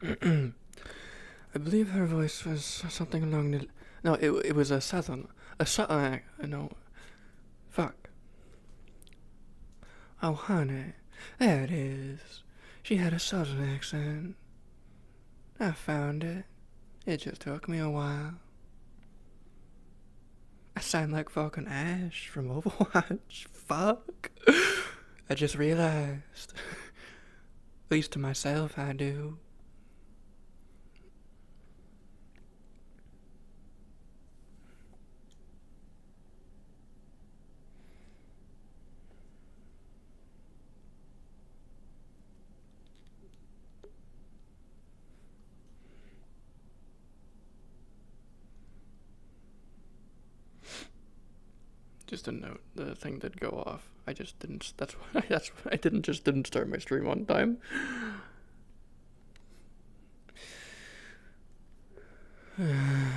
I believe her voice was something along the. No, it was a southern. A southern. No. Fuck. Oh, honey. There it is. She had a southern accent. I found it. It just took me a while. I sound like fucking Ash from Overwatch. Fuck. I just realized. At least to myself, I do. Just a note, the thing did go off. I just didn't. That's why. That's why I didn't start my stream on time. Mm-hmm.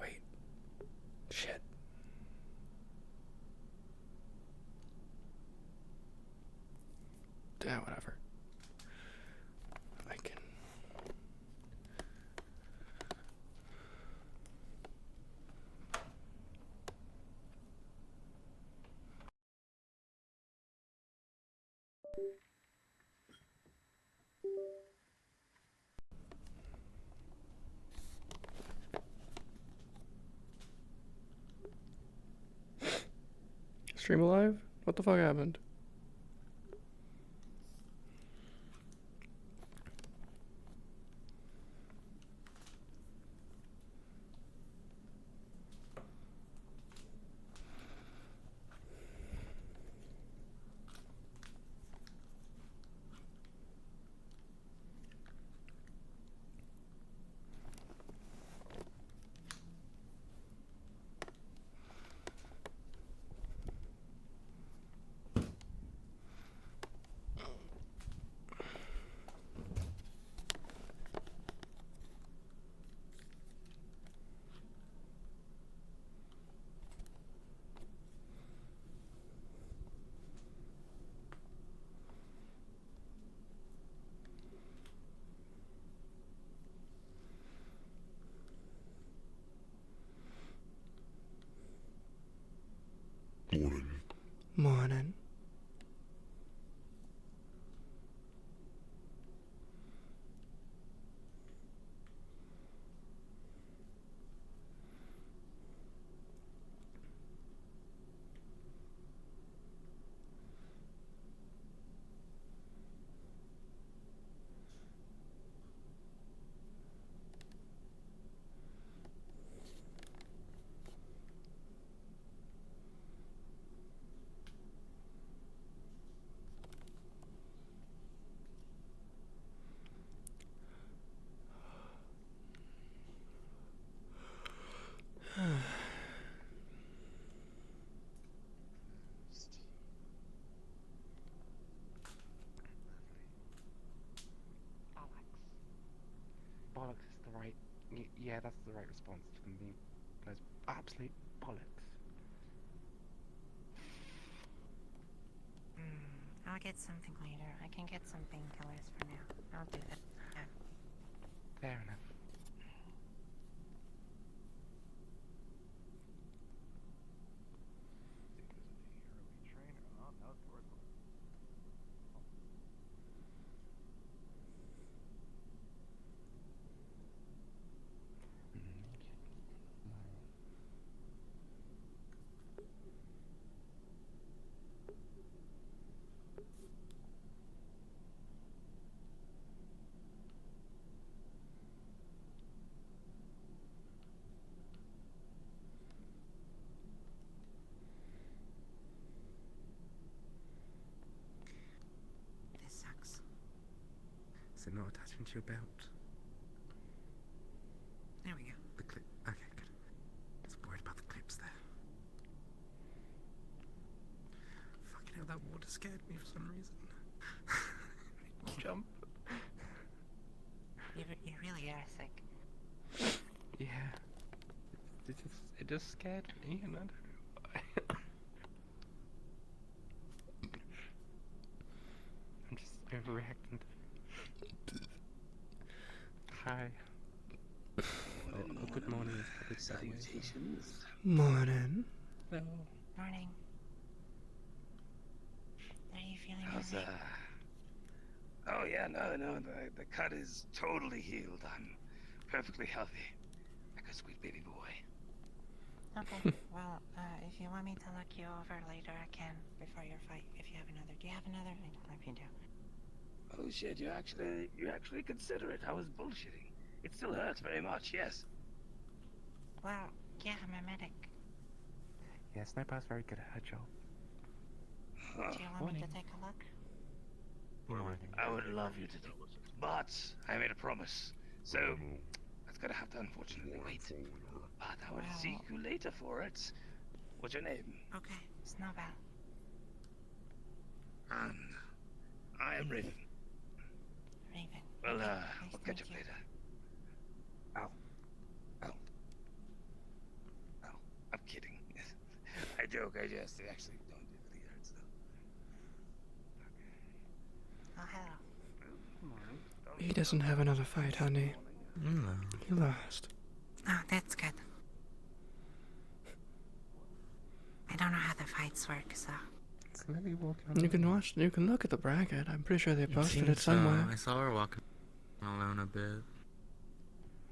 Wait. Shit. Yeah, whatever. I can. Stream alive? What the fuck happened? Morning. Morning. Bollocks is the right. Yeah, that's the right response to them being those absolute bollocks. I'll get something later. I can get some painkillers for now. I'll do it. Yeah. Fair enough. This sucks. Is it not attaching to your belt? There we go. The clip. Okay. just scared me for some reason. Jump. You really are sick. Yeah. It just scared me, and I don't know why. I'm just overreacting. Hi. Good morning. It's probably Salutations. Morning. No. Morning. Are you feeling How's okay? Oh yeah, no, the cut is totally healed. I'm perfectly healthy, like a sweet baby boy. Okay. Well, if you want me to look you over later, I can before your fight. If you have another, do you have another? I don't know if you do. Oh shit, you actually consider it. I was bullshitting. It still hurts very much, yes. Well, yeah, I'm a medic. Yeah, Sniper's very good at her job. Huh. Do you want me to take a look? Morning. I would love you to do, but I made a promise, so that's gonna have to unfortunately wait. But I will see you later for it. What's your name? Okay, Snowbell. And I am Raven. Raven. Well, Okay, nice we'll to catch meet up you. later. Ow. Ow. Ow. I'm kidding. I joke, I jest. It actually don't really hurt though. Oh, hello. He doesn't have another fight, honey. Mm. No. He lost. Oh, that's good. I don't know how the fights work, so. So let me walk on. You can watch. You can look at the bracket. I'm pretty sure they posted it So, somewhere. I saw her walking alone a bit.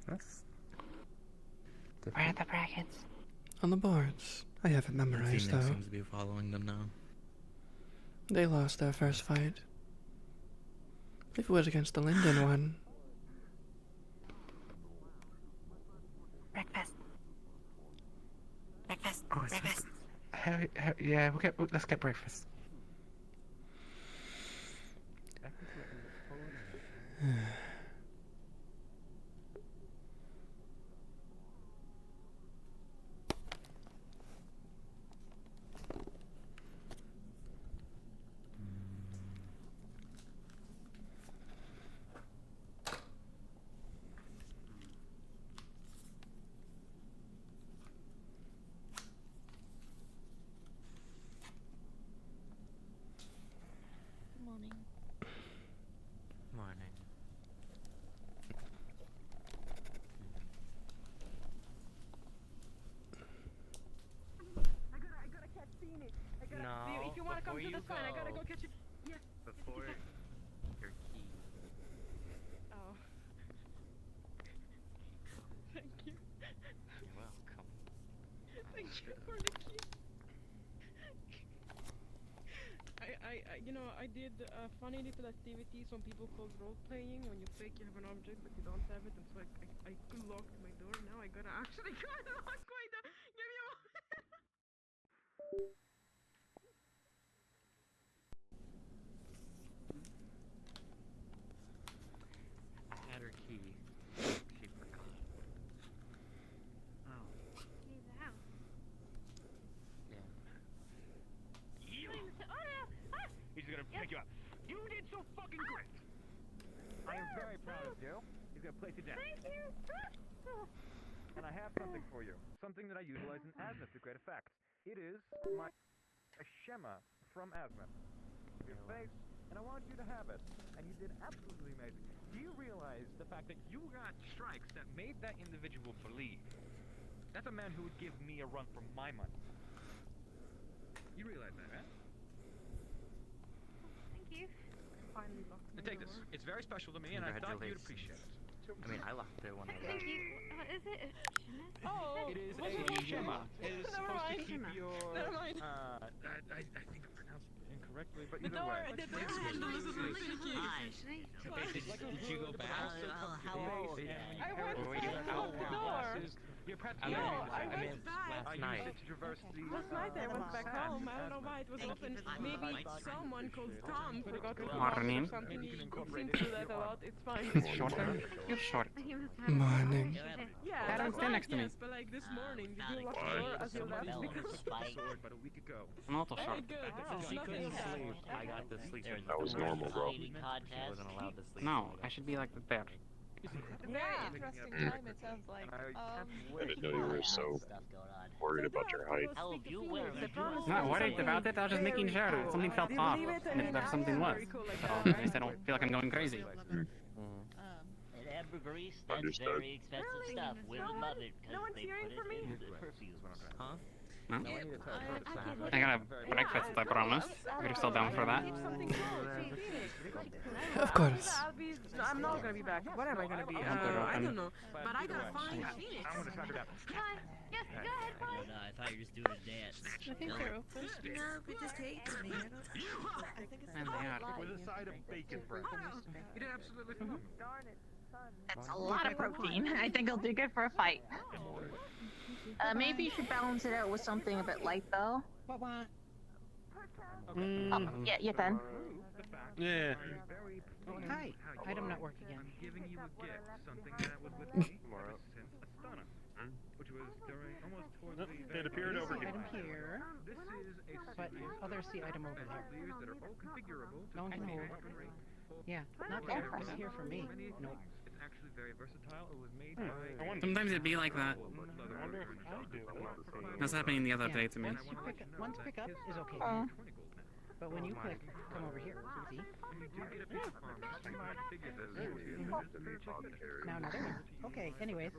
That's Where are the brackets? On the boards. I have it memorized Phoenix though. seems to be following them now. They lost their first fight. I believe it was against the Linden one. Breakfast. Breakfast. Oh, it's Breakfast. yeah, let's get breakfast. Morning. Morning. I gotta catch Phoenix. No, if you wanna come to before the you sign, I gotta go. go catch it. Yeah. Before your key. Oh. Thank you. You're welcome. Thank you for the key. I did funny little activities when people call role playing when you fake you have an object but you don't have it, and so I locked my door. Now I gotta actually go and lock my door. Give me a moment. I had her key. She forgot. Oh. Leave the house. Yeah. He's gonna pick you up. You did so fucking great. I am very proud of you. He's gonna place you down. Thank you. And I have something for you. Something that I utilize in Asmith to great effect. It is my Shema from Asmith. Your face, and I want you to have it. And you did absolutely amazing. Do you realize the fact that you got strikes that made that individual believe? That's a man who would give me a run for my money. You realize that, right? Thank you. Finally locked my And take door. this. It's very special to me, and I thought you'd Congratulations. appreciate it. I mean, I locked it when I Thank left. you. What is it? Oh. It is what's a it? Shema. It is Never supposed to mind. keep your. Never mind. I think I pronounced it incorrectly, but The either door. way. The door handle is leaky. So basically, did you go back? Hello. I went Or were you back out out the now? door. You're practically. I mean, No, I I went mean, back. last I night. used it to traverse the. Last night I went back home. I don't know why it was open. Maybe someone called Tom forgot to lock it or something. He seems to do that a lot. It's fine. It's shorter. You're short. You must have Morning. it. Yeah, Yeah, Adam, that's stand right, next to me. yes, but like this morning, did you not lock a the door cage, as you left? someone Because sword about a week ago. I'm a little hey, short. good. She Nothing couldn't bad. sleep. I got to sleep. There's with that was her. normal, though. She wasn't allowed to sleep. No, so I should be like there. Very interesting time, it sounds like. I didn't know you were so stuff going on. worried about your height. Hell, if you wear No, worried about it. I was just making sure something felt off, and if there's something was. So at least I don't feel like I'm going crazy. And ambergris, that's Understood. very expensive stuff. Women love it No because one's they cheering put for me? it in the perfume. Huh? No? I need to tell her to sign I got a breakfast, I promise. If you're still down for that. Of course. I'm not gonna be back. What am I gonna be? I don't know. But I got fine Phoenix. I want to track her down. Yes, go ahead, I don't know, I thought you were just doing a dance. I think they're open. No, we just hate me. I think it's And they are. With a side of bacon bread. You did absolutely fine. That's a lot of protein. I think it'll do good for a fight. Maybe you should balance it out with something a bit light, though. What? Oh, yeah, you can. Yeah. Hi. Item network again. I'm giving you a gift, something that was with me ever since Astana, which was during almost towards the It appeared over here. Item here. This is a But series others see item over of there. layers that are all configurable to No, no. contain weapon rate. Yeah, not there. It's here for me. Nope. It's actually very versatile. It was made by Sometimes it'd be like that. I wonder if I do it. That's happening the other day to me. Once pick up is okay. But when you click, come over here. See? Now another. Okay. Anyways,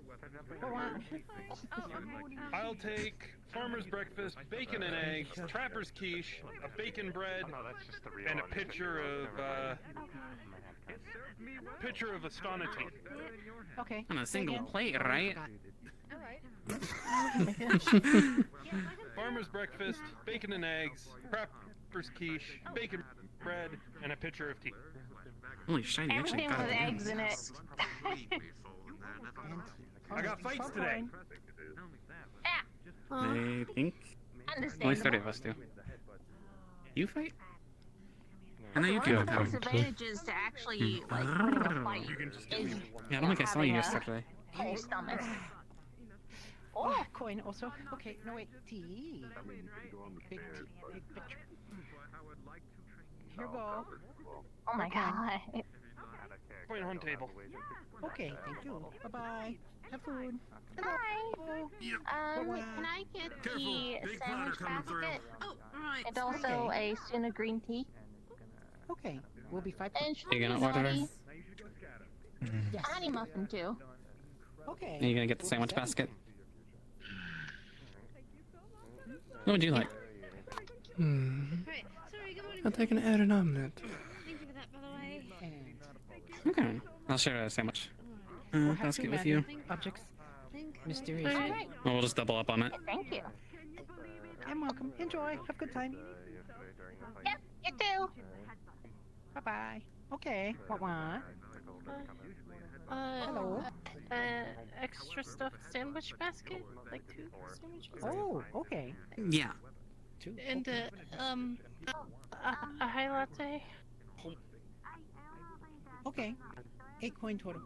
go on. I'll take farmer's breakfast, bacon and eggs, trapper's quiche, a bacon bread, and a pitcher of Astana tea. Okay. On a single plate, right? Farmer's breakfast, bacon and eggs, trapper's quiche, bacon bread, and a pitcher of tea. Holy shit, you actually Everything got with it. eggs in it. I got fights today. I think Understandable. at least 30 of us do. You fight? I know you One can of the come. disadvantages to actually like winning a fight is Yeah, I don't think I saw you yesterday. full stomach. Oh, coin also. Okay. No wait. Tea. Big tea. Big picture. Here you go. Oh my god. Point on table. Okay. Thank you. Bye bye. Have food. Hi. Bye-bye. Can I get Careful, the big platter sandwich coming through. basket? Oh, right. And also a Suna green tea. Okay. We'll be fine. And You gonna order? Yes. honey muffin too. Okay. Are you gonna get the sandwich basket? What would you like? Right, sorry, good morning. I'll take an egg and omelette. Thank you for that, by the way. And Okay, I'll share a sandwich. we'll have Basket two with you. magic objects. Thank Mysterious. Alright. Oh, we'll just double up on it. Thank you. I'm welcome. Enjoy. Have a good time. Yep, you too. Bye bye. Okay. What? Hello. Extra stuffed sandwich basket? Like 2 sandwiches? Oh, okay. Yeah. Two. And, a high latte? Okay. 8 coin total.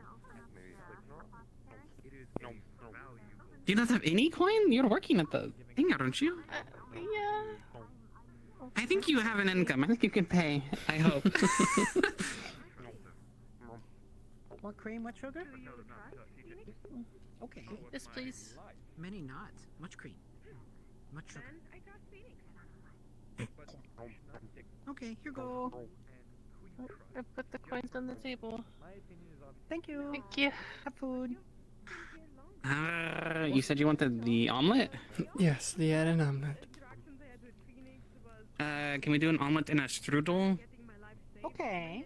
Do you not have any coin? You're working at the thing, aren't you? Yeah. I think you have an income. I think you can pay. I hope. What cream? What sugar? Okay. Yes, please. Many knots. Much cream. Much sugar. Okay, here you go. I put the coins on the table. Thank you. Thank you. Have food. You said you wanted the omelet? Yes, the egg and omelette. Can we do an omelet and a strudel? Okay.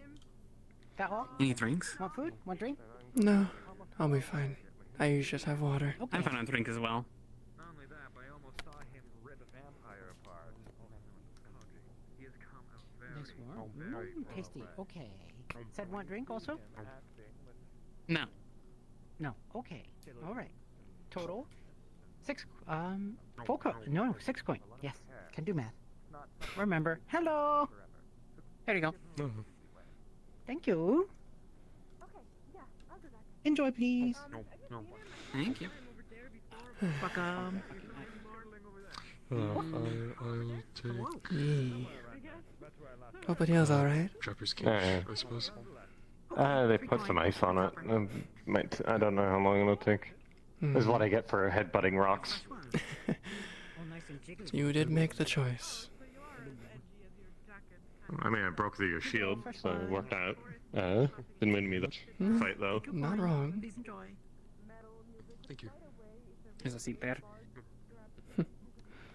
That all? Any drinks? Want food? Want drink? No, I'll be fine. I usually just have water. Okay. I'm fine on drink as well. Not only that, but I almost saw him rip a vampire apart. He has come a Nice very, warm. very Tasty. Okay. Said want drink also? No. No. Okay. All right. Total. 6. Full coin. No, 6 coin. Yes. Can do math. Remember. Hello. There you go. Thank you. Enjoy, please. No. Thank you. Welcome. I'll take Yee. Hope it heals alright. Trapper's Cage, I suppose. They put some ice on it. I don't know how long it'll take. This is what I get for headbutting rocks. You did make the choice. I mean, I broke through your shield, so it worked out. Didn't win me the fight, though. Not wrong. Thank you. There's a seat there.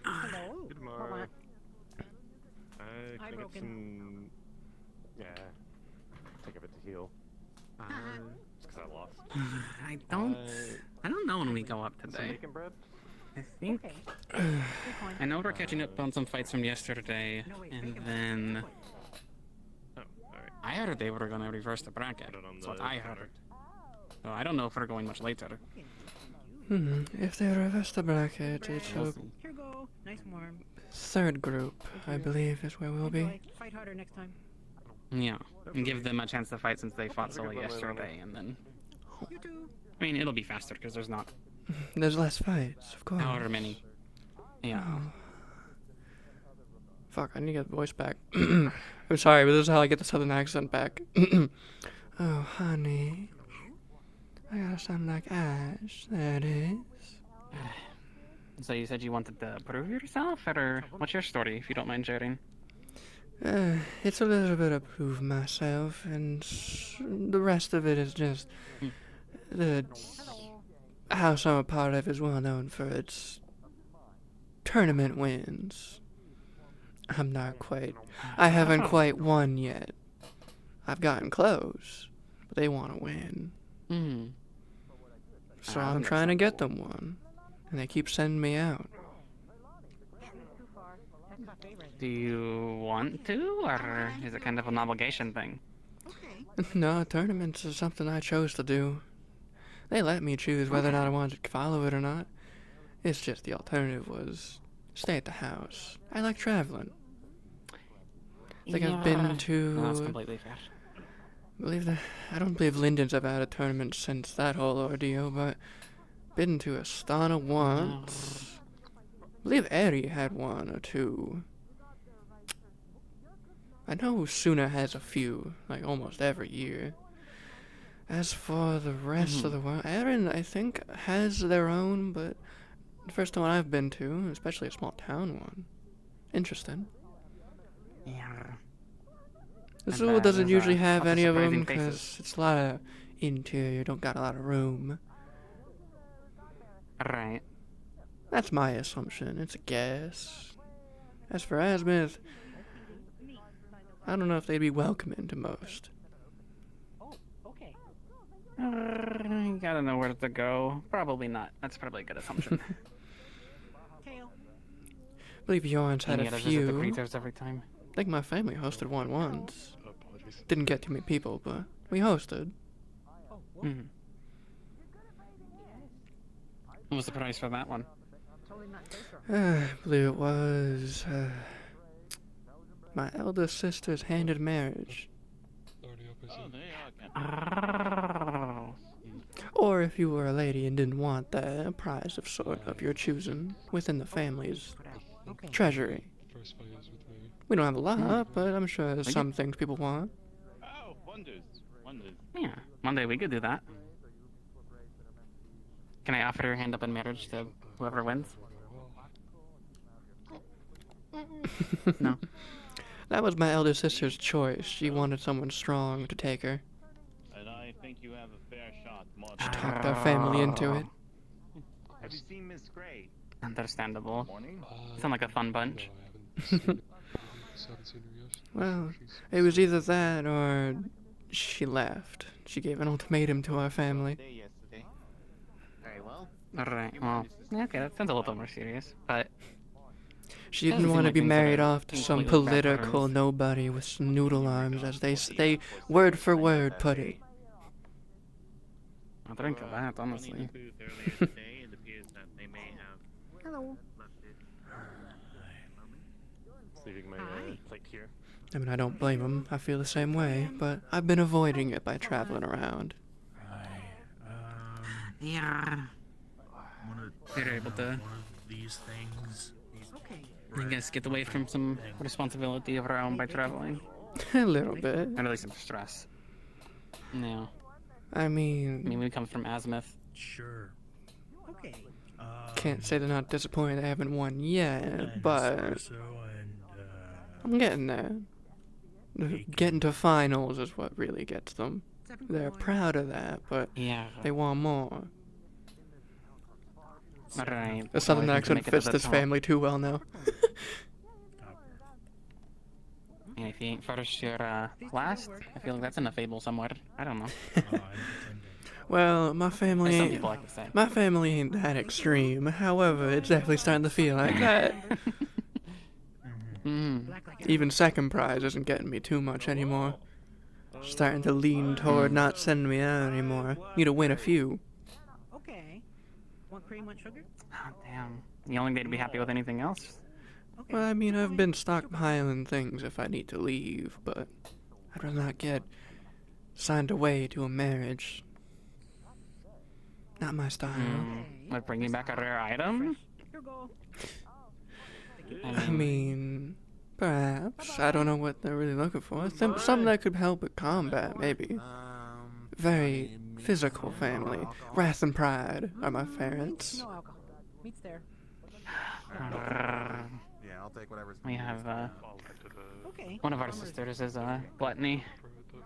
Hello. Good morning. Can I get some... Yeah. Take a bit to heal. Just 'cause I lost. I don't know when we go up today. Some bacon bread? I think... I know we're catching up on some fights from yesterday, and then... Oh, alright. I heard they were gonna reverse the bracket. That's what I heard. So I don't know if we're going much later. If they reverse the bracket, it's We'll a see. Here you go. Nice and warm. third group, I believe, is where we'll be. Enjoy. Fight harder next time. Yeah, and give them a chance to fight since they fought solely yesterday, and then... You too. I mean, it'll be faster because there's not There's less fights, of course. however many. Yeah. Oh. Fuck, I need to get the voice back. I'm sorry, but this is how I get the southern accent back. Oh, honey. I gotta sound like Ash, that is. So you said you wanted to prove yourself, or what's your story, if you don't mind sharing? It's a little bit to prove myself, and the rest of it is just the house I'm a part of is well known for its tournament wins. I haven't quite won yet. I've gotten close, but they want to win. So I'm trying to get them one, and they keep sending me out. Do you want to, or is it kind of an obligation thing? No, tournaments is something I chose to do. They let me choose whether or not I wanted to follow it or not. It's just the alternative was stay at the house. I like traveling. I've been to... No, that's completely fair. I don't believe Linden's ever had a tournament since that whole ordeal, but been to Astana once. I believe Eri had one or two. I know Suna has a few, like almost every year. As for the rest of the world, Erin, I think, has their own, but the first one I've been to, especially a small town one. Interesting. Yeah. The And, zoo doesn't there's, usually have lots of any of them surprising because faces. it's a lot of interior, don't got a lot of room. Right. That's my assumption. It's a guess. As for Azimuth, I don't know if they'd be welcoming to most. You gotta know where to go. Probably not. That's probably a good assumption. I believe Jorn's had You a gotta visit the few. creatures every time. I think my family hosted one once. Didn't get too many people, but we hosted. What was the price for that one? I believe it was my eldest sister's hand in marriage. Or if you were a lady and didn't want that, a prize of sort of your choosing within the family's treasury. We don't have a lot, but I'm sure there's some things people want. Oh, wonders. Yeah, one day we could do that. Can I offer your hand up in marriage to whoever wins? No. That was my elder sister's choice. She wanted someone strong to take her. And I think you have a fair shot. She talked our family into it. Have you seen Miss Gray? Understandable. Sound like a fun bunch. Well, it was either that or she left. She gave an ultimatum to our family. Very well. Alright, well, okay, that sounds a little more serious, but... She didn't Doesn't seem want to like be things that married are off to some completely bad political patterns. nobody with some noodle arms, as they word for word put it. I'll drink of that, honestly. Hello. Leaving my plate here. I mean, I don't blame him. I feel the same way, but I've been avoiding it by traveling around. Yeah. They're able to, one of these things. Okay. I guess, get away from some responsibility of our own by traveling. A little bit. And at least some stress. No. I mean, we come from Azimuth. Sure. Okay. Can't say they're not disappointed I haven't won yet, but So and I'm getting there. Getting to finals is what really gets them. They're proud of that, but Yeah. they want more. Alright. The Southern well, I think accent to make it to fits the this top. family too well now. And if you ain't first, you're last. I feel like that's in a fable somewhere. I don't know. Well, my family Some ain't. people like to say. My family ain't that extreme. However, it's definitely starting to feel like that. Even second prize isn't getting me too much anymore. Starting to lean toward not sending me out anymore. Need to win a few. Okay. Want cream, want sugar? Oh, damn. You only need to be happy with anything else? Well, I mean, I've been stockpiling things if I need to leave, but I'd rather not get signed away to a marriage. Not my style. Like bringing back a rare item? Here go. I mean, perhaps. I don't know what they're really looking for. Something that could help with combat, maybe. Very physical family. Wrath and pride are my parents. No alcohol. Meat's there. Yeah, I'll take whatever's. We have, Okay. one of our sisters is, gluttony.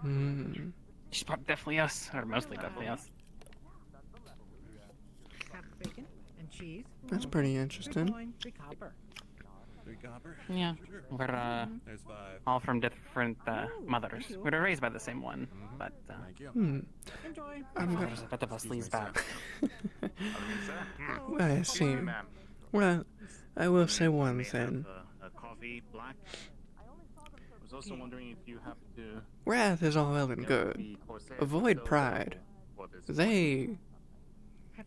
Hmm. She's definitely us, or mostly definitely us. Bacon and cheese. That's pretty interesting. Three copper. 3 copper? Yeah. We're, There's 5. all from different, mothers. We were raised by the same one, but, Thank you. Enjoy. I'm gonna... there's a bit of a sleaze back. I see. Well, I will say one thing. Coffee black. I was also wondering if you have to. Wrath is all well and good. Avoid pride. They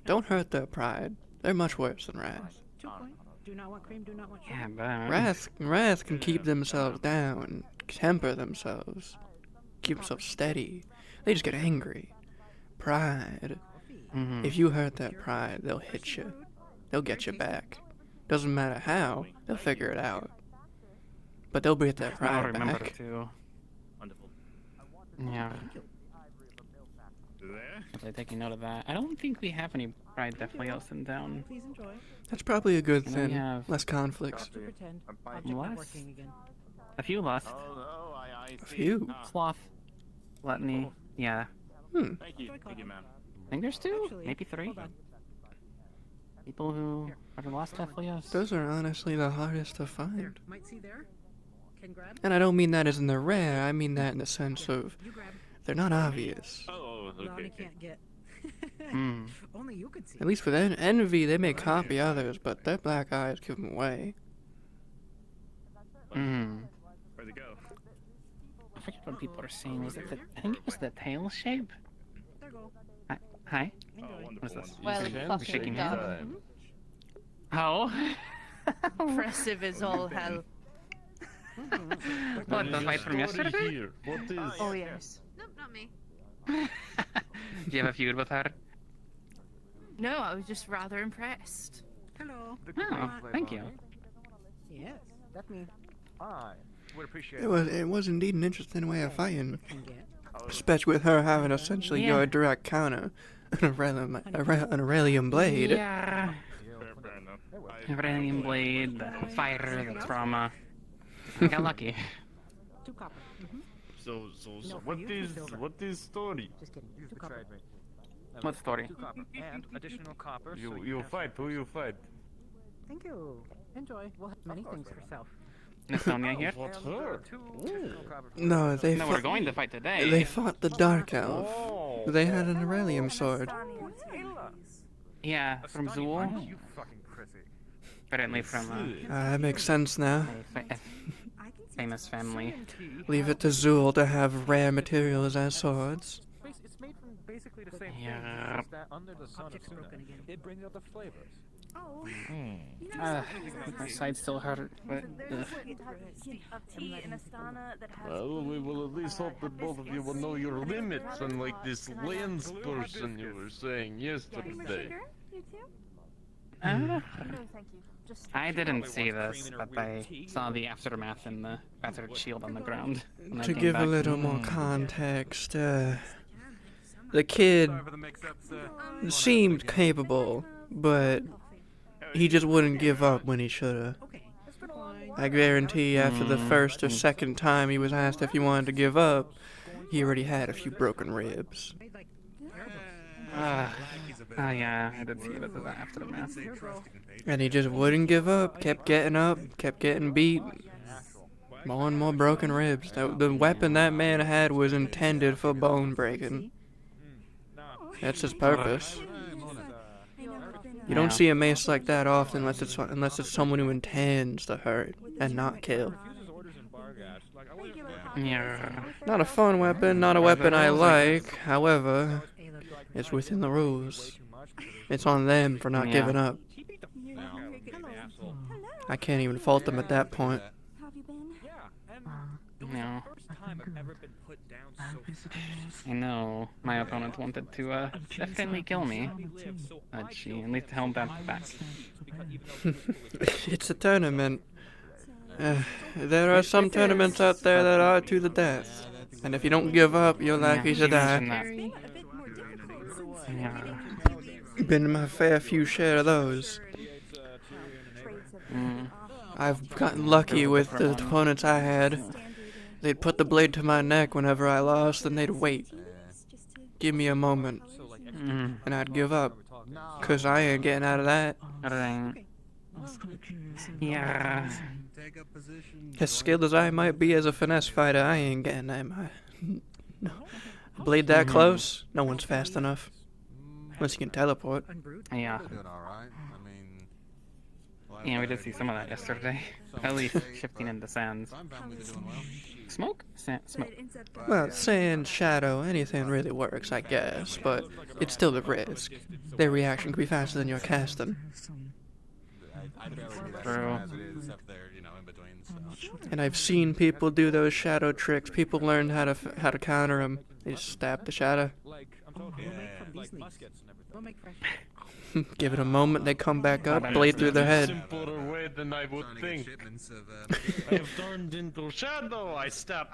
don't hurt their pride. They're much worse than Wrath. 2 point. Do not want cream, do not want sugar. Yeah, but... Wrath can keep themselves down, temper themselves, keep themselves steady. They just get angry. Pride. If you hurt their pride, they'll hit you. They'll get you back. Doesn't matter how, they'll figure it out. But they'll get their I'll pride remember back. to... Wonderful. Yeah. Definitely taking note of that. I don't think we have any pride definitely else in town. Please enjoy. That's probably a good And then we thing. have- Less conflicts. To pretend. Object not Less? working again. A few less. Oh, no, I A see. few. Sloth. Gluttony. Yeah. Thank you, ma'am. I think there's 2, Actually, maybe 3. hold on. People who are lost definitely us. Those are honestly the hardest to There. find. Might see there. Can grab. And I don't mean that as in they're rare, I mean that in the sense of You grab. they're not obvious. Oh, Lonnie can't get. Hmm. Only you can see. At least with envy, they may copy others, but their black eyes give them away. Hmm. Where'd it go? I forget what people are saying. Was it the... I think it was the tail shape? There go. Hi? Enjoy. What is this? Well, You're fucking shaking done. hands. Oh? Impressive as all hell. What, the fight from yesterday? Here. What is? Oh yes. Nope, not me. Do you have a feud with her? No, I was just rather impressed. Hello. Oh, thank you. Yes, that's me. I would appreciate It was indeed an interesting way of fighting. Can get. Especially with her having essentially your direct counter. An Aurelian blade. Yeah. Fair enough. Aurelian blade, the fire, the trauma. I got lucky. 2 copper. So No, for what you, is silver. story? Just kidding. You've 2 copper. betrayed me. What story? 2 copper and additional copper. so You have fight. Who you fight? Thank you. Enjoy. We'll have many things for self. Nasonia here? What and, her? 2 additional copper. No, they No, we're fought, going to fight today. they fought the Dark Elf. Oh. They had an Aurelium sword. Yeah, from Zool. You fucking prissy. Apparently from That makes sense now. a famous family. Leave it to Zool to have rare materials as swords. It's made from basically the same Yeah. thing. It's that under the sun of Object's Suna, broken again. it brings out the flavors. My side still hurt, but Well, we will at least hope that both of you will know your limits, unlike this Lance person you were saying yesterday. I didn't see this, but I saw the aftermath in the battered shield on the ground. when I To came give a back. little more context, the kid seemed capable, but he just wouldn't give up when he shoulda. I guarantee after the first or second time he was asked if he wanted to give up, he already had a few broken ribs. Yeah, I did see it as the aftermath. And he just wouldn't give up, kept getting up, kept getting beat. More and more broken ribs. The weapon that man had was intended for bone breaking. That's his purpose. You don't see a mace like that often unless it's someone who intends to hurt and not kill. Yeah. Not a fun weapon, not a weapon I like. However, it's within the rules. It's on them for not giving up. I can't even fault them at that point. No. I know my opponent wanted to definitely kill me, but she at least held that back. It's a tournament. There are some tournaments out there that are to the death. And if you don't give up, you're likely to die. Been my fair few share of those. I've gotten lucky with the opponents I had. They'd put the blade to my neck whenever I lost, and they'd wait. Give me a moment. And I'd give up. 'Cause I ain't getting out of that. Yeah. As skilled as I might be as a finesse fighter, I ain't getting that. No. Blade that close, no one's fast enough. Unless you can teleport. Yeah. Yeah, we did see some of that yesterday. At least shifting into sands. Smoke? Smoke. Well, sand, shadow, anything really works, I guess, but it's still a risk. Their reaction could be faster than your casting. True. And I've seen people do those shadow tricks. People learn how to counter them. They just stab the shadow. Give it a moment, they come back up, blade through their head. Simpler way than I would think. I have turned into shadow. I stab.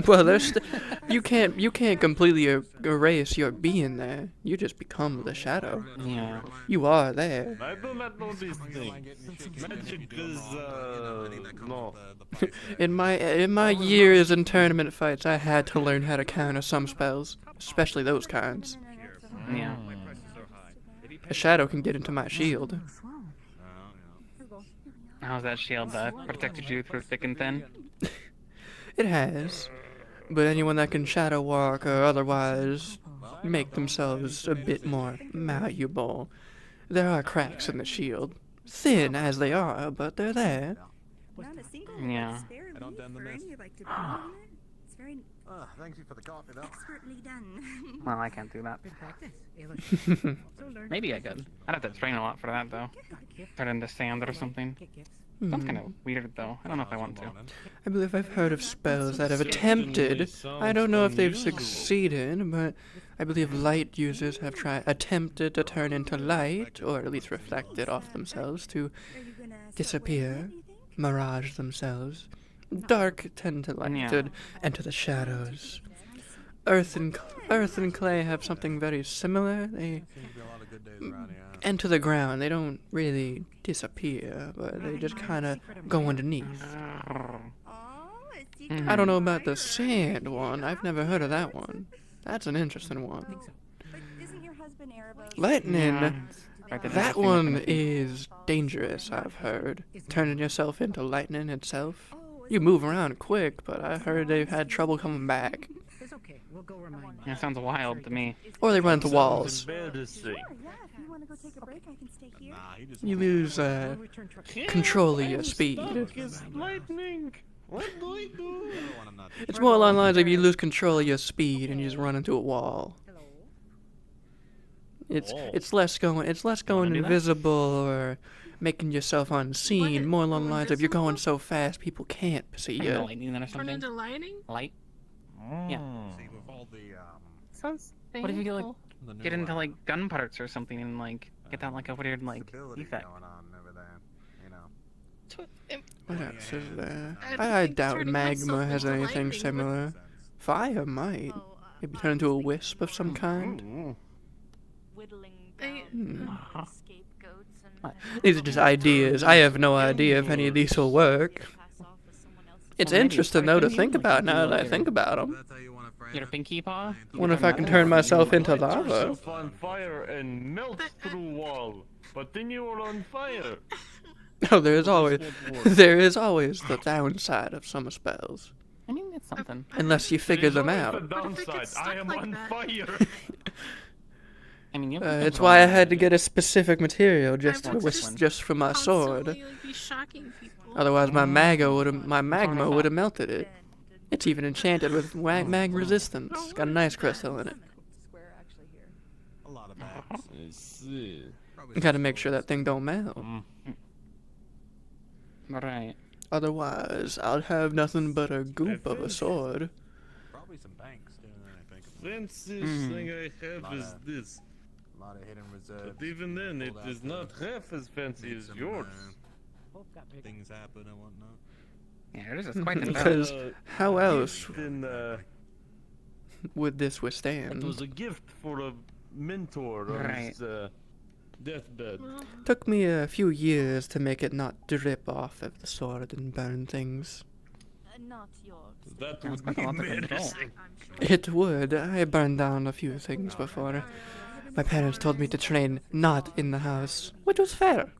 Well, you can't completely erase your being there. You just become the shadow. Yeah. You are there. I do not know these things. Magic is no. In my years in tournament fights, I had to learn how to counter some spells, especially those kinds. Yeah. A shadow can get into my shield. How's that shield protected you through thick and thin? It has. But anyone that can shadow walk or otherwise make themselves a bit more malleable, there are cracks in the shield. Thin as they are, but they're there. Yeah. I don't done the miss. It's very thank you for the coffee, though. Expertly done. Well, I can't do that. Maybe I could. I'd have to train a lot for that, though. Turn into sand or something. Sounds kind of weird, though. I don't know if I want to. I believe I've heard of spells that have attempted. I don't know if they've succeeded, but I believe light users have attempted to turn into light, or at least reflect it off themselves to disappear, mirage themselves. Dark tend to enter the shadows. Earth and clay have something very similar. They enter the ground. They don't really disappear, but they just kind of go underneath. I don't know about the sand one. I've never heard of that one. That's an interesting one. Lightning. That one is dangerous, I've heard. Turning yourself into lightning itself. You move around quick, but I heard they've had trouble coming back. That sounds wild to me. Or they run into walls. You lose control of your speed. Lightning. What do I do? It's more along the lines of you lose control of your speed and you just run into a wall. It's less going do that? invisible or making yourself unseen. More along the lines of you're going so fast people can't see Turn the you. lightning then or Turn something. into lightning? Light. Yeah. See, with all the Sounds What if you get like painful. get into like gun parts or something and like get that like a weird like effect? going on over there, you know. What else is there? I I think doubt turning magma myself has into anything lightning similar. Fire might. Maybe turn into a wisp of some kind. These are just ideas. I have no idea if any of these will work. It's Well, maybe interesting though to think about now that I think about them. Your pinky paw? Wonder if I can turn myself into lava. Yourself on fire and melt through wall, but then you are on fire. Oh, there is always the downside of some spells. I mean, it's something. Unless you figure them out. The downside, I am on fire. I mean, It's why I had to get a specific material just for my sword. Otherwise, my magma would have melted it. It's even enchanted with mag resistance. Got a nice crystal in it. A lot of bags. Gotta make sure that thing don't melt. Right. Otherwise, I'll have nothing but a goop of a sword. Probably some banks too. I think. Fanciest thing I have is this. A lot of hidden reserves. But even then, it is not half as fancy as yours. Things happen and whatnot. Yeah, it is quite the Because how else Then, would this it withstand? was a gift for a mentor on his deathbed. Took me a few years to make it not drip off of the sword and burn things. Not yours. That would be embarrassing. It would. I burned down a few things before. My parents told me to train not in the house, which was fair.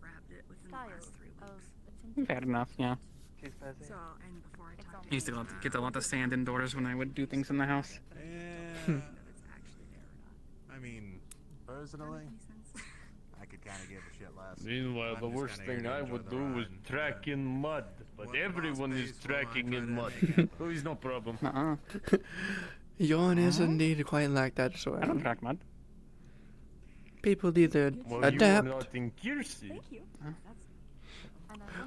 Fair enough, yeah. I used to get a lot of sand indoors when I would do things in the house. Yeah. I mean, personally, I could kind of give a shit less. Meanwhile, the worst thing I would do was track in mud. But everyone is tracking in mud. So it's no problem. Yawn is indeed quite like that sort. I don't track mud. People either adapt, You are not in Kiersey.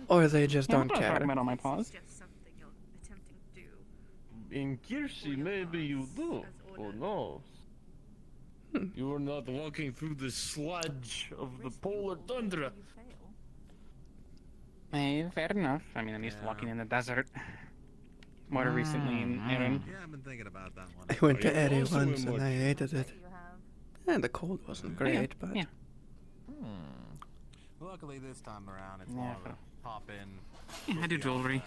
or they just Yeah, don't I care. track mud on my paws. In Kiersey, maybe you do. Or no. You are not walking through the sludge of the polar tundra. Hey, fair enough. I mean, I'm used to walking in the desert. More recently in Erin. Yeah, I've been thinking about that one. I went to Are you Eddie also once in and what- I hated it. And the cold wasn't great, but Yeah. Luckily, this time around, it's Yeah, more of a pop in. Yeah, I do jewelry.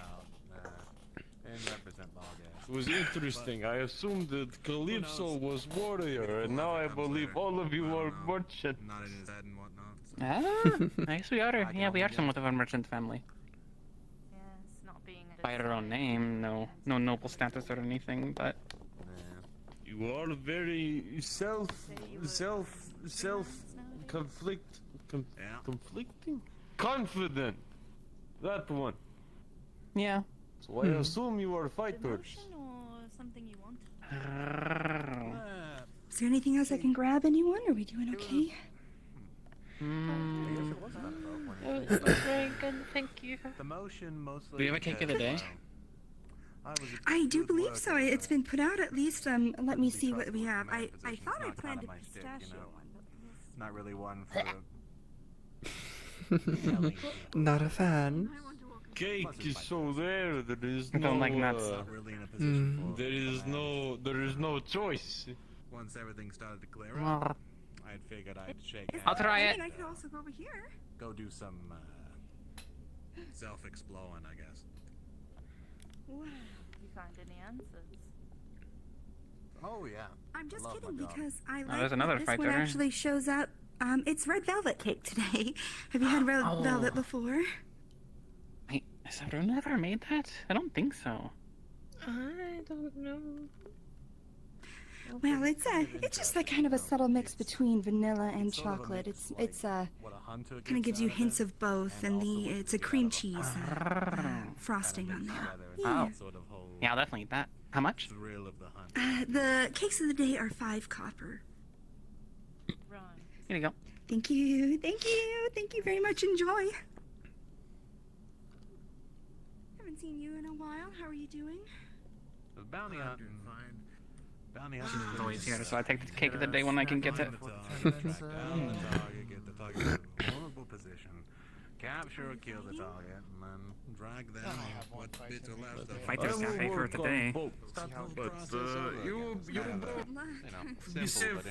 And represent Balgas. It was interesting. I assumed that Calypso was warrior, and now I believe all of you are merchant. Not in his head and whatnot. Ah, I guess we are. Yeah, we are somewhat of a merchant family. Yes, not being a By our own name, no noble status or anything, but You are very conflicting? Confident. That one. yeah. So I assume you are fighters. or something you want. Is there anything else I can grab, anyone? Are we doing okay? It was very good, thank you. The motion mostly. Do you have a cake of the day? I do believe so. It's been put out at least. Let me see what we have. I thought I planned a pistachio one, but Not really one for. not a fan. Cake is so there. There is I no. don't like nuts. Really in a position for. There is no choice. Once everything started to clear Well, up, I'd figured I'd shake hands. I'll try it. I could also go over here. Go do some self-exploring, I guess. Wow. You find any answers? Oh yeah. I'm just Love my kidding job. because I like there's another that this one fighter. actually shows up. It's red velvet cake today. Have you had red velvet before? Wait, has everyone ever made that? I don't think so. I don't know. Well, it's just like kind of a subtle mix between vanilla and Sort of a chocolate. mix, It's What a hunter kind of gives you hints of both, and it's a cream cheese Ah. frosting on there. Oh. Sort of whole Yeah, I'll definitely eat that. How much? thrill of the hunt. The cakes of the day are 5 copper. Right. Here you go. Thank you. Thank you. Thank you very much. Enjoy. Haven't seen you in a while. How are you doing? The bounty hunting. Bounty She's hunting. always here, so I take the cake of the day when I can get it. Track down the target, get the target in a vulnerable position, capture or kill the target, and then drag them off what bits are left of Fighter's Cafe for today. But you be safe,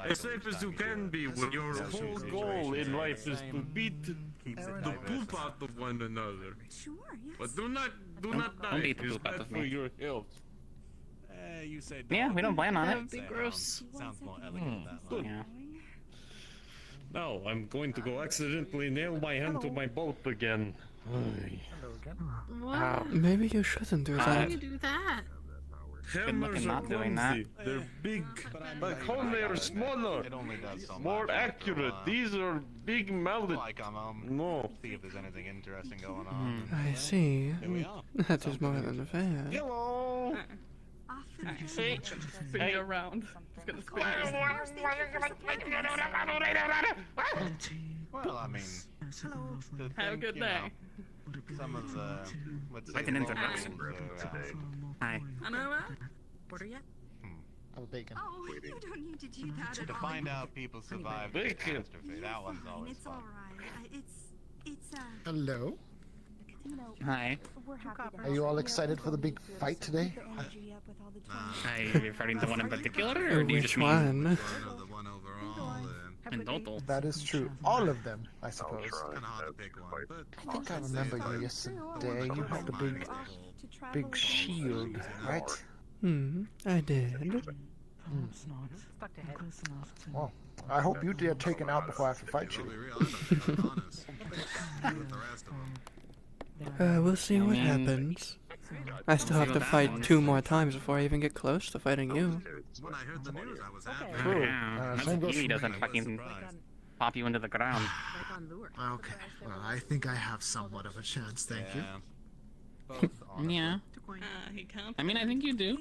as safe as you can be when your whole goal in life is to beat the poop out of one another. Sure, yes. But do not die. Don't beat the It's poop out bad of for me. your health. You say Yeah, we don't plan on That it. would be gross. Sounds more elegant that way. Yeah. Now I'm going to go accidentally nail my hand to my boat again. Ay. What? Maybe you shouldn't do How that. do you do that? Hammers are not doing that. clumsy. They're big. Like home they are smaller. It only does so More much. accurate. These are big mouthed. Like No. see if there's anything interesting going on. I see. Here we are. That is more than fair. Hello. Hey, spin you around. It's gonna spin Well, I mean, to Have a think, good you day. know, some of the, let's say, Like an introduction. Hi. Order yet? Have bacon. Oh, you don't need to do that at To all. find out people survived the Bacon. catastrophe, that one's Fine, always it's fun. all right. It's Hello. you know, Hi. we're happy to Are you all excited for the big fight today? keep the energy up with all the Are you referring to one in particular, or do you just Which mean one? The one overall, in total? That is true. All of them, I suppose. kind of hard to pick one, but I think I remember you yesterday. You had the big shield, right? I did. Stuck to head. Well, I hope you dare taken out before I have to fight you. We'll see what happens. I still have to fight 2 more times before I even get close to fighting you. when I heard the news, I was happy. True. Yeah, Same that's goes he for doesn't me. fucking pop you into the ground. Okay, well, I think I have somewhat of a chance, thank you. Yeah. he can't. I mean, I think you do.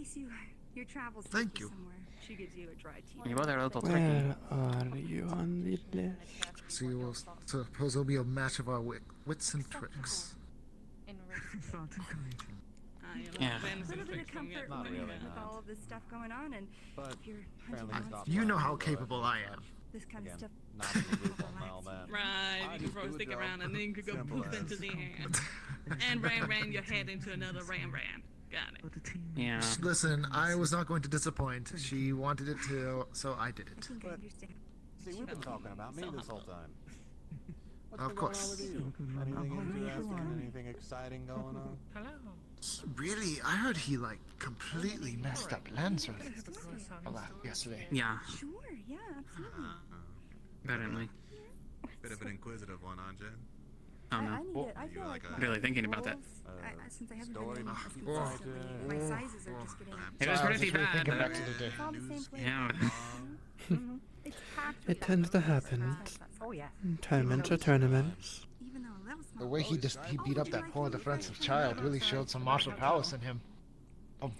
your travels Thank you. somewhere. She gives you a dry tea. You both are a little tricky. Where are you on the list? So you will suppose it'll be a match of our wits and tricks. Yeah. A little bit of comfort with all of this stuff going on, and if you're hunting monsters, You know how capable I am. this kind of stuff. Right, you can throw a stick around and then you could go poof into the air. And ram your head into another ram. Got it. Yeah. Listen, I was not going to disappoint. She wanted it to, so I did it. See, we've been talking about me this whole time. What's Of been going course. on with you? Anything interesting? Anything exciting going on? Hello. Really, I heard he like completely messed up Lancer yesterday. Yeah. Sure, yeah, absolutely. Apparently. Bit of an inquisitive one, aren't you? Oh no. I feel like Really thinking about that. since I haven't been in a few Well, recently, my sizes are just getting. It was I was pretty just really bad. thinking back to the day. It's all the same place. Yeah. It's packed It tends to happen. Oh yeah. Tournaments are tournaments. Even though that was The way he beat up that poor defensive child really showed some martial prowess in him. Or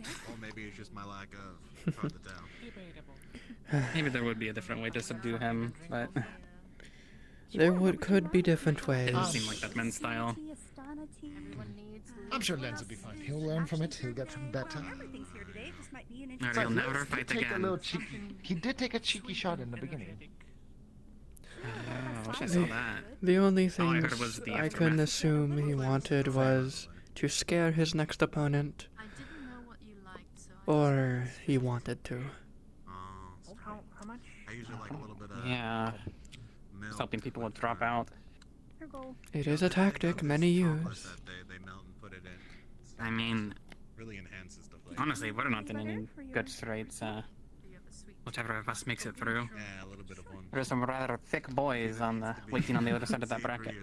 maybe it's just my lack of hard to tell. Maybe there would be a different way to subdue him, but There could be different ways. it doesn't seem like that men's style. I'm sure Lens will be fine. He'll learn from it. He'll get better. everything's here today. This might be an Or he'll never fight again. He did take a cheeky shot in the beginning. I wish I saw that. The only All I thing heard was the I aftermath. couldn't assume he wanted was to scare his next opponent, or he wanted to. How much? I usually like a little bit of Yeah. Just hoping people would drop out. It is a tactic many use. they melt and put it in. I mean, Really enhances the flavor. honestly, we're not in any good straits. Whichever of us makes it through. Yeah, a little bit of one. There's some rather thick boys waiting on the other side of that bracket.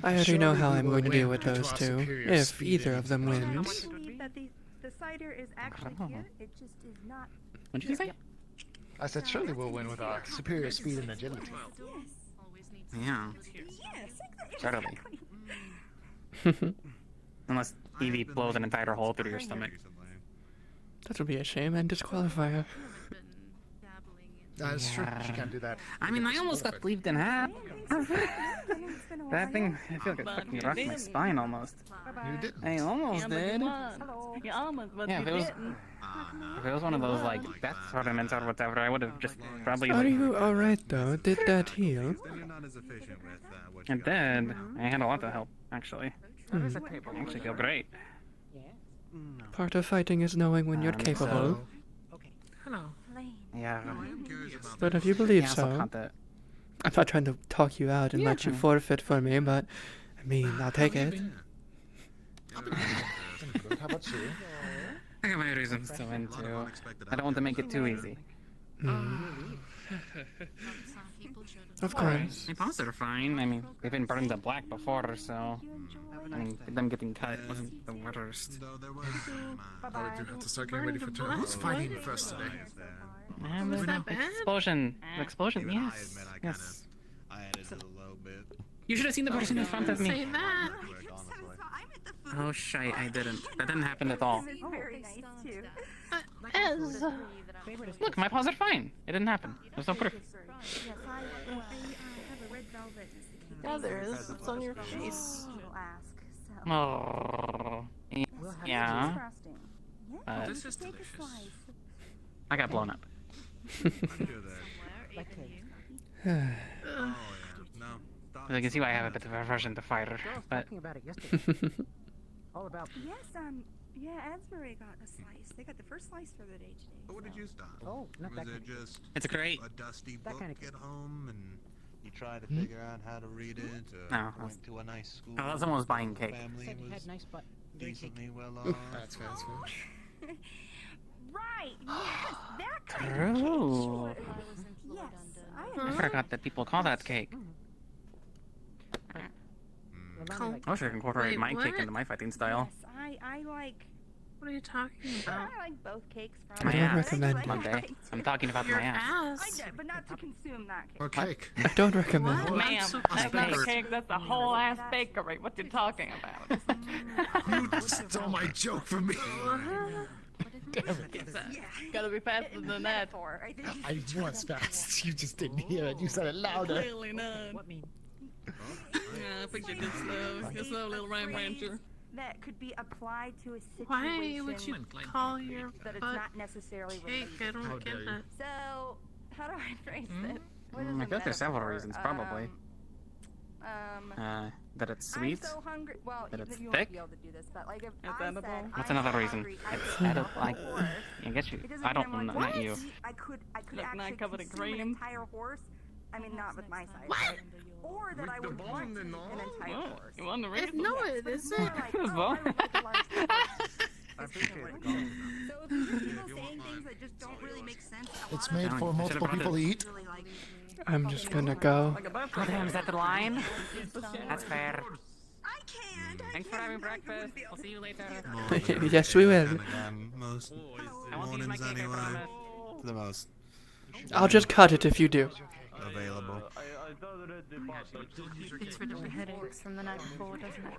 I already know how I'm going to deal win with due to those our two, superior if speed either and of them I want wins. to believe that the cider is actually Oh. here. It just is not. What did you say? I said surely we'll win with our superior speed and agility. Yeah. Yes, Certainly. Unless Evie blows an entire hole through your stomach. That would be a shame and disqualifier. That's true. She can't do that. I mean, I almost got cleaved in half. That thing, I feel like it took me across my spine almost. You did. I almost did. You almost, but Yeah, you didn't. if it was one of those like death tournaments or whatever, I would have just probably. Are you alright though? Did that heal? It did. I had a lot of help actually. I actually feel great. Part of fighting is knowing when you're capable. Hello. Yeah. But if you believe Yeah, so, subcontinent. I'm not trying to talk you out and let you forfeit for me, but I mean, I'll take it. How about you? I have my reasons to win too. I don't want to make it too easy. Of course. My paws are fine. I mean, they've been burned to black before, so I mean, them getting cut wasn't the worst. Probably do have to start getting ready for turn. Who's fighting first today? Explosion. Explosion, yes. Yes. I added a little bit. You should have seen the person in front of me. Say that. Oh, shite, I didn't. That didn't happen at all. Very nice too. Ez. Look, my paws are fine. It didn't happen. There's no proof. Yes, I have a red velvet. Yeah, there is. It's on your face. Oh. Yeah. This is delicious. I got blown up. As you can see why I have a bit of aversion to fire, but... All about. Yes, yeah, Asbury got a slice. They got the first slice for the day today. But what did you stop? Oh, not that Was kind it of just It's great. a dusty That book kind of at home and you tried to figure out how to read it? Or No. went to a nice school? Oh, someone was buying cake. Family Said you was had nice butt. decently well off. That's fancy. Right, yes, that kind True. of cake. Yes, I forgot that people call that cake. I wish I could incorporate my cake into my fighting style. Yes, I like. What are you talking about? I like both cakes. My I don't ass. recommend One day. I'm talking about Your my ass. ass. But not to consume that cake. Or cake. I don't recommend. What? Ma'am, that's not a cake, that's a whole ass bakery. What you talking about? You stole my joke from me. Gotta be faster than that. I was fast. You just didn't hear it. You said it louder. Clearly not. What mean? Yeah, I picture good slow. Good slow little Ram Rancher. That could be applied to a situation Why would you call your that it's butt not necessarily cake? I related. don't get that. So, how do I phrase this? What is I a guess there's several metaphor? reasons, probably. That it's sweet. I'm so hungry. Well, That it's you won't thick. be able to do this, but like if It's I edible. said That's I'm another so reason. hungry, I It's could edible. eat a Like, horse. I get you. It doesn't I mean don't, I'm like, not you. I could Look, actually not covered in consume an cream. entire horse. I mean, not with my size. Right? Or that I would want an entire horse. You want the rest? No, it But it's more isn't. like, oh, I would like a large horse. I appreciate it. So if you hear people saying things that just don't really make sense, a It's lot of made times for I should've multiple brought people to eat. really like I'm just gonna go. Oh damn, is that the line? That's fair. I can't. Thanks for having breakfast. I'll see you later. Yes, we will. Most I won't use my mornings cake, I anyway. promise. The most I'll just cut it if you do. available. It's for the headaches from the night before, doesn't it?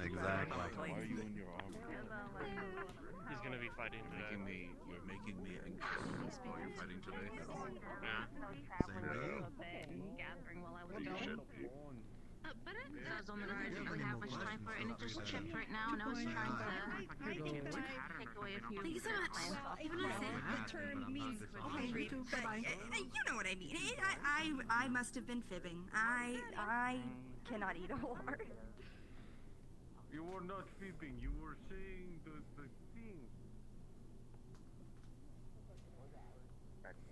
Exactly. He's gonna be fighting today. You're making me anxious while you're fighting today. I was on the road, didn't really have much time for it, and it just chipped right now, and I was trying to take away a few. Thank you so much. Even if the term means hungry, but you know what I mean. I must have been fibbing. I cannot eat a horse. You were not fibbing. You were saying the thing.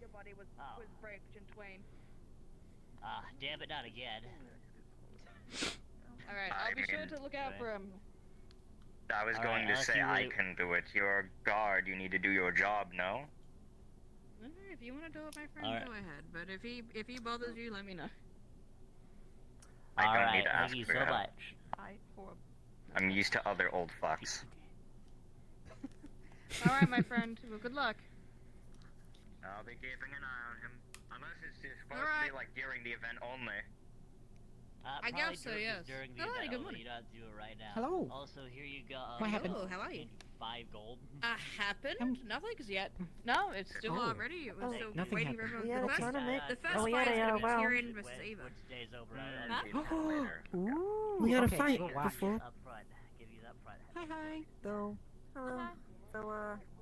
Your body was breaked in twain. Ah, damn it, not again. Alright, I'll be sure to look out for him. I was All going right, to I'll say see I what- can do it. You're a guard. You need to do your job, no? If you want to do it, my friend, Alright. go ahead. But if he bothers you, let me know. I don't Alright, need to ask thank you for so help. much. I'm used to other old fucks. Alright, my friend. Well, good luck. I'll be keeping an eye on him. Unless it's supposed to Alright. be like during the event only. I guess so, yes. During the Oh, event, good I'll morning. let you not do it right now. Hello. Also, here you go. What happened? Hello, how are you? 5 gold. Happened? Nothing's yet. No, it's still Oh. already. It was still nothing waiting happened. for We everyone. had a tournament. The first Oh, we fight had is a, going to be well- Tyrion versus Ava. Which day's over? Ooh, We had a okay. fight We'll watch. before. Up front. Give you that front. Hi. So, hello. So,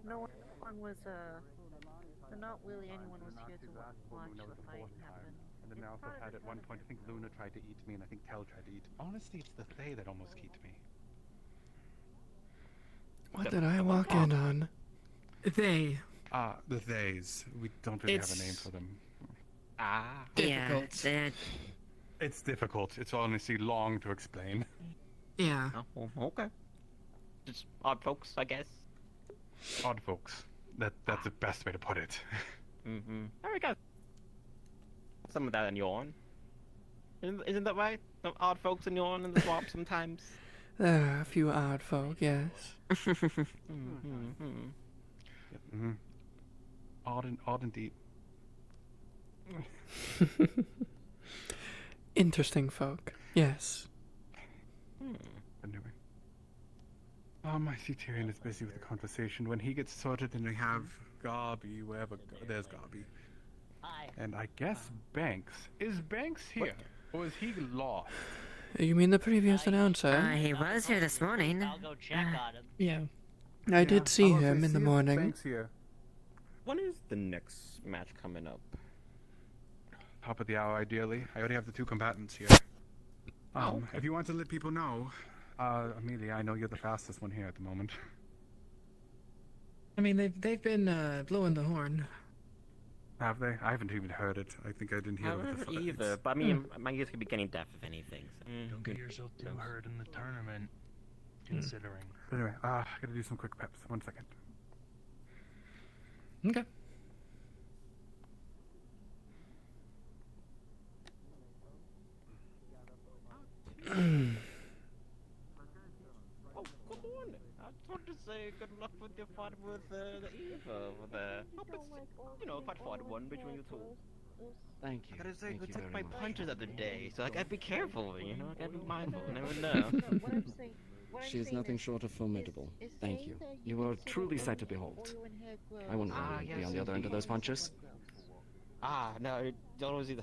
no one was, not really anyone was here to watch the fight happen. And then I also had at one point, I think Luna tried to eat me, and I think Tel tried to eat. Honestly, it's the Thay that almost eat me. What did I walk in on? They. The Theys. We don't really have a name for them. Difficult. Yeah, It's difficult. It's honestly long to explain. yeah. Oh, okay. Just odd folks, I guess. Odd folks. That's the best way to put it. Mm-hmm. There we go. Some of that in yawn. Isn't that right? Some odd folks in yawn in the swamp sometimes. There are a few odd folk, yes. Mm-hmm. Odd indeed. Interesting folk, yes. Anyway. I see Tyrion is busy with the conversation. When he gets sorted, then we have Garby, wherever. There's Garby. Hi. And I guess Banks. Is Banks here? Or is he lost? You mean the previous announcer? He was here this morning. I'll go check on him. Yeah. I did see I'll him say in the see if morning. Banks here. When is the next match coming up? Top of the hour, ideally. I already have the 2 combatants here. Okay. If you want to let people know, Amelia, I know you're the fastest one here at the moment. I mean, they've been blowing the horn. Have they? I haven't even heard it. I think I didn't hear I it with haven't the either, but I mean, my ears could be getting deaf if anything. So. Don't get yourself too hurt in the tournament, considering. But anyway, I gotta do some quick peps. 1 second. Okay. Oh, come on! I want to say good luck with your fight with the Eva over there. Hope it's, quite fought one between you two. Thank you. I gotta say, Thank who you took very my much. punches the other day, so I gotta be careful, I gotta be mindful, you never know. She is nothing short of formidable. Thank you. You are truly sight to behold. I wouldn't want to be on the other end of those punches. No, don't always either.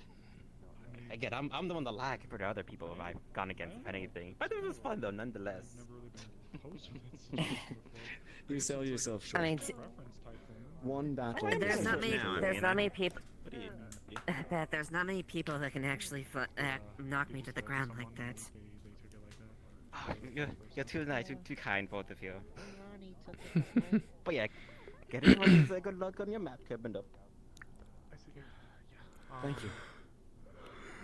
Again, I'm the one that lag compared to other people if I've gone against anything. But it was fun though, nonetheless. You sell yourself short. I mean, One battle. there's not many. There's not many people. What do you- Bet there's not many people that can actually knock me to the ground like that. You're too nice, too kind, both of you. But yeah, get it on. Good luck on your map coming up. Thank you.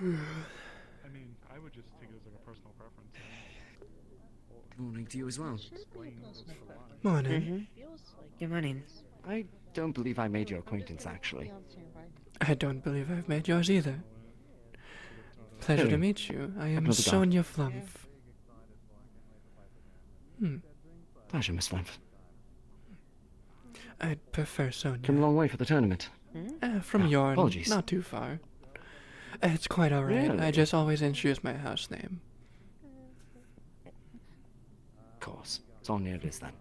I mean, I would just take it as like a personal preference. Good morning to you as well. Morning. Good morning. I don't believe I made your acquaintance, actually. I don't believe I've made yours either. Pleasure to Hey. meet you. I am Another guy. Sonia Flumph. Pleasure, Miss Flumph. I'd prefer Sonia. Came a long way for the tournament. From Yorn, apologies. not too far. It's quite alright. I Really? just always introduce my house name. Of course. Sonia it is then.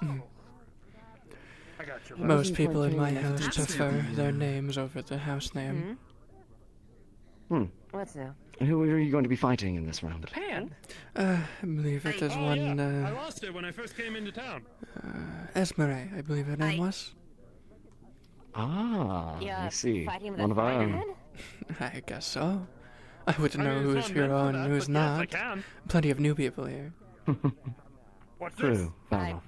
I got you. Most people in my house prefer their names over the house name. What's new? And who are you going to be fighting in this round? Pan? I believe it is one, I lost it when I first came into town. Esmeralda, I believe her name was. Ah, Yeah, I see. fighting with One a of our own. Spider-Man? I guess so. I wouldn't I know mean, it's who's not your meant for own that, and who's but yes, I not. can. Plenty of new people here. What's this? True. Fair enough.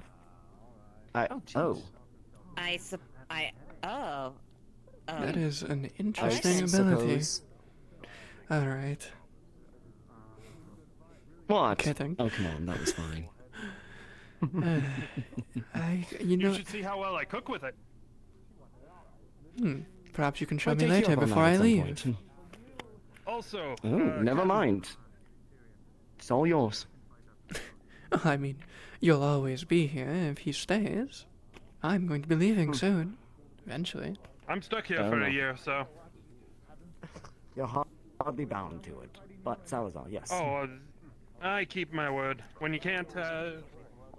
That is an interesting I ability. suppose. Alright. What? Kidding. Oh, come on, that was fine. You know, You should see how well I cook with it. perhaps you can show I'll me take you later up on before that I at some leave. point. Also, Oh, never Captain, mind. It's all yours. I mean, you'll always be here if he stays. I'm going to be leaving soon. Eventually. I'm stuck here Fair for enough. a year, so. Your heart I'll be bound to it. But Salazar, yes. Oh, I keep my word. When you can't,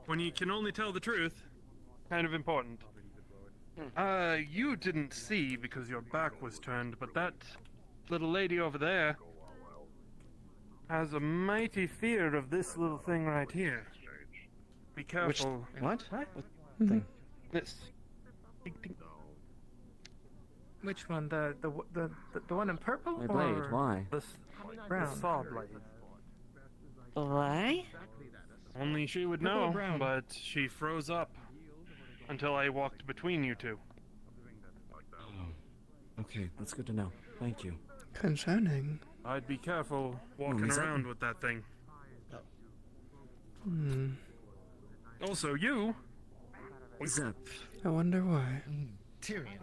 when you can only tell the truth, kind of important. You didn't see because your back was turned, but that little lady over there has a mighty fear of this little thing right here. Be careful. What? Mhm. This. Which one? The one in purple? My blade, or why? The brown. The saw blade. Why? Only she would Purple or know, brown? but she froze up until I walked between you two. Okay, that's good to know. Thank you. Concerning. I'd be careful walking is that- around with that thing. Hmm. Also, you. Zep. I wonder why. Tyrion.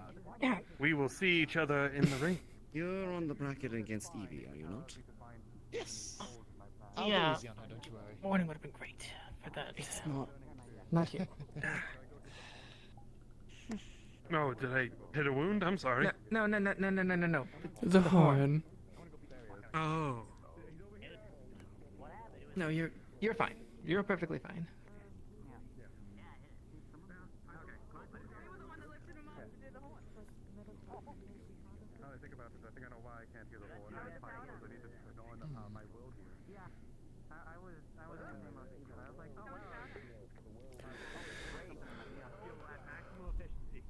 We will see each other in the ring. You're on the bracket against Evie, are you not? Yes. Yeah. I'll go easy on her, don't you worry. Morning would have been great for that. It's not. Not here. Oh, did I hit a wound? I'm sorry. No. The horn. Oh. No, you're fine. You're perfectly fine. Now that I think about this, I think I know why I can't hear the horn. I need to turn on my will here. Yeah, I was thinking about it either. I was like, oh wow. Maximum efficiency.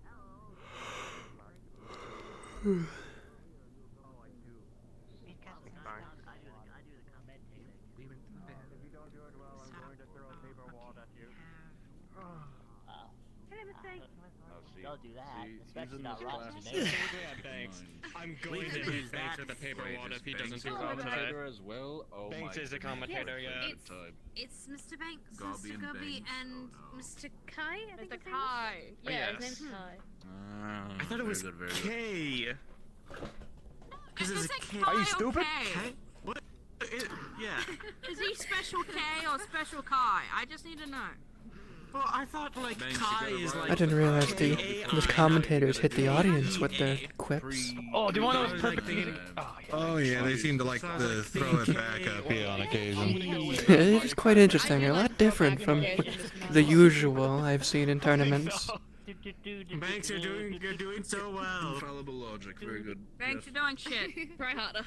Don't do that. Especially in not this Rob class. today. I'm going to use Banks at the paper wall if he doesn't do well today. as well. Oh Banks my is a commentator, yeah. It's Mr. Banks, Gobby Mr. and Gubby, Banks. and Mr. Kai, I think Mr. his name is? Kai. Yeah, Yes. his name's Kai. I thought it was K. Is it's it K. Kai Are you or stupid? K? What? Yeah. Is he special K or special Kai? I just need to know. Well, I thought like Kai is like. I didn't realize the commentators hit the audience with their quips. Oh, do you want to know what's perfect music? Oh yeah, they seem to like to throw it back up here on occasion. It's quite interesting. A lot different from the usual I've seen in tournaments. Banks, you're doing so well. Infallible logic, very good. Thanks for doing shit. Try harder.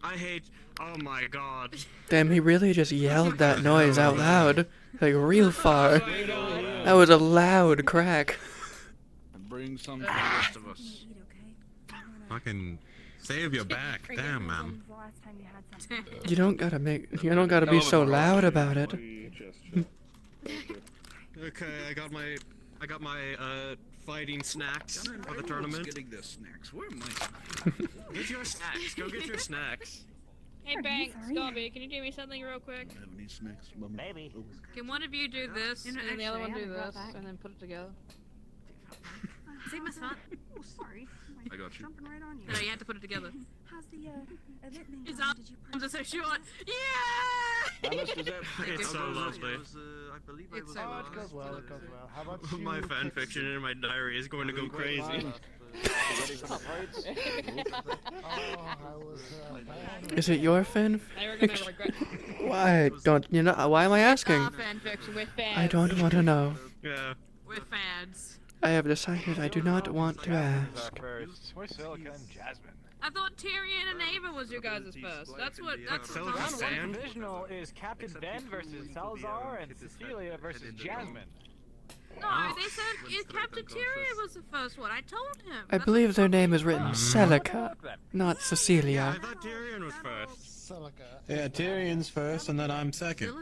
I hate. Oh my god. Damn, he really just yelled that noise out loud. Like, real far. That was a loud crack. Bring some to the rest of us. Fucking save your back, damn man. You don't gotta be so loud about it. Okay, I got my fighting snacks for the tournament. Getting the snacks. Where am I? Get your snacks. Go get your snacks. Hey Banks, Gobby, can you do me something real quick? Have any snacks, Mama? Maybe. Can one of you do this, and then the other one do this, and then put it together? See my spot? Oh, sorry. I got you. Jumping right on you. No, you have to put it together. How's the event been His going? arms Did you are so short. Yeah! It's so lovely. I believe It's so Oh, it goes well, it goes well. How about you? My fan fiction in my diary is going to go crazy. Is it your fan Now we're gonna fiction? regret. Why don't you know? Why am I asking? Our fanfiction, we're fans. I don't want to know. Yeah. We're fans. I have decided I do not want to ask. First. Where's Silica and Jasmine? I thought Tyrion and Ava was your guys' first. That's what. That's what Silica I'm Sand? Divisional is Captain Ben versus Salazar and Cecilia versus Jasmine. No, they said Captain Tyrion was the first one. I told him. I believe their name is written Celica, not Cecilia. I thought Tyrion was first. Silica. Yeah, Tyrion's first, and then I'm second.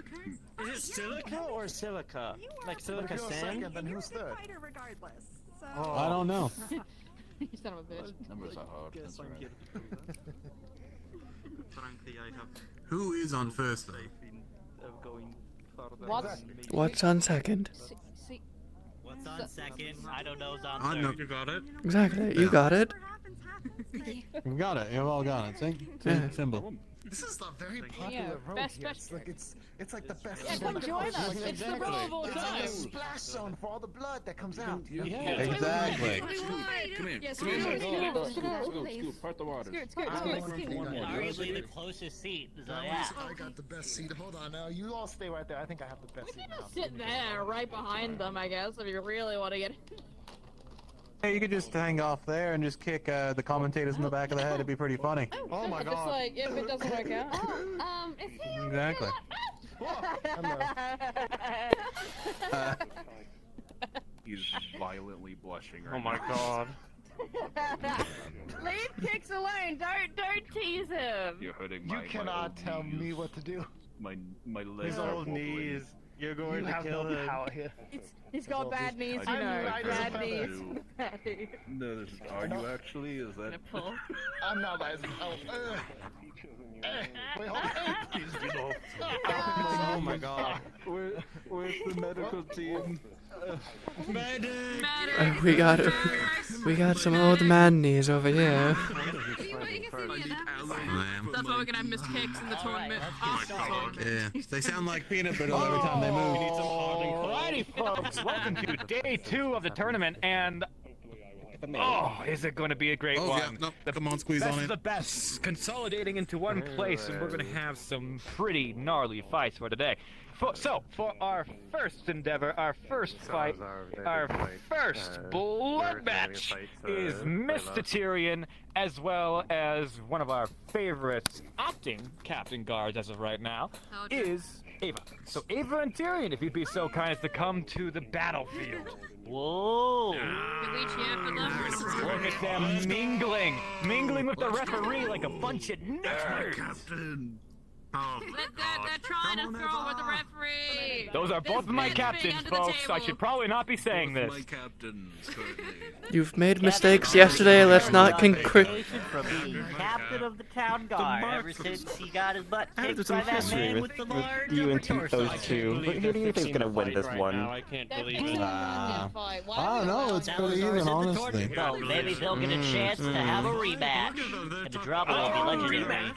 Is it Silica or Silica? Like Silica Sand? Second, then who's third? Regardless. So. I don't know. You son of a bitch. Numbers are hard. That's right. Frankly, I have Who is on first, though? of going further. What's on second? What's on second? I don't know. Who's on I third. know. You got it? Exactly, you got it. You got it. You've all got it. See? Yeah. Symbol. This is a very popular road best here. special. It's like the best. Yeah, come join us. It's the road of all It's time. like a splash zone for all the blood that comes out. Exactly. Come here. Yes, Come here. scoot. Part the water. Scoot. Arguably the closest seat. So yeah. I got the best seat. Hold on now. You all stay right there. I think I have the best seat now. Sit there, right behind them, I guess, if you really want to get. Hey, you could just hang off there and just kick the commentators in the back of the head. It'd be pretty funny. Oh my Just god. like, if it doesn't work out. Is he Exactly. He's violently blushing right Oh my now. god. Leave Kicks alone. Don't tease him. You're hurting You my cannot old tell knees. me what to do. My legs His are old wobbling. knees. You're going You to have kill no him. power here. He's got bad knees, you I'm know. right as a Bad feather. knees. Bad knees. No, this is. Are you actually? Is that? I'm not by myself. Wait, hold on. Please get off. Oh my god. Where's the medical team? We got some old man knees over here. That's why we're gonna have Mr. Kicks in the tournament. After the tournament. Yeah, they sound like peanut brittle every time they move. Alrighty, folks, welcome to day 2 of the tournament, and is it going to be a great Oh, one? yeah, no, come on, squeeze best on of it. the best, consolidating into one place, and we're going to have some pretty gnarly fights for today. So, for our first endeavor, our first fight, our first blood match is Mr. Tyrion, as well as one of our favorite acting captain guards as of right now, is Ava. So Ava and Tyrion, if you'd be so kind as to come to the battlefield. Whoa! Can we cheer for them? Look at them mingling with the referee like a bunch of nerds. They're trying to throw with the referee. Those are both of my captains, folks. I should probably not be saying this. My captains, You've made mistakes yesterday. Let's not concur. From being captain of the town guard ever since he got his butt There's kicked some by that history man with, with the with large you and upper torso. those two. But who do you think's gonna win this one? I can't believe it. I don't know. It's pretty even, honestly. So maybe they'll get a chance to have a rematch, and the drama will be legendary.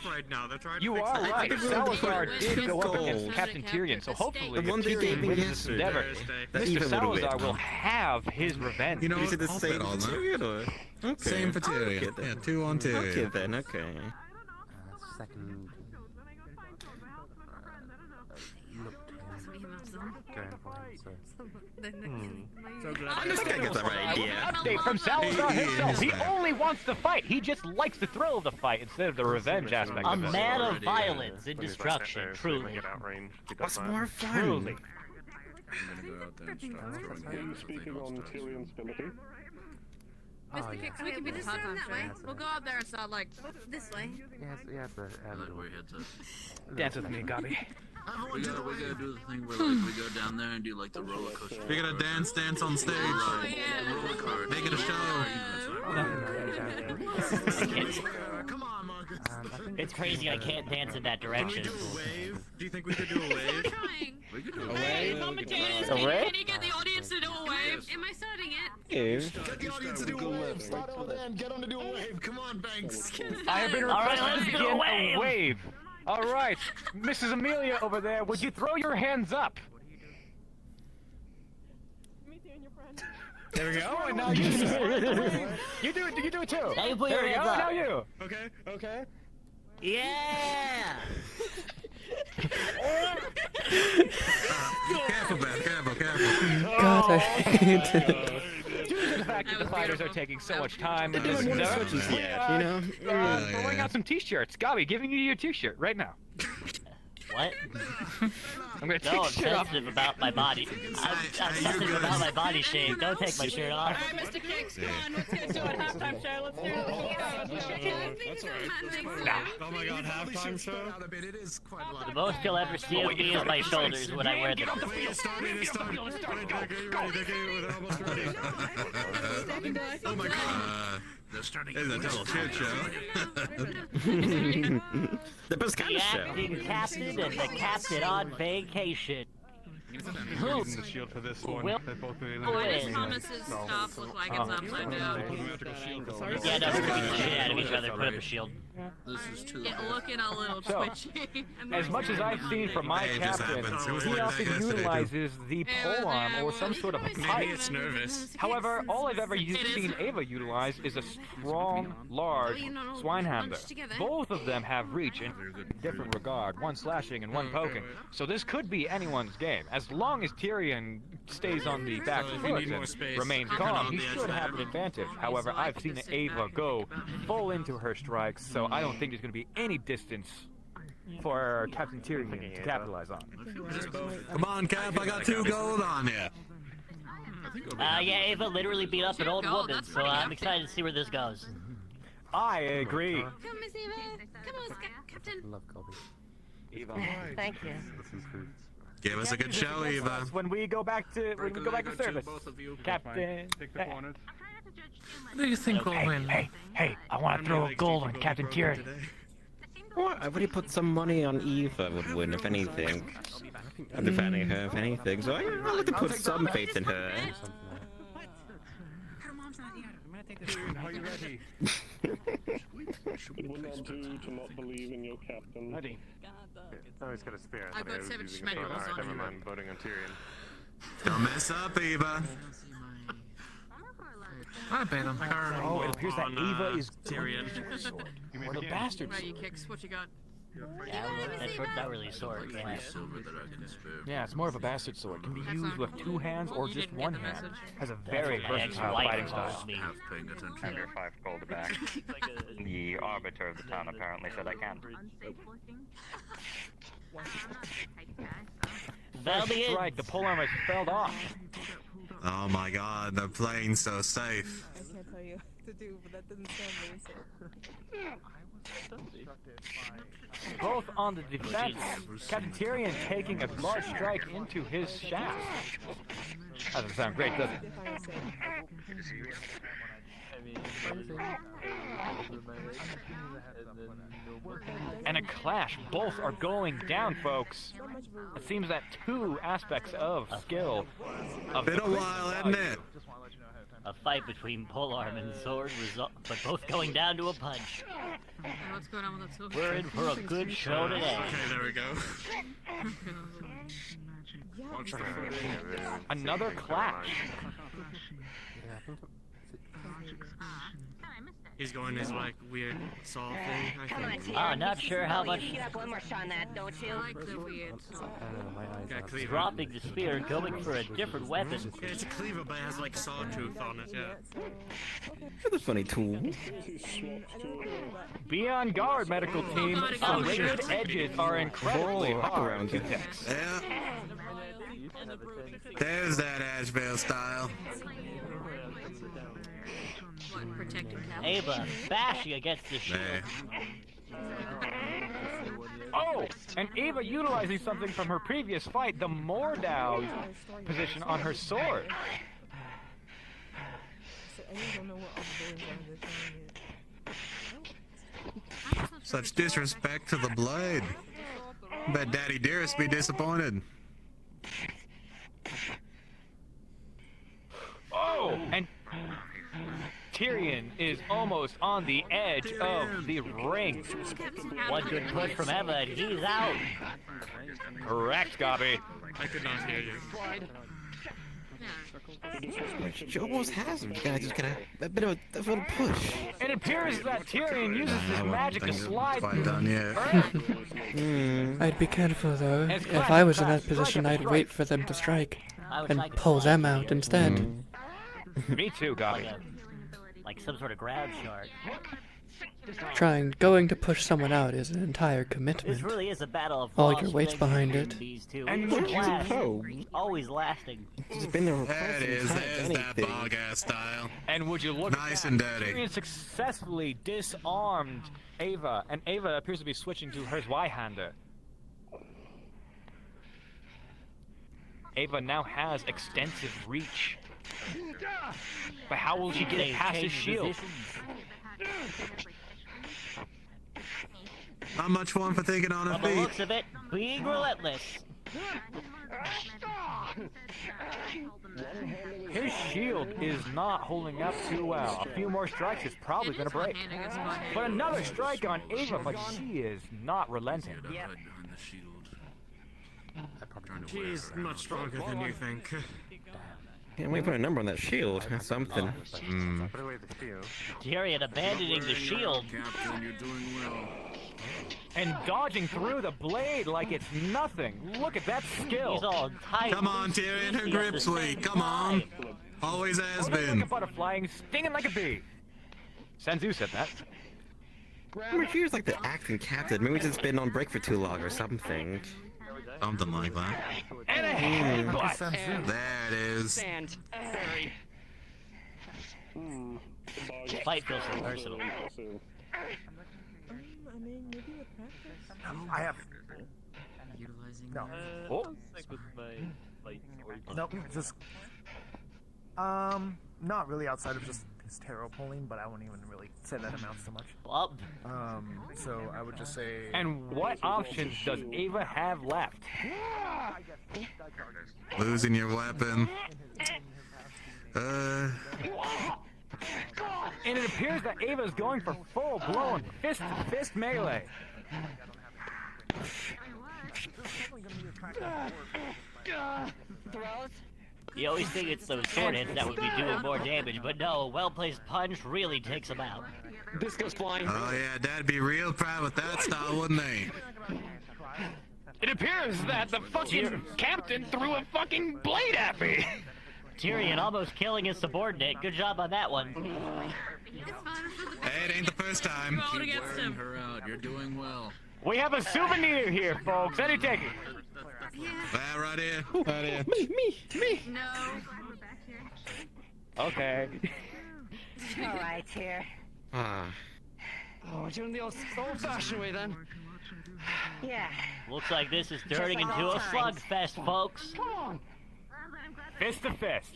You are right. Salazar did go up against Captain Tyrion, so hopefully The one if they gave Tyrion me wins this yesterday. endeavor, That Mr. even would've Salazar win. will have his revenge. You know Is it the I'll same bet on that. Tyrion or? Okay. Same for Tyrion. Okay, then. Yeah, 2 on Tyrion. Okay then. Okay. Second. I think I got the right idea. Update from Salazar himself. He only wants to fight. He just likes the thrill of the fight instead of the revenge aspect A of it. man of violence and destruction, truly. What's more fun? Truly. I'm gonna go out there and start throwing hands if they don't start swimming. Mr. Kicks, we can be the part-time show. We'll go up there and start like this way. Yes, Dance with me, Gabi. We gotta do the thing where like we go down there and do like the roller coaster. We gotta dance on stage. Oh, yeah. Roller cart. Make it a show. Come on, Marcus. It's crazy I can't dance in that Can we direction. do a wave? Do you think we could do a wave? We could do a Hey, wave. commentators, A can wave? you get the audience to do a wave? Am I starting it? Get the audience to do a wave. Start over there and get them to do a wave. Come on, Banks. I have been All right, requested let's to do begin a a wave. All right, Mrs. Amelia over there, would you throw your hands up? There we go. And now you. You do it too. Now you put there your we hands go. up. Now you. Okay. Yeah! Careful, Beth. Careful. God, I hate it. Due to the fact that the fighters are taking so much time, They're doing more switches yet, you know? throwing out some t-shirts. Gabi, giving you your t-shirt right now. What? I'm gonna take No, your I'm shirt off. sensitive about my body. I'm sensitive about my body shape. Don't take my shirt off. Alright, Mr. Kicks, come on, let's get into it. Halftime show, let's do it. That's alright. Oh my god, halftime show? It is quite a lot. The most you'll ever see of me is my shoulders when I wear them. It's starting. We're almost ready. Oh my god. They're starting. It's a total shit show. The best kind The of show. acting captain and the captain on vacation. Using the shield for this one. They're both really Why does Thomas's stuff look like it's upside down? Yeah, no, we're beating the shit out of each other. Put up a shield. This is too It looking a little So, twitchy. as much as I've seen from my It just captain, happens. It was he like that often yesterday, too. utilizes the polearm or some sort of pipe. Maybe it's nervous. However, all I've ever seen Ava utilize is a strong, large Swinehander. Both of them have reach in different regard, one slashing and one poking. So this could be anyone's game. As long as Tyrion stays on the back if you foot need more and space, remains I'll calm, put he it on the should edge have of an advantage. However, I've seen Ava go full into her strikes, so I don't think there's going to be any distance for Captain Tyrion to capitalize on. Come on, Cap, I got 2 gold on you. Yeah, Ava literally beat up an old woman, so I'm excited to see where this goes. I agree. Come, Miss Eva. Come on, Captain. Love Colby. Thank you. Give us a good show, Eva. When we go back to service, Captain. What do you think will win? Hey! I want to throw a gold on Captain Tyrion. What? I already put some money on Eva would win, if anything. I'm defending her, if anything, so I'm willing to put some faith in her. Are you ready? It will not do to not believe in your captain. Ready. Oh, he's got a spear. I've got 7 schmeckles Alright, on never him. mind. Voting on Tyrion. Don't mess up, Eva. I bet him. Oh, it appears that Eva is Tyrion. Or the bastards. Right, you kicks. What you got? Yeah, that's not really a sword. Yeah. Yeah, it's more of a bastard sword. Can be used with 2 hands or just one hand. Has a very That's what my versatile ex-wife fighting calls style. me. Under 5 gold back. The arbiter of the town apparently said I can. That'll be it. Right, the polearm has fell off. Oh my god, they're playing so safe. I can't tell you what to do, but that doesn't sound very safe. Both on the defense. Captain Tyrion taking a large strike into his shaft. Doesn't sound great, does it? And a clash. Both are going down, folks. It seems that 2 aspects of skill. Been a while, hasn't it? A fight between polearm and sword, but both going down to a punch. What's going on with that sword? We're in for a good show today. Okay, there we go. Another clash. He's going his like weird saw thing, I think. Not sure how much. I like the weird. Dropping the spear, going for a different weapon. Yeah, it's a cleaver, but it has like sawtooth on it, yeah. That's a funny tool. Be on guard, medical team. The ragged edges are incredibly hard to fix. Yeah. There's that Asheville style. Ava bashing against the shield. Oh, and Eva utilizing something from her previous fight, the Mordau position on her sword. Such disrespect to the blade. Bet Daddy Dearest be disappointed. Oh, and Tyrion is almost on the edge of the ring. One good push from Eva and he's out. Correct, Gobby. I could not hear you. She almost has him. You gotta just get a bit of a little push. It appears that Tyrion uses his magic to slide. Quite done yet. I'd be careful though. If I was in that position, I'd wait for them to strike and pull them out instead. Me too, Gobby. Like some sort of grab shark. Going to push someone out is an entire commitment. This really is a battle of All your weight's behind it. These two. And would you know? Always lasting. It's been there there's that bog ass style. And would you look nice at and that? dirty. Tyrion successfully disarmed Ava, and Ava appears to be switching to her Zweihander. Ava now has extensive reach. But how will she get it past his shield? Not much fun for thinking on her From the feet. looks of it, being relentless. His shield is not holding up too well. A few more strikes is probably going to break. But another strike on Ava, but she is not relenting. Yep. She's much stronger than you think. Can't we put a number on that shield? That's something. Put away the shield. Tyrion abandoning the shield. Captain, you're doing well. And dodging through the blade like it's nothing. Look at that skill. He's all tight. Come on, Tyrion, her grip's weak. Come on. Always has been. Like a butterfly and stinging like a bee. Senzu said that. I mean, she was like the acting captain. Maybe just been on break for too long or something. Something like that. And a headbutt. There it is. Sand. The fight feels so personal. I mean, maybe with practice. I have. No. Oh. Nope. Just. Not really outside of just his tarot pulling, but I won't even really say that amounts to much. Well. So I would just say. And what options does Ava have left? Losing your weapon. And it appears that Ava's going for full-blown fist-to-fist melee. You always think it's those sword hits that would be doing more damage, but no, a well-placed punch really takes them out. This goes flying. Oh yeah, Dad'd be real proud with that style, wouldn't he? It appears that the fucking captain threw a fucking blade at me. Tyrion almost killing his subordinate. Good job on that one. Hey, it ain't the first time. Keep wearing her out. You're doing well. We have a souvenir here, folks. Any take it? Yeah, right here. Right here. Me. No. Okay. All right, here. Ah. Oh, we're doing the old-fashioned way then. Yeah. Looks like this is turning into a slugfest, folks. Come on. Fist to fist.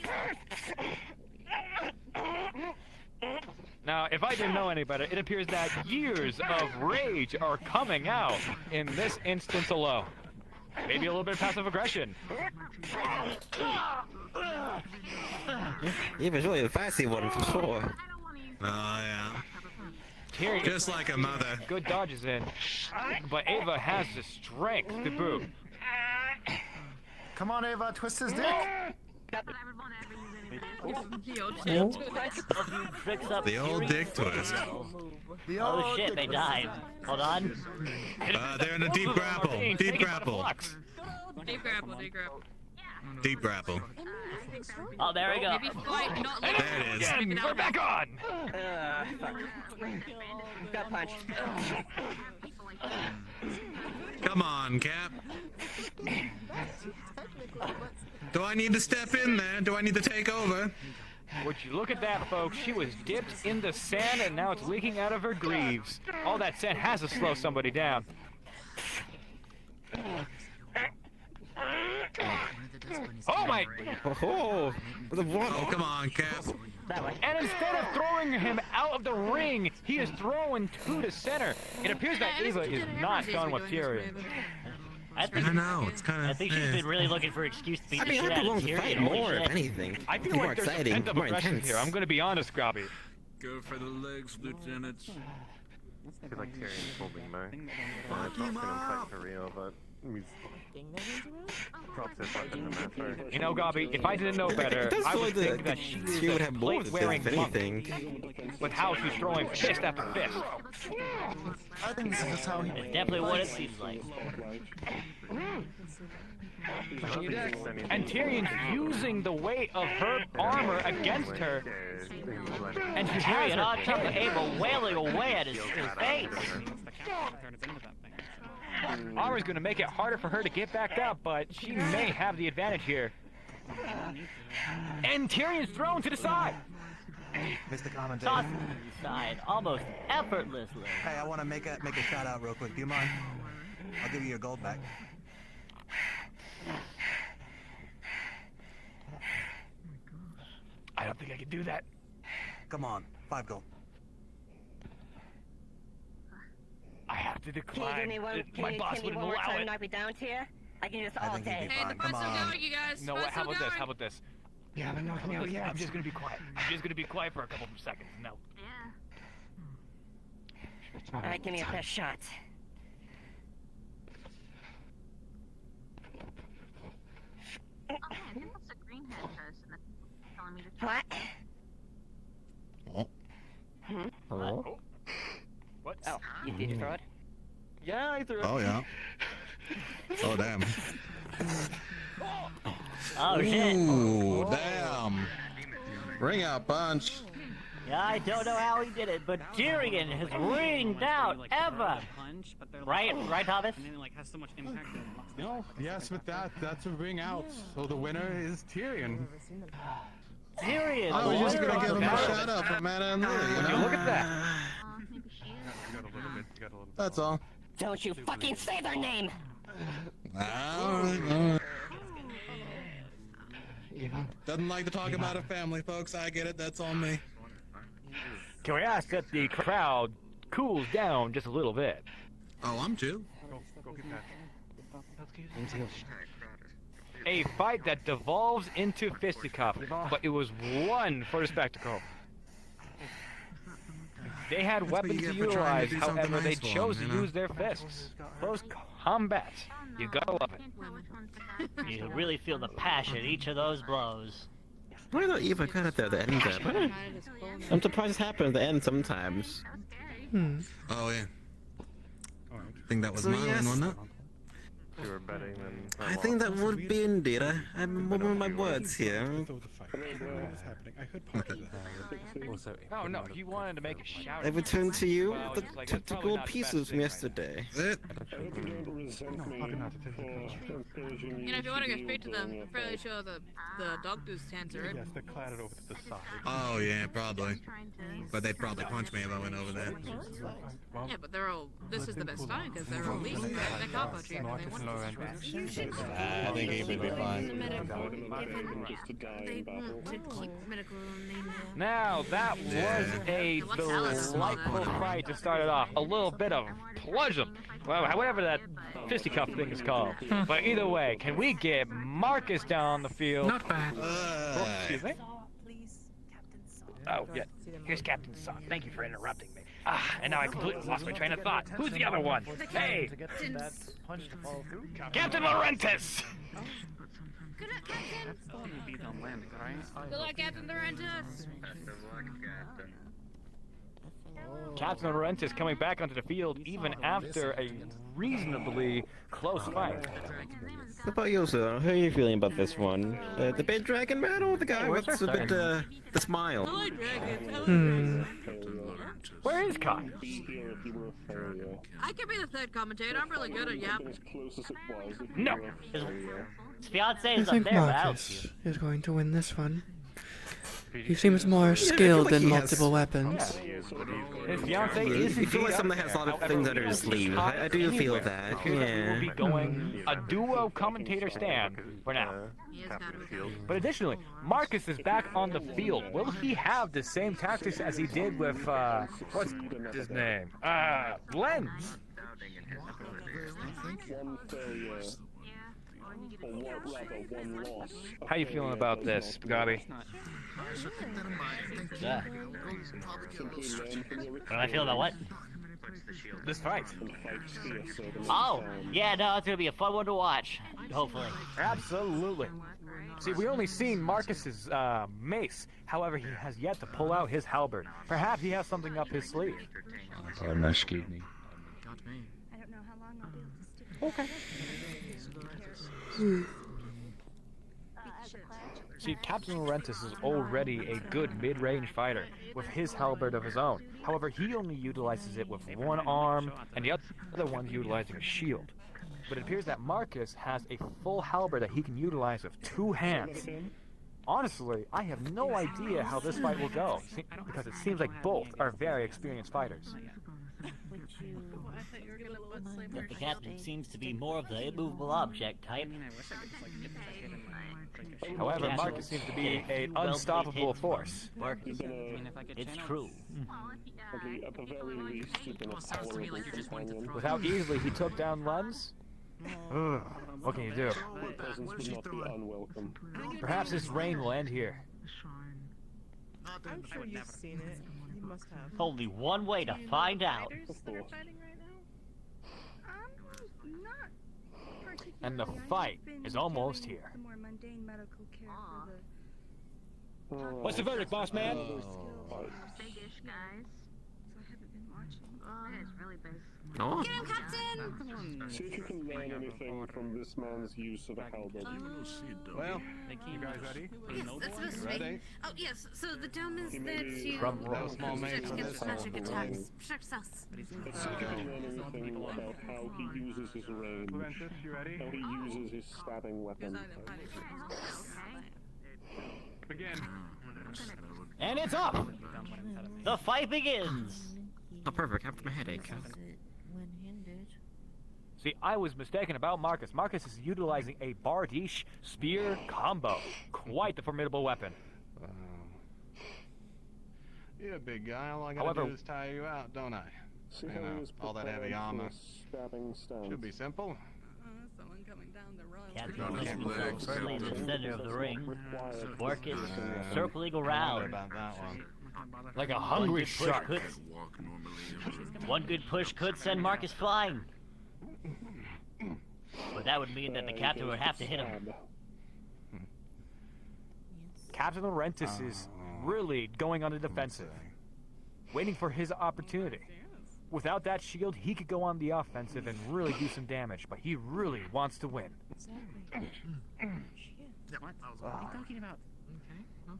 Now, if I didn't know any better, it appears that years of rage are coming out in this instance alone. Maybe a little bit of passive aggression. Eva's really a fancy one for sure. Oh yeah. Tyrion, just like a mother. Good dodges in, but Ava has the strength to boot. Come on, Ava, twist his dick. The old dick twist. Oh shit, they died. Hold on. They're in a deep grapple. Deep grapple. Deep grapple, deep grapple. Deep grapple. Oh, there we go. Maybe fight, not there it is. We're back on. Got punched. Come on, Cap. Do I need to step in there? Do I need to take over? Would you look at that, folks? She was dipped in the sand and now it's leaking out of her greaves. All that sand has to slow somebody down. Oh my! Oh, come on, Cap. And instead of throwing him out of the ring, he is throwing to the center. It appears that Ava is not done with Tyrion. I know, it's kind of. I think she's been really looking for an excuse to beat the shit I'd out be of willing to fight Tyrion. more, if anything. I feel more like there's exciting, pent-up more aggression intense. here. I'm gonna be honest, Grobby. Go for the legs, Lieutenant. I feel like Tyrion's holding my. It's not gonna fight for real, but he's. Drops his weapon no matter. You know, Gobby, if I didn't know better, I would think that she would have more to say, plate-wearing if monk anything. with how she's throwing fist after fist. I think this is just how he. It's definitely what it seems like. And Tyrion's using the weight of her armor against her. And she has Tyrion her on top of pinned. Ava wailing away at his face. Armor's gonna make it harder for her to get back up, but she may have the advantage here. And Tyrion's thrown to the side. Mr. Commentator. Tossed to the side, almost effortlessly. Hey, I want to make a shout out real quick. Do you mind? I'll give you your gold back. I don't think I can do that. Come on, 5 gold. I have to Can you decline. give me one? My boss Can you wouldn't one more allow time it. knock me down, Tyr? I can do this all day. Hey, the fights are going, you guys. No, Fights how are about this? going. How about this? Yeah, but not now yet. I'm just gonna be quiet. I'm just gonna be quiet for a couple of seconds. No. Alright, give me a best shot. Okay, I think that's a green head person that's telling me to What? Oh. What? Oh, did you throw it? Yeah, I threw it. Oh yeah. Oh damn. Oh shit. Ooh, damn. Ring out punch. Yeah, I don't know how he did it, but Tyrion has ringed out ever. Right, Thomas? And then like has so much impact. No, yes, with that's a ring out. So the winner is Tyrion. Tyrion. I was just gonna give him a shout out for Mana and Lily, you know? Look at that. That's all. Don't you fucking say their name! Doesn't like to talk about a family, folks. I get it. That's on me. Can we ask that the crowd cools down just a little bit? Oh, I'm chill. Go get that. A fight that devolves into fisticuff, but it was one for the spectacle. They had That's what weapons you to get for trying to utilize, do something however, they nice for 'em, chose to you know? use their fists. Close combat. You gotta love it. You really feel the passion in each of those blows. Why not even cut at the end there? I'm surprised this happens at the end sometimes. Oh yeah. I think that was So, Marlon, yes. wasn't it? You were betting and I think that would be indeed. I'm one of my words here. Oh no, he wanted to make a shout. I returned to you Well, the it's like, that's probably typical not the pieces best from thing yesterday. You know, if you want to go straight to them, I'm fairly sure the doctor's answer. Yes, they're clattered over to the side. Oh yeah, probably. But they'd probably punch me if I went over there. Yeah, but they're all. This is the best time because they're all weak. They can't punch you if they want to. I think he would be fine. They want to keep medical name. Now, that was a delightful fight to start it off. A little bit of pleasure. Well, whatever that fisticuff thing is called. But either way, can we get Marcus down on the field? Not bad. Oh, excuse me? Oh, yeah. Here's Captain Son. Thank you for interrupting me. And now I completely lost my train of thought. Who's the other one? Hey! Captain Laurentis! Good luck, Captain. Good luck, Captain Laurentis. Captain Laurentis coming back onto the field even after a reasonably close fight. What about you, sir? How are you feeling about this one? The big dragon battle? The guy with a bit, the smile. I like dragons. Where is Kai? I could be the third commentator. I'm really good at yapping. No. His fiance I is up think there, but I don't Marcus see him. is going to win this one. He seems more skilled in multiple weapons. His fiance is You feel like someone has a lot of things under his sleeve. I do feel that, yeah. We'll be going a duo commentator stand for now. But additionally, Marcus is back on the field. Will he have the same tactics as he did with, what's his name? Lens. How you feeling about this, Gabi? Yeah. What do I feel about what? This fight. Oh, yeah, no, it's gonna be a fun one to watch. Hopefully. Absolutely. See, we only seen Marcus's mace. However, he has yet to pull out his halberd. Perhaps he has something up his sleeve. Oh, nice kidney. I don't know how long I'll be able to stick. Okay. See, Captain Laurentis is already a good mid-range fighter with his halberd of his own. However, he only utilizes it with one arm, and the other one's utilizing a shield. But it appears that Marcus has a full halberd that he can utilize with two hands. Honestly, I have no idea how this fight will go, because it seems like both are very experienced fighters. But the captain seems to be more of the immovable object type. However, Marcus seems to be an unstoppable force. It's true. Sounds to me like you're just going to throw With how easily he took down Lens, Ugh, what can you do? Presence would not be unwelcome. Perhaps this reign will end here. I'm sure you've seen it. You must have. Only one way to find out. And the fight is almost here. The more mundane medical care for the What's the verdict, boss man? big-ish guys. So I haven't been watching. It's really big. Oh. Get him, Captain! See if you can learn anything from this man's use of a halberd. Well, you guys ready? Yes, that's supposed to be. Ready? Oh, yes, so the dome is there to Drum roll. Small protect mace on against this magic one. attacks. Protect us. See if you can learn anything about how he uses his range, You ready? how he uses his stabbing weapon. Begin. And it's up! The fight begins! Oh, perfect. After my headache. See, I was mistaken about Marcus. Marcus is utilizing a Bardiche spear combo. Quite the formidable weapon. You're a big guy. All I gotta However- do is tire you out, don't I? See You how he know, is all that heavy prepared for armor. a stabbing stance. Should be simple. Someone coming down the road. Captain puts himself firmly in the center of the ring. Marcus circling around. About that one. Like a hungry shark. One good push could send Marcus flying. But that would mean that the captain would have to hit him. Captain Laurentis is really going on the defensive, waiting for his opportunity. Without that shield, he could go on the offensive and really do some damage, but he really wants to win. What are you talking about?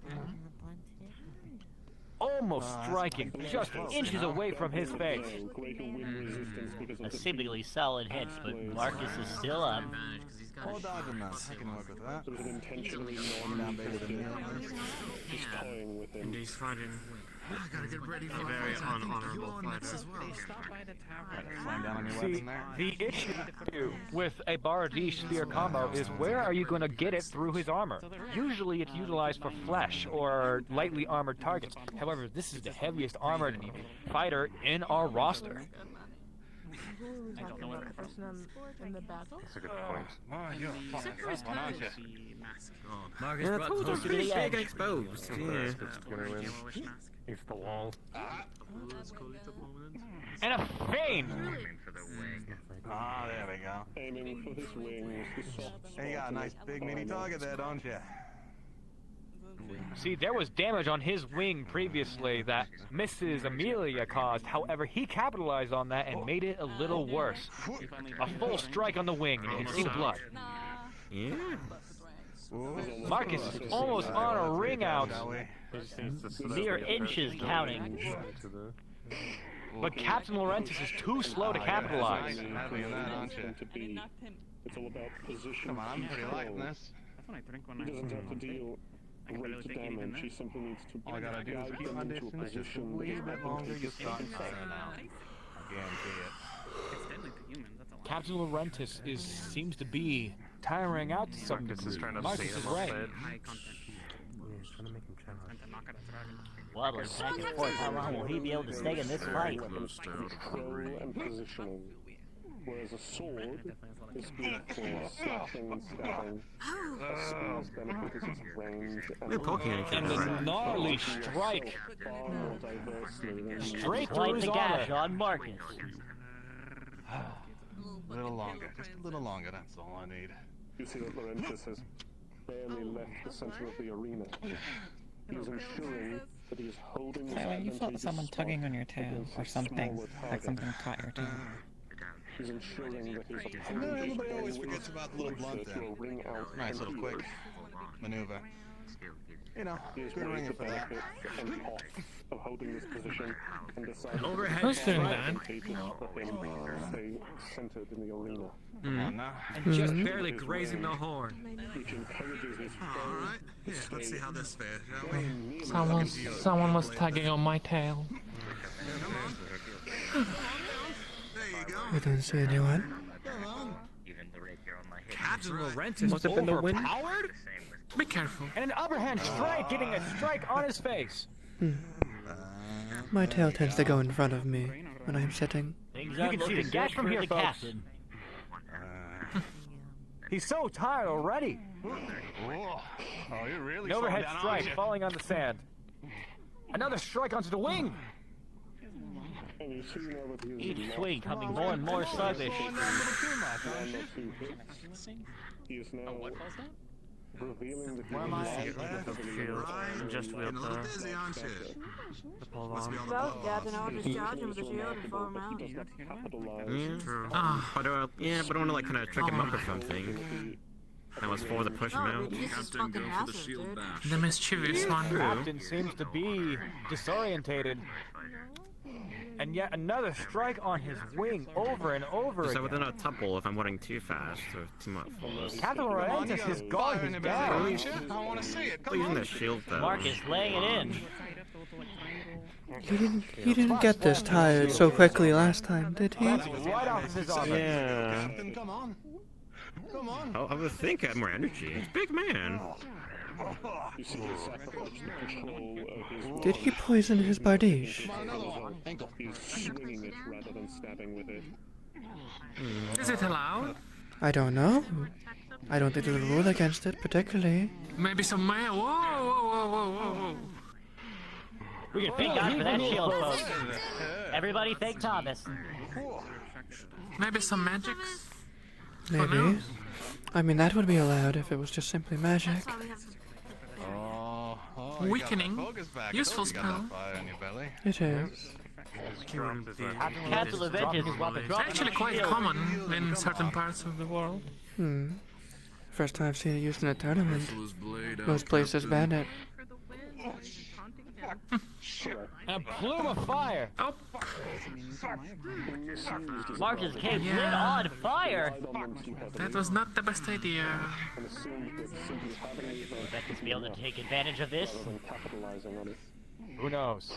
Okay. Almost striking, just inches away from his face. A seemingly solid hit, but Marcus is still up. Hold on a minute. I can work with that. It was an intentionally He's toying with him. He's fighting. I gotta get ready for very unhonorable fighter. Stop by the tavern. Slam down on your See, weapon there. the issue with a Bardiche spear combo is where are you going to get it through his armor? Usually it's utilized for flesh or lightly armored targets. However, this is the heaviest armored fighter in our roster. I don't know what the person in the battle. That's a good point. Oh, you're fucking tough one, aren't you? Marcus yeah, brought close to the edge. Exposed. Yeah. He's the wall. And a feint! Ah, there we go. Aiming for his wings. Hey, you got a nice big meaty target there, don't you? See, there was damage on his wing previously that Mrs. Amelia caused. However, he capitalized on that and made it a little worse. A full strike on the wing, and you can see the blood. Yeah. Marcus is almost on a ring out. Mere inches counting. But Captain Laurentis is too slow to capitalize. It's all about position. Come on, I'm pretty liking this. That's when I drink when He doesn't have to deal great damage. He simply needs to All I gotta do is keep my distance just a wee bit longer. You're starting to fire now. I guarantee it. it's deadly to humans. That's a lot. Captain Laurentis seems to be tiring out to some degree. Marcus is right. High content. Trying to make him channel. And then knock it out dragon. Wobbling back and forth, how long will he be able to stay in this fight? Control and positioning. Whereas a sword is good for slashing and stabbing. A spear's benefit is its range We're poking at each And other. the gnarly strike far more diversely than straight through Quite his the gash armor. on Marcus. A little longer. Just a little longer, that's all I need. you see that Laurentis has barely left the center of the arena. He is ensuring that he is holding this When you felt someone tugging on your tail or something, like something caught your tail. He's ensuring that his opponent No, is everybody always always forgets about the little blunt closer there. to a ring out Nice little and quick maneuver. You know, he is good ready ringer to for that. benefit and off of holding this position and decide Overhead Who's doing strike. that? advantageous for him to stay centered in the arena. Come on now. And just barely grazing the horn. Which encourages his Alright. Yeah, let's see how this fares, shall we? Someone was tugging on my tail. There you go. I don't see anyone. Captain Laurentis What's up in the wind? overpowered? Be careful. And an upper hand strike, getting a strike on his face. My tail tends to go in front of me when I'm sitting. Things You aren't can see the looking gash good from for here, the folks. captain. He's so tired already. Oh, you're really An overhead slowing down, strike aren't you? falling on the sand. Another strike onto the wing. Each swing becoming more and more sluggish. He is now revealing that Where am I? Just with busy, aren't you? Must be on the Well, blow Captain, I'll just charge him with the shield and throw him out. Yeah, but I want to like kind of trick him up or something. That was for the push him out. This is fucking massive, dude. The mischievous one. Captain seems to be disorientated. And yet another strike on his wing over and over So again. within a tuple if I'm running too fast or too much force. Captain Laurentis, his guard is down. I want to see it. Still using the shield though. Marcus laying it in. He didn't get this tired so quickly last time, did he? Right off of his arm. Yeah. Captain, come on. Come on. I would think I had more energy. He's a big man. Did he poison his bardiche? He's swinging it rather than stabbing with it. Is it allowed? I don't know. I don't think there's a rule against it, particularly. Maybe some mayo. Whoa, whoa, whoa, whoa, whoa, whoa. We can thank God for that shield, folks. Everybody thank Thomas. Maybe some magics? Maybe. I mean, that would be allowed if it was just simply magic. Weakening. Useful spell. It is. Captain Leventis is what the It's actually quite common in certain parts of the world. First time I've seen it used in a tournament. Most places ban it. A plume of fire. Oh. Marcus came lit on fire. That was not the best idea. Leventis be able to take advantage of this. Who knows?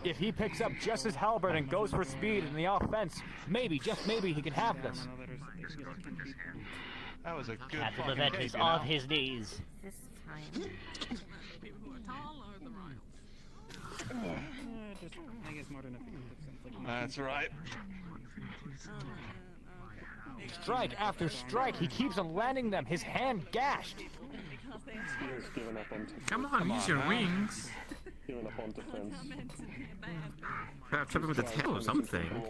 If he picks up just his halberd and goes for speed in the offense, maybe, just maybe, he can have this. That was a good Captain fucking Leventis case, on his knees. This time. That's right. Strike after strike, he keeps on landing them, his hand gashed. Come on, use your wings. Given up on defense. Perhaps trip him with the tail or something.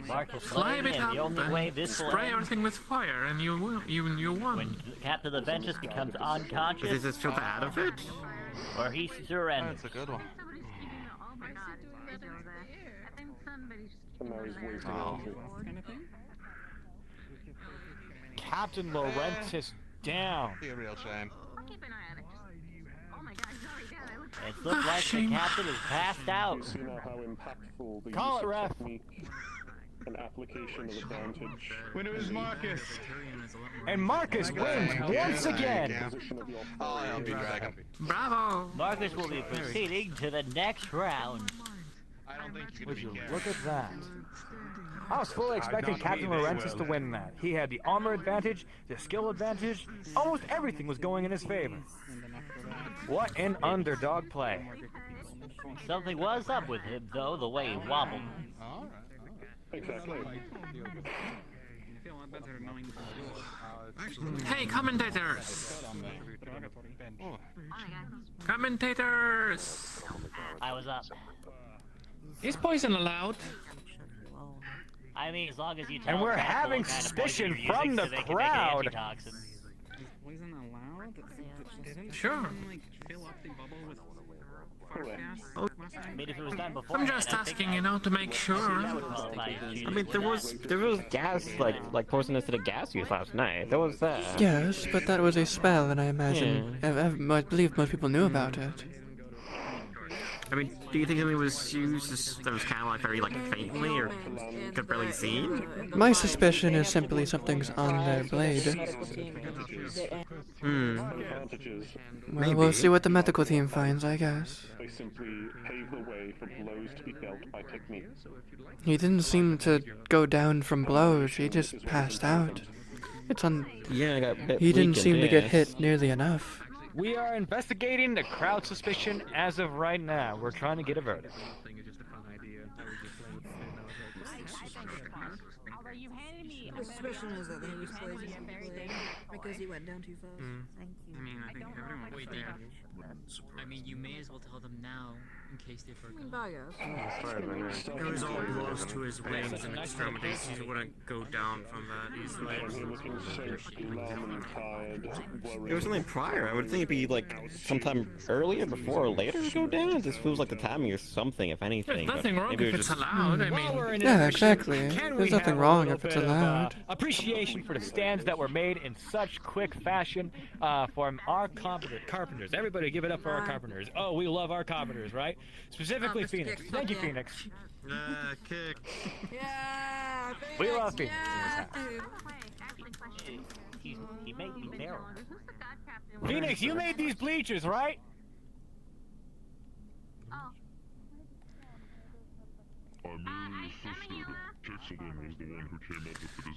Marcus Fly a bit in. up The only way and this will spray end everything with fire, and you won. when Captain Leventis becomes unconscious. Does this filter out of it? Or he surrenders. That's a good one. Captain Laurentis down. Be a real shame. It looks like the captain is passed out. You see now how impactful the Call use it, of ref. technique and application of advantage. When it was Marcus. And Marcus wins once again. I'll be dragon. Bravo. Marcus will be proceeding to the next round. I don't think you Would can you be look at that? I was fully expecting Captain Laurentis to win that. He had the armor advantage, the skill advantage, almost everything was going in his favor. What an underdog play. Something was up with him, though, the way he wobbled. Exactly. Hey, commentators! Commentators! I was up. Is poison allowed? I mean, as long as you tell And we're Captain having what kind of suspicion poison you're from using the so they can make crowd. antitoxin. Poison allowed? Didn't Sure. someone, like, fill up the bubble with fart gas Oh. last I time? mean, if it was done before, I'm just asking, you know, to make sure. I mean, there was gas like poisonous to the gas used last night. There was that. Yes, but that was a spell, and I imagine, I believe most people knew about it. I mean, do you think it was used that was kind of like very like faintly or could barely see? My suspicion is simply something's on their blade. Well, we'll see what the medical team finds, I guess. They simply pave the way for blows to be dealt by technique. He didn't seem to go down from blows, he just passed out. It's on. Yeah, I got a bit He didn't weakened, seem to get yes. hit nearly enough. We are investigating the crowd suspicion as of right now. We're trying to get a verdict. The suspicion is that he was poisoned because he went down too fast. Thank you. I mean, I think everyone Wait, there. I mean, you may as well tell them now in case they forget. It was all blows to his wings and extremities. He wouldn't go down from that easily. It was something prior. I would think it'd be like sometime earlier, before or later to go down. It just feels like the timing or something, if anything. There's nothing wrong Maybe if it was it's just- allowed. I While we're mean, in Yeah, intermission, exactly. can There's we nothing have a wrong little if it's bit of, allowed. appreciation for the stands that were made in such quick fashion from our carpenters. Everybody give it up for our carpenters. Oh, we love our carpenters, right? Specifically Phoenix. Thank you, Phoenix. Kick. Yeah. We love Phoenix. He made me barrel. Phoenix, you made these bleachers, right?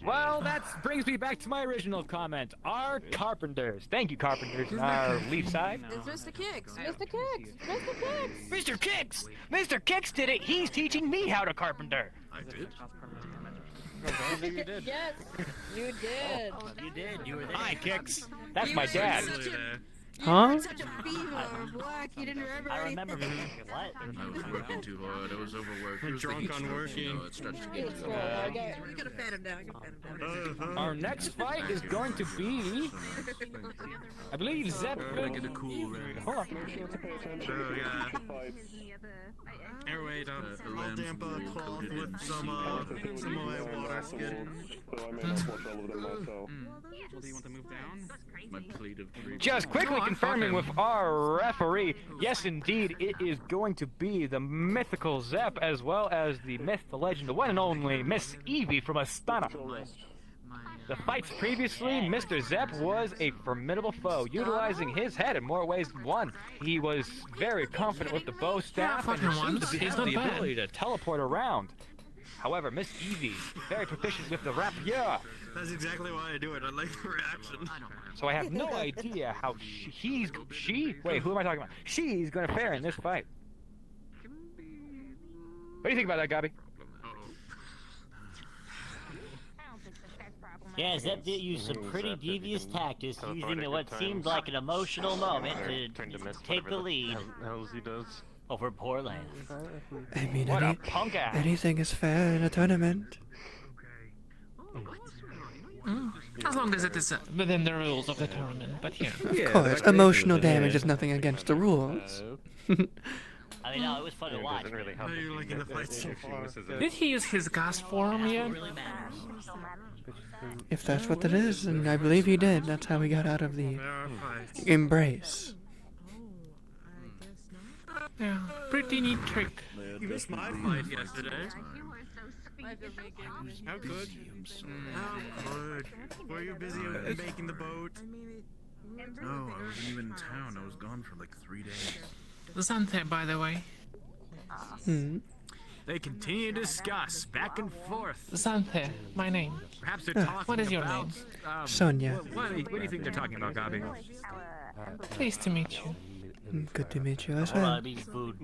Well, that brings me back to my original comment. Our carpenters. Thank you, carpenters. Our leaf side. It's Mr. Kicks. Mr. Kicks. Mr. Kicks. Mr. Kicks! Mr. Kicks did it! He's teaching me how to carpenter! I did. You did. Yes, you did. You did. You were there. Hi, Kicks. That's my dad. Huh? Such a fever of work, you didn't remember I remember anything. what? I was working too hard. I was overworked. It was the Drunk heat on stroke, working. You know, it starts to get It's to cool. the We gotta pat him down. I gotta pat him down. Our next fight is going to be, I believe, Zep. get a cool rain. Hold on. Airway up. I'll damp a cloth with some of my water skin. So I may not watch all of them myself. Well, do you want to move down? My plate of treats. Just quickly confirming with our referee, yes, indeed, it is going to be the mythical Zep as well as the myth, the legend, the one and only Miss Evie from Astana. The fights previously, Mr. Zep was a formidable foe, utilizing his head in more ways than one. He was very confident with the bow staff and seems to have the ability to teleport around. However, Miss Evie, very proficient with the rapier. That's exactly why I do it. I like the reaction. So I have no idea how she's going to fare in this fight. What do you think about that, Gabi? Yeah, Zep did use some pretty devious tactics, using what seemed like an emotional moment to take the lead over poor Lance. I mean, What a punk ass. anything is fair in a tournament. as long as it is within the rules of the tournament, but yeah. Of course, emotional damage is nothing against the rules. I mean, no, it was fun to watch. How are you liking the fight so far? Did he use his gas form yet? If that's what it is, and I believe he did, that's how he got out of the embrace. Yeah, pretty neat trick. You missed my fight yesterday. How good? How good? Were you busy making the boat? No, I wasn't even in town. I was gone for like 3 days. Zante, by the way. They continue to discuss back and forth. Zante, my name. Perhaps they're talking What is your about, name? Sonia. What do you think they're talking about, Gabi? Pleased to meet you. Good to meet you as Hold on, well. I'm eating food.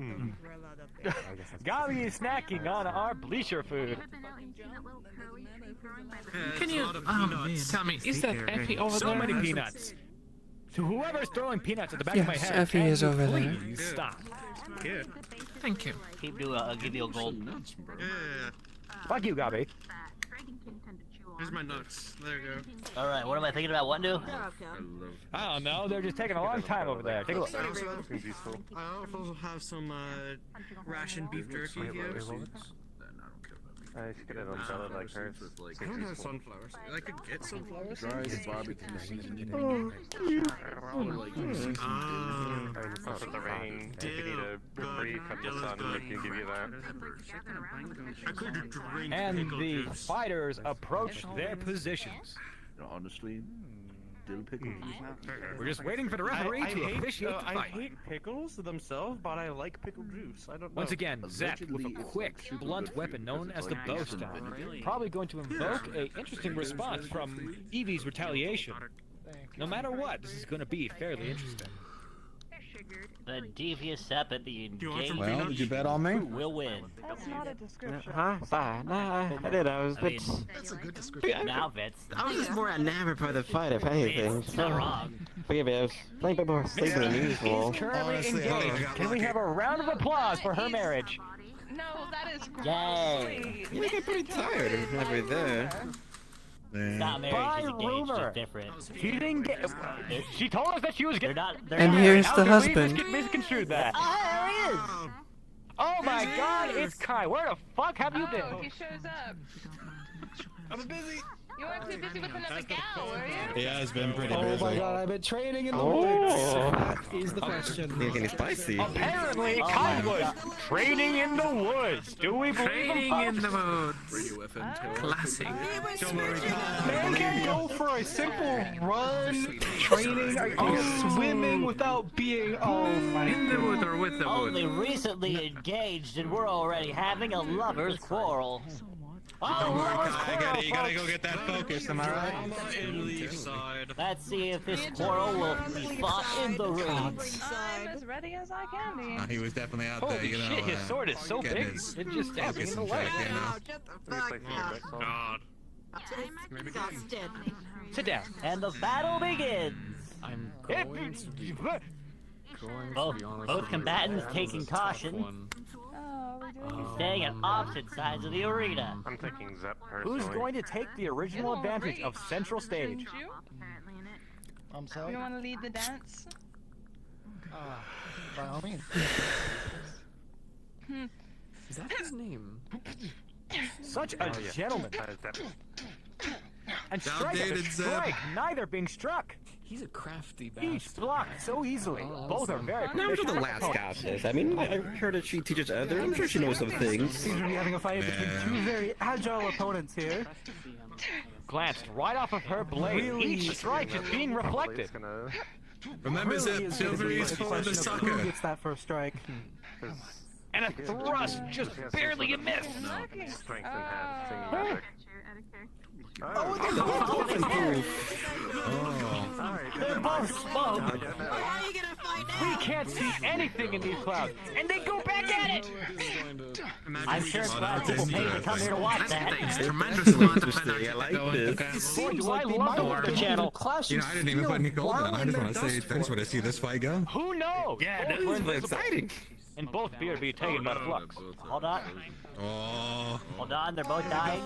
Gabi is snacking on our bleacher food. Can you tell me, is that Effie over So there? many peanuts. To whoever's throwing peanuts at the back of my Yes, head, Effie can is you over there. please stop. Thank you. Keep doing. I'll give you a gold. Fuck you, Gabi. Here's my nuts. There you go. All right, what am I thinking about? What do? I don't know. They're just taking a long time over there. Take a look. I also have some ration beef jerky here. I should get an umbrella like hers. I don't have sunflowers. I could get sunflowers. Dry barbecue seasoning. For the rain, if you need a reprieve from the sun, we can give you that. I could drink And the pickle juice. fighters approach their positions. Honestly, dill pickles. We're just waiting for the referee to officiate the I fight. hate pickles themselves, but I like pickle juice. I don't know. Once again, Zep with a quick, blunt weapon known as the bow staff. Probably going to invoke an interesting response from Evie's retaliation. No matter what, this is going to be fairly interesting. The devious step at the engaged Well, did you bet on me? will win. That's not a description. Huh? Sorry. Nah, I did. I was a bit... That's a good description. Now, Vince. I was just more enamored by the fight, if anything. It's not wrong. Forgive me, I was playing a bit more sleeping than usual. Currently Honestly, I engaged. got Can we lucky. have a round of applause for her marriage? No, that is great. Yay. You get pretty tired of never there. Not marriage, By is engaged, rumor. just different. She didn't get. She told us that she was They're getting. not. And here's the husband. Misconstrued that. Ah, there he is. Oh my God! It's Kai. Where the fuck have you Oh, been? he shows up. I'm busy. You weren't too busy with another gal, were you? Yeah, it's been pretty Oh busy. my god, I've been training in the Oh. woods. That is the question. You're getting spicy. Apparently, Kai was training in the woods. Do we believe him? Training in the woods. Radio FM. Classic. Man can't go for a simple run, training, or swimming without being In the wood or with the wood. Only recently engaged, and we're already having a lover's quarrel. Don't worry, Kai, you gotta go get that focus, am I right? I'm on the side. Let's see if this quarrel will be fought in the ring. I'm as ready as I can be. He was definitely out there, Holy you know. shit! His sword is so getting big. his It just stabs me in focus the in leg. check, you know. Get the fuck out. God. Disgusted. Sit down. And the battle begins. I'm It- going to be Both combatants taking caution, Oh, we're doing staying at opposite sides of the arena. I'm thinking Zep personally. Who's going to take the original advantage of central stage? Shouldn't you? I'm You sorry. want to lead the dance? By all means. Is that his name? Such a gentleman. And strike Outdated after Zeb. strike, neither being struck. He's a crafty Each bastard. blocked so easily. Both are very Now, I'm sure the last got this. I mean, I heard that she teaches others. I'm sure she knows some things. Seems to be having a fight between two very agile opponents here. Glanced right off of her blade. Really? Each strike is being reflected. Remember, Really Zep, is gonna be Silvery's a for the question of sucker. who gets that first strike. And a thrust just barely a miss. Strength and hat, singing magic. Oh, They're both smoked. We can't see anything in these clouds, and they go back at it. I'm sure it's glad people pay to come here to watch that. Tremendous amount of energy I like going this. to Boy, do I they love the might Wonder be Channel. clashing You know, I didn't even put any gold steel on. I while just in want to their say dust thanks for to see this fight go. Who knows? Yeah, Both this were is invisible, exciting. and both appear to be taken by the flux. Hold on. Oh, Hold on, they're both dying.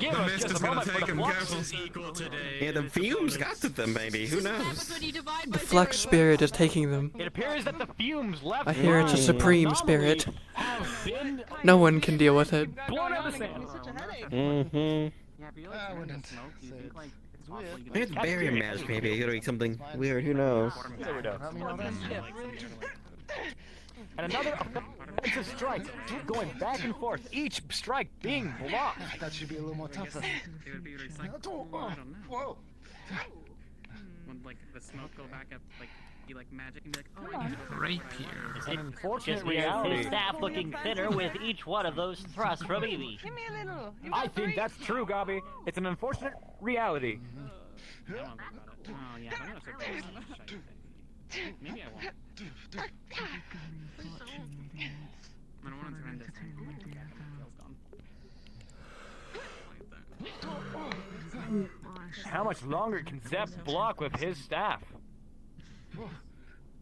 Give the us mist just is a gonna moment for take the him. flux. Careful. Yeah, the fumes got to them, maybe. Who knows? The flux spirit is taking them. It appears that the fumes left I hear it's a behind supreme spirit. have been No one can deal with it. blown out of the sand. Mm-hmm. I wouldn't say it's weird. Maybe the barrier match, maybe. It's gonna be something weird. Who knows? There we go. I mean, all that shit. And another offensive strike, going back and forth, each strike being blocked. That should be a little more tougher. It would be like, I don't know. Whoa. Would like the smoke go back up, like be like magic and be like, oh, Come I on. need to go back. Rapier. It's an unfortunate Just because reality. his staff looking thinner with each one of those thrusts from Evie. Give me a little. You I got think three. that's true, Gabi. It's an unfortunate reality. I don't know about it. Oh yeah, I'm gonna start doing some shiny thing. Maybe I won't. I don't want to turn this thing. Oh my god, the feel's gone. How much longer can Zep block with his staff?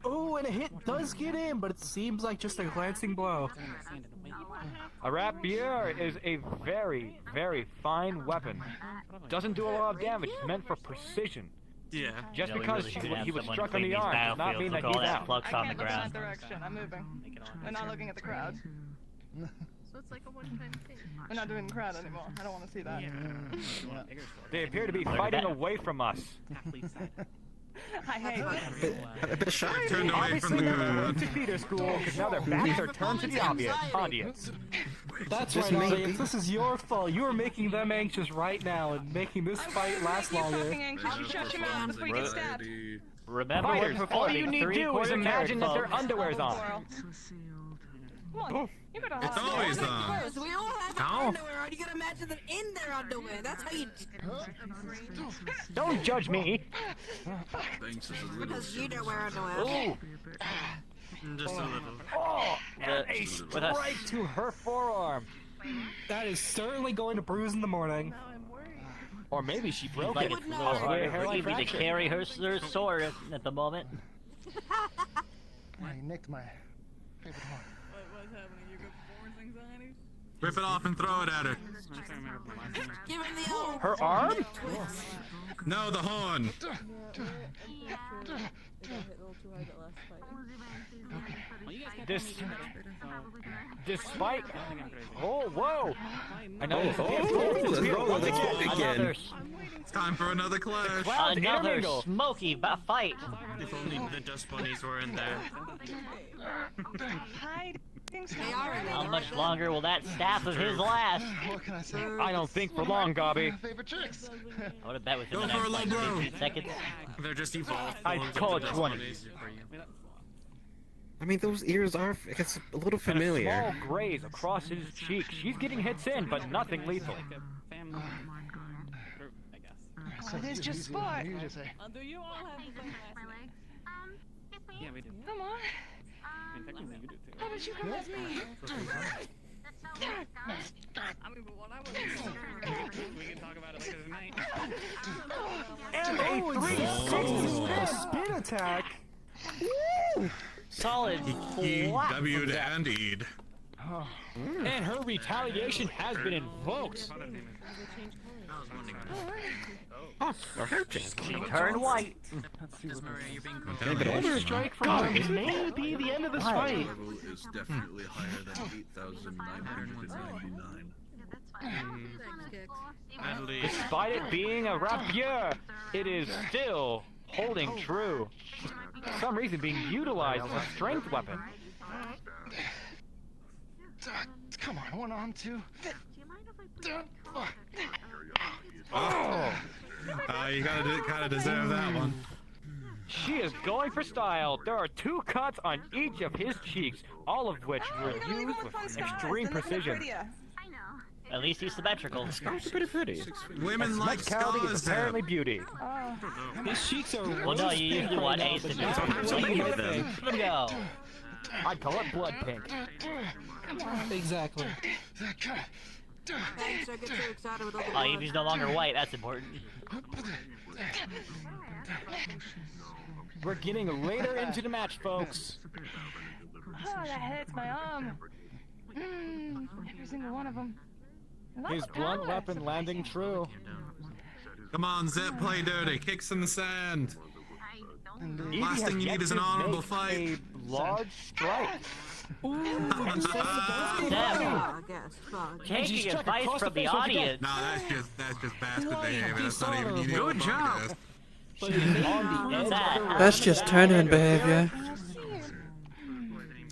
Oh, and a hit does get in, but it seems like just a glancing blow. A rapier is a very, very fine weapon. Doesn't do a lot of damage. It's meant for precision. Yeah. Just Yeah, we because really should have he was someone struck on clean the these arm does not battlefields mean with that all he's that out. flux I on the can't look in ground. that direction. I'm moving. We're not looking at the crowd. So it's like a one-time thing. We're not doing the crowd anymore. I don't want to see that. They appear to be Look at fighting that. away from us. I hate it. A bit shy. Turned away from Obviously, the they crowd. went to theater school because now their backs are turned to the audience. That's Just right, maybe. audience. This is your fault. You are making them anxious right now and making this fight last You're longer. fucking anxious. You shut your mouth before you get stabbed. Remember Fighters, when all you need to do is three-quarter imagine that their carrot, folks. underwear's on. Come on. It's always on. We all have our underwear on. You gotta imagine them in their underwear. That's how you. Don't judge me. Because you don't wear underwear. Ooh. Just a little. Oh, and a strike to her forearm. That is certainly going to bruise in the morning. Or maybe she broke Like it. it's a little harder for Evie to carry her sword at the moment. You nicked my favorite one. What's happening? You got performance anxiety? Rip it off and throw it at her. Give him the old. Her arm? No, the horn. Despite. Oh, whoa! I know. Let's roll it again. It's time for another clash. Another smoky fight. If only the dust bunnies were in there. How much longer will that staff of his last? What can I say? I don't think for long, Gobby. Favorite tricks. I would have bet within Go the for a next low blow. 15 seconds. They're just evolved. I'd call it 20. I mean, those ears are, I guess, a little And a familiar. small graze across his cheek. She's getting hits in, but nothing lethal. It is just sport. Do you all have the same last name? Yeah, we do. Come on. I mean, technically you do too. How about you come with me? I mean, but what I would do. We can talk about it later tonight. And a 360 spin attack. Woo! Solid He flat W'd from that. and E'd. And her retaliation has been invoked. Oh, her She turned white. Strike from her may be the end of this fight. Level is definitely higher than 8,999. Despite it being a rapier, it is still holding true. For some reason being utilized as a strength weapon. Come on, 1 on 2. Oh, you kind of deserve that one. She is going for style. There are 2 cuts on each of his cheeks, all of which were used with extreme precision. At least he's symmetrical. Scars are pretty. Women like Symmetricality scars. is apparently beauty. His cheeks are. Well, no, you usually want ace to do them. Let me go. I'd call it blood pink. Exactly. Thanks, I get too excited with all the Oh, blood. Evie's no longer white. That's important. We're getting later into the match, folks. Oh, that hurts my arm. Every single one of them. His blunt weapon landing true. Come on, Zep, play dirty. Kicks in the sand. Evie Last has thing you yet need is to an honorable make fight. A large strike. I guess. Fuck. Taking advice from the audience. No, that's just bastard behavior. That's not even you. Good job. That's just turn-in behavior.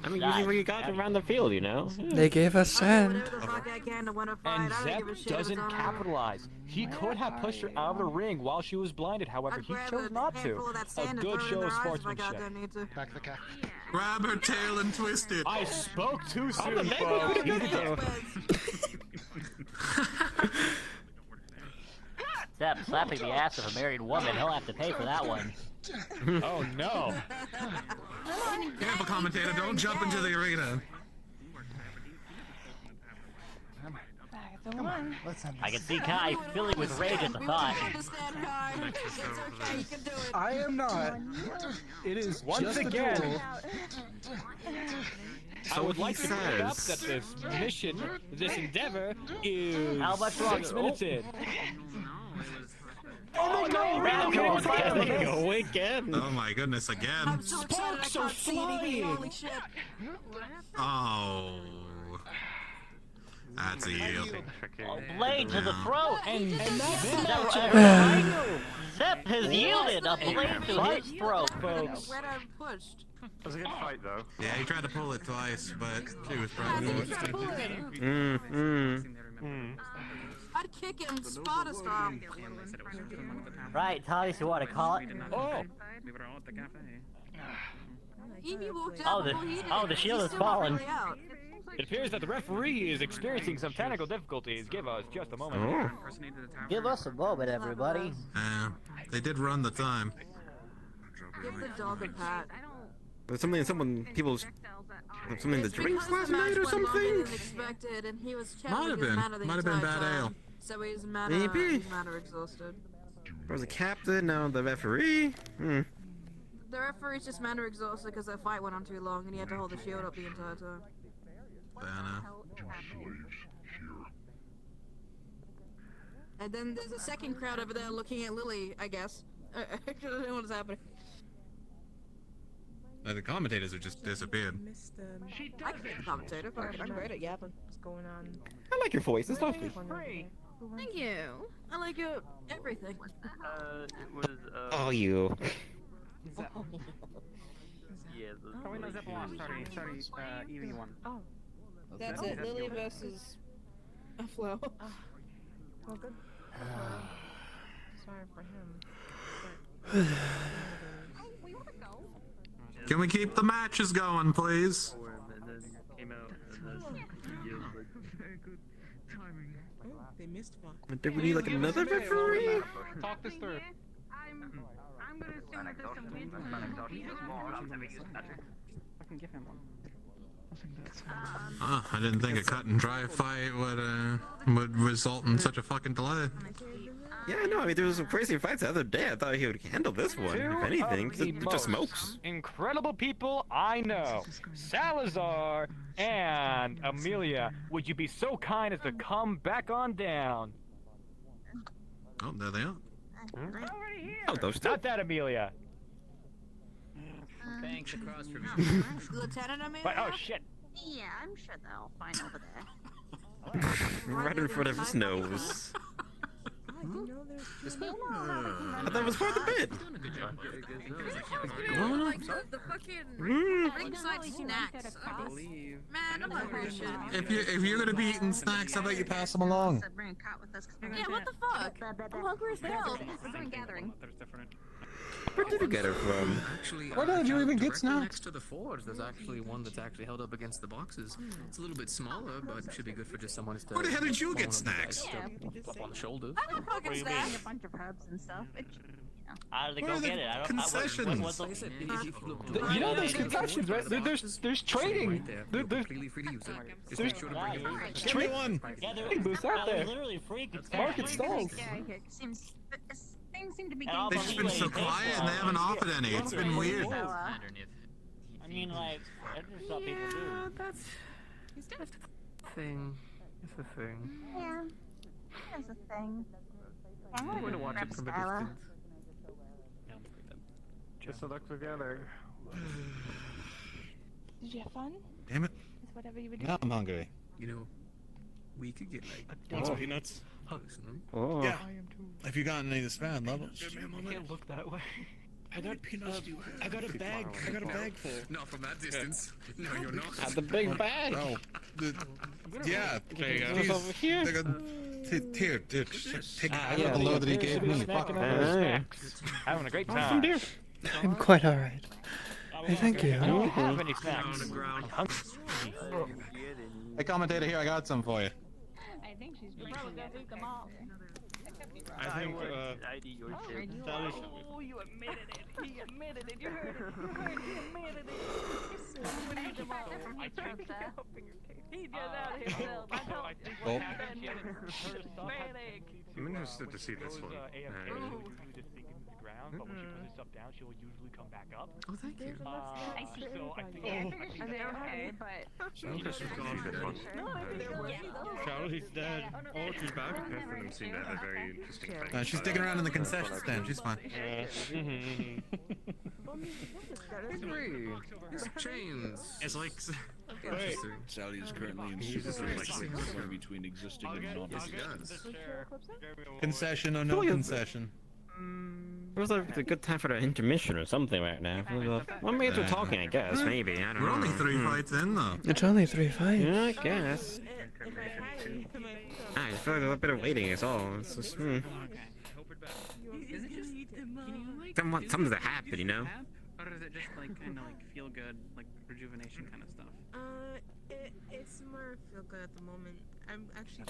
I mean, using what you got around the field, you know? They gave us sand. And Zep doesn't capitalize. He could have pushed her out of the ring while she was blinded, however, he chose not to. A good show of sportsmanship. Back the cat. Grab her tail and twist it. I spoke too soon, folks. Zep slapping the ass of a married woman. He'll have to pay for that one. Oh no. Careful, commentator. Don't jump into the arena. Come on, let's end I can see Kai filling with rage at the thought. I am not. It is Once just again. a duel. I would like to bring up that this mission, this endeavor, is How much longer? 6 minutes in. Oh no! They go again. Oh my goodness, again. Sparks are flying. Oh. That's a yield. Blade to the throat! And that's Zep has yielded a blade to his throat, folks. Pushed. It was a good fight, though. Yeah, he tried to pull it twice, but she was probably I'd kick him, spot stop. Right, Thomas, you want to call it? Oh! We were all at the cafe. Evie walked out before he did. The shield has fallen. It appears that the referee is experiencing some technical difficulties. Give us just a moment. Oh. Give us a moment, everybody. They did run the time. Give the dog a pat. There's something to drink Because last the match night or went longer something? than expected, and he was Might channeling have his been. mana the Might have been entire bad time. ale. So he's Maybe. mana exhausted. There was a captain, now the referee. The referee's just mana exhausted because that fight went on too long, and he had to hold the shield up the entire time. And then there's a second crowd over there looking at Lily, I guess. I don't know what's happening. The commentators are just disappeared. I can be a commentator. I'm great at yapping. What's going on? I like your voice. It's lovely. Thank you. I like everything. It was, Oh, you. Yeah, Oh, wait, no, Zephyr one. Sorry, Evie one. Oh. That's it. Lily versus a Flo. Well, good. Sorry for him. Can we keep the matches going, please? They missed one. Do we need like another referee? Talk this through. I'm gonna assume that there's some weird I can give him one. I didn't think a cut and dry fight would result in such a fucking delay. Yeah, no, I mean, there was some crazy fights the other day. I thought he would handle this one, if anything. 'Cause it just smokes. Incredible people I know. Salazar and Amelia, would you be so kind as to come back on down? Oh, there they are. Oh, those two. Not that Amelia. Thanks across from you. Lieutenant Amelia? But, oh shit. Yeah, I'm sure they're all fine over there. Right in front of his nose. I thought it was part of the bit. Like the fucking ringside snacks. Man, I'm not very sure. If you're gonna be eating snacks, how about you pass them along? Bring a cot with us. Yeah, what the fuck? I'm hungry as hell. We're going gathering. Where did you get it from? Actually, Where did you even get directly snacks? Next to the forge, there's actually one that's actually held up against the boxes. It's a little bit smaller, but it should be good for just someone to. Where the hell did you get one of snacks? Up on the shoulders. I love fucking snacks. A bunch of herbs and stuff. How did they Where go are the get it? I don't concessions? what's Like I said, if you look You know there's concessions, right? There's trading. You're completely free to use it. Just make sure to bring it. Give me one. Yeah, Trading booths out there. literally free. Market stalls. Seems things seem to be And They've just been so quiet and they haven't offered any. It's been weird. I mean, like, that's just what people do. That's a thing. It's a thing. Yeah, there's a thing. I'm going to watch it from a distance. Just to look together. Did you have fun? Damn it. Is whatever you were doing? Now I'm hungry. You know, we could get like Want some peanuts? Oh. Yeah. Have you gotten any to spare? I'd love it. You can't look that way. I got peanuts. I got a bag. I got a bag full. Not from that distance. No, you're not. At the big bag. No. Yeah. There you go. These- Over here. they got- Here, take out Yeah, the load that he there gave should be me. snacking Fuck. on those snacks. Having a great time. I'm quite alright. Hey, thank you. I don't have any snacks. Hey, commentator, here, I got some for you. I think she's drinking it. Them all. I think, Oh, you admitted it. He admitted it. You heard it. You heard it. He admitted it. What are you doing? He just out himself. I told you. I'm interested to see this one. But when she puts herself down, she will usually come back up. Oh, thank you. I see. So I think. Yeah, I figured she's okay, but. Charlie's dead. Oh, she's back. Both of them seem to have a very interesting fight. She's sticking around in the concession stand. She's fine. It's chains. It's like Interesting. Sally is currently in somewhere between existing and non-existing. Concession or no concession? It was a good time for an intermission or something right now. Well, maybe we're talking, I guess. Maybe, I don't know. We're only 3 fights in, though. It's only 3 fights. Yeah, I guess. I feel like there's a bit of waiting is all. It's just, something's to happen, you know? Or does it just like kind of like feel good, like rejuvenation kind of stuff? It's more feel good at the moment. I'm actually.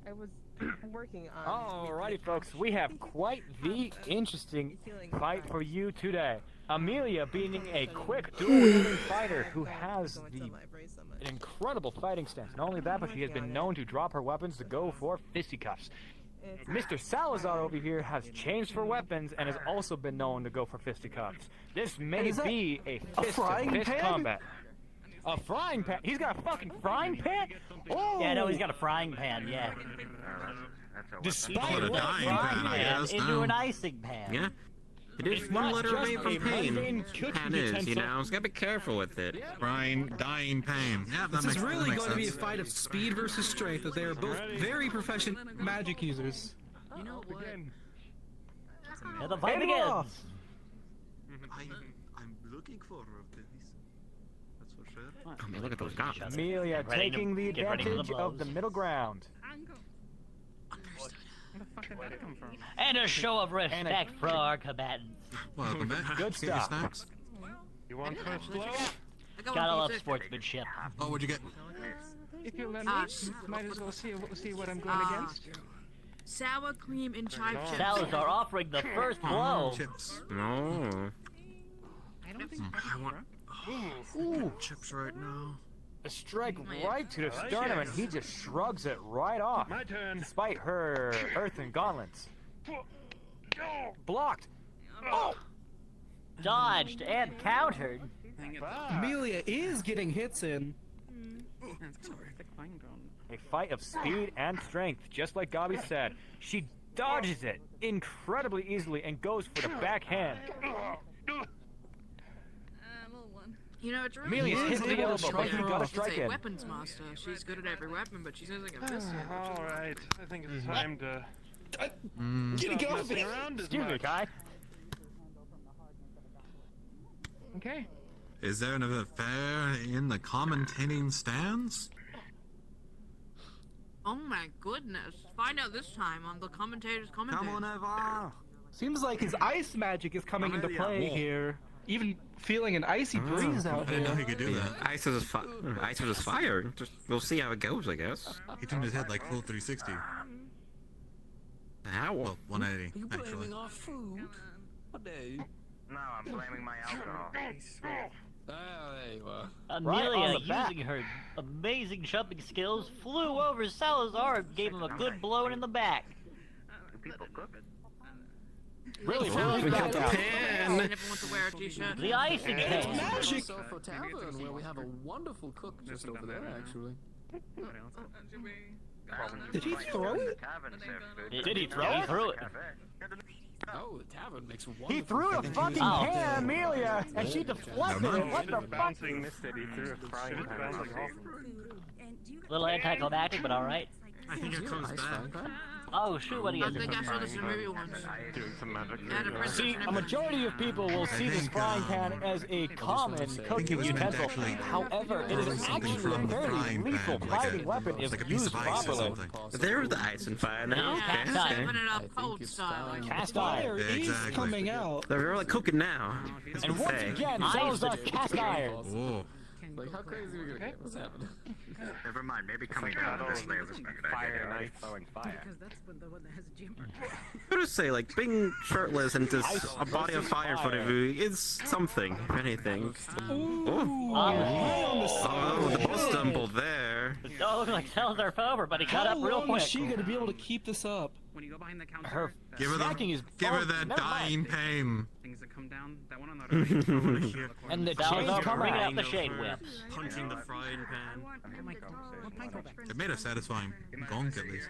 I was working on. Alrighty, folks, we have quite the interesting fight for you today. Amelia being a quick dual-wielding fighter who has an incredible fighting stance. Not only that, but she has been known to drop her weapons to go for fisticuffs. Mr. Salazar over here has changed for weapons and has also been known to go for fisticuffs. This may be a fist-to-fist combat. A frying pan? He's got a fucking frying pan? Oh! Yeah, no, he's got a frying pan, yeah. Despite a dying pan, I guess. Into an icing pan. Yeah. It is one letter away from pain. Pan is, you know, so gotta be careful with it. Dying pain. Yeah, This is really going to be a fight of speed versus strength, as they are both very proficient magic users. You know what? And the fight begins. I'm looking forward to this. That's for sure. I mean, look at those goblins. Amelia taking the advantage of the middle ground. Where the fuck did that come from? And a show of respect for our combatants. Welcome back. Good stuff. Snacks. You want first blow? Gotta love sportsmanship. Oh, what'd you get? If you let me, might as well see what I'm going against. Sour cream and chive chips. Salazar offering the first blow. Chips. No. I don't think I want chips right now. A strike right to the sternum, and he just shrugs it right off. My turn. Despite her earthen gauntlets. Blocked. Oh! Dodged and countered. Amelia is getting hits in. A fight of speed and strength, just like Gabi said. She dodges it incredibly easily and goes for the backhand. You know, it's really Amelia's hit the elbow, but he got a strike in. Weapons master. She's good at every weapon, but she's using a pistol. Alright, I think it's time to Get stop messing around as Excuse me, much. Kai. Okay. Is there an affair in the commentating stands? Oh my goodness. Find out this time on the commentator's commentary. Come on over. Seems like his ice magic is coming into play here. Even feeling an icy breeze out I didn't know here. he could do that. Ice was fire. Just, we'll see how it goes, I guess. He turned his head like full 360. How? Well, 180, You actually. blaming our food? What day? No, I'm blaming my alcohol. There you are. Amelia, using her amazing jumping skills, flew over Salazar and gave him a good blow in the back. People cook it. Really, We got the pan. Never want to wear a t-shirt. The icing pan. Magic! So for tavern, where we have a wonderful cook just over there, actually. Did he throw it? Did he throw it? He threw it. Oh, the tavern makes wonderful. He threw a fucking Oh. pan, Amelia, and she deflected it. What the fuck? Bouncing missed it. He threw a frying pan. Little anticlimactic, but alright. I think it comes back. Oh, shoot, what do you I think I saw this in a movie once. Doing some magic. See, a majority of people will see this frying pan as a common cooking was meant to utensil. actually However, it is something actually a from the very frying lethal pan, like fighting a- weapon if like a piece used of ice or properly. something. There's the ice and fire now. Yeah, Okay, cast okay. Open it up cold style. Cast Fire iron. is Exactly. coming out. They're really cooking now. That's And what once they say. again, Salazar cast iron. Whoa. Like, how crazy are we gonna get? What's happening? Never mind, maybe coming down to this layer was a good Fire and idea. ice throwing fire. Because that's the one that has a gym. I would say, like, being shirtless and just a body of fire for you is something, if anything. Oh, the boss stumbled there. It don't look like Salazar fell over, but he got How up real long quick. is she going to be able to keep this up? When you go behind the counter, Her Give her smacking is give her both- that never mind. dying pain. things that come down, that one on the right. And the Salazar chains come bringing out. out the shade whips. Punching the frying pan. It It made a satisfying gonk at least.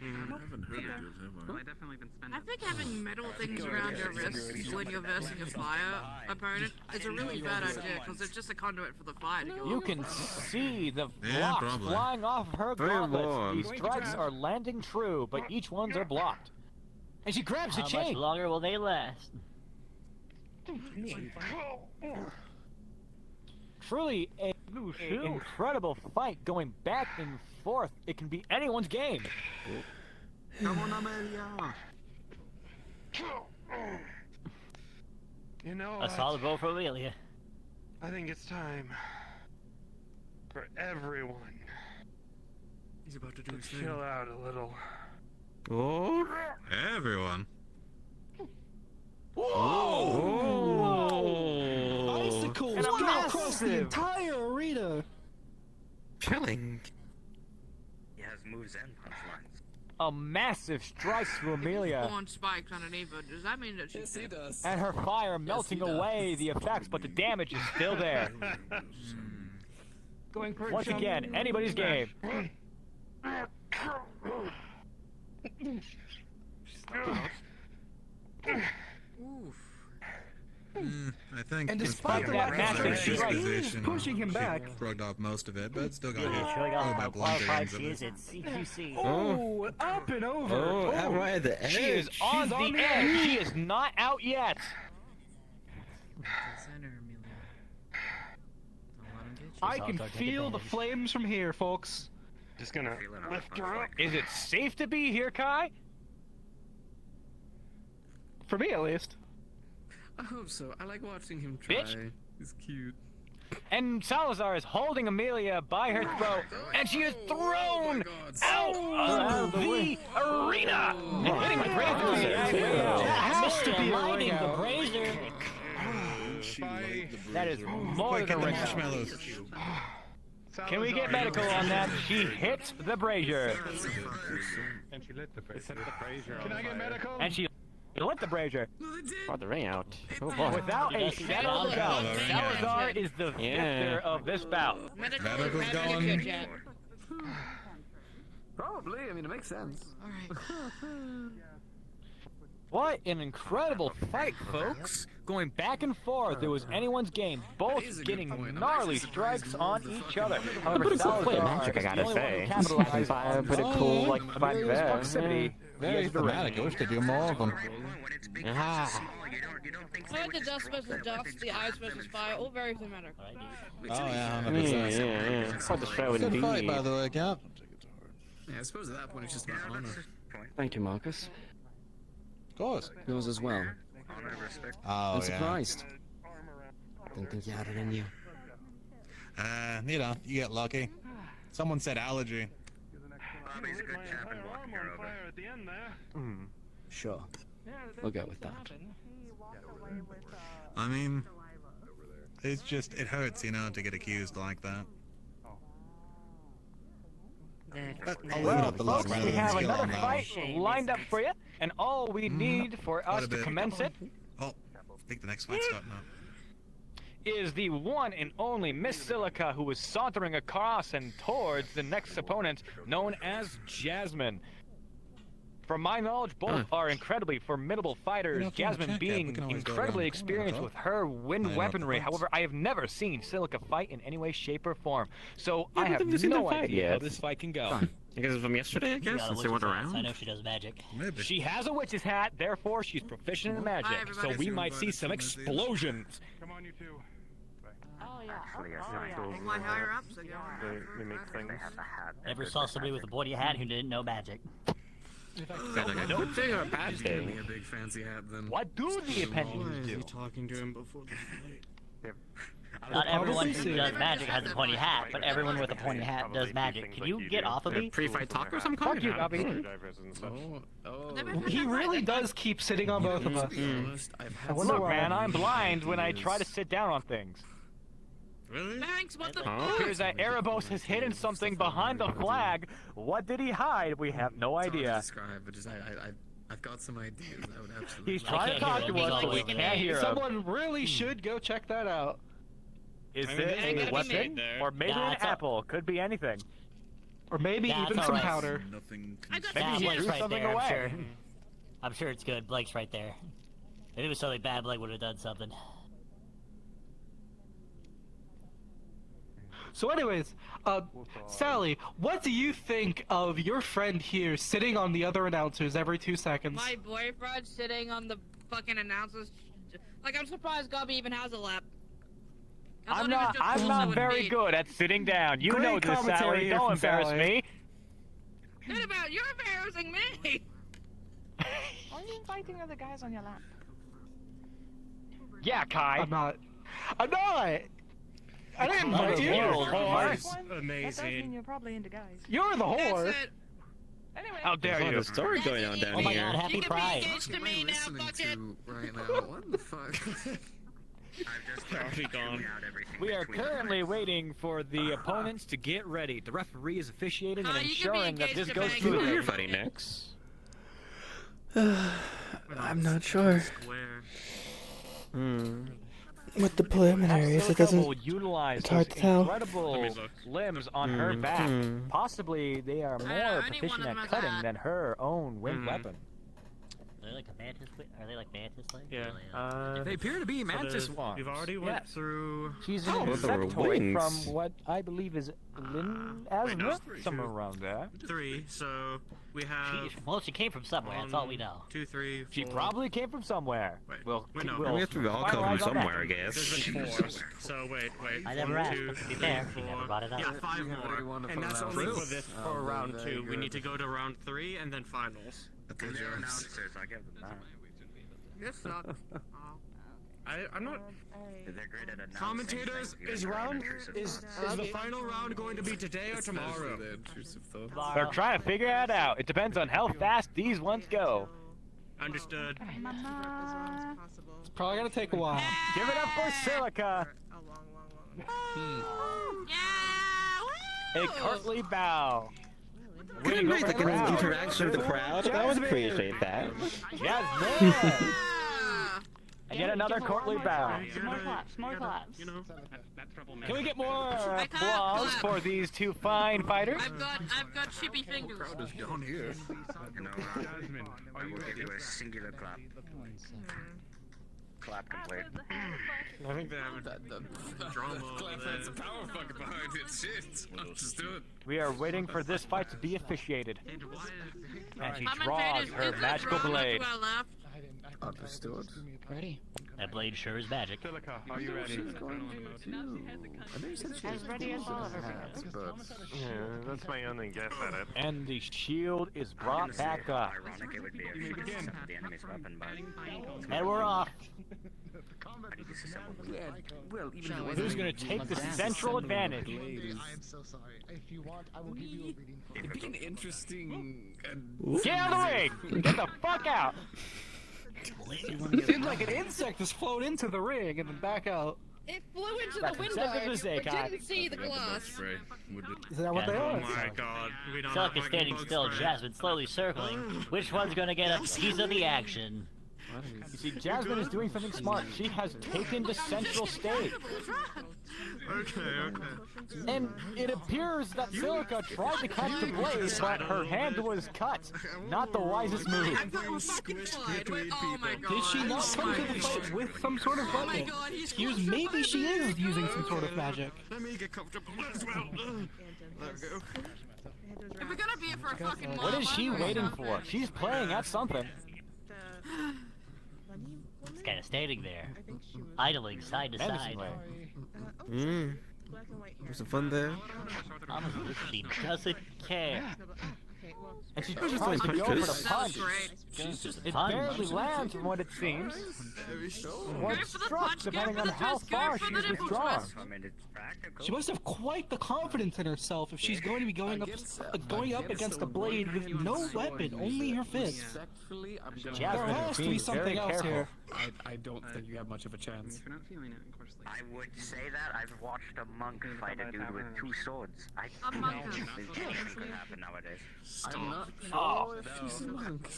I haven't heard of it, have Well, I? I definitely been spending. I think having metal things around your wrists when you're versing a fire opponent is a really bad idea because it's just a conduit for the fire to go You off. can see the Yeah, blocks probably. flying off of her Very gauntlets. warm. These strikes are landing true, but each ones are blocked. And she grabs the How much chain. longer will they last? Truly a incredible fight going back and forth. It can be anyone's game. Come on, Amelia. You know A what? solid blow for Amelia. I think it's time. for everyone He's about to do to his thing. chill out a little. Oh, everyone. Whoa! Icicles And a go across the massive- entire arena. Chilling. He has moves and punchlines. A massive strike to Amelia. On spikes underneath her. Does that mean that she's Yes, he does. And her fire melting he does. away the effects, but the damage is still there. Going for a Once jump. again, anybody's game. Oof. I think. And in despite that spite of massive her strike, disposition, pushing him she back. shrugged off most of it, but still got hit. Showing Probably off by how blundering qualified of she it. is at CQC. Oh, up and over. Oh, I'm right at the edge. She is on the edge. She is not out yet. Center, Amelia. Don't let him get you. I So can don't take feel the advantage. flames from here, folks. Just gonna lift her up. Is it safe to be here, Kai? For me, at least. I hope so. I like watching him try. Bitch. He's cute. And Salazar is holding Amelia by her throat, and she is thrown out of the arena. And hitting the brazier. Has to be a Lighting ring the out. brazier. That is more Quick, than a get the ring out. marshmallows. Can we get medical on that? She hits the brazier. And she lit the brazier. Can I get medical? And she lit the brazier. Brought the ring out. Oh boy. Without a shadow of a doubt, Oh, Salazar is the victor of this bout. Medical's going. Probably. I mean, it makes sense. What an incredible fight, folks! Going back and forth, it was anyone's game, both That is a good getting point. I'm gnarly actually strikes surprised on more each than other. fucking However, Pretty cool play Salazar magic, I is the gotta only one say. who capitalized on Pretty cool, like, fight Amelia's there. proximity. Very Via the ring. thematic. I wish they do more of them. Ah. I like the dust versus dust, the ice versus fire, all very thematic. Oh yeah, Yeah, 100%. yeah. Quite the show Good fight, indeed. by the way, Cap. Yeah, I suppose at that point it's just about honor. Thank you, Marcus. Of course. Yours as well. Oh I'm yeah. surprised. Didn't think you had it in you. You know, you get lucky. Someone said allergy. Bobby's a good chap and walk her over. At the end there. Sure. We'll go with that. I mean, it's just, it hurts, you know, to get accused like that. But I'll leave it Well, up to luck folks, rather we than have skill another on that fight one. lined up for you, and all we need for Quite us a to bit. commence it Oh, I think the next fight's starting up. is the one and only Miss Silica, who is sauntering across and towards the next opponent, known as Jasmine. From my knowledge, both are incredibly formidable fighters, don't have to Jasmine check it. We being can always go incredibly around. experienced with her wind I know weaponry. the fights. However, I have never seen Silica fight in any way, shape, or form. So Yeah, I I have don't think we've seen no them fight idea how yet. this fight can go. I guess it's from yesterday, I She guess, got a since they witch's weren't hat, so I around. know she does magic. Maybe. She has a witch's hat, therefore she's proficient in magic. So everybody. we might see some explosions. Come on, you two. Oh yeah. All my higher ups are going. They make things. Never saw somebody with a pointy hat who didn't know magic. Got like a good thing or a bad Just give me thing? a big fancy hat then. What do the Why opinions is do? he talking to him before the fight? Not everyone probably who see. does magic has a pointy hat, but everyone with a pointy hat does magic. Can you get off of me? Pre-fight talk or some Fuck kind? you, Gubby. He really does keep sitting on both of us. I wonder Look, why. man, I'm blind when I try to sit down on things. Really? Thanks, what the Appears that Erebos has hidden something behind the flag. What did he hide? We have no It's hard to idea. describe, but just I've got some ideas. I would absolutely. He's trying to talk to us, but we can't hear him. Someone really should go check that out. Is I mean, it there's a a weapon? shade there. Or maybe Nah, an it's a- apple? Could be anything. Or maybe That's even all some right. powder. Nothing. Maybe Nah, he Blake's threw right something there, I'm away. sure. I'm sure it's good. Blake's right there. If it was something bad, Blake would have done something. So anyways, Sally, what do you think of your friend here sitting on the other announcers every 2 seconds? My boyfriend sitting on the fucking announcers. Like, I'm surprised Gubby even has a lap. I thought I'm he was not. just I'm also not in very bed. good at sitting down. You Great know this, commentary Sally. here Don't from embarrass Sally. me. What about you're embarrassing me? Why are you inviting other guys on your lap? Yeah, Kai. I'm not. I'm not! I didn't invite you. That's Amazing. You're probably into guys. You're the whore. Anyway. How dare There's a lot you? of story going on down Oh my here. god, happy Pride. What am I listening to right now? What the fuck? Already gone. We are currently waiting for the opponents to get ready. The referee is officiating and ensuring that this goes Who are smoothly. you fighting next? I'm not sure. Hmm. With the preliminaries, it doesn't. Will utilize It's hard those to tell. incredible limbs on her back. Mhm. Possibly they are more proficient at cutting than her own wind weapon. Are they like a mantis? Are they like mantis legs? Yeah. They appear to be mantis So wands. we've already went Yes. through. She's Oh, an those are insectoid wings. from what I believe is Lynn Asmith, somewhere around there. 3. So we have. Well, she came from somewhere. That's all we know. 2, 3, 4. She probably came from somewhere. We'll We have to all come from somewhere, I guess. There's been 4. So wait. I never 1, asked, 2, but to be 3, fair, 4. he never brought it up. Yeah, 5 more. And that's only for this for round 2. We need to go to round 3 and then finals. And they're announcers, I give them that. This sucks. I'm not. They're great at announcing. Commentators, things. is the final round going to be today or tomorrow? They're trying to figure that out. It depends on how fast these ones go. Understood. It's probably gonna take a while. Give it up for Silica. A courtly bow. Good and great, like an interaction with the crowd. I would appreciate that. Jasmine! And yet another courtly bow. More claps, more claps. Can we get more applause for these two fine fighters? I've got chippy fingers. Crowd is down here. You know, I will give you a singular clap. Clap complete. I think they have The drama clap over has a there. power fucking behind it. Shit. Understood. We are waiting for this fight to be officiated. And she draws Commentators, her is that magical drama blade. to our left? Understood. Ready? That blade sure is magic. Silica, are you ready? I know you said she was As ready as I'll ever be. but Yeah, that's my only guess at it. And the shield is brought back up. Ironic it would be if she disassembled the enemy's weapon, but... And we're off. I need to disassemble well, even Who's going to take the central advantage? I'm so sorry. If you want, I will give you a reading for It'd be an interesting and Get out of the ring! Get the fuck out! It seems like an insect just flown into the ring and then back out. It flew into That's the window, exactly the same, but Kai. didn't see the glass. Is that what they Oh are? my god, we don't Silica have standing bugs still, for it. Jasmine slowly circling. Which one's gonna get a piece of the action? You see, Jasmine is doing something smart. She has taken the central stage. Okay. And it appears that Silica tried to catch the blade, but her hand was cut. Not the wisest move. Oh my god. Did she not come to the fight with some sort of Oh my weapon? god, he's Excuse, maybe she is using some sort of magic. Let me get comfortable as well. There we go. If we're gonna be here for a fucking while, What is she waiting for? She's playing at something. It's kind of standing there, idling side to side. Mmm. There's some fun there. Almost as if she doesn't care. And she I was just tries to doing go for the punches. punch. Just It punch. barely lands from what it seems. Or it's struck depending on how far she is withdrawn. I mean, it's practical. She must have quite the confidence in herself if she's going to be going up against a blade with no weapon, only her fist. Respectfully, I'm gonna There has to be something else here. I don't think you have much of a chance. If you're not feeling it, of course, like. I would say that I've watched a monk fight a dude with 2 swords. I A monk. anything could happen nowadays. I'm not Oh. if she's a monk.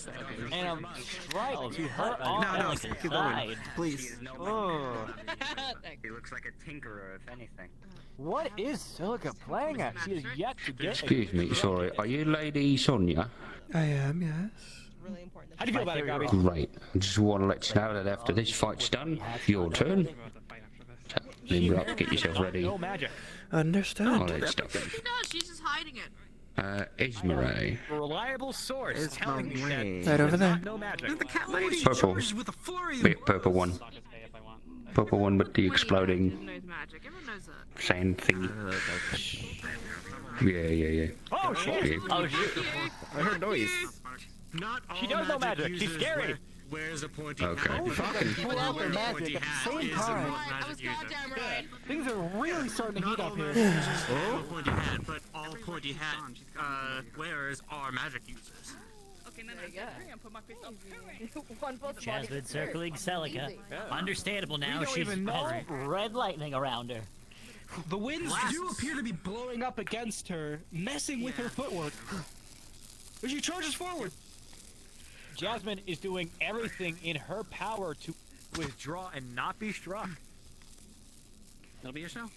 And a strike to her No, arm. no, keep going. Side. Please. Oh. He looks like a tinkerer, if anything. What is Silica playing at? She has yet to get. Excuse me, sorry. Are you Lady Sonia? I am, yes. How do you feel about it, Gabby? Great. I just want to let you know that after this fight's done, your turn. So, limber up, get yourself ready. No magic. Understood. I'll let stuff She does, she's just hiding it. Esmeralda. A reliable source It's telling me that Right over there. no magic. The cat lady Purple. charged with a flurry. Wait, purple one. Purple one with the exploding Knows magic. Everyone knows that. sand thingy. Yeah. Oh shit! Yeah. Oh shit! I heard noise. Not all She does no magic. She's uses scary. wears a pointy Okay. hat. Both of them pull out their Wears a magic pointy at the hat same is a time. magic user. Things are really starting to heat up here. Have a pointy hat, but all pointy hat wearers are magic users. Okay, then I gonna put my face up. One both Jasmine circling Celica. Yeah. Understandable now. We don't She's even know. has red lightning around her. The winds Blasts. do appear to be blowing up against her, messing with her footwork. As she charges forward. Jasmine is doing everything in her power to withdraw and not be struck. That'll be your show.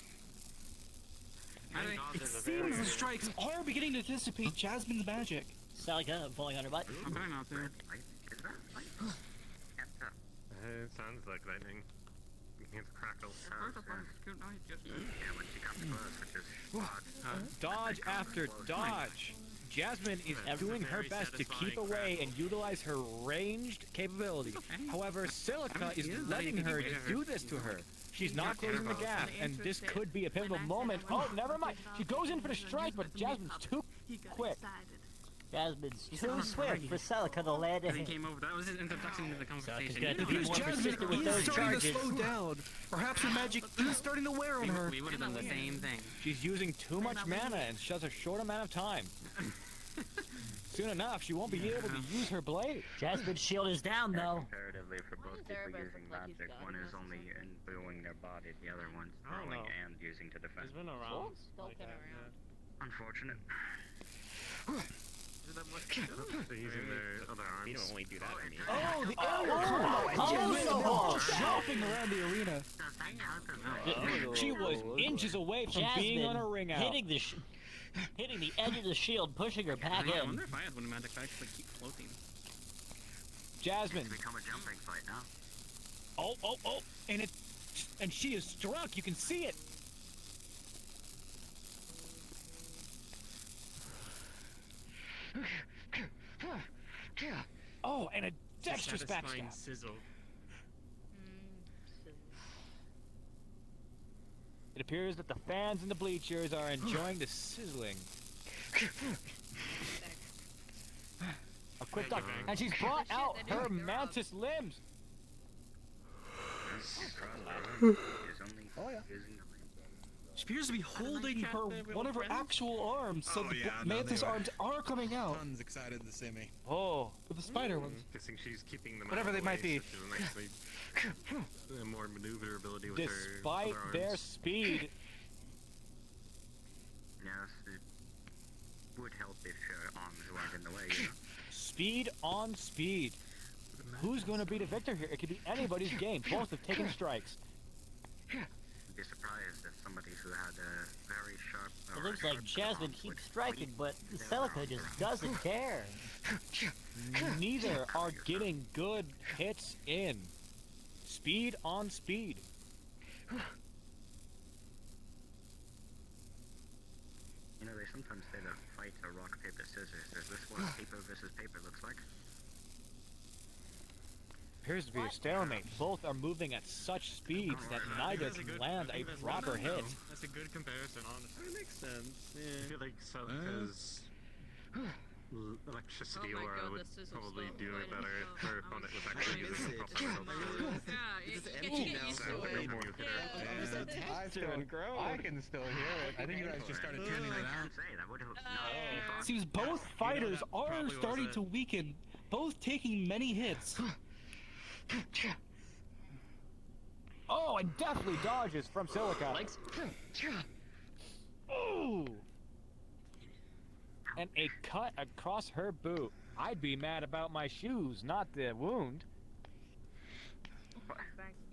It seems the strikes are beginning to dissipate Jasmine's magic. Celica falling on her butt. I'm trying not to. It sounds like lightning. It's crackles. Dodge after dodge. Jasmine is doing her best to keep away and utilize her ranged capability. However, Celica is letting her do this to her. She's not closing the gap, and this could be a pivotal moment. Oh, never mind. She goes in for the strike, but Jasmine's too quick. Jasmine's too swift for Celica to land a He hit. came over. That was his introduction into the conversation. Celica's got to be more persistent with Is those starting to charges. slow down. Perhaps her magic is starting to wear on her. We would have done the same thing. She's using too much mana and she has a short amount of time. Soon enough, she won't be able to use her blade. Jasmine's shield is down, though. Comparatively, for both people using magic, one is only imbuing their body, the other one's throwing and using to defend. He's been around. Unfortunate. They're using their other arms. You don't only do that to me. Oh, the aerial combo! Jumping around the arena. She was inches away from being on a ring out. Hitting the edge of the shield, pushing her back I in. wonder if I had one of magic facts that keep floating. Jasmine. It's become a jumping fight now. Oh, and she is struck. You can see it. Oh, and a dexterous Satisfying backstab. sizzle. It appears that the fans in the bleachers are enjoying the sizzling. A quick duck, and she's brought out her mantis limbs. Oh yeah. She appears to be holding her one of her actual arms, so the mantis arms are coming out. Everyone's excited to see me. Oh. With the spider ones. Guessing she's keeping them Whatever out of they the might way, be. so she has nicely, more maneuverability with Despite her their arms. speed, Yes, it would help if her arms weren't in the way, you know? speed on speed. Who's going to be the victor here? It could be anybody's game. Both have taken strikes. I'd be surprised if somebody who had a very sharp... It looks like Jasmine keeps striking, but Celica just doesn't care. Neither are getting good hits in. Speed on speed. You know, they sometimes say that fights are rock, paper, scissors. Is this what paper versus paper looks like? Appears to be a stalemate. Both are moving at such speeds that neither can land a proper hit. That's a good comparison, honestly. That makes sense. Yeah. I feel like Celica's electricity aura would probably do it better if her opponent was actually using the proper I can still hear it. I think you guys just started tuning it out. Seems both fighters are starting to weaken, both taking many hits. Oh, and deftly dodges from Celica. Ooh! And a cut across her boot. I'd be mad about my shoes, not the wound.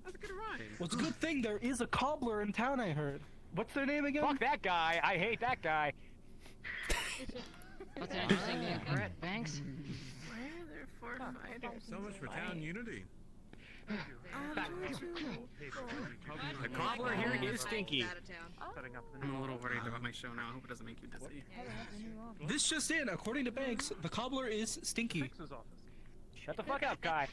That's a good rhyme. Well, it's a good thing there is a cobbler in town, I heard. What's their name again? Fuck that guy. I hate that guy. What's an interesting name? Brett Banks? Why are there 4 fighters? So much for town unity. The cobbler here is Stinky. I'm a little worried about my show now. I hope it doesn't make you dizzy. This just in, according to Banks, the cobbler is Stinky. Shut the fuck up, guy.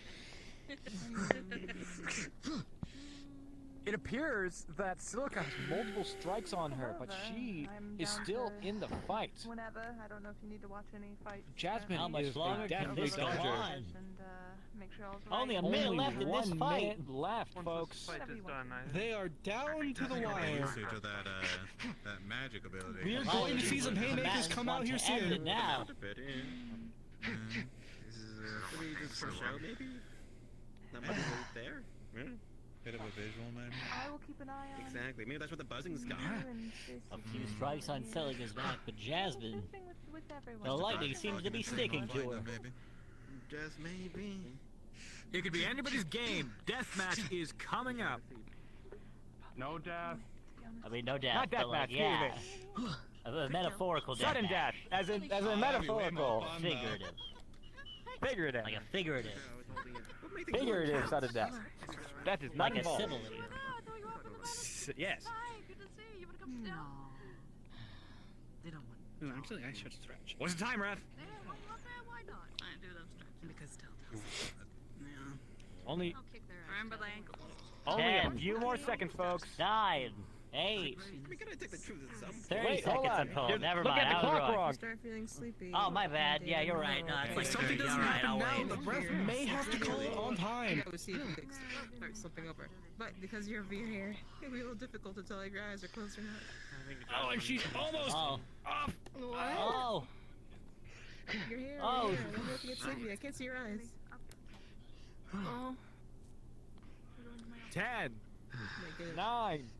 It appears that Celica has multiple strikes on her, but she is still in the fight. Whenever. I don't know if you need to watch any fights. Jasmine How much is longer a can definitely this go dodger. on? And make Charles. Only a minute left in this fight. Minute left, folks. They are down to the wire. Usage of that magic ability. We are going to see some haymakers come out here soon. Now. This is we just push out maybe? Not much right there. Yeah. Bit of a visual, maybe. I will keep an eye on. Exactly. Maybe that's what the buzzing's got. A few strikes on Celica's back, but Jasmine, the lightning seems to be sticking to her. Just maybe. It could be anybody's game. Deathmatch is coming up. No death. I mean, no death. Not but like, deathmatch, yeah. A metaphorical death. Sudden death, as in metaphorical. Figurative. Figurative. Like a figurative. Figurative sudden death. That is not Like a involved. simile. Yes. No. They don't want. No, actually, I should stretch. What's the time, Ref? Why not? I do them stretching. Because Telltale. Yeah. Only. I'll kick their ass. Remember the ankle. Only 10, a few more seconds, folks. 9, 8. We gotta take the truth at some 30 Wait, hold seconds on. until. You're Never looking mind. at the I was clock wrong. wrong. Start feeling sleepy. Oh, my bad. Yeah, you're right. No, If something doesn't happen now, the ref may have to call it on time. Go see if you start slipping over. But because you're over here, it'll be a little difficult to tell if your eyes are closed or not. Oh, and she's almost off. What? Oh. You're here. Oh. You're here. I'm looking at sleepy. I can't see your eyes. Oh. 10, Like a 9,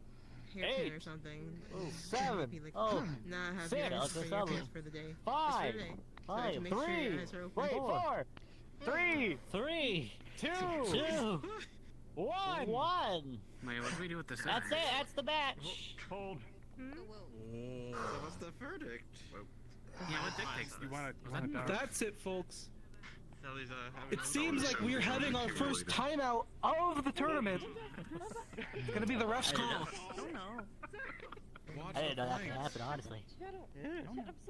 hairpin 8, or something. 7, Be like, Oh. nah, have 6, your eyes for your pants for the day. 5, Just for the day. So that you make sure 3, your eyes are open. wait, 4, 3, 3, 2, 2, 1. 1. Wait, what do we do with this? That's it. That's the match. Hold. So what's the verdict? Yeah, what dictates this? That's it, folks. Sally's, It seems like we're having our first timeout of the tournament. It's gonna be the ref's call. I didn't know that could happen, honestly.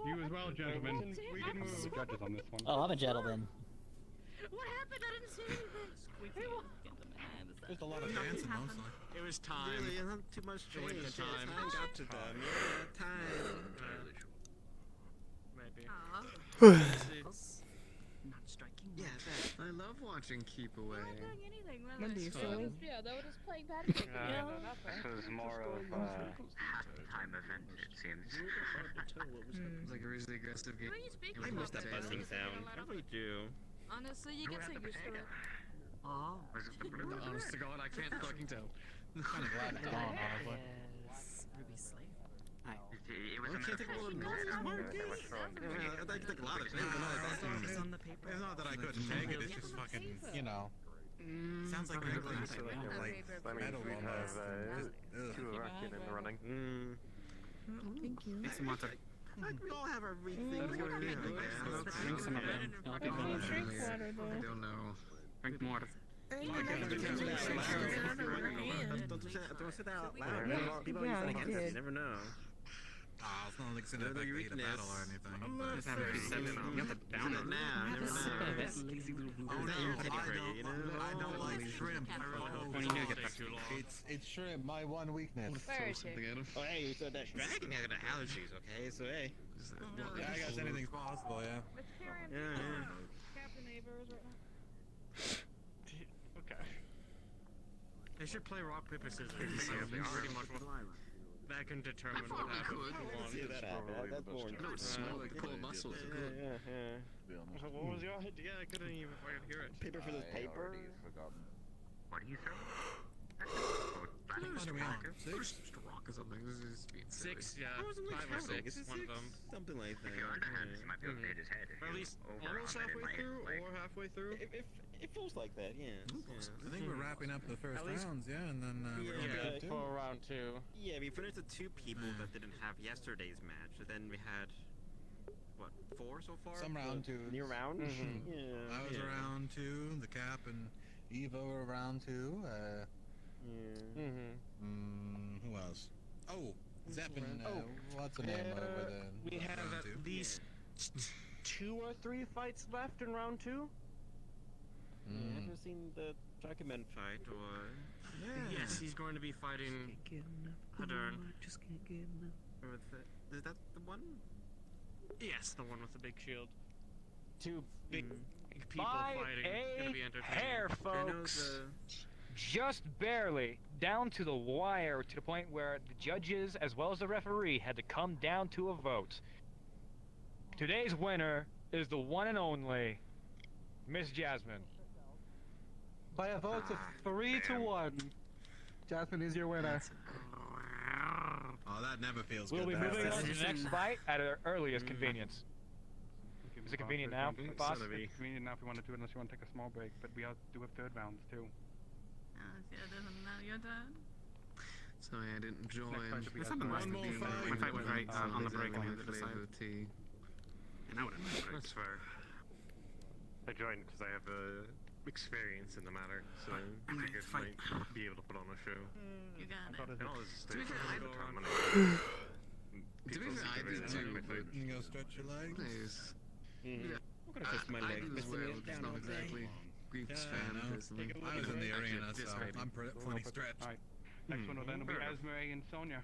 You as well, gentlemen. We didn't move the judges on this one. Oh, I'm a gentleman. What happened? I didn't see anything. There's a lot of dancing, mostly. It was time. Really, not too much change. Winter time. Time got to them. Yeah, time. Maybe. Not striking. Yeah, that. I love watching Keep Away. I'm not doing anything. When do you silly? Yeah, they were just playing Patrick. This was more of a half-time event, it seems. It's like a really aggressive game. Who are you speaking I miss about? that buzzing sound. I really do. Honestly, you get so used to it. Oh. Honest to God, I can't fucking tell. Kind of glad it's gone, honestly. Ruby Slave. It was I can't take all the notes. Smart game. I like a lot of things. It's on the paper. It's not that I couldn't take it, it's just fucking, you know. Sounds like they're going to like metal almost. Two of our kid in the running. Thank you. It's some water. We all have our things going on, I guess. Drink some of it. I don't know. Drink more. Don't say that out loud. People are against us. You never know. It's not like sitting back to hate a battle or anything. Just have it be 7. You got the down it now. Never know. Lazy little blue. Oh no, I don't like shrimp. When you do get that too long. It's shrimp, my one weakness. Oh, hey, so that dragon had allergies, okay? So, hey. Yeah, I guess anything's possible, yeah. Captain Avers right now. Okay. They should play rock, paper, scissors. Pretty much that can determine what happens. See that happen. That's boring. No, it's small like cold muscles. Yeah. So what was your idea? I couldn't even fucking hear it. Paper for this paper? What do you throw? Just rock or something. This is being 6, yeah. 5 or 6. One of them. Something like that. He might be able to hit his head. Or at least over almost halfway through or halfway through. It feels like that, yeah. I think we're wrapping up the first rounds, yeah, and then we're going to get for round 2. Yeah, we finished the 2 people that didn't have yesterday's match, and then we had, what, 4 so far? Some round 2. New round? Yeah. I was round 2, the Cap and Evo were round 2. Who else? Oh, Zeppin. What's the name over there? We have at least 2 or 3 fights left in round 2. Have you seen the Dragoman fight, or... Yes, he's going to be fighting Hadern. Just can't get enough. Is that the one? Yes, the one with the big shield. 2 big people fighting. It's gonna be entertaining. Hair, folks. Just barely down to the wire, to the point where the judges as well as the referee had to come down to a vote. Today's winner is the one and only Miss Jasmine. By a vote of 3-1, Jasmine is your winner. Oh, that never feels We'll good. be moving on to the next fight at our earliest convenience. Is it convenient now, boss? It's convenient now if you want to do it, unless you want to take a small break. But we do have third rounds too. Your turn. Sorry, I didn't join. This happened last week. My fight went right on the break and I had to decide. And I would have. That's fair. I joined because I have experience in the matter, so I figured I might be able to put on a show. You got it. And all this is To be fair, I the time and To be fair, I did too. You go stretch your legs? Nice. Yeah. I do as well, just not exactly Greeks fan personally. I was in the arena, so I'm plenty stretched. Alright. Next one will then be Esme and Sonia.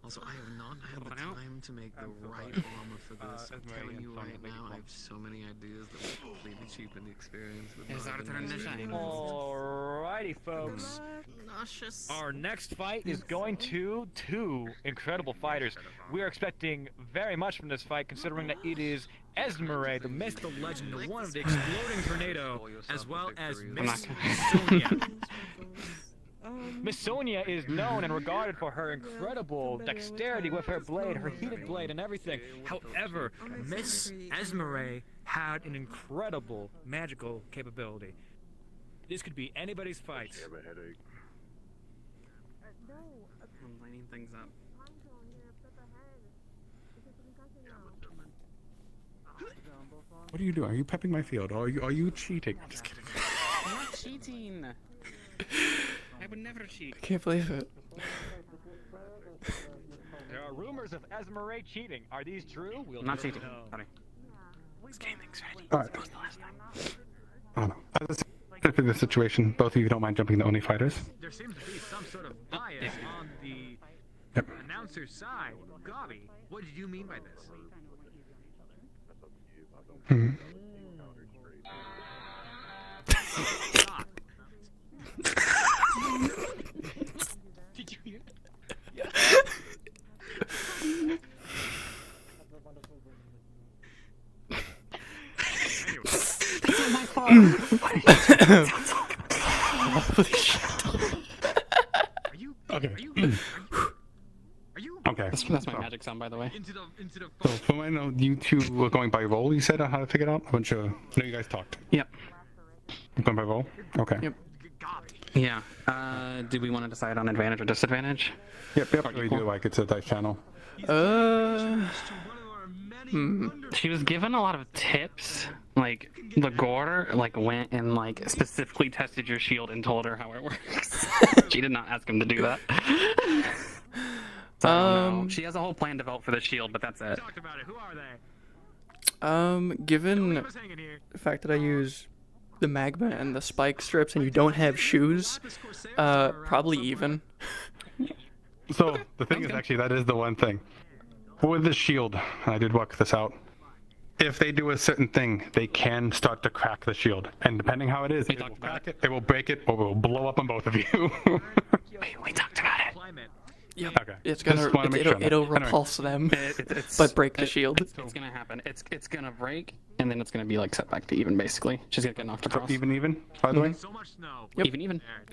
Also, I have not had the time to make the right armor for this. I'm telling you right now, I have so many ideas that will completely cheapen the experience. Alrighty, folks. Our next fight is going to two incredible fighters. We are expecting very much from this fight, considering that it is Esmeralda, the myth, the legend, the one of the exploding tornado, as well as Miss Sonia. Miss Sonia is known and regarded for her incredible dexterity with her blade, her heated blade, and everything. However, Miss Esmeralda had an incredible magical capability. This could be anybody's fight. I have a headache. I'm lining things up. What are you doing? Are you pepping my field? Are you cheating? I'm just kidding. I'm not cheating. I would never cheat. I can't believe it. There are rumors of Esmeralda cheating. Are these true? We'll I'm not never cheating. know. Sorry. This gaming's ready. Alright. I don't know. As in this situation, both of you don't mind jumping the only fighters. There seems to be some sort of bias on the announcer's side. Gabi, what did you mean by this? Hmm. Did you hear? That's not my fault. Holy shit. Okay. Okay. That's my magic sound, by the way. So, from I know, you two were going by roll, you said, on how to figure it out? I know you guys talked. Yep. You're going by roll? Okay. Yep. Yeah. Do we want to decide on advantage or disadvantage? Yep, we do, like, it's a dice channel. She was given a lot of tips. Like, Lagor, went and, specifically tested your shield and told her how it works. She did not ask him to do that. So I don't know. She has a whole plan developed for the shield, but that's it. Talked about it. Who are they? Given the fact that I use the magma and the spike strips and you don't have shoes, probably even. So, the thing is, actually, that is the one thing. With the shield, and I did work this out, if they do a certain thing, they can start to crack the shield. And depending how it is, it will crack it, it will break it, or it will blow up on both of you. we talked about it. Yep. Okay. It's gonna, it'll repulse them, but break the shield. It's gonna happen. It's gonna break, and then it's gonna be set back to even, basically. She's gonna get knocked across. Even, by the way? Yep.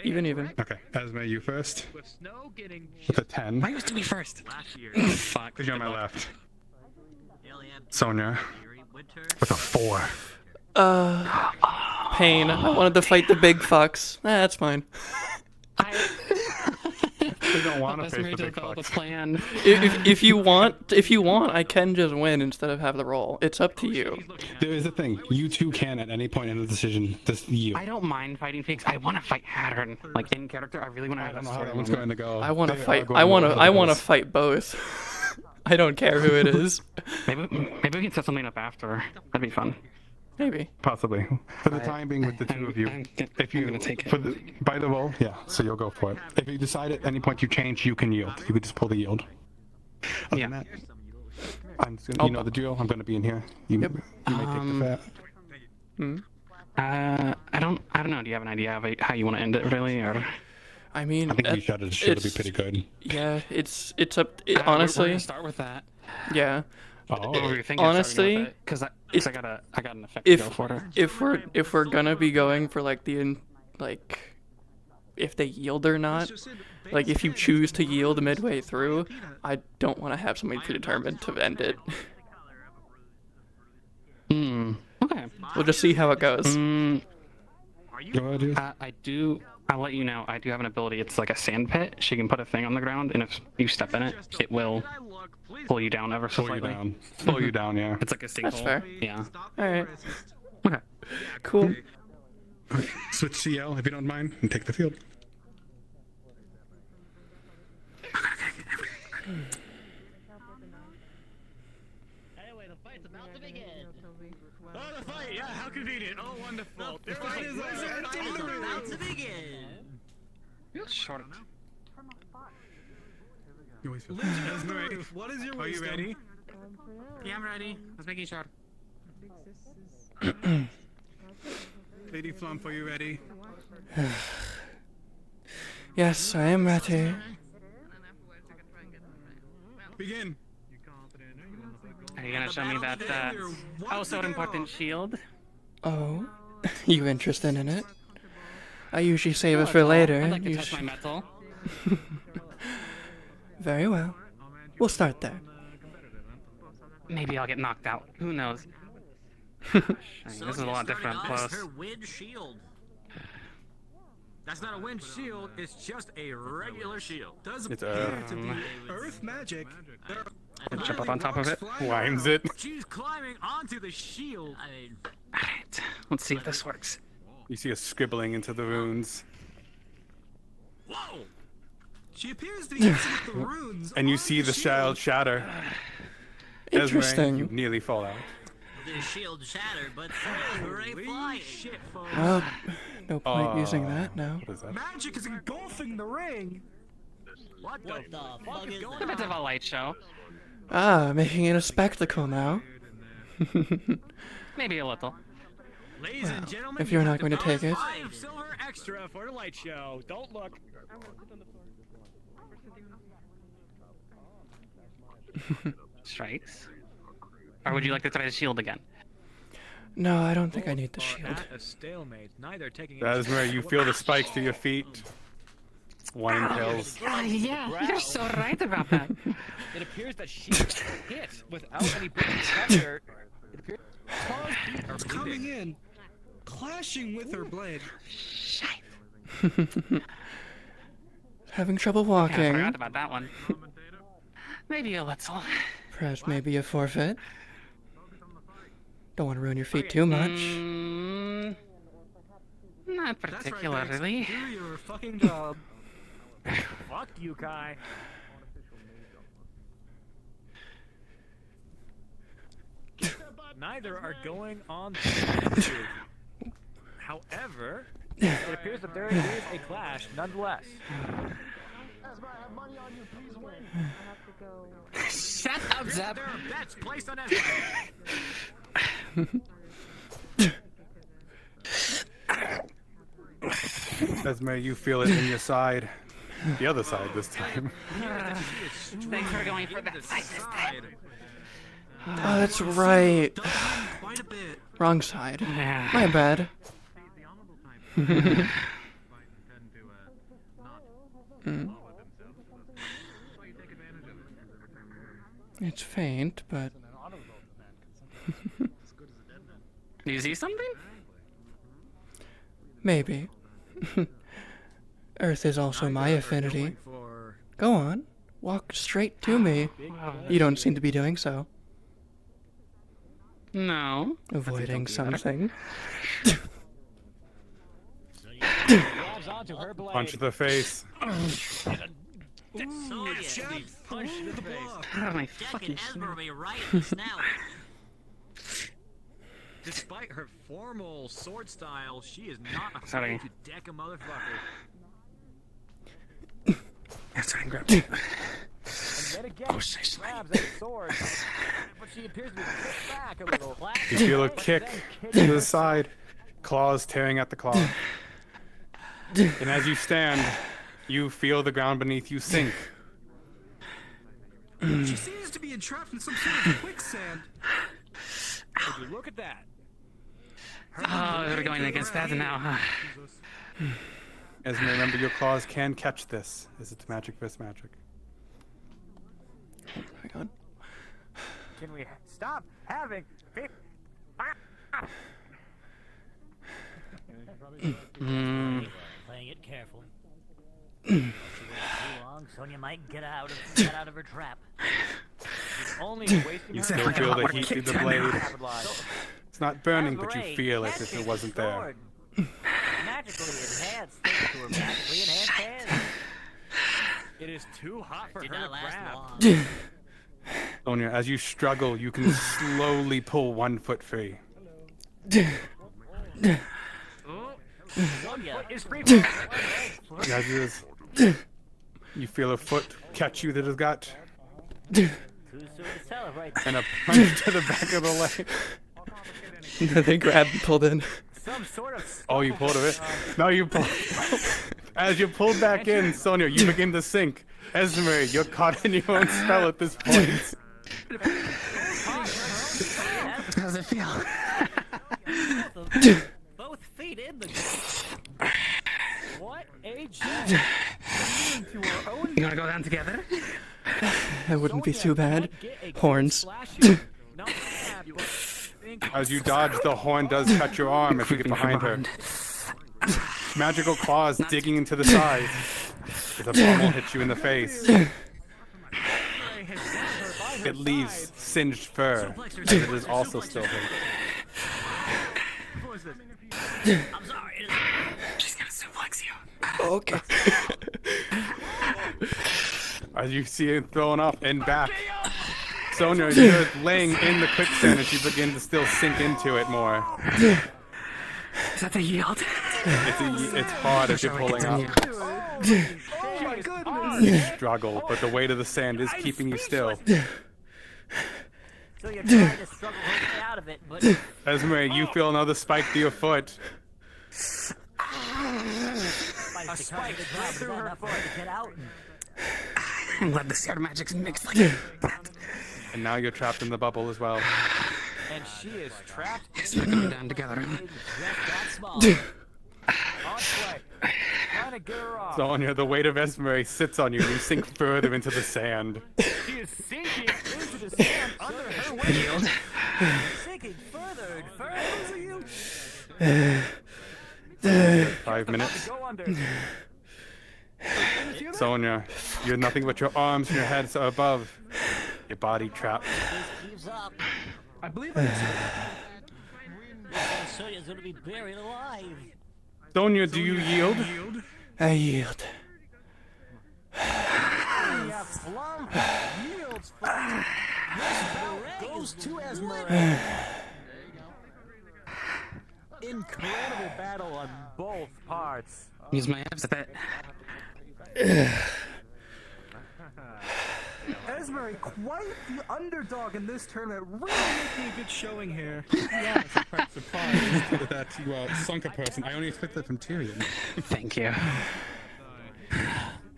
Even. Okay, Esme, you first. With snow getting With a 10. Why used to be first? Fuck. Because you're on my left. Sonia. With a 4. Pain. I wanted to fight the big fucks. That's fine. They don't want to face the big develop a fucks. plan. If you want, I can just win instead of have the roll. It's up to you. There is a thing. You two can, at any point in the decision, just yield. I don't mind fighting pigs. I want to fight Hattern. In character, I really want to have I don't a know how story that one's moment. going to go. I want to They are fight. going I want to. over I the want to hills. fight both. I don't care who it is. Maybe we can set something up after. That'd be fun. Maybe. Possibly. For the time being, with the two of you, if you gonna take it. for the, by the roll, yeah. So you'll go for it. If you decide at any point you change, you can yield. You could just pull the yield. Other than that, I'm just gonna, you know the drill. I'm gonna be in here. You may take the fat. I don't know. Do you have an idea of how you want to end it, really, or? I mean, I think you shot it. Should be pretty good. Yeah, it's up. We're Honestly, gonna start with that. Yeah. Oh, what were you thinking? Honestly, because I got an effect to go for it. If we're gonna be going for like if they yield or not, like if you choose to yield midway through, I don't want to have something predetermined to end it. Okay. We'll just see how it goes. I'll let you know. I do have an ability. It's like a sand pit. She can put a thing on the ground, and if you step in it, it will pull you down ever so slightly. Slow you down, yeah. It's like a sinkhole. That's fair. Yeah. All right. Okay. Cool. Switch CL if you don't mind, and take the field. Anyway, the fight's about to begin. Oh, the fight! Yeah, how convenient! Oh, wonderful! The fight is about to begin. Feels short. You always feel Esmeralda, what is your Are you wisdom? ready? Yeah, I'm ready. I was making sure. Lady Flump, are you ready? Yes, I am ready. Begin. Are you gonna show me that oh so important shield? Oh, you interested in it? I usually save it for later. I'd like to You touch my metal. Very well. We'll start there. Maybe I'll get knocked out. Who knows? Gosh, I mean, this is a lot different. Plus, Her wind shield. That's not a wind shield. It's just a regular shield. Does It's appear to be earth magic. jump up on top of it. Winds it. She's climbing onto the shield. I mean, Alright, let's see if this works. You see us scribbling into the runes. Whoa! She appears to be using the runes. And you see the child shatter. Interesting. Esmeralda, you nearly fall out. the shield shattered, but hooray flying. Shit, folks. Well, no point using that now. What is that? Magic is engulfing the ring. What the fuck is A bit of a light show. Ah, making it a spectacle now. Maybe a little. Ladies and gentlemen, if you're not going to take it. 5 silver extra for the light show. Don't look. Strikes. Or would you like to try the shield again? No, I don't think I need the shield. At a stalemate, neither taking That is where you feel the spikes to your feet. Wine tails. Yeah, you're so right about that. It appears that she was hit without any breaking pressure. It appears It's coming in, clashing with her blade. Having trouble Yeah, I walking. forgot about that one. Maybe a little. Perhaps maybe a forfeit. Don't want to ruin your feet too much. Not particularly. do your fucking job. Fuck you, Kai. Neither are going on the offensive. However, it appears that there is a clash nonetheless. Shut up, Zeb. There are bets placed on Ezra. Esme, you feel it in your side. The other side this time. Thanks for going for that side this time. Oh, that's right. Wrong side. My bad. It's faint, but... Do you see something? Maybe. Earth is also my affinity. Go on. Walk straight to me. You don't seem to be doing so. No. Avoiding something. Punch to the face. Ooh, yeah, punch to the face. Oh, my fucking Esmeralda right in the snout. Despite her formal sword style, she is not afraid to deck a motherfucker. That's right, grab. And Then again, she grabs at the sword, but she appears to be kicked back a little. You feel a kick to the side, claws tearing at the claw. And as you stand, you feel the ground beneath you sink. She seems to be entrapped in some sort of quicksand. Would you look at that? Oh, we're going against that now, huh? As you remember, your claws can catch this, as it's magic versus magic. Hang on. Can we stop having people? Playing it careful. If she waits too long, Sonya might get out of her trap. You still feel the heat through the blade. It's not burning, but you feel it if it wasn't there. Magically enhanced thanks to her magically enhanced hands. It is too hot for her Did to not last grab. long. Sonya, as you struggle, you can slowly pull 1 foot free. Sonya is free. As you feel a foot catch you to the gut, Too soon to celebrate. and a punch to the back of the leg. They grabbed and pulled in. Some sort of. Oh, you pulled it? No, you pulled. As you pulled back in, Sonya, you begin to sink. Esme, you're caught in your own spell at this point. How does it feel? Both feet in the. What a gem! You wanna go down together? That wouldn't be too bad. Horns. As you dodge, the horn does cut your arm as you get behind her. Magical claws digging into the side. As a pommel hits you in the face. It leaves singed fur, as it is also still hurt. I'm sorry. She's gonna suplex you. Okay. As you see it thrown up and back. Sonya, you're laying in the quicksand as you begin to still sink into it more. Is that the yield? It's hard as you're pulling up. Oh my goodness! You struggle, but the weight of the sand is keeping you still. So you're trying to struggle to get out of it, but Esme, you feel another spike to your foot. a spike right through her foot to get out. I'm glad the sword magic's mixed like that. And now you're trapped in the bubble as well. And she is trapped. So we're going down together. Trying to get her off. Sonya, the weight of Esme sits on you and you sink further into the sand. She is sinking into the sand under her weight. Yield. Sinking further and further. 5 minutes. Go under. Sonya, you have nothing but your arms and your head above. Your body trapped. Keeps up. I believe I Sonya's gonna be buried alive. Sonya, do you yield? I yield. Yeah, Flum yields. Goes to Esmeralda. Incredible battle on both parts. Use my abs a bit. Esmery, quite the underdog in this tournament, really making a good showing here. Yeah, it's quite surprised that you sunk a person. I only expected that from Tyrion. Thank you.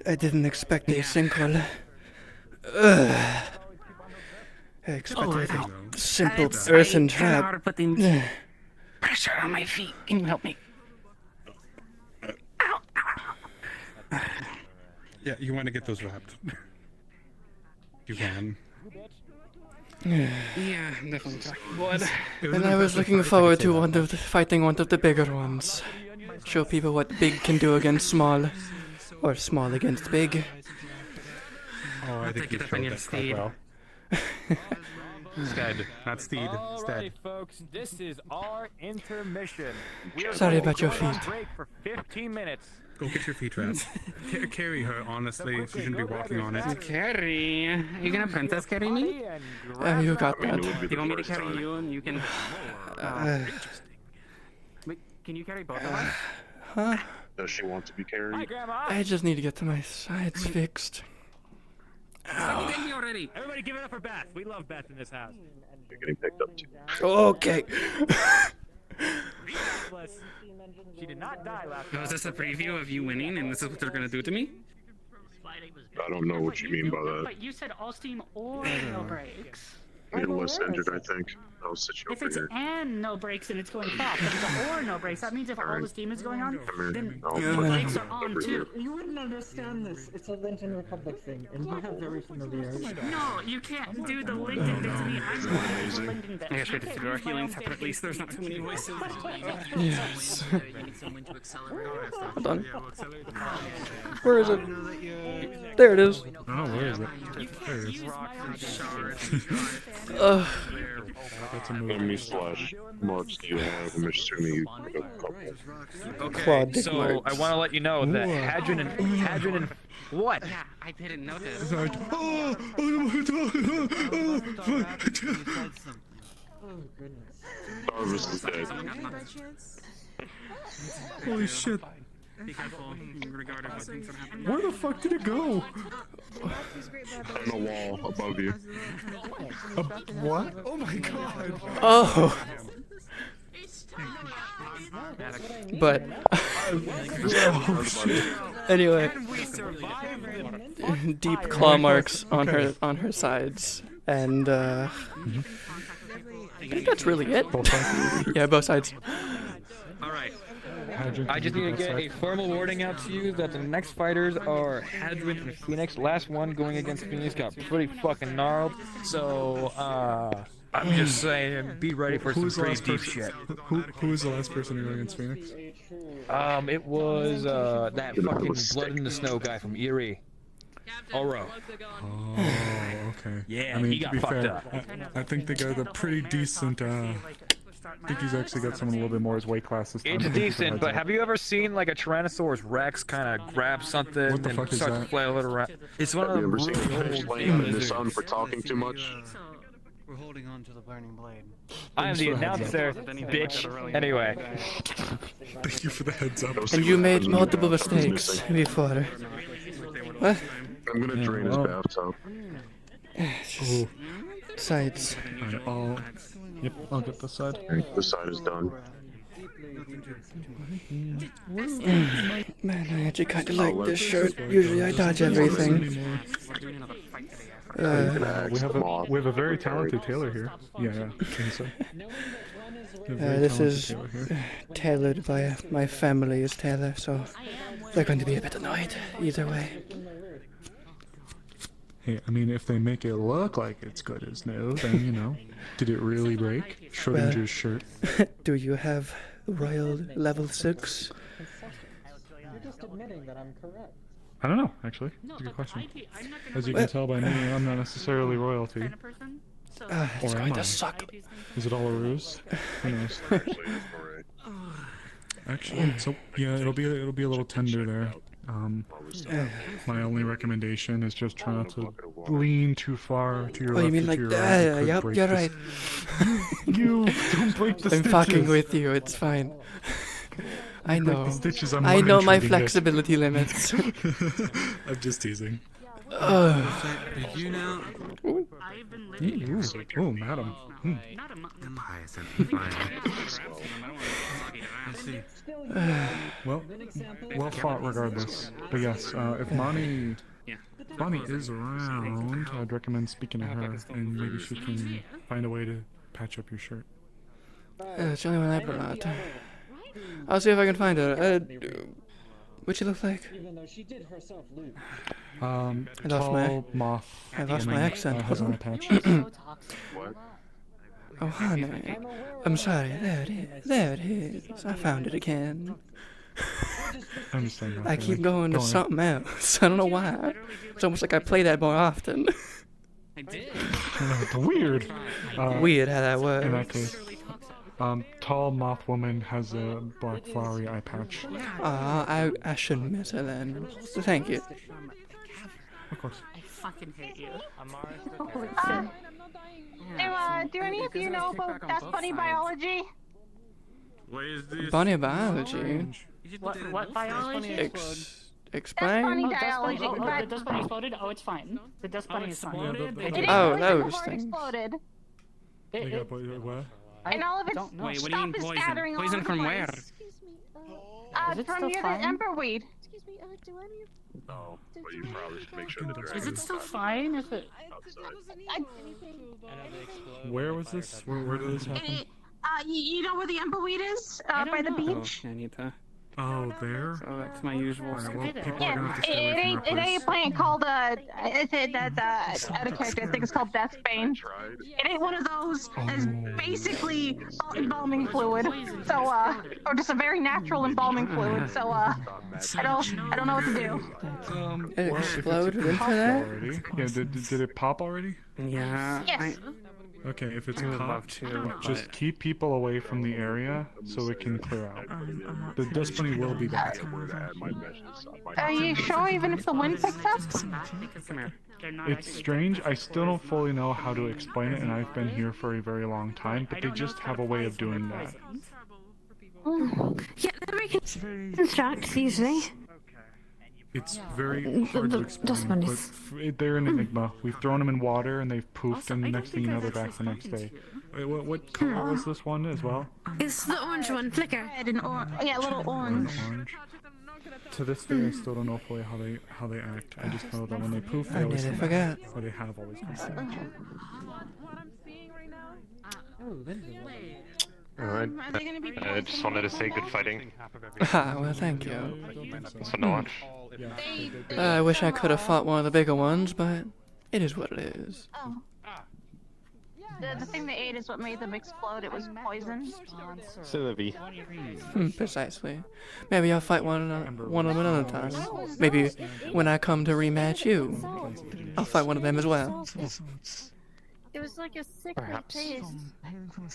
I didn't expect a sinkhole. I expected a simple earthen trap. Hard putting pressure on my feet. Can you help me? Yeah, you want to get those wrapped. You can. Yeah, definitely. Blood. And I was looking forward to fighting one of the bigger ones. Show people what big can do against small. Or small against big. Oh, I think you showed that quite well. Stead, not Steed. Stead. Alrighty, folks, this is our intermission. We are Sorry going about to your go on feet. break for 15 minutes. Go get your feet wrapped. Carry her, honestly. She shouldn't be walking on it. Carry? Are you gonna princess carry me? You got that. You want me to carry you and you can... Wait, can you carry both of us? Huh? Does she want to be carried? I just need to get to my sides fixed. Stop hitting me already. Everybody give it up for Beth. We love Beth in this house. You're getting picked up too. Okay. She did not die last Oh, is this a preview of you winning and this is what they're gonna do to me? I don't know what you mean by that. But you said all steam or no brakes. You're less injured, I think. I'll sit you If over it's here. and no brakes and it's going fast, if it's or no brakes, that means if all the steam is going on, then I'll the put brakes you are on over here. too. You wouldn't understand this. It's a Lincoln Republic thing, and you have very familiarity. No, you can't do the Lincoln bit to me. I'm going to do the Lincoln bit. I guess we have to do our healing separate, at least there's not too many voices. Yes. Hold on. Where is it? There it is. Oh, where is it? There it is. Let me slash marks do you have? I'm assuming you put a couple. Okay, Quad dick so marks. I want to let you know that Hadron and what? Yeah, I didn't notice. Jarvis is dead. Holy shit. Be careful in regard to things that happen. Where the fuck did it go? On the wall above you. What? Oh my god. Oh. But anyway, deep claw marks on her sides, and I think that's really it. Yeah, both sides. All right. I just need to get a formal warning out to you that the next fighters are Hadron and Phoenix. Last one going against Phoenix got pretty fucking gnarled. So, I'm just saying, be ready for some pretty deep shit. Who was the last person who went against Phoenix? It was that fucking Blood in the Snow guy from Erie. Oro. Oh, okay. Yeah, I mean, he to got be fucked fair, up. I think they got a pretty decent. I think he's actually got someone a little bit more his weight class this time. It's decent, but have you ever seen like a Tyrannosaurus Rex kind of grab something What the fuck and is start to that? flail it around? It's one of Have the you ever seen really fish old laying out in the lizards. sun for talking too much? We're holding on to the burning blade. I am the announcer, bitch. Anyway. Thank you for the heads up. And you made multiple mistakes before. What? I'm gonna drain his bathtub. Just sides. Yep, I'll get this side. This side is done. Man, I actually kind of like this shirt. Usually I dodge everything. We have a very talented tailor here. Yeah, I think so. This is tailored by my family's tailor, so they're going to be a bit annoyed either way. Hey, I mean, if they make it look like it's good as new, then, you know, did it really break? Schrodinger's shirt. Do you have Royal Level 6? You're just admitting that I'm correct. I don't know, actually. That's a good question. As you can tell by me, I'm not necessarily royalty. It's Or going am to I? suck. Is it all a ruse? Who knows? Actually, so yeah, it'll be a little tender there. My only recommendation is just try not to lean too far to your Oh, left you mean or like to your right. It could Yep, break you're the right. You don't break the I'm stitches. fucking with you. It's fine. I You break know. the stitches, I'm I know my mind-treating it. flexibility limits. I'm just teasing. You now? Ooh, madam. Well fought regardless. But yes, if Bonnie is around, I'd recommend speaking to her, and maybe she can find a way to patch up your shirt. It's the only one I brought. I'll see if I can find her. What'd she look like? Even though she did herself lose. I lost Tall moth. I lost my accent. Has an eye patch. What? Oh, honey. I'm sorry. There it is. There it is. I found it again. I understand that. I keep going to something else. I don't know why. It's almost like I play that more often. I did. Weird. Weird how that works. In that case, tall moth woman has a black flowery eye patch. I shouldn't miss her then. Thank you. Of course. I fucking hate you. Do any of you know about That's Funny Biology? Bunny biology. What biology? explain? Bunny Oh, dust bunny, dialogy. the dust bunny exploded? Oh, it's fine. The dust bunny is fine. It didn't Oh, look like the those horde things. exploded. What? And all of its don't know. Wait, what do you stuff mean is poison? scattering all Poison over from the where? place. Is it From still near fine? the emberweed. Excuse me, do any of No, but you probably should make sure the Is it still fine if it... Where was this? Where did this happen? You know where the emberweed is? By the beach? I need to. Oh, there? Oh, that's my usual. Alright, well, people are Yeah, gonna have to it stay away from ain't that it ain't a place. plant called that's out of character. I think it's called Deathbane. It ain't one of those. It's basically embalming fluid. So or just a very natural embalming fluid. So I don't know what to do. It Well, if exploded it's into popped that? already. Yeah, did it pop already? Yeah. Yes. Okay, if it's I would love popped, to, just but- keep people away from the area so it can clear out. The dust bunny will be back. Are you sure? Even if the wind picks up? Come here. It's strange. I still don't fully know how to explain it, and I've been here for a very long time, but they just have a way of doing that. Yeah, we can construct usually. It's very hard to explain, but they're an enigma. We've thrown them in water, and they've poofed, and the next thing you know, they're back the next day. Wait, what color was this one as well? It's the orange one, Flicker. Red and yeah, a little orange. Orange. To this day, I still don't know fully how they act. I just know that when they poof, they I always nearly come back. forgot. Or they have always come back. Alright. I just wanted to say good fighting. Ah, well, thank you. Thanks for the watch. I wish I could have fought one of the bigger ones, but it is what it is. Oh. The thing they ate is what made them explode. It was poison. Sylvie. Precisely. Maybe I'll fight one of them another time. Maybe when I come to rematch you, I'll fight one of them as well. It was like a sickly Perhaps. taste.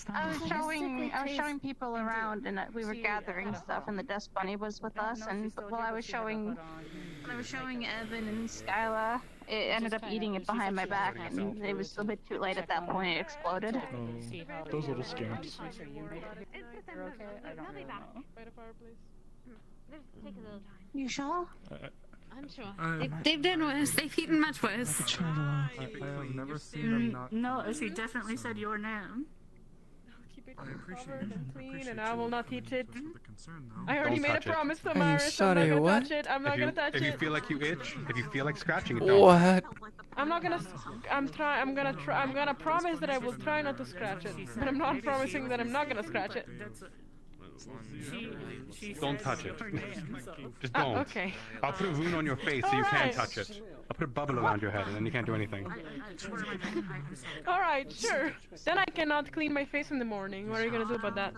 I was showing people around, and we were gathering stuff, and the dust bunny was with us. And while I was showing Evan and Skyla, it ended up eating it behind my back, and it was a bit too late at that point. It exploded. Oh, those little scamps. You sure? I'm sure. They've done worse. They've eaten much worse. I have never seen them not. No, she definitely said your name. Keep it I appreciate covered it. and clean, Appreciate and I will you. not teach it. That's what the concern, though. I already Don't made a touch it. promise to I'm Maris. I'm not sorry, gonna what? touch it. I'm not gonna touch If you it. feel like you itch, if you feel like scratching it, don't. What? I'm not gonna. I'm gonna promise that I will try not to scratch it, but I'm not promising that I'm not gonna scratch it. Don't touch it. Just don't. Okay. I'll put a wound on your face so you can't Alright. touch it. I'll put a bubble around your head and then you can't do anything. All right, sure. Then I cannot clean my face in the morning. What are you gonna do about that?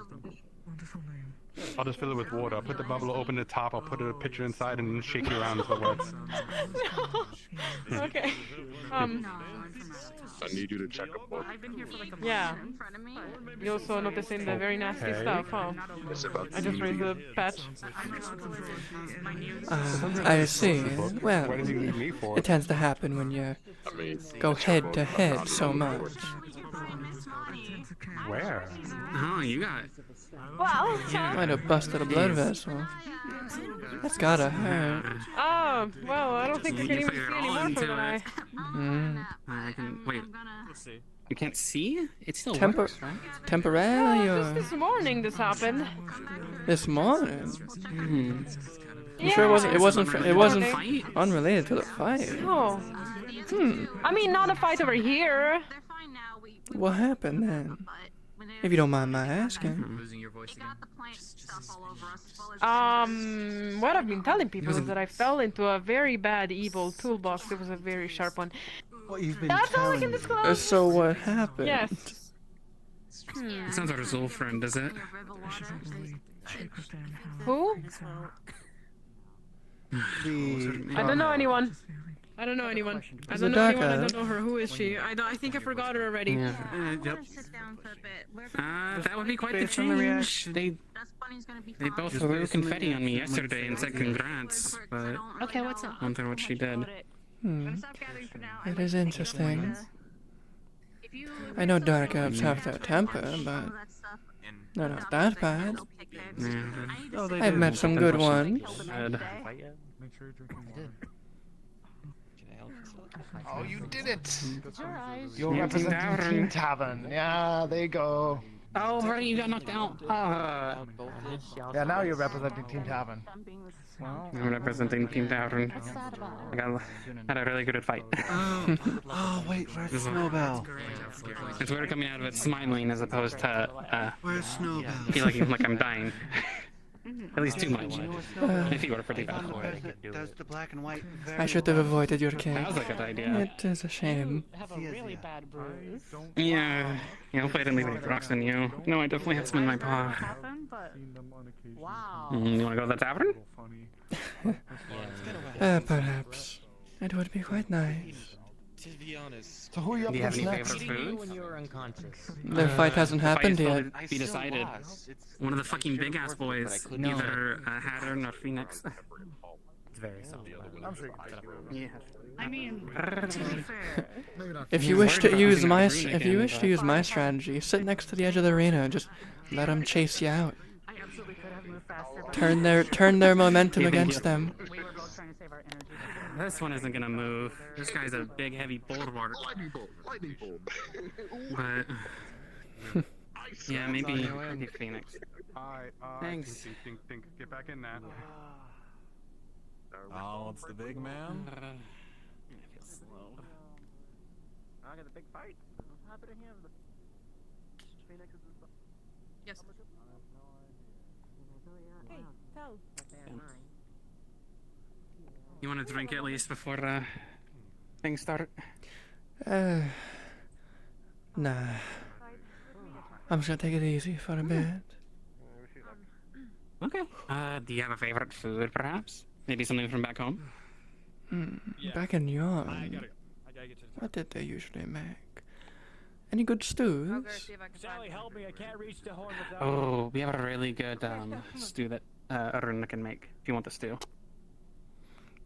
I'll just fill it with water. I'll put the bubble open at the top. I'll put a pitcher inside and then shake you around until it works. No. Okay. I need you to check a book. Yeah. You also noticing the very nasty Okay. stuff, huh? I just raised the patch. I see. Well, What did you need me for? it tends to happen when you go head to head so much. Where? Oh, you got it. Well, Might have busted a blood vessel. That's gotta hurt. Oh, well, I don't think I You can even figured see all any more into from an eye. it. Mm. I can wait. You can't see? It still Tempor- works, right? Temporarily Just or this morning this happened. this morning? Hmm. You sure it wasn't Morning. unrelated to the fight? Oh. I mean, not a fight over here. What happened then? If you don't mind my asking. Losing your voice again. What I've been telling people is that I fell into a very bad evil toolbox. It was a very sharp one. What you've been That's all I telling can me. disclose. So what happened? Yes. It sounds like our soul friend, does it? Who? I don't know anyone. I don't know anyone. I Is don't it know anyone. I Dark don't know her. Who is she? I think I forgot her already. Yeah. Yep. That would be quite the Based on the change. reaction. They both Just threw based on the confetti on me reaction, yesterday and said congrats, but Okay, what's up? I don't know what she did. It is interesting. I know dark elves have their temper, but they're not that bad. Yeah. I've met some good ones. Make sure you're drinking water. Oh, you did it! You're You're representing representing Team Tavern. Yeah, there you go. Oh, right, you got knocked out. Yeah, now you're representing Team Tavern. I'm representing Team Tavern. Had a really good fight. Oh, wait, where's Snowbell? It's weird coming out of it smiling as opposed to Where's Snowbell? feeling like I'm dying. At least too much. My feet were pretty bad. Does the black and white I should have avoided your cake. That was a good idea. It is a shame. Have a really bad bruise. Yeah, hopefully I didn't leave any rocks in you. No, I definitely had some in my paw. Wow. You wanna go to the tavern? Perhaps. It would be quite nice. To be honest. So who are you up Do you have against any next? favorite food? When you were unconscious. The fight hasn't happened yet. Be decided. One of the fucking big ass boys, either Hattern or Phoenix. It's very soft. I'm sure Yeah. I mean, to be fair. If you wish to use my strategy, sit next to the edge of the arena and just let them chase you out. I absolutely could have moved faster. Turn their momentum against them. We were both trying to save our energy. This one isn't gonna move. This guy's a big, heavy bulwark. Lightning bolt. But yeah, maybe Phoenix. Thanks. Think. Get back in there. Oh, it's the big man. I feel slow. I got a big fight. What's happening here? Phoenix is Yes. Hey, tell. You want to drink at least before things start? Nah. I'm just gonna take it easy for a bit. Okay. Do you have a favorite food, perhaps? Maybe something from back home? Back in Yarn, what did they usually make? Any good stews? Sally, help me! I can't reach the horn without. Oh, we have a really good stew that Aruna can make. If you want the stew.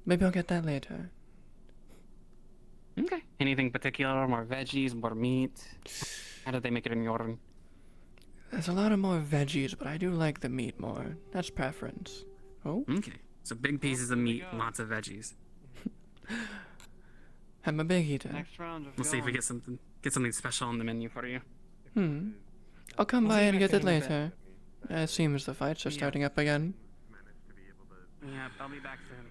Maybe I'll get that later. Okay. Anything particular? More veggies, more meat? How did they make it in Jordan? There's a lot of more veggies, but I do like the meat more. That's preference. Oh? Okay. So big pieces of meat, lots of veggies. I'm a big eater. We'll see if we get something special on the menu for you. I'll come by and get it later. It seems the fights are starting up again. Yeah, I'll be back soon.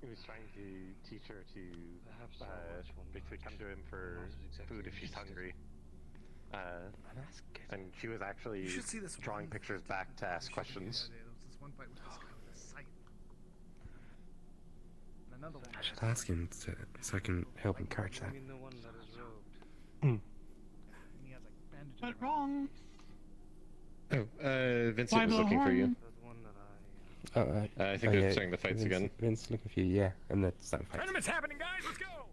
He was trying to teach her to basically come to him for food if she's hungry. And she was actually drawing pictures back to ask questions. I should ask him so I can help encourage that. Went wrong. Oh, Vincent was looking for you. Oh, I think they're starting the fights again. Vince looking for you, yeah, and they're starting fights. Tournament's happening, guys. Let's go.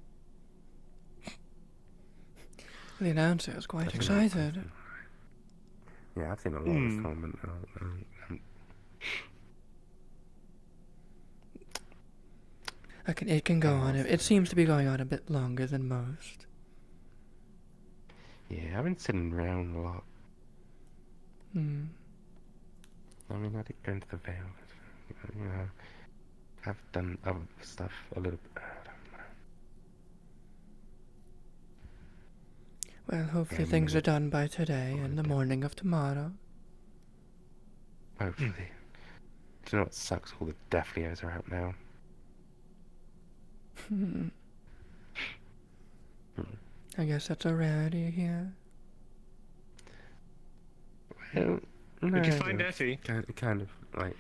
The announcer is quite excited. Yeah, I've seen a lot of this tournament. It can go on. It seems to be going on a bit longer than most. Yeah, I've been sitting around a lot. I mean, I did go into the Veil. You know, I've done other stuff a little bit. Well, hopefully things are done by today and the morning of tomorrow. Hopefully. Do you know what sucks? All the Death Leos are out now. I guess that's a rarity here. Well, Did you find Effie? Kind of, like...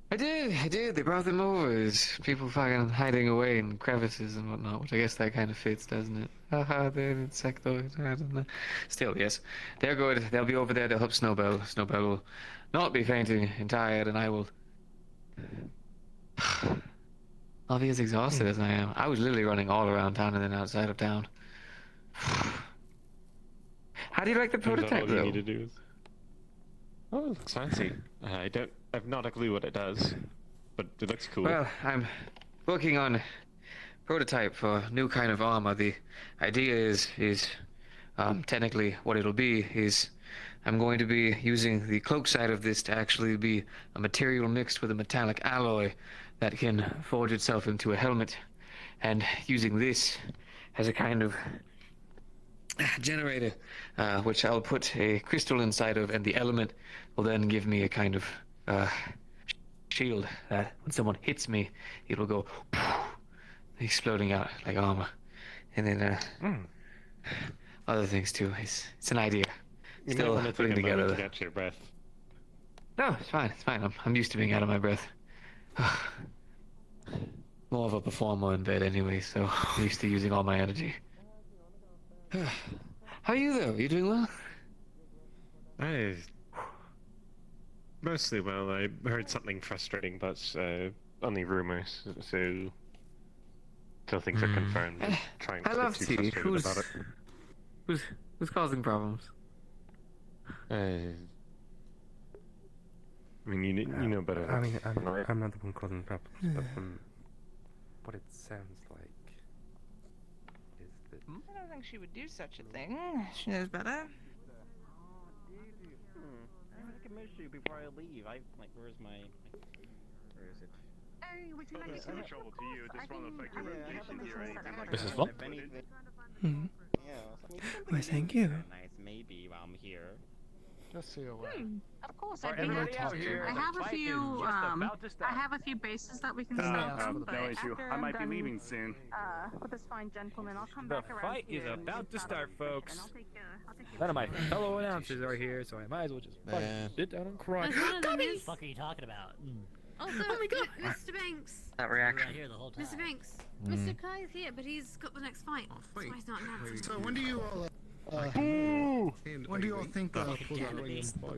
I did. They brought them over. There's people fucking hiding away in crevices and whatnot, which I guess that kind of fits, doesn't it? Haha, they're insectoids. I don't know. Still, yes. They're good. They'll be over there to help Snowbell. Snowbell will not be fainting and tired, and I will... I'll be as exhausted as I am. I was literally running all around town and then outside of town. How do you like the prototype, all you though? need to do is... Oh, it looks fancy. I've not a clue what it does, but it looks cool. Well, I'm working on prototype for new kind of armor. The idea is Technically, what it'll be is I'm going to be using the cloak side of this to actually be a material mixed with a metallic alloy that can forge itself into a helmet, and using this as a kind of generator, which I'll put a crystal inside of, and the element will then give me a kind of shield that when someone hits me, it'll go exploding out like armor. And then other things too. It's an idea. Still putting together. To catch your breath. No, it's fine. It's fine. I'm used to being out of my breath. More of a performer in bed anyway, so I'm used to using all my energy. How are you though? You doing well? Mostly well. I heard something frustrating, but only rumors, so till things are confirmed. I'm trying I not love to get too tea. frustrated about it. Who's causing problems? I mean, you know better. I mean, I'm not the one causing problems, but what it sounds like is that. I don't think she would do such a thing. She knows better. I can miss you before I leave. Where is it? Would you like It's no trouble to you. This won't affect your reputation here or anything like This that. is fun. Why, thank you. Nice, maybe while I'm here. Just so you're aware. Of course, For I'd be everybody happy out to. here, I the have a fight few. is just about to I start. have a few bases that we can start from, but No issue. after I might be I'm done, leaving soon. with this fine gentleman, I'll come The back around fight here is and about to start start, our folks. discussion. I'll take None of my fellow announcers are here, so I might as well just fucking sit down and cry. What the fuck are you talking about? Also, oh my God. Mr. Banks. That reaction. Right here the whole time. Mr. Banks. Mr. Kai is here, but he's got the next fight. That's why he's not announcing. So when do you all when do you all think the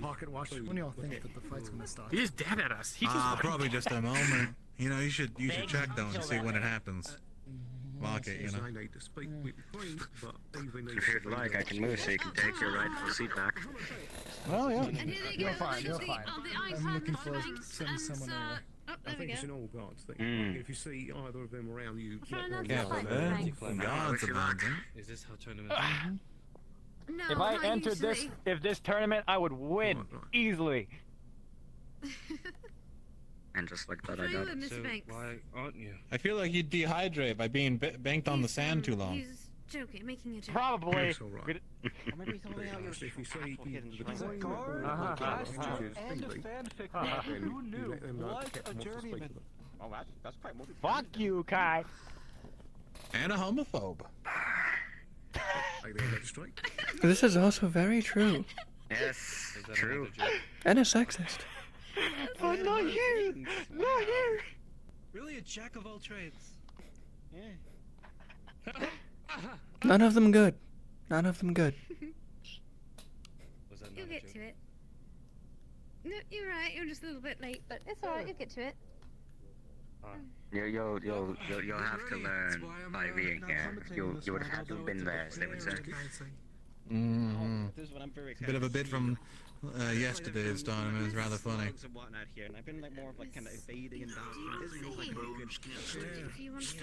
pocket watch? When do you all think that the fight's gonna start? He just dabbed at us. He just Probably just a moment. You know, you should check though and see when it happens. Mark it, you know. If you'd like, I can move so you can take your rightful seat back. Well, yeah. And here they You're go. fine. You're fine. I'm looking for Banks send and, someone over. Oh, there we go. It's an all guards thing. If you see either of them around, you trying not to careful fight there. Banks. Guards about them. Is this how tournaments? No, If I not entered usually. this tournament, I would win easily. And just like that, Try I got with it. Mr. Banks. Why aren't you? I feel like you'd dehydrate by being banked on the sand too long. He's joking, making a joke. Probably. It's all right. Maybe he's only out your If you see And a fanfic. Who knew? What a journeyman. Oh, that's quite moving. Fuck you, Kai. And a homophobe. This is also very true. Yes, true. And a sexist. Oh, not you! Not you! Really a jack of all trades. None of them good. None of them good. Was that You'll not a get joke? to it. No, you're right. You're just a little bit late, but it's alright. You'll get to it. You'll have to learn by being here. You would have had to have been there, as they would say. This is what I'm very Bit of a bit from yesterday's tournament. It's rather funny. And whatnot here, and I've been like more of like kind of evading and dodging. This feels like a good If you want to.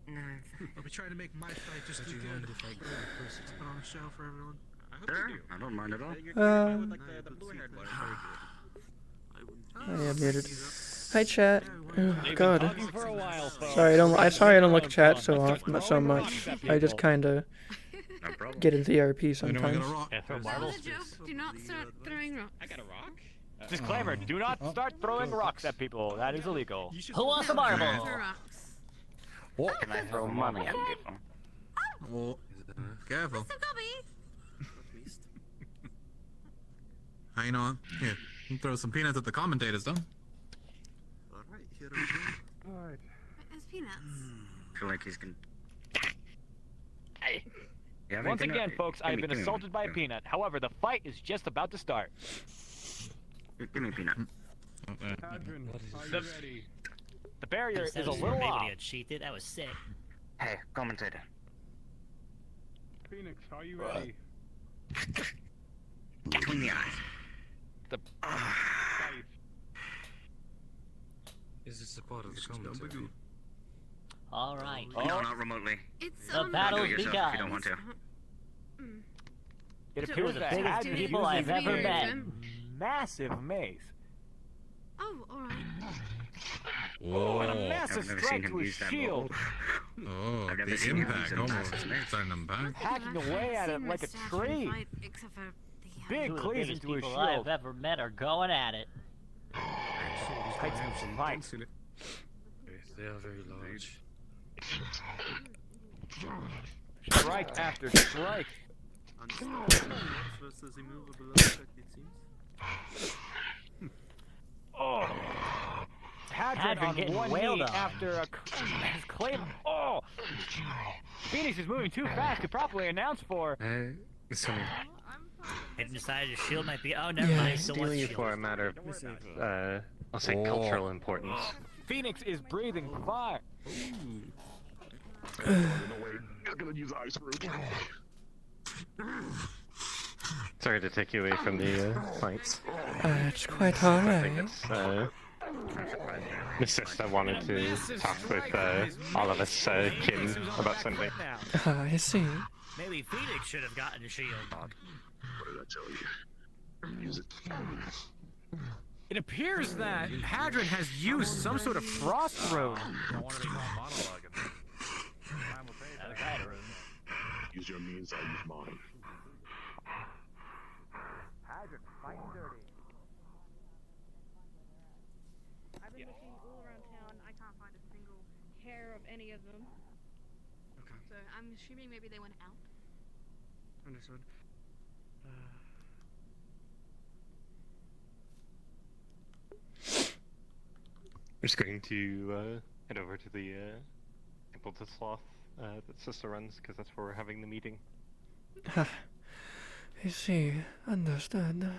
No. I'll be trying to make my fight just as good. If I put on a show for everyone. Sure, I don't mind at all. I am muted. Hi, chat. Oh, God. talking for a while, folks. Sorry, I don't look at chat so often, so much. I just kind of get into VRP sometimes. Throw marbles. Another joke. Do not start throwing rocks. I got a rock. Disclaimer: do not start throwing rocks at people. That is illegal. Who wants a marble? Throw rocks. What? Can I throw money at people? Well, careful. Mr. Gobby. Hang on. Here, you can throw some peanuts at the commentators, though. Alright, here we go. Alright. There's peanuts. I feel like he's gonna. Once again, folks, I've been assaulted by a peanut. However, the fight is just about to start. Give me a peanut. The barrier is a That was little maybe off. got cheated. That was sick. Hey, commentator. Phoenix, are you ready? Between the eyes. The Is this a part of the commentary? All right. No, not remotely. It's The on battle Do it yourself if you don't begun. want to. It Two appears of the that biggest Hadron people uses I've ever a met. massive mace. Oh, alright. Oh, and a I've massive never seen strike him to his use that shield. Oh, I've never the seen him impact use a almost massive mace. sent him back. Hacking away at it like a tree. Except for the, Big Two of the cleaves biggest into his people I've shield. ever met are going at it. Takes him some fights. They are very large. Strike after strike. Versus immovable object, it seems. Oh. Hadron on getting one wailed knee on. after his claim. Oh! Phoenix is moving too fast to properly announce for. Sorry. It decided your shield might be. Oh, never Yeah. mind. So what's Stealing you shield? for a matter of, I'll say cultural importance. Phoenix is breathing fire. Sorry to take you away from the fights. It's quite I alright. think it's just I wanted to talk with all of us kin about something. I see. Maybe Phoenix should have gotten a shield. What did I tell you? Use it. It appears that Hadron has used some sort of frost road. Use your means, I use mine. Hadron fighting dirty. I've been looking all around town. I can't find a single hair of any of them. Okay. So I'm assuming maybe they went out. Understood. We're just going to head over to the Temple to Sloth that Sister runs, because that's where we're having the meeting. I see. Understood.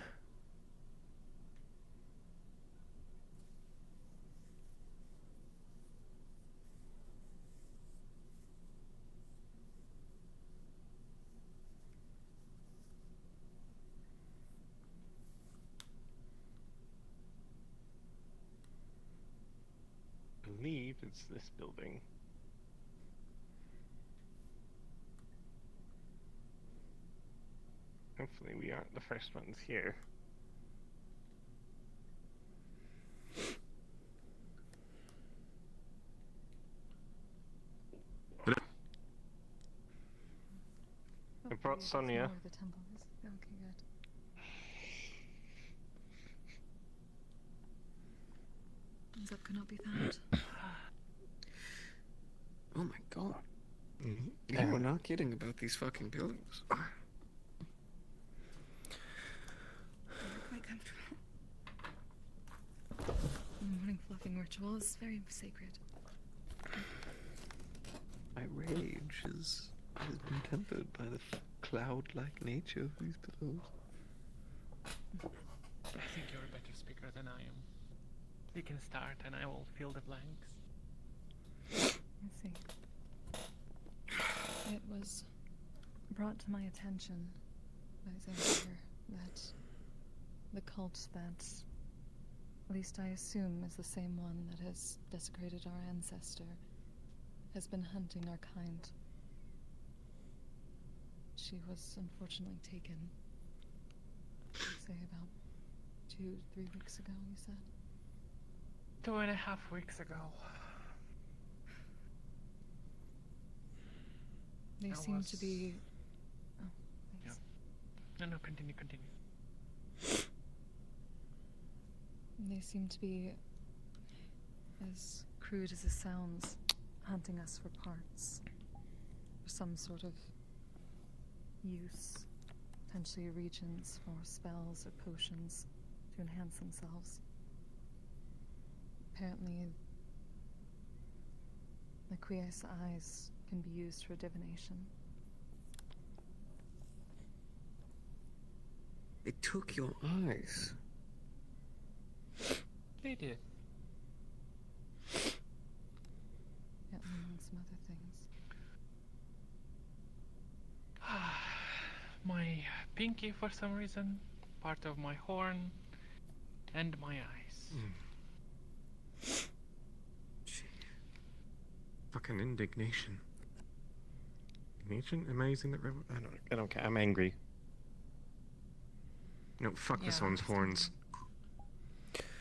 I believe it's this building. Hopefully we aren't the first ones here. I brought Sonia. The temple is okay. Good. Zep cannot be found. Oh my god. You were not kidding about these fucking buildings. Quite comfortable. Morning fluffing ritual is very sacred. My rage has been tempered by the cloud-like nature of these pillows. I think you're a better speaker than I am. You can start and I will fill the blanks. I see. It was brought to my attention by Xavier that the cult that, at least I assume, is the same one that has desecrated our ancestor, has been hunting our kind. She was unfortunately taken, say about 2-3 weeks ago, you said? 2.5 weeks ago. They seem to be... Oh, Yeah. thanks. No, continue. They seem to be, as crude as it sounds, hunting us for parts. For some sort of use. Potentially reagents for spells or potions to enhance themselves. Apparently, the Quies eyes can be used for divination. They took your eyes. They did. Yeah, among some other things. My pinky for some reason, part of my horn, and my eyes. Fucking indignation. Indignation? Am I using that right? I don't care. I'm angry. No, fuck this one's horns.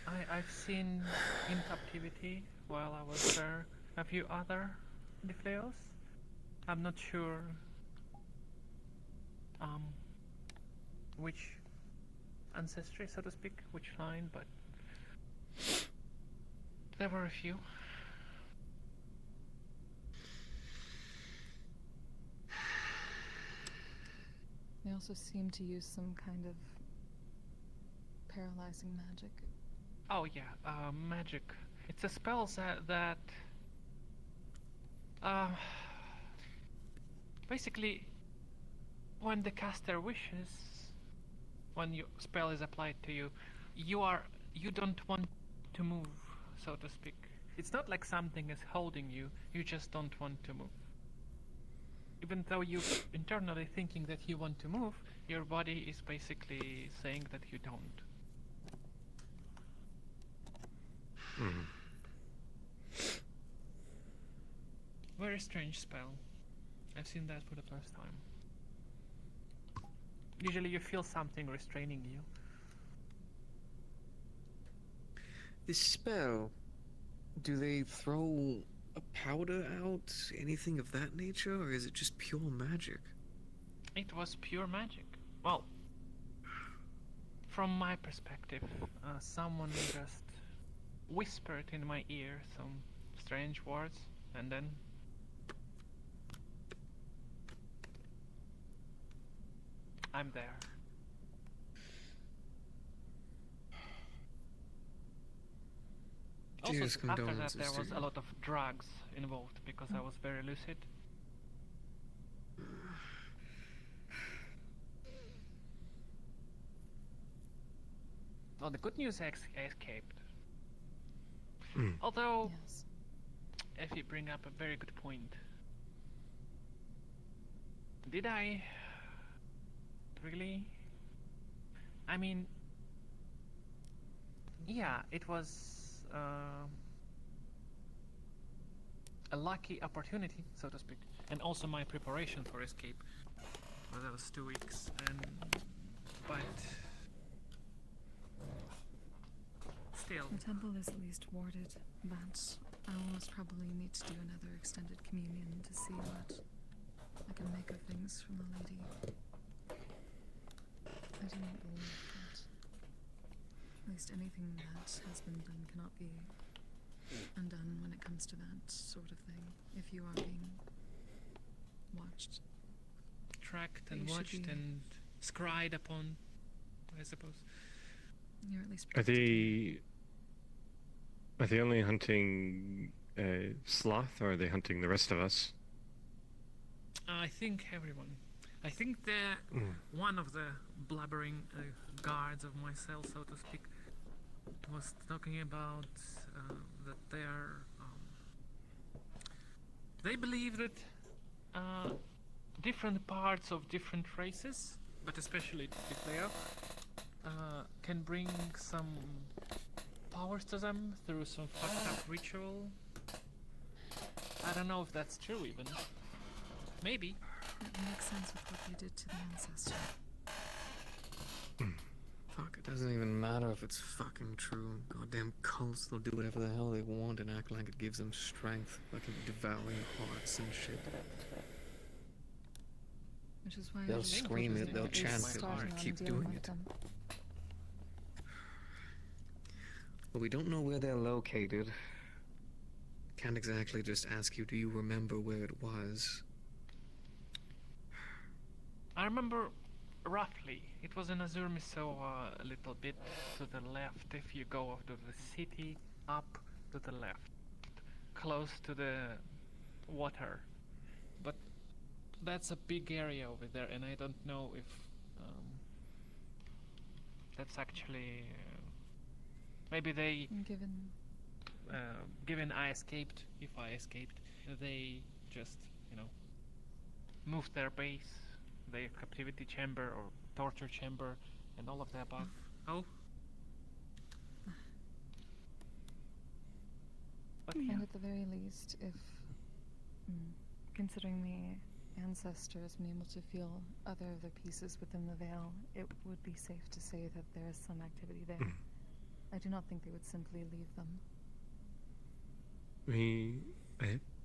I've seen in captivity while I was there a few other Defleos. I'm not sure which ancestry, so to speak, which line, but there were a few. They also seem to use some kind of paralyzing magic. Oh yeah, magic. It's a spell that basically when the caster wishes, when your spell is applied to you, you don't want to move, so to speak. It's not like something is holding you, you just don't want to move. Even though you're internally thinking that you want to move, your body is basically saying that you don't. Very strange spell. I've seen that for the first time. Usually you feel something restraining you. This spell, do they throw a powder out, anything of that nature, or is it just pure magic? It was pure magic. Well, from my perspective, someone just whispered in my ear some strange words, and then I'm there. Also, after that there was a lot of drugs involved because I was very lucid. Well, the good news, I escaped. Although, if you bring up a very good point, did I really? I mean, yeah, it was a lucky opportunity, so to speak, and also my preparation for escape. Well, that was 2 weeks, but still. The temple is at least warded, but I will most probably need to do another extended communion to see what I can make of things from the lady. I do not believe that at least anything that has been done cannot be undone when it comes to that sort of thing. If you are being watched. Tracked and watched and scried upon, I suppose. You're at least Are they only hunting Sloth, or are they hunting the rest of us? I think everyone. I think one of the blubbering guards of my cell, so to speak, was talking about that they believe that different parts of different races, but especially the player, can bring some powers to them through some fucked up ritual. I don't know if that's true even. Maybe. It makes sense with what they did to the ancestor. Fuck, it doesn't even matter if it's fucking true. Goddamn cults, they'll do whatever the hell they want and act like it gives them strength. Fucking devouring hearts and shit. Which is why they'll scream it, they'll chant it, and keep doing it. Well, we don't know where they're located. Can't exactly just ask you, do you remember where it was? I remember roughly. It was in Azur Misoa, a little bit to the left. If you go to the city, up to the left, close to the water. But that's a big area over there, and I don't know if that's actually maybe they. Given I escaped, if I escaped, they just moved their base. Their captivity chamber or torture chamber and all of the above. Oh? And at the very least, if Considering the ancestors being able to feel other of their pieces within the veil, it would be safe to say that there is some activity there. I do not think they would simply leave them.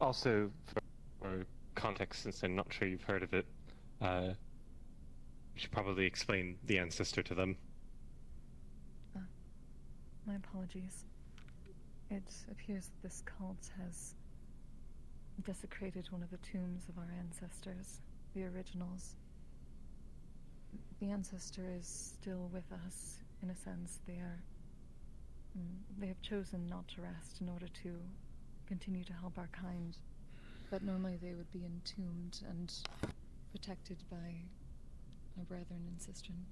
Also, for context, since I'm not sure you've heard of it, we should probably explain the ancestor to them. My apologies. It appears that this cult has desecrated one of the tombs of our ancestors, the originals. The ancestor is still with us, in a sense. They have chosen not to rest in order to continue to help our kind, but normally they would be entombed and protected by our brethren and sistren.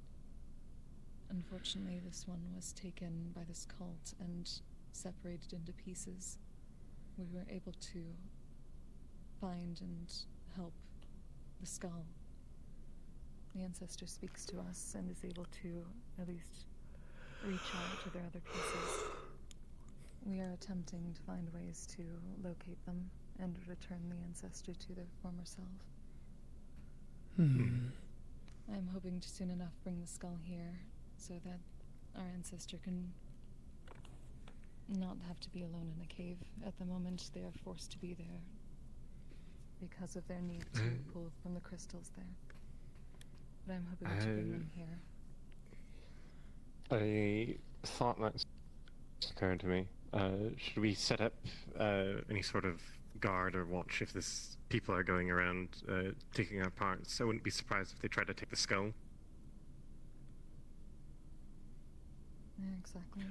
Unfortunately, this one was taken by this cult and separated into pieces. We were able to find and help the skull. The ancestor speaks to us and is able to at least reach out to their other pieces. We are attempting to find ways to locate them and return the ancestor to their former self. I'm hoping to soon enough bring the skull here so that our ancestor can not have to be alone in a cave. At the moment, they are forced to be there because of their need to pull from the crystals there. But I'm hoping to bring them here. A thought that's occurred to me. Should we set up any sort of guard or watch if people are going around taking our parts? I wouldn't be surprised if they tried to take the skull. Yeah, exactly.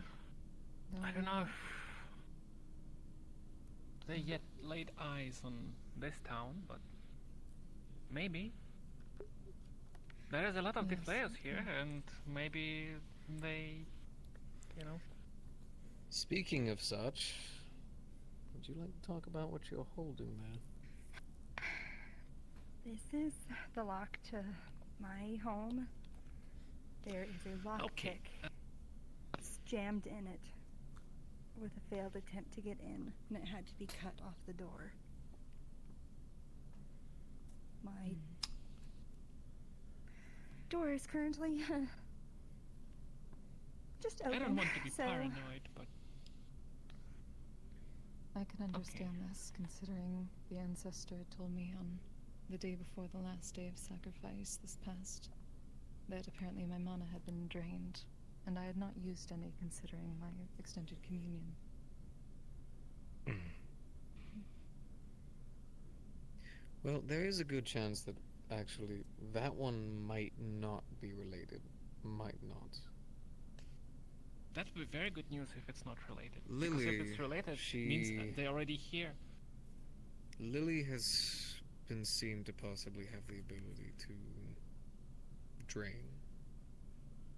I don't know if they yet laid eyes on this town, but maybe. There is a lot of players here, and maybe they, Speaking of such, would you like to talk about what you're holding there? This is the lock to my home. There is a lockpick. It's jammed in it with a failed attempt to get in, and it had to be cut off the door. My door is currently just open. I don't want to be so paranoid, but I can understand this, considering the ancestor told me on the day before the last day of sacrifice this past that apparently my mana had been drained, and I had not used any considering my extended communion. Well, there is a good chance that actually that one might not be related. Might not. that would be very good news if it's not related. Lily, because if it's related, it means that they're already here. Lily has been seen to possibly have the ability to drain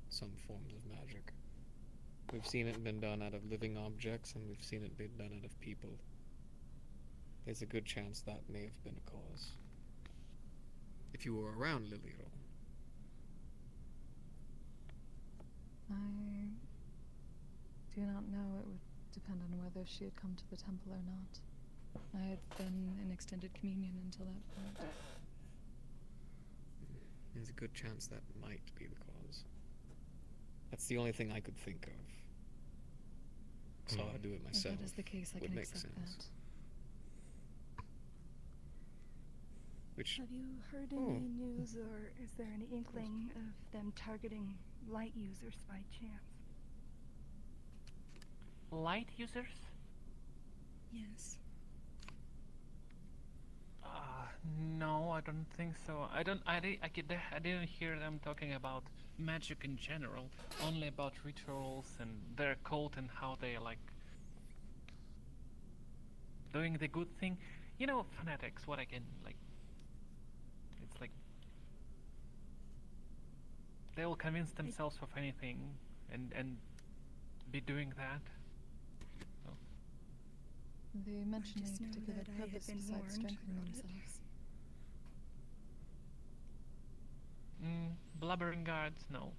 some forms of magic. We've seen it been done out of living objects, and we've seen it been done out of people. There's a good chance that may have been a cause. If you were around Lily at all. I do not know. It would depend on whether she had come to the temple or not. I had been in extended communion until that point. There's a good chance that might be the cause. That's the only thing I could think of. Saw her do it myself. If that is the case, I would can make accept sense. that. Which, have you heard any news, or is there any inkling of them targeting light users by chance? Light users? Yes. No, I don't think so. I didn't hear them talking about magic in general. Only about rituals and their cult and how they like doing the good thing. You know, fanatics. What I can like. It's like they will convince themselves of anything and be doing that. They mentioned just a know particular that I had purpose been besides warned strengthening about it. themselves. Blubbering guards, no.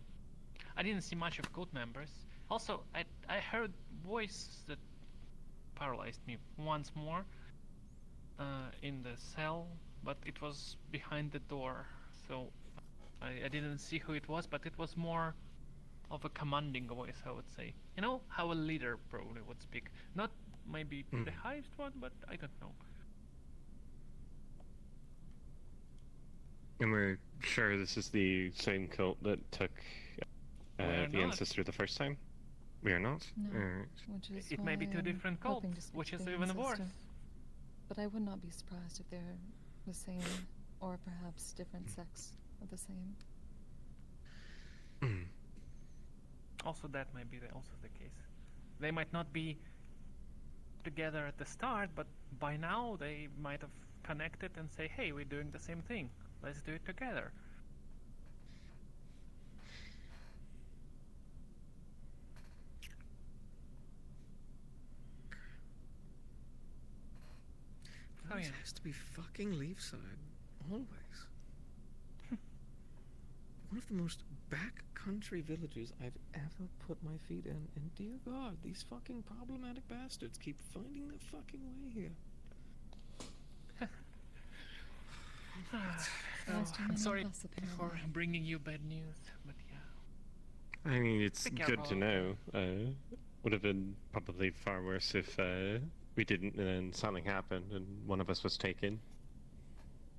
I didn't see much of cult members. Also, I heard voice that paralyzed me once more. in the cell, but it was behind the door, so I didn't see who it was, but it was more of a commanding voice, I would say. You know how a leader probably would speak. Not maybe the highest one, but I don't know. And we're sure this is the same cult that took the ancestor the first time? We are not? No, Alright. which is It why may be two I'm different hoping cults, to speak which to is the even worse. ancestor. But I would not be surprised if they're the same, or perhaps different sects of the same. Also, that might be also the case. They might not be together at the start, but by now they might have connected and say, hey, we're doing the same thing. Let's do it together. It always has to be fucking Leafside. Always. One of the most backcountry villages I've ever put my feet in, and dear God, these fucking problematic bastards keep finding their fucking way here. I'm sorry for bringing you bad news, but yeah. I mean, it's Be good careful. to know. Would have been probably far worse if we didn't and then something happened and one of us was taken.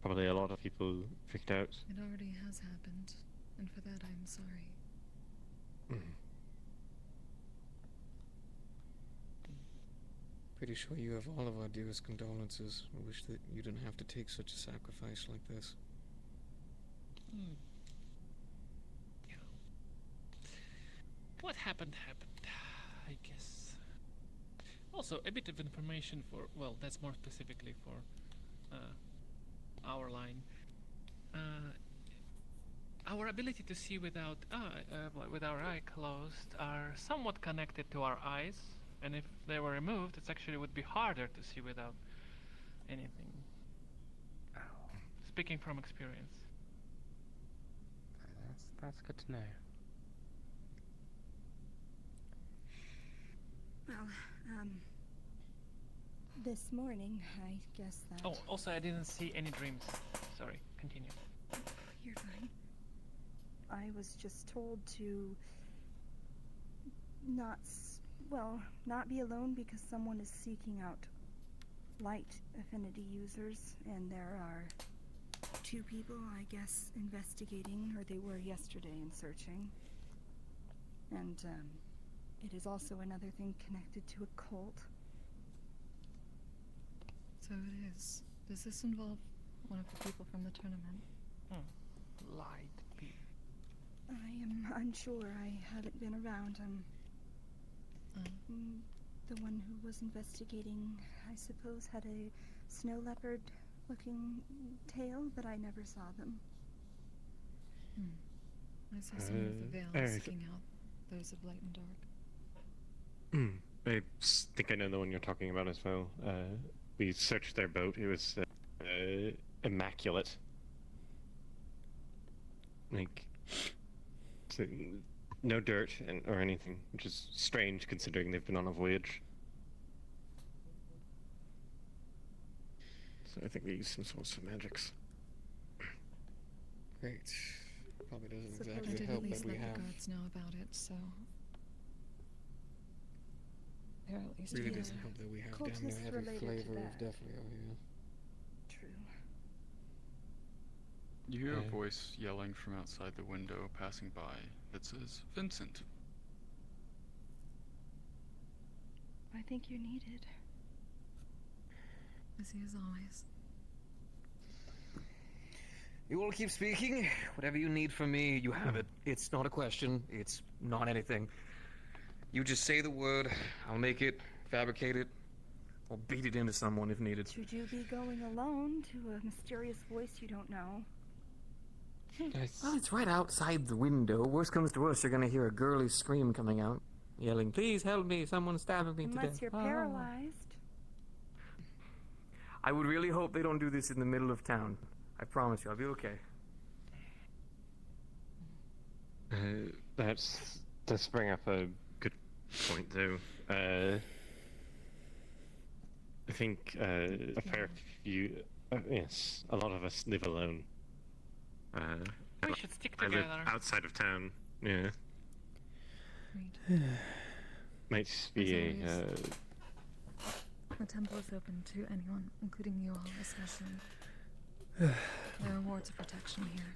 Probably a lot of people freaked out. It already has happened, and for that I'm sorry. Pretty sure you have all of our dearest condolences. I wish that you didn't have to take such a sacrifice like this. Yeah. What happened, I guess. Also, a bit of information for, well, that's more specifically for our line. Our ability to see without with our eye closed are somewhat connected to our eyes, and if they were removed, it actually would be harder to see without anything. Speaking from experience. That's good to know. Well, this morning, I guess that... Oh, also I didn't see any dreams. Sorry, continue. You're fine. I was just told to not be alone because someone is seeking out light affinity users, and there are 2 people, I guess, investigating, or they were yesterday and searching. And, it is also another thing connected to a cult. So it is. Does this involve one of the people from the tournament? Light people. I am unsure. I haven't been around. The one who was investigating, I suppose, had a snow leopard looking tail, but I never saw them. I saw some of the veils seeking out those of light and dark. I think I know the one you're talking about as well. We searched their boat. It was immaculate. Like, so, no dirt or anything, which is strange considering they've been on a voyage. So I think they use some sorts of magics. Great. Probably doesn't I exactly did help at least that we let have. the guards know about it, so... They're at least Really aware. doesn't help that we have Cultists damn near every related to flavor of that. Defleo here. True. You hear a voice yelling from outside the window passing by that says, Vincent. I think you're needed. As he is always. You all keep speaking. Whatever you need from me, you have it. It's not a question. It's not anything. You just say the word. I'll make it, fabricate it, or beat it into someone if needed. Should you be going alone to a mysterious voice you don't know? Well, it's right outside the window. Worst comes to worst, you're gonna hear a girly scream coming out, yelling, "Please help me! Someone's stabbing me to Unless death." you're paralyzed. I would really hope they don't do this in the middle of town. I promise you, I'll be okay. Let's bring up a good point though. I think a fair few, yes, a lot of us live alone. We should stick I live together. outside of town. Yeah. Might be a. The temple is open to anyone, including you all, especially. There are wards of protection here.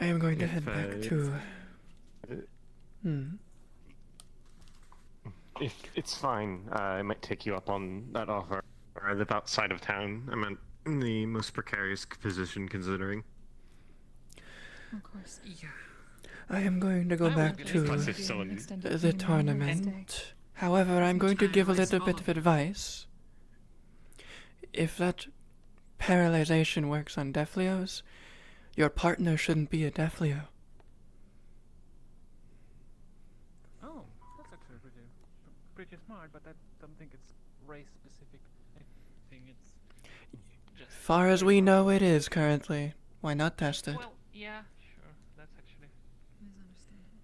I am going to head back to. If it's fine, I might take you up on that offer. I live outside of town. I'm in the most precarious position considering. Of course. Yeah. I am going to go back to the tournament. However, I'm going to give a little bit of advice. If that paralyzation works on Deathlios, your partner shouldn't be a Deathlio. Oh, that's actually pretty smart, but I don't think it's race specific. I think it's just. Far as we know, it is currently. Why not test it? Well, yeah, sure. That's actually. Is understandable.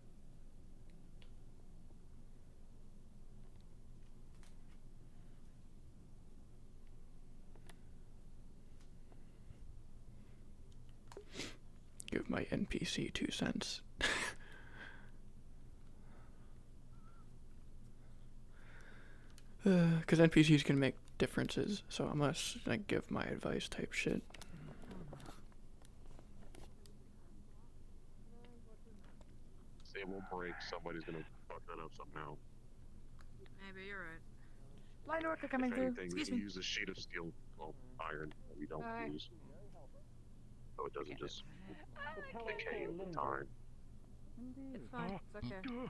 Give my NPC 2 cents. Because NPCs can make differences, so I must like give my advice type shit. Say it won't break. Somebody's gonna fuck that up somehow. Maybe you're right. Line worker coming If through. anything, Excuse we me. use a sheet of steel, well, iron that we don't Alright. use, so it doesn't just decay over time. It's fine. It's okay.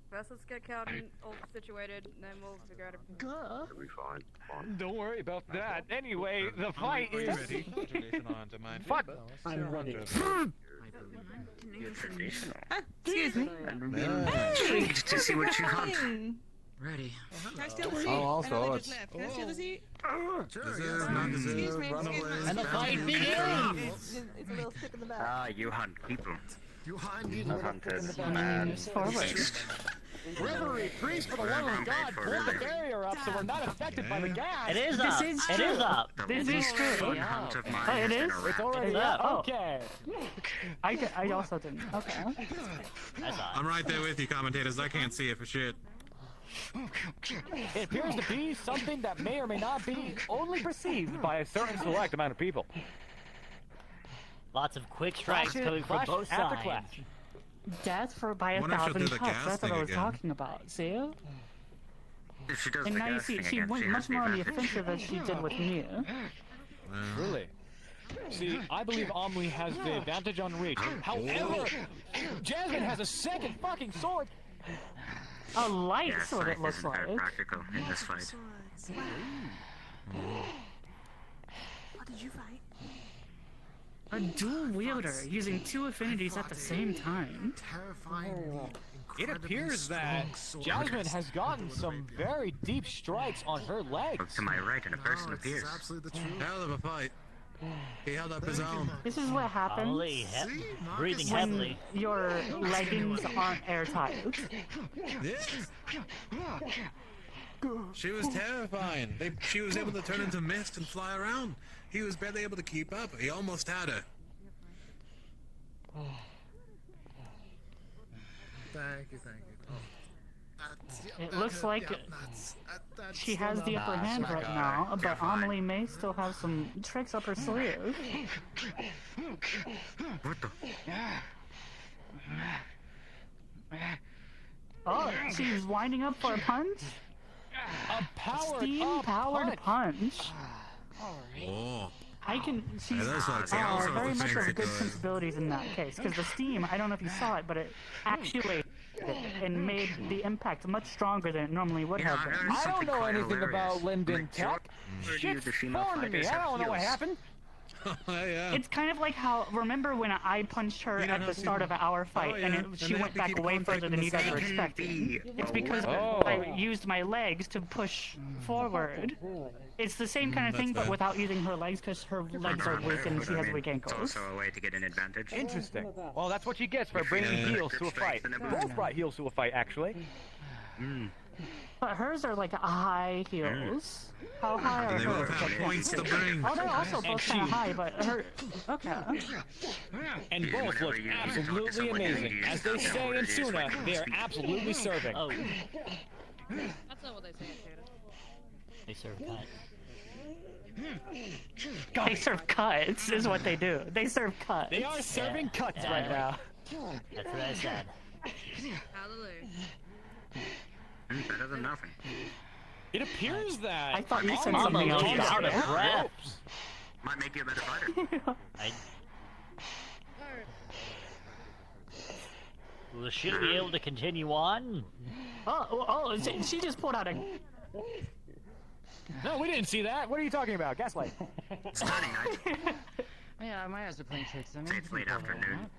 First, let's get Calvin all situated, and then we'll figure out everything. It'll be fine. Fine. Don't worry about that. Anyway, the fight is. Fuck. I'm ready. Excuse me. Intrigued to see what you hunt. Ready. Can I steal the seat? Oh, also, I know they it's- just left. Can I steal the seat? Deserve, not Excuse deserve, me, run excuse away. me. And the fight begins! It's a little stick in the back. Ah, you hunt people. You hunt hunters. Reverie, priest for the love of God, pull the barrier up so we're not affected by the gas. It is up. It is up. This is true. Oh, it is? It's already It's up. up. Okay. I also didn't. Okay. That's odd. I'm right there with you, commentators. I can't see it for shit. It appears to be something that may or may not be only perceived by a certain select amount of people. Lots of quick strikes Flash coming from flash both after sides. flash. Death for by Wonder if she'll do 1,000 the cuts. gas That's what thing I was again. talking about. See? If she does And the now you gas see, thing she again, went she much has the more on the advantage. offensive as she did with me. Really? See, I believe Omri has the advantage on reach. However, Jasmine has a second fucking sword. A light sword, it looks like. Practical in this fight. What did you fight? A dual wielder using 2 affinities at the same time. It appears that Jasmine has gotten some very deep strikes on her legs. To my right, and a person appears. Absolutely the truth. Hell of a fight. He held up his own. This is what happens Holy breathing when heavily. your leggings aren't airtight. She was terrifying. She was able to turn into mist and fly around. He was barely able to keep up. He almost had her. Thank you, thank you. It looks like she has the upper hand right now, but Amelie may still have some tricks up her sleeve. What the? Oh, she's winding up for a punch? A Steam-powered punch? Oh. I can. She's that's like the also very much thing has it good does. sensibilities in that case, because the steam, I don't know if you saw it, but it actuated it and made the impact much stronger than it normally would have been. I don't know anything about Linden Tech. Shit's foreign to me. I don't know what happened. Yeah. It's kind of like how, remember when I punched her at the start of our fight, and she went back way further than you guys were expecting? It's because I used my legs to push forward. It's the same kind of thing, but without using her legs, because her legs are weak and she has weak ankles. Also a way to get an advantage. Interesting. Well, that's what she gets for bringing heels to a fight. Both brought heels to a fight, actually. But hers are like high heels. How high are They both hers? have points to bring. Oh, they're also both kind of high, but her. Okay. And both look absolutely amazing. As they say in Suna, they are absolutely serving. Oh. That's not what they say in Canada. They serve cut. They serve cuts, is what they do. They serve cuts. They are serving cuts right now. That's what I said. Hallelujah. Better than nothing. It appears that I thought you said I'm something a else. little out of breath. Might make you a better fighter. Will she be able to continue on? She just pulled out a. No, we didn't see that. What are you talking about? Gaslight. Starting night. Yeah, my eyes are playing tricks on me. It's late afternoon.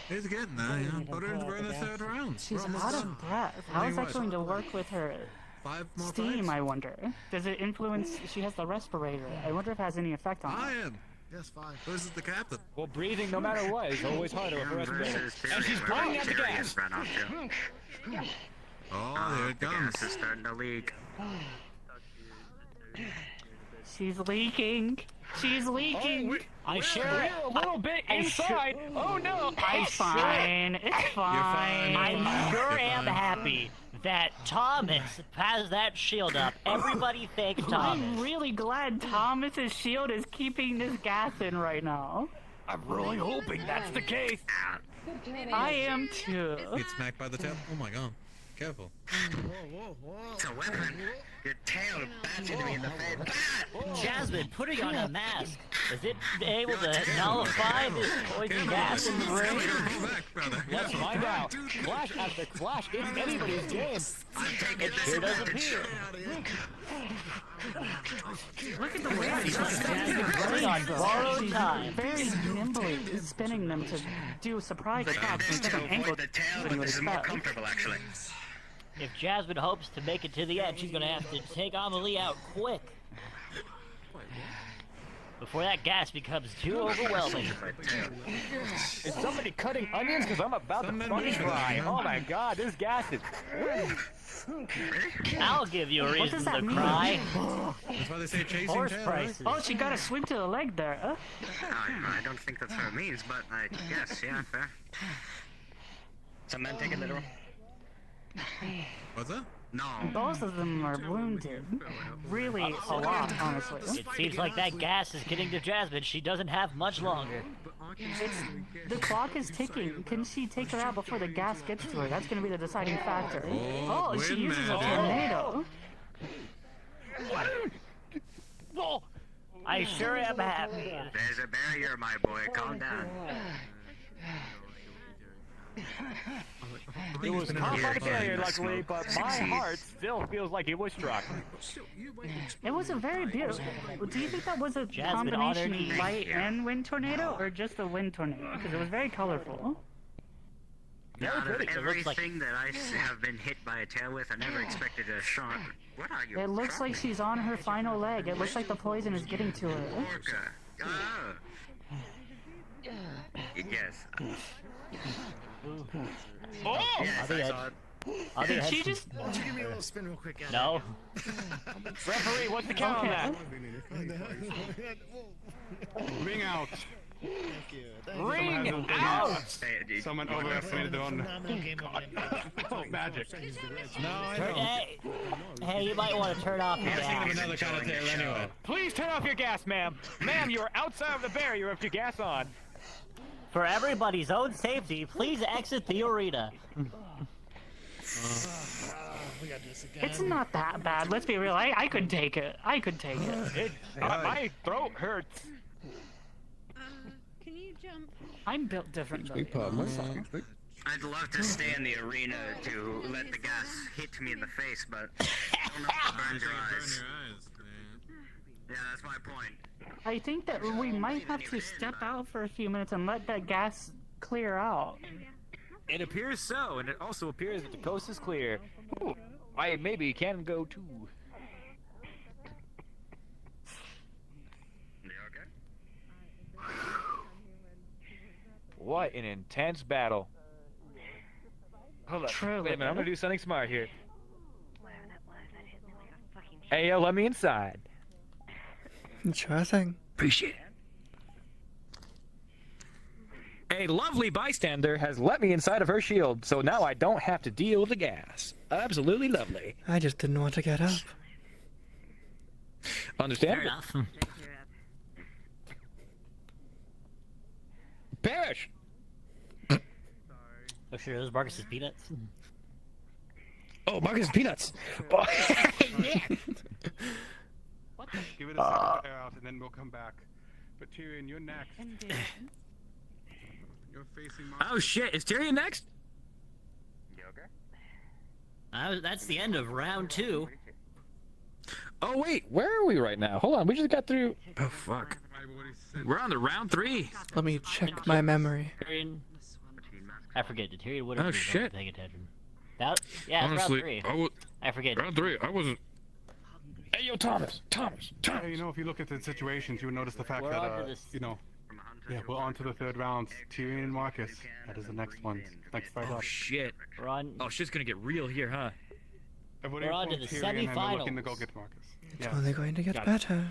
It's getting there, yeah. Put her in the third round. She's out of breath. How is that going to work with her 5 more steam, fights? I wonder? Does it influence... She has the respirator. I wonder if it has any effect on her. Iron! Yes, 5. This is the captain. Well, breathing, no matter what, is always harder with a respirator. And she's blowing out the gas. Oh, there it comes. The gas is starting to leak. She's leaking. She's leaking. I share it a little bit inside. Oh no! It's fine. It's fine. I sure am happy that Thomas has that shield up. Everybody thanks Thomas. I'm really glad Thomas's shield is keeping this gas in right now. I'm really hoping that's the case. I am too. Get smacked by the tail. Oh my god. Careful. It's a weapon. Your tail bats into me in the face. Jasmine, putting on a mask, is it able to nullify this poison gas in the ring? Let's find out. Flash after Flash, it's anybody's game. It sure does appear. Look at the way she's running on borrowed time. very nimbly spinning them to do surprise attacks instead of angle. This is more comfortable, actually. If Jasmine hopes to make it to the end, she's gonna have to take Amelie out quick. Before that gas becomes too overwhelming. Is somebody cutting onions? Because I'm about to fucking cry. Oh my god, this gas is... I'll give you a What reason does that to mean? cry. That's why they say chasing Horse tail, prices. Oh, she got a swing to the leg there. I don't think that's what it means, but I guess, yeah, fair. Some men take it literal. What's that? No. Both of them are wounded. Really a lot, honestly. It seems like that gas is getting to Jasmine. She doesn't have much longer. The clock is ticking. Can she take her out before the gas gets to her? That's going to be the deciding factor. Oh, she uses a tornado. I sure am happy. There's a barrier, my boy. Calm down. It was caught by the carrier, luckily, but my heart still feels like it was struck. It was a very beautiful... Do you think that was a Jasmine combination honored. light and wind tornado, or just a wind tornado? Because it was very colorful. Out of everything that I have been hit by a tail with, I never expected a shot. What are you? It looks like she's on her final leg. It looks like the poison is getting to her. Orca. Oh. Yes. Oh! Yes, I saw it. Did she just... Why don't you give me a little spin real quick? No. Referee, what's the count on that? Ring out. Ring out! Someone overestimated their own. Oh, magic. No, I don't. Hey, you might want to turn off your gas. Another kind of tail anyway. Please turn off your gas, ma'am. Ma'am, you are outside of the barrier with your gas on. For everybody's own safety, please exit the arena. We got this again. It's not that bad. Let's be real. I could take it. I could take it. My throat hurts. Can you jump? I'm built different though. I'd love to stay in the arena to let the gas hit me in the face, but I don't know if it burns your eyes. Yeah, that's my point. I think that we might have to step out for a few minutes and let that gas clear out. It appears so, and it also appears that the coast is clear. Ooh, I maybe can go too. You okay? What an intense battle. Hold on. Truly. Wait a minute, I'm gonna do something smart here. Hey, yo, let me inside. Sure thing. Appreciate it. A lovely bystander has let me inside of her shield, so now I don't have to deal with the gas. Absolutely lovely. I just didn't want to get up. Understand? Fair enough. Perish! Oh, sure, those Marcus's peanuts. Oh, Marcus's peanuts! Oh, yeah. Give it a second to air out, and then we'll come back. But Tyrion, you're next. You're facing Oh shit, is Tyrion next? That's the end of round 2. Oh wait, where are we right now? Hold on, we just got through... Oh fuck. We're on to round 3. Let me check my memory. Tyrion... I forget, did Tyrion would have shit. paying attention. That, yeah, Honestly, it's round 3. I forget. Round 3, I wasn't... Hey yo, Thomas! Yeah, you know, if you look at the situations, you would notice the fact We're that, on to this- you know... Yeah, we're on to the 3rd round. Tyrion and Marcus. That is the next one. Next fight up. Shit. We're on... Oh, shit's gonna get real here, huh? We're on to the Tyrion, and we're looking to go semi-finals. get Marcus. It's Yeah. only going to get Got it. better.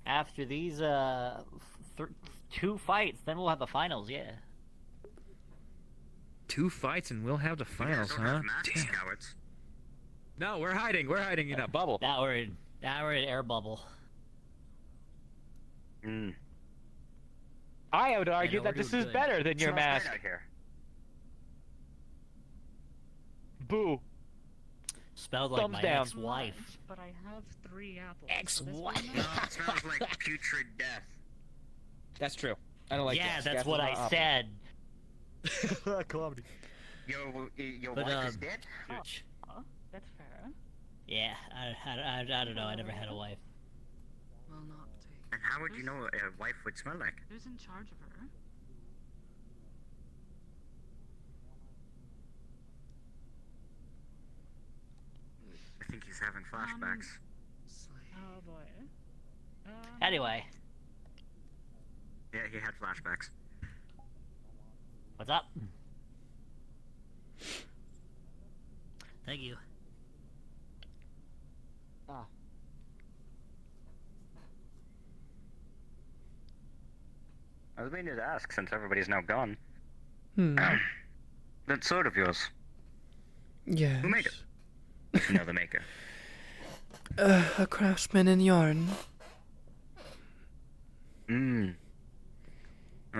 After these, 2 fights, then we'll have the finals, yeah. 2 fights and we'll have the finals, huh? Damn. No, we're hiding in that bubble. Now we're in air bubble. I would argue know that we're this doing is good. better than your mask. Boo. Spelled like Thumbs my down. ex-wife. But I have 3 apples. Ex-wife. It smells like putrid death. That's true. I don't like yeah, gas. that's Gas what is I not optimal. said. Comedy. Your But, wife is dead? Oh, that's fair. Yeah, I don't know. I never had a wife. Will not take. And how would you know what a wife would smell like? Who's in charge of her? I think he's having flashbacks. Oh boy. Anyway, Yeah, he had flashbacks. what's up? Thank you. I was meaning to ask since everybody's now gone. That sword of yours. Yes. Who made it? You know the maker. A craftsman in yarn. I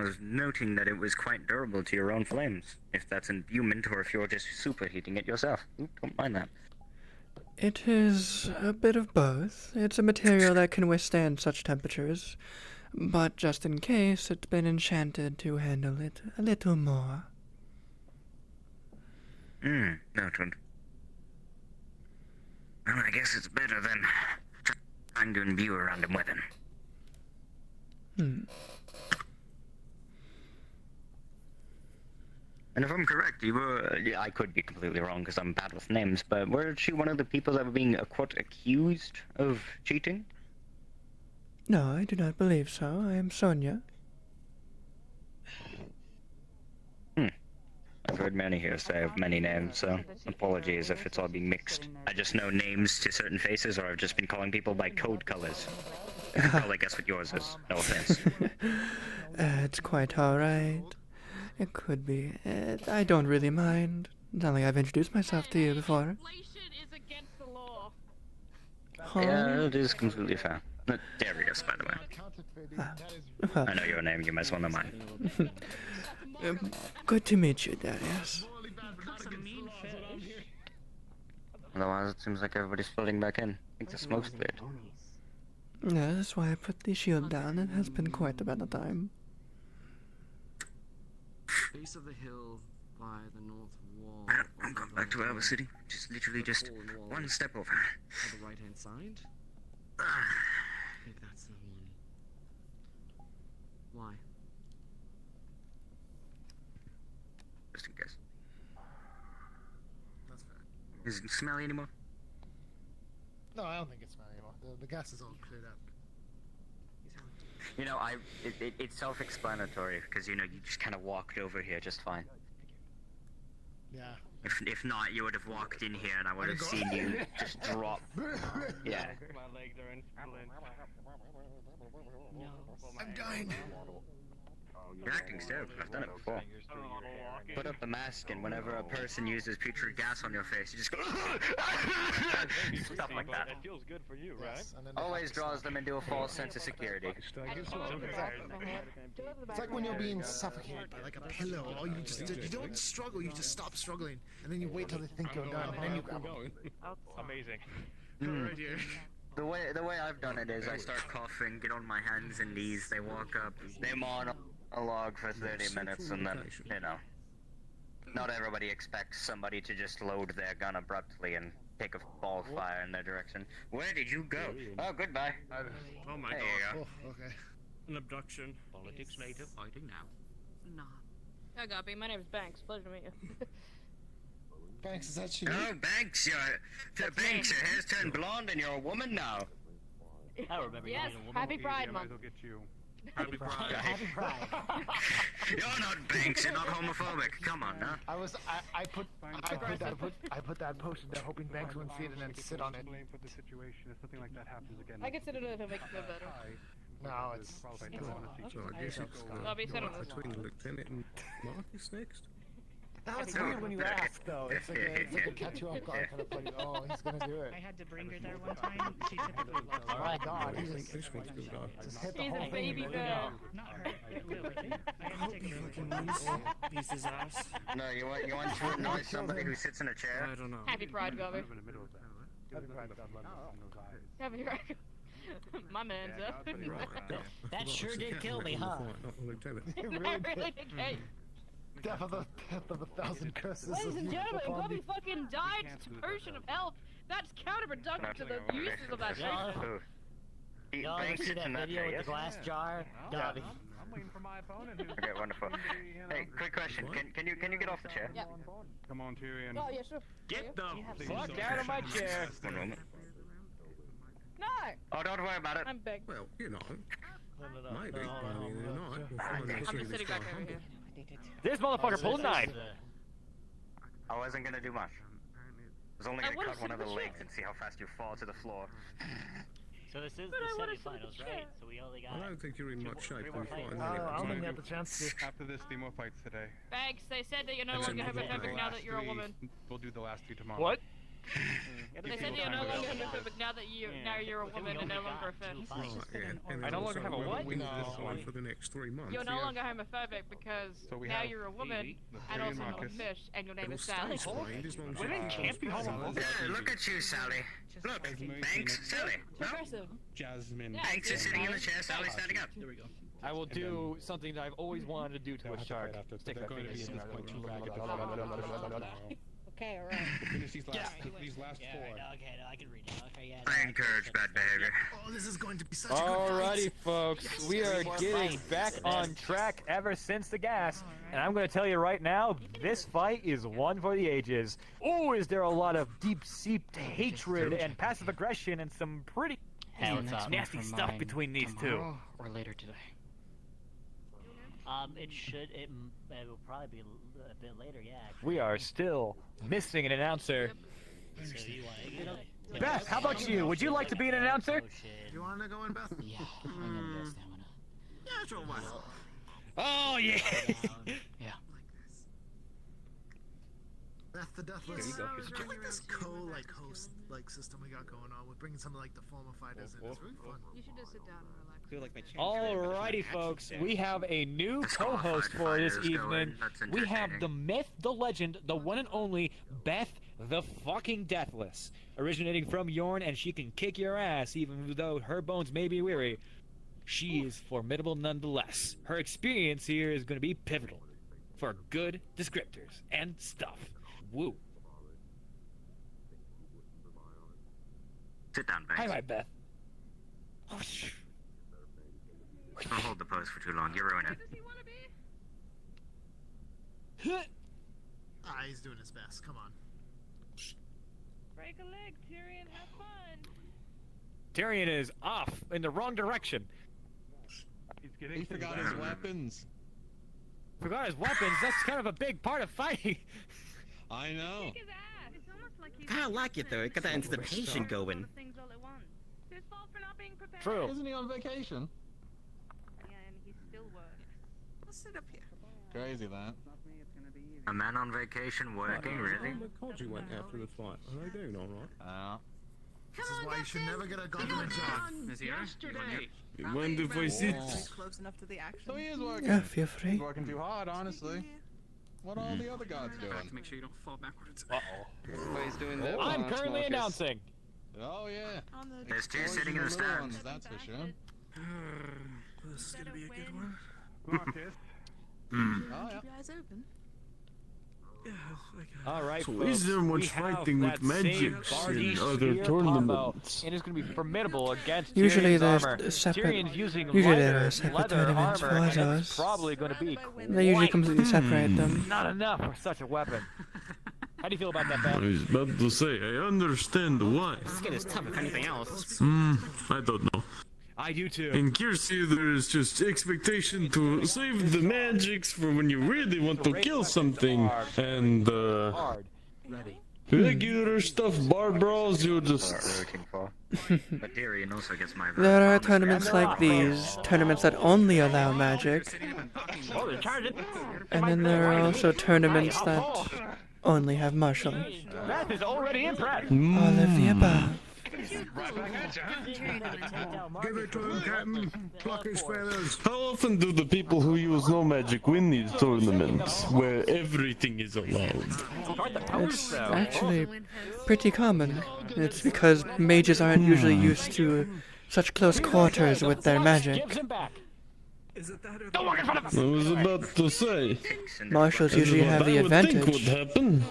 was noting that it was quite durable to your own flames. If that's imbuement or if you're just superheating it yourself. Don't mind that. It is a bit of both. It's a material that can withstand such temperatures, but just in case, it's been enchanted to handle it a little more. Noted. Well, I guess it's better than trying to imbue a random weapon. And if I'm correct, you were... Yeah, I could be completely wrong because I'm bad with names, but were she one of the people that were being, quote, accused of cheating? No, I do not believe so. I am Sonia. I've heard many here say of many names, so apologies if it's all being mixed. I just know names to certain faces, or I've just been calling people by code colors. You can probably guess what yours is. No offense. It's quite alright. It could be. I don't really mind. Not like I've introduced myself to you before. Yeah, it is completely fair. Darius, by the way. Well, I know your name, you might as well know mine. Good to meet you, Darius. Otherwise, it seems like everybody's flooding back in. I think the smoke's cleared. Yeah, that's why I put the shield down. It has been quite a bit of time. Base of the hill by the north wall. I'm going back to our city. Just literally just one step over. On the right hand side? I think that's the one. Why? Just in case. That's fair. Is it smelly anymore? No, I don't think it's smelly anymore. The gas is all cleared up. You know, it's self-explanatory because you know you just kind of walked over here just fine. Yeah. If not, you would have walked in here and I would have seen you just drop. Yeah. My legs are in splints. I'm dying. Your acting's terrible. I've done it before. Put up the mask, and whenever a person uses putrid gas on your face, you just go stuff like that. It feels good for you, right? Always draws them into a false sense of security. It's like when you're being suffocated by like a pillow. Or you don't struggle. You just stop struggling, and then you wait till they think you're done, and then you grab them. Amazing. Right here. The way I've done it is I start coughing, get on my hands and knees, they walk up, they monologue for 30 minutes, and then, you know, not everybody expects somebody to just load their gun abruptly and take a ball fire in their direction. Where did you go? Oh, goodbye. Oh my There god. you go. Oh, okay. An abduction. Politics later, fighting now. Not. Hi, Guppy. My name is Banks. Pleasure to meet you. Banks, is that you? Oh, Banks, your hair's turned blonde and you're a woman now. I remember Yes, you being a woman. happy Pride I might Month. as well get you. Happy Pride. Happy Pride. You're not Banks, you're not homophobic. Come on, now. I put that post in there hoping Banks wouldn't see it and then sit on it. Blame for the situation if something like that happens again. I consider it if it makes me feel better. No, it's. So I guess it's I'll be settled this. between Lieutenant and Marcus next. Now it's weird when you ask though. It's like a catch you off guard kind of thing. Oh, he's gonna do it. I had to bring her there one time. She took it. Oh my God, he just This one's good, dog. hit the He's whole a thing. baby bear. Not her. Lily. I had to take it. Piece his ass. No, you want to annoy somebody who sits in a chair? I don't know. Happy Pride, Guppy. In the middle of that. Happy Pride. Happy Pride. My man's up. That sure did kill me, huh? Lieutenant. It really I did. really did. Hey, Death of a thousand curses. ladies of and you gentlemen, upon Guppy thee. fucking died to potion of health. That's counterproductive to the uses of that thing. Y'all ever see that video with the glass jar? Dobby. I'm waiting for my opponent. Okay, wonderful. Hey, quick question. Can you get off the chair? Yep. Come on, Tyrion. Oh, yeah, sure. Get the Fuck out of my chair. One moment. No! Oh, don't worry about it. I'm big. Well, you know, might be, No, but I mean, they're not. We'll find out I'm as soon just as sitting they back start over here. This motherfucker pulled a knife. I wasn't gonna do much. I was only I gonna wanna cut one sit of the in the legs chair. and see how fast you fall to the floor. So this is But I the wanna sit in the semifinals, chair. right? So we only got. I don't think you're in much shape more for fighting. fights. I don't think we anyway. have the chance to. After this, 3 more fights today. Banks, they said that you're no And longer then we'll homophobic do now the that you're a last woman. We'll do the last 2 tomorrow. What? They said you're no longer homophobic now that now you're a woman and no longer a fetish. Right, yeah. And I no longer have a what? wins this No. one for the next 3 months. You're no We have- longer homophobic because So we now have you're a woman the and Tyrion also not a Marcus. fish, and your name It'll is stay Sally. signed as long as Women you- can't be homophobic. Yeah, look at you, Sally. Look, Banks, Sally. No? Progressive. Jasmine. Yeah, Banks is sitting in the chair, Sally's standing up. There we go. I will do something that I've always wanted to do to a shark. After Stick they're my going to be fingers at in this point too it. ragged to Okay, alright. finish these last Yeah, 4. right, okay, no, I can read it. Okay, yeah. I encourage bad behavior. Oh, this is going to be such a good Alrighty, fight. folks, we are getting back on track ever since the gas, and I'm going to tell you right now, this fight is one for the ages. Oh, is there a lot of deep-seeped hatred and passive aggression and some pretty nasty stuff between these two. Or later today. It will probably be a bit later, yeah. Actually. We are still missing an announcer. So you want to Beth, how about you? Would you like to be an announcer? You want to go in, Beth? Yeah, I'm gonna get stamina. Yeah, sure, why not? Oh, yeah. Yeah. That's the deathless. Here you go. I like this host system we got going on with bringing some of the former fighters in. It's really fun. You should just sit down and relax. I feel like my Alrighty, folks, we have a new co-host for this evening. We have the myth, the legend, the one and only Beth the fucking Deathless. Originating from Yorn, and she can kick your ass even though her bones may be weary. She is formidable nonetheless. Her experience here is going to be pivotal for good descriptors and stuff. Woo. Sit down, Banks. Hi, Beth. Don't hold the pose for too long. You ruin it. Ah, he's doing his best. Come on. Break a leg, Tyrion. Have fun. Tyrion is off in the wrong direction. He forgot his weapons. Forgot his weapons? That's kind of a big part of fighting. I know. Kinda like it though, it got that anticipation going. True. Isn't he on vacation? Yeah, and he still works. I'll sit up here. Crazy that. A man on vacation working, really? I told you went after the fight. Are they doing alright? This is why you should never get a government job. Is he here? You mind if I sit? Close enough to the action. So he is working. Yeah, feel free. He's working too hard, honestly. What are all the other gods doing? To make sure you don't fall backwards. Everybody's doing that. I'm currently announcing. Oh yeah. There's two sitting in the stands. That's for sure. This is gonna be a good one. Oh yeah. Keep your eyes open. Yeah, All right, So folks, is there much we have fighting with that same magics Bardi in other spear tournaments? combo. It is going to be formidable against Usually Tyrion's there's armor. separate. Tyrion's using Usually there leather, are separate leather tournaments armor, for and those. it's probably going to be They usually quite completely separate them. not enough for such a weapon. How do you feel about that, Ben? I was about to say, I understand why. This skin is tough if anything else. I don't know. I do too. In Kiersey, there's just expectation to save the magics for when you really want to kill something, and regular stuff, bar brawls, you just. But Tyrion also gets my vote. There are tournaments like these, tournaments that only allow magic. And then there are also tournaments that only have martial. Beth is already impressed. All of the above. Give it to him, Captain. Pluck his feathers. How often do the people who use no magic win these tournaments, where everything is allowed? It's actually pretty common. It's because mages aren't usually used to such close quarters with their magic. I was about to say. Marshals usually have the advantage. Think would happen.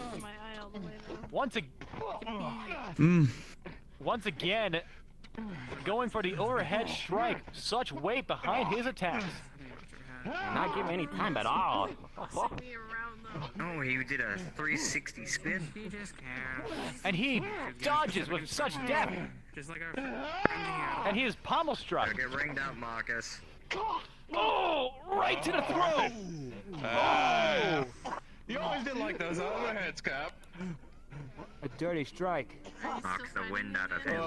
Once again, going for the overhead strike. Such weight behind his attacks. Not giving any time at all. Oh, he did a 360 spin. And he dodges with such depth. And he is pommel struck. Get ringed out, Marcus. Oh, right to the throat. Oh. You always did like those overheads, Cap. A dirty strike. Knocks the wind out of him.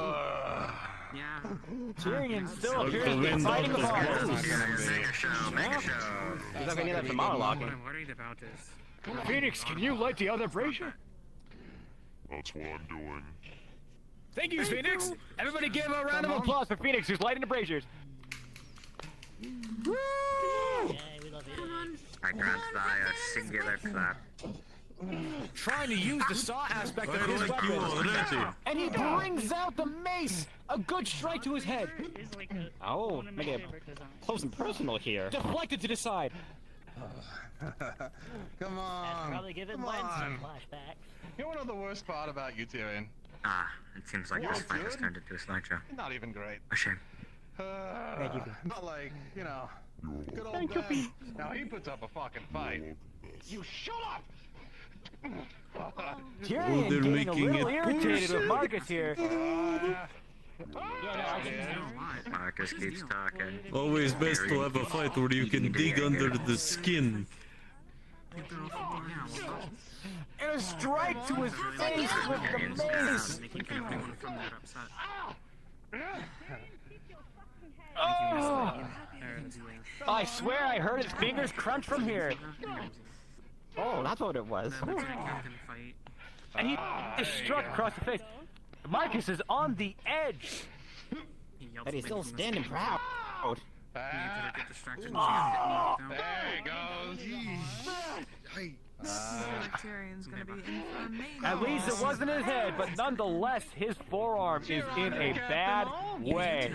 Tyrion still appears to be fighting the ball. Make a show, make a show. He's not gonna need that for monologuing. I'm worried about this. Phoenix, can you light the other brazier? That's what I'm doing. Thank you, Phoenix. Everybody give a round of applause for Phoenix, who's lighting the braziers. I grant thy a singular clap. Trying to use the saw aspect of his weapon. And he brings out the mace! A good strike to his head. Oh, make it close and personal here. Deflected to the side. Come on. Probably give it Come Len some on. flashbacks. You know what the worst part about you, Tyrion? Ah, it seems like this fight has turned into a slideshow. Not even great. A shame. Not like, you know, good old Ben. Now he puts up a fucking fight. You shut up! Tyrion they're getting a making little it irritated with bullshit. Marcus here. Marcus keeps talking. Always best to have a fight where you can dig under the skin. And a strike to his face with the mace. Oh! I swear I heard his fingers crunch from here. Oh, that's what it was. And he is struck across the face. Marcus is on the edge. But he's still standing proud. There he goes. Tyrion's gonna be in for a main. At least it wasn't his head, but nonetheless, his forearm is in a bad way.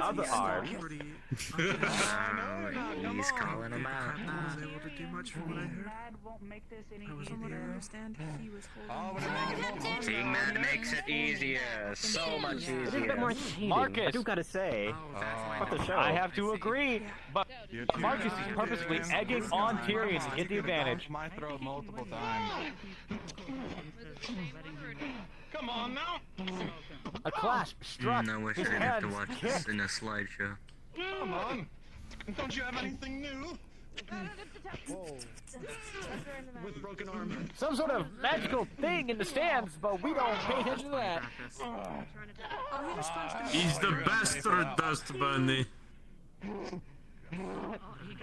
Other arm. He's calling him out. I was able to do much from what I heard. From what I understand, he was holding. Being mad makes it easier. So much easier. It's a bit more cheating. Marcus. I do gotta say. What the show? I have to agree, but Marcus is purposely egging on Tyrion to get the advantage. My throat multiple times. Come on now. A clash struck. No wish I His didn't have to hands watch kicked. this in a slideshow. Come on. Don't you have anything new? With broken arm. Some sort of magical thing in the stands, but we don't pay attention to that. He's the bastard, Dust Bunny.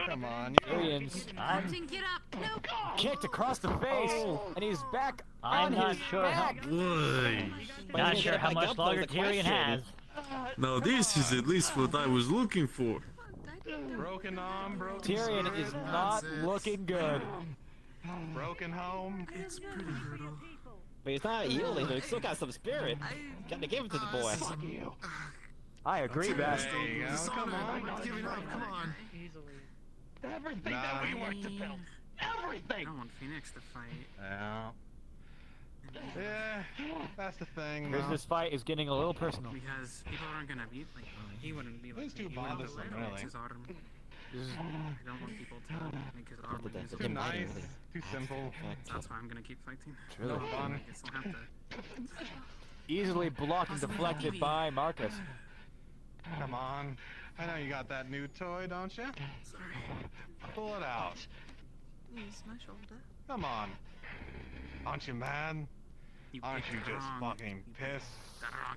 Come on, Aliens. Get up! No! Kicked across the face, and he's back on I'm not his sure back. Not sure how much longer Tyrion has. Now this is at least what I was looking for. Broken arm, broken Tyrion sword. is not looking good. Broken home. It's pretty brutal. But he's not yielding, he's still got some spirit. Gotta give it to the boy. Fuck you. I agree, Bast. There you go. Come on. Give it up, come on. Everything that we worked to build. Everything! I want Phoenix to fight. Yeah. Yeah, that's the thing. This fight is getting a little personal. Because people aren't gonna be like, he wouldn't be like, These two he wouldn't bothersome, be really. his arm. I don't want people to make his arm look Too nice, too simple. That's why I'm gonna keep fighting. It's really fun. fun. I guess I'll have to. Easily blocked and deflected by Marcus. Come on. I know you got that new toy, don't you? Sorry. Pull it out. Use my shoulder. Come on. Aren't you mad? Aren't you just fucking pissed?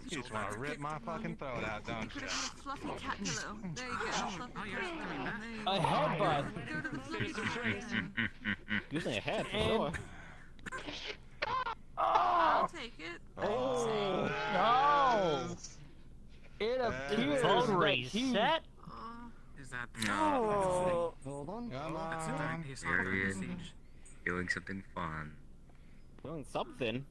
You just want to rip my fucking throat out, don't you? Fluffy cat pillow. There you go. Fluffy cat pillow. A headbutt. Go to the fluffy cat pillow. Using a head for sure. I'll take it. Oh, no! It appears Phone that he... reset? Is that Oh. Hold on. Come That's a on. dark piece of siege. Doing something fun. Doing something.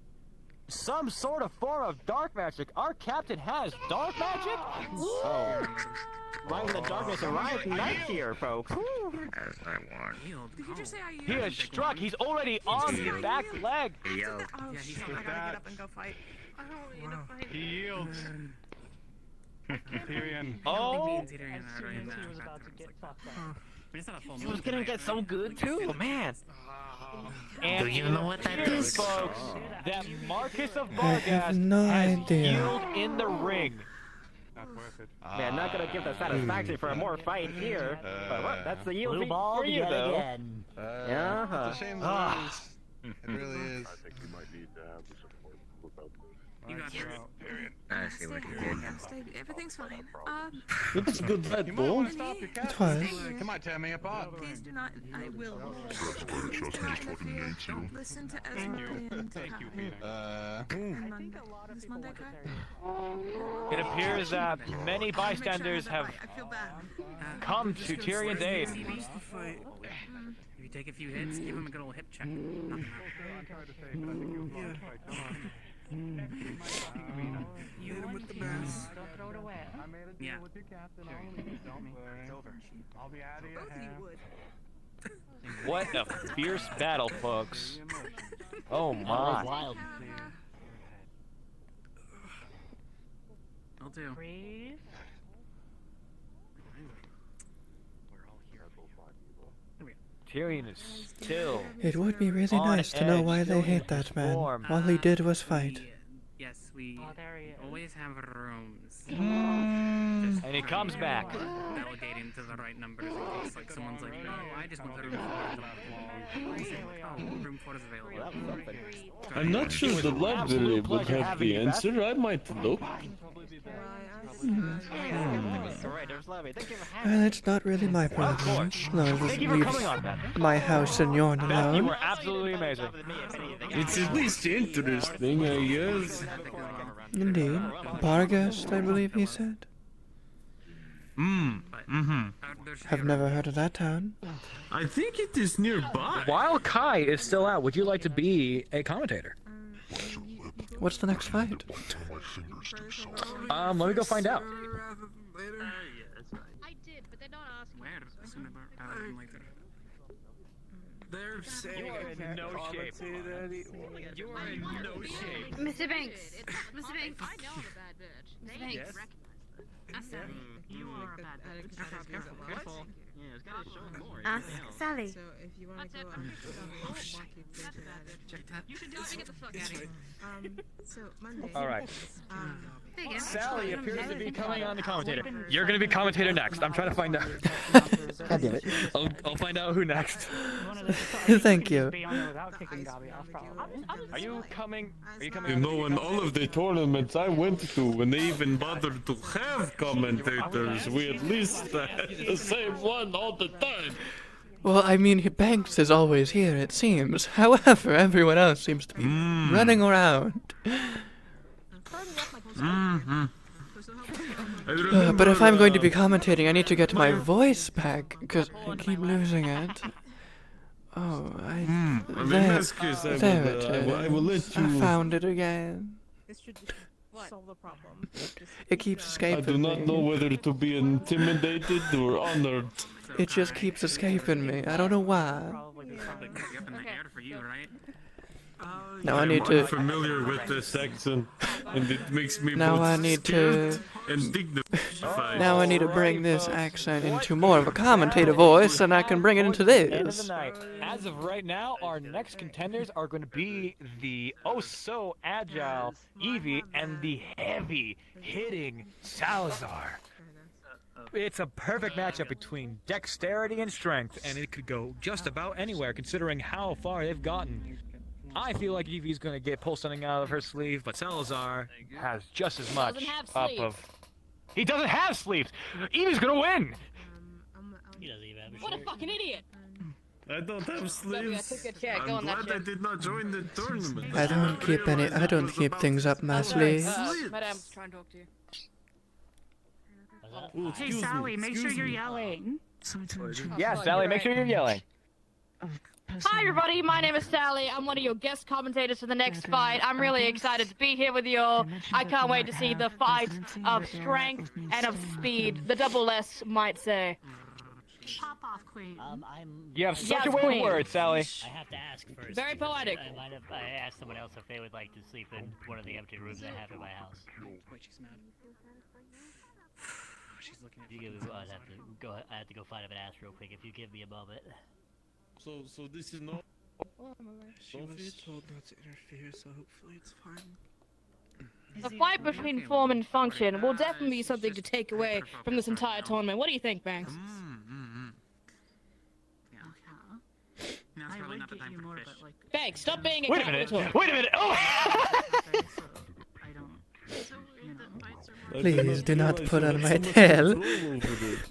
Some sort of form of dark magic. Our captain has dark magic? Oh. Riding the darkness and riding night here, folks. As I want. Did you just say I used? He has struck. He's already on the back leg. He yelled. Oh shit! I gotta get up and go fight. I don't need to fight. He yields. Tyrion. Oh! He was gonna get so good too, man. And do you know what that is, folks? That Marcus of I have Vargas no has idea. healed in the ring. Not worth it. Man, not gonna give the satisfaction for a more fight here. But what? That's the yield Blue feat ball for you, yet though. again. Yeah. It's a shame to lose. It really is. I think you might need to have the support without this. You got this. I see what he did. Everything's fine. It's a good fight, You might bro. want to stop your cat. Twice. You might tear me apart. Please do not. I will. Trust me, Please do not fucking interfere. hates you. Don't listen to Esme and Thank you, Harry. Peter. And Monday. Is Monday correct? It appears that many bystanders have I feel bad. come to Tyrion's aid. He wants to fight. If you take a few hits, give him a good old hip check. Knock him You hit him with the best. Don't throw it away. I made a deal Yeah. with your captain. Don't worry. It's over. I'll be out of your Both of you hair. would. What a fierce battle, folks. Oh That was my. wild. I'll do. Breathe. Tyrion is still It would be really on nice to know edge, why still they hate in that man. form. All he did was fight. Yes, we Oh, there he is. always have rooms. And he comes back. Delegating to the right numbers in case like someone's like, no, I just want the room 4. Oh, room 4 is available. I'm not sure the library would have the answer. I might look. Well, it's not really my problem. No, Thank you for coming on, Beth. my house and yours Beth, you alone. were absolutely amazing. It's at least interesting, I guess. Indeed. Bargast, I believe he said. Have never heard of that town. I think it is nearby. While Kai is still out, would you like to be a commentator? What's the next fight? Let me go find out. I did, but they're not asking. Where? Soon about later. They're saying You are in no shape. You are in no shape. Mr. Banks. Mr. Banks. I know I'm a bad bitch. Mr. Banks. Yes. Ask Sally. You are a bad bitch. Careful. Yeah, it's gotta show more. Ask Sally. So if you want to go, That's a bad bitch. Check that. You should do it to get the fuck out of here. So Monday. All right. There you go. Sally appears to be coming on the commentator. You're going to be commentator next. I'm trying to find out. God damn it. I'll find out who next. Thank you. Are you coming? You know, in all of the tournaments I went to, when they even bothered to have commentators, we at least had the same one all the time. Well, I mean, Banks is always here, it seems. However, everyone else seems to be running around. But if I'm going to be commentating, I need to get my voice back, because I keep losing it. Oh, there it is. I found it again. This should solve the problem. It keeps escaping me. I do not know whether to be intimidated or honored. It just keeps escaping me. I don't know why. Now I need to. I'm familiar with this accent, and it makes me Now both I need to. scared and dignified. Now I need to bring this accent into more of a commentator voice, and I can bring it into End of the this. night. As of right now, our next contenders are going to be the oh-so agile Evie and the heavy-hitting Salazar. It's a perfect matchup between dexterity and strength, and it could go just about anywhere considering how far they've gotten. I feel like Evie's going to pull something out of her sleeve, but Salazar has just as much up of... He doesn't have sleeves! Evie's going to win! He doesn't even have a What a fucking idiot! I don't have sleeves. took a check. Go I'm on that glad I shit. did not join the tournament. I don't keep things up my sleeves. Madam, try and talk to you. Oh, Hey Sally, make sure you're yelling. Yeah, Sally, make sure you're yelling. Hi everybody, my name is Sally. I'm one of your guest commentators for the next fight. I'm really excited to be here with you all. I can't wait to see the fight of strength and of speed. The double S might say. Pop off, Queen. You have such a Yes, way queen. of words, Sally. I have to ask first. Very poetic. I might have asked someone else if they would like to sleep in one of the empty rooms I have in my house. Wait, she's mad. She's looking at. You give me, I'd have to go. I have to go find him and ask real quick. If you give me a moment. So this is not. She was told not to interfere, so hopefully it's fine. The fight between form and function will definitely be something to take away from this entire tournament. What do you think, Banks? Now it's probably not the time for fish. Banks, stop being a Wait a minute. capital. Wait a minute. Oh! Please do not pull on my tail.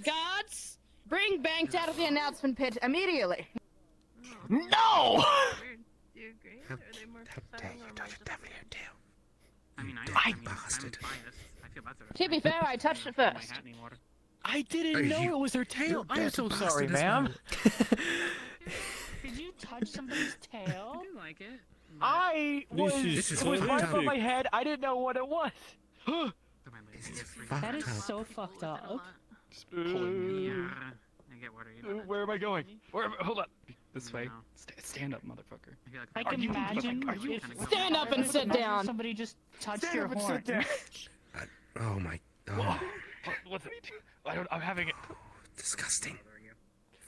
Guards, bring Banks out of the announcement pit immediately. No! Do you agree? Are they more upsetting or more just... I mean, I bastard. I feel better. To be fair, I touched it first. I didn't know it was her tail. I'm so sorry, ma'am. Did you touch somebody's tail? I do like it. It was right above my head. I didn't know what it was. That is so fucked up. Yeah, I get what are you. Where am I going? Hold on. This way. Stand up, motherfucker. I can imagine if Stand up and sit down. somebody just touched Stand your up and horn. sit down. Oh my god. What's it? I'm having it. Disgusting.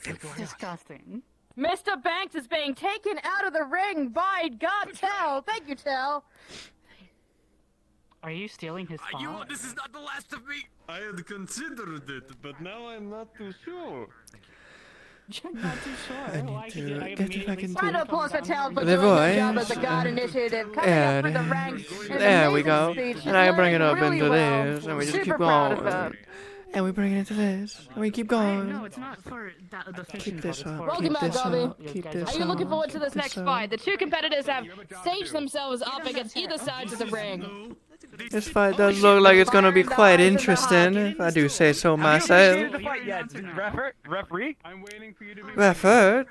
It's disgusting. Mr. Banks is being taken out of the ring by God Tell. Thank you, Tell. Are you stealing his spot? This is not the last of me. I had considered it, but now I'm not too sure. You're not too sure. I need to get if I can Round do of applause for Tell for the doing your job as voice. a God initiative. Coming up with the ranks. There we go. Speech. And I bring it up Really into well. this, and we just Super keep proud of going. her. And we bring it into this, and we keep going. No, it's not for the fishing. Keep this up. Welcome Keep back, this Bobby. up. Keep this Are you looking up, forward to keep this next up. fight? The two competitors have staged themselves up against either sides of the ring. This fight does look like it's gonna be quite interesting, if I do say so myself. The fight yet, referee? Refer?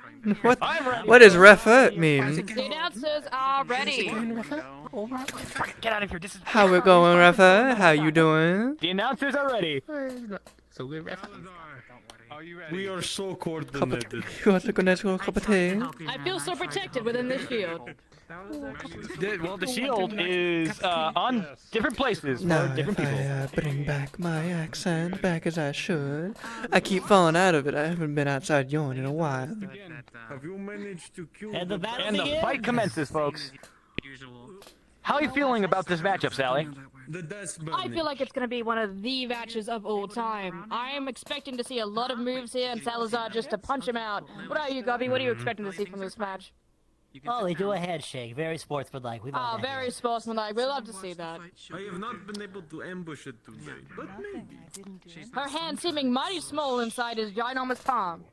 What does refer mean? The announcers are ready. Get out of here. This is How we going, refer? How you doing? The announcers are ready. So we're We are so coordinated. You want to go next to a cup of tea? I feel so protected within this shield. Well, the shield is on different places No, for different if people. I bring back my accent back as I should. I keep falling out of it. I haven't been outside yawning in a while. Have you managed to kill And the battle And the begins. fight commences, folks. How are you feeling about this matchup, Sally? The dust I feel like it's going to be one of the matches of all time. I am expecting to see a lot of moves here, and Salazar just to punch him out. What about you, Gubby? What are you expecting to see from this match? Oh, they do a handshake. Very sportsmanlike. We love that. Very sportsmanlike. We love to see that. I have not been able to ambush it today, but maybe. Her hand seeming mighty small inside his ginormous palm.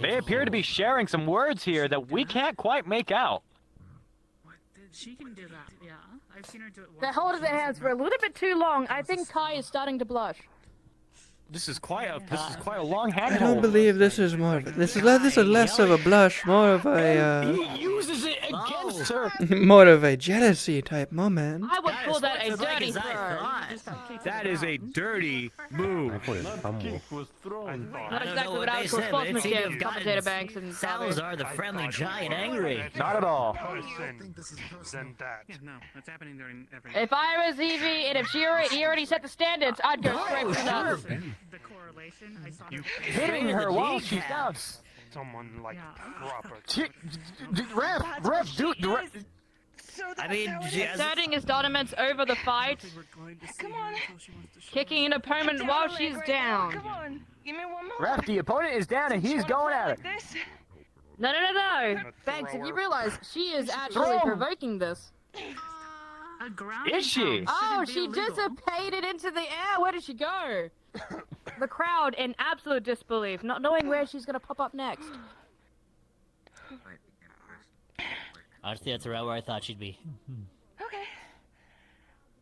They appear to be sharing some words here that we can't quite make out. She can do that, yeah. I've seen her do it once. They're holding their hands for a little bit too long. I think Kai is starting to blush. This is quite a long hand. I don't believe this is more of this is less of a blush, more of a He uses it against her. more of a jealousy type moment. I would call that a dirty throw. That is a dirty move. Not exactly what I would call sportsmanship, commentator Banks and Salazar, the friendly giant, angry. Not at all. Yeah, no, that's happening during every. If I was Evie, and if he already set the standards, I'd go straight for that. The correlation, I saw Hitting her while she's down. Someone like proper. Ref, dude. I mean, Asserting his dominance over the fight. Come on. Kicking an opponent while she's down. Come on. Give me one more. Ref, the opponent is down and he's going at it. No. Banks, if you realize she is actually provoking this. Is she? Oh, she dissipated into the air. Where did she go? The crowd in absolute disbelief, not knowing where she's gonna pop up next. Honestly, that's around where I thought she'd be. Okay.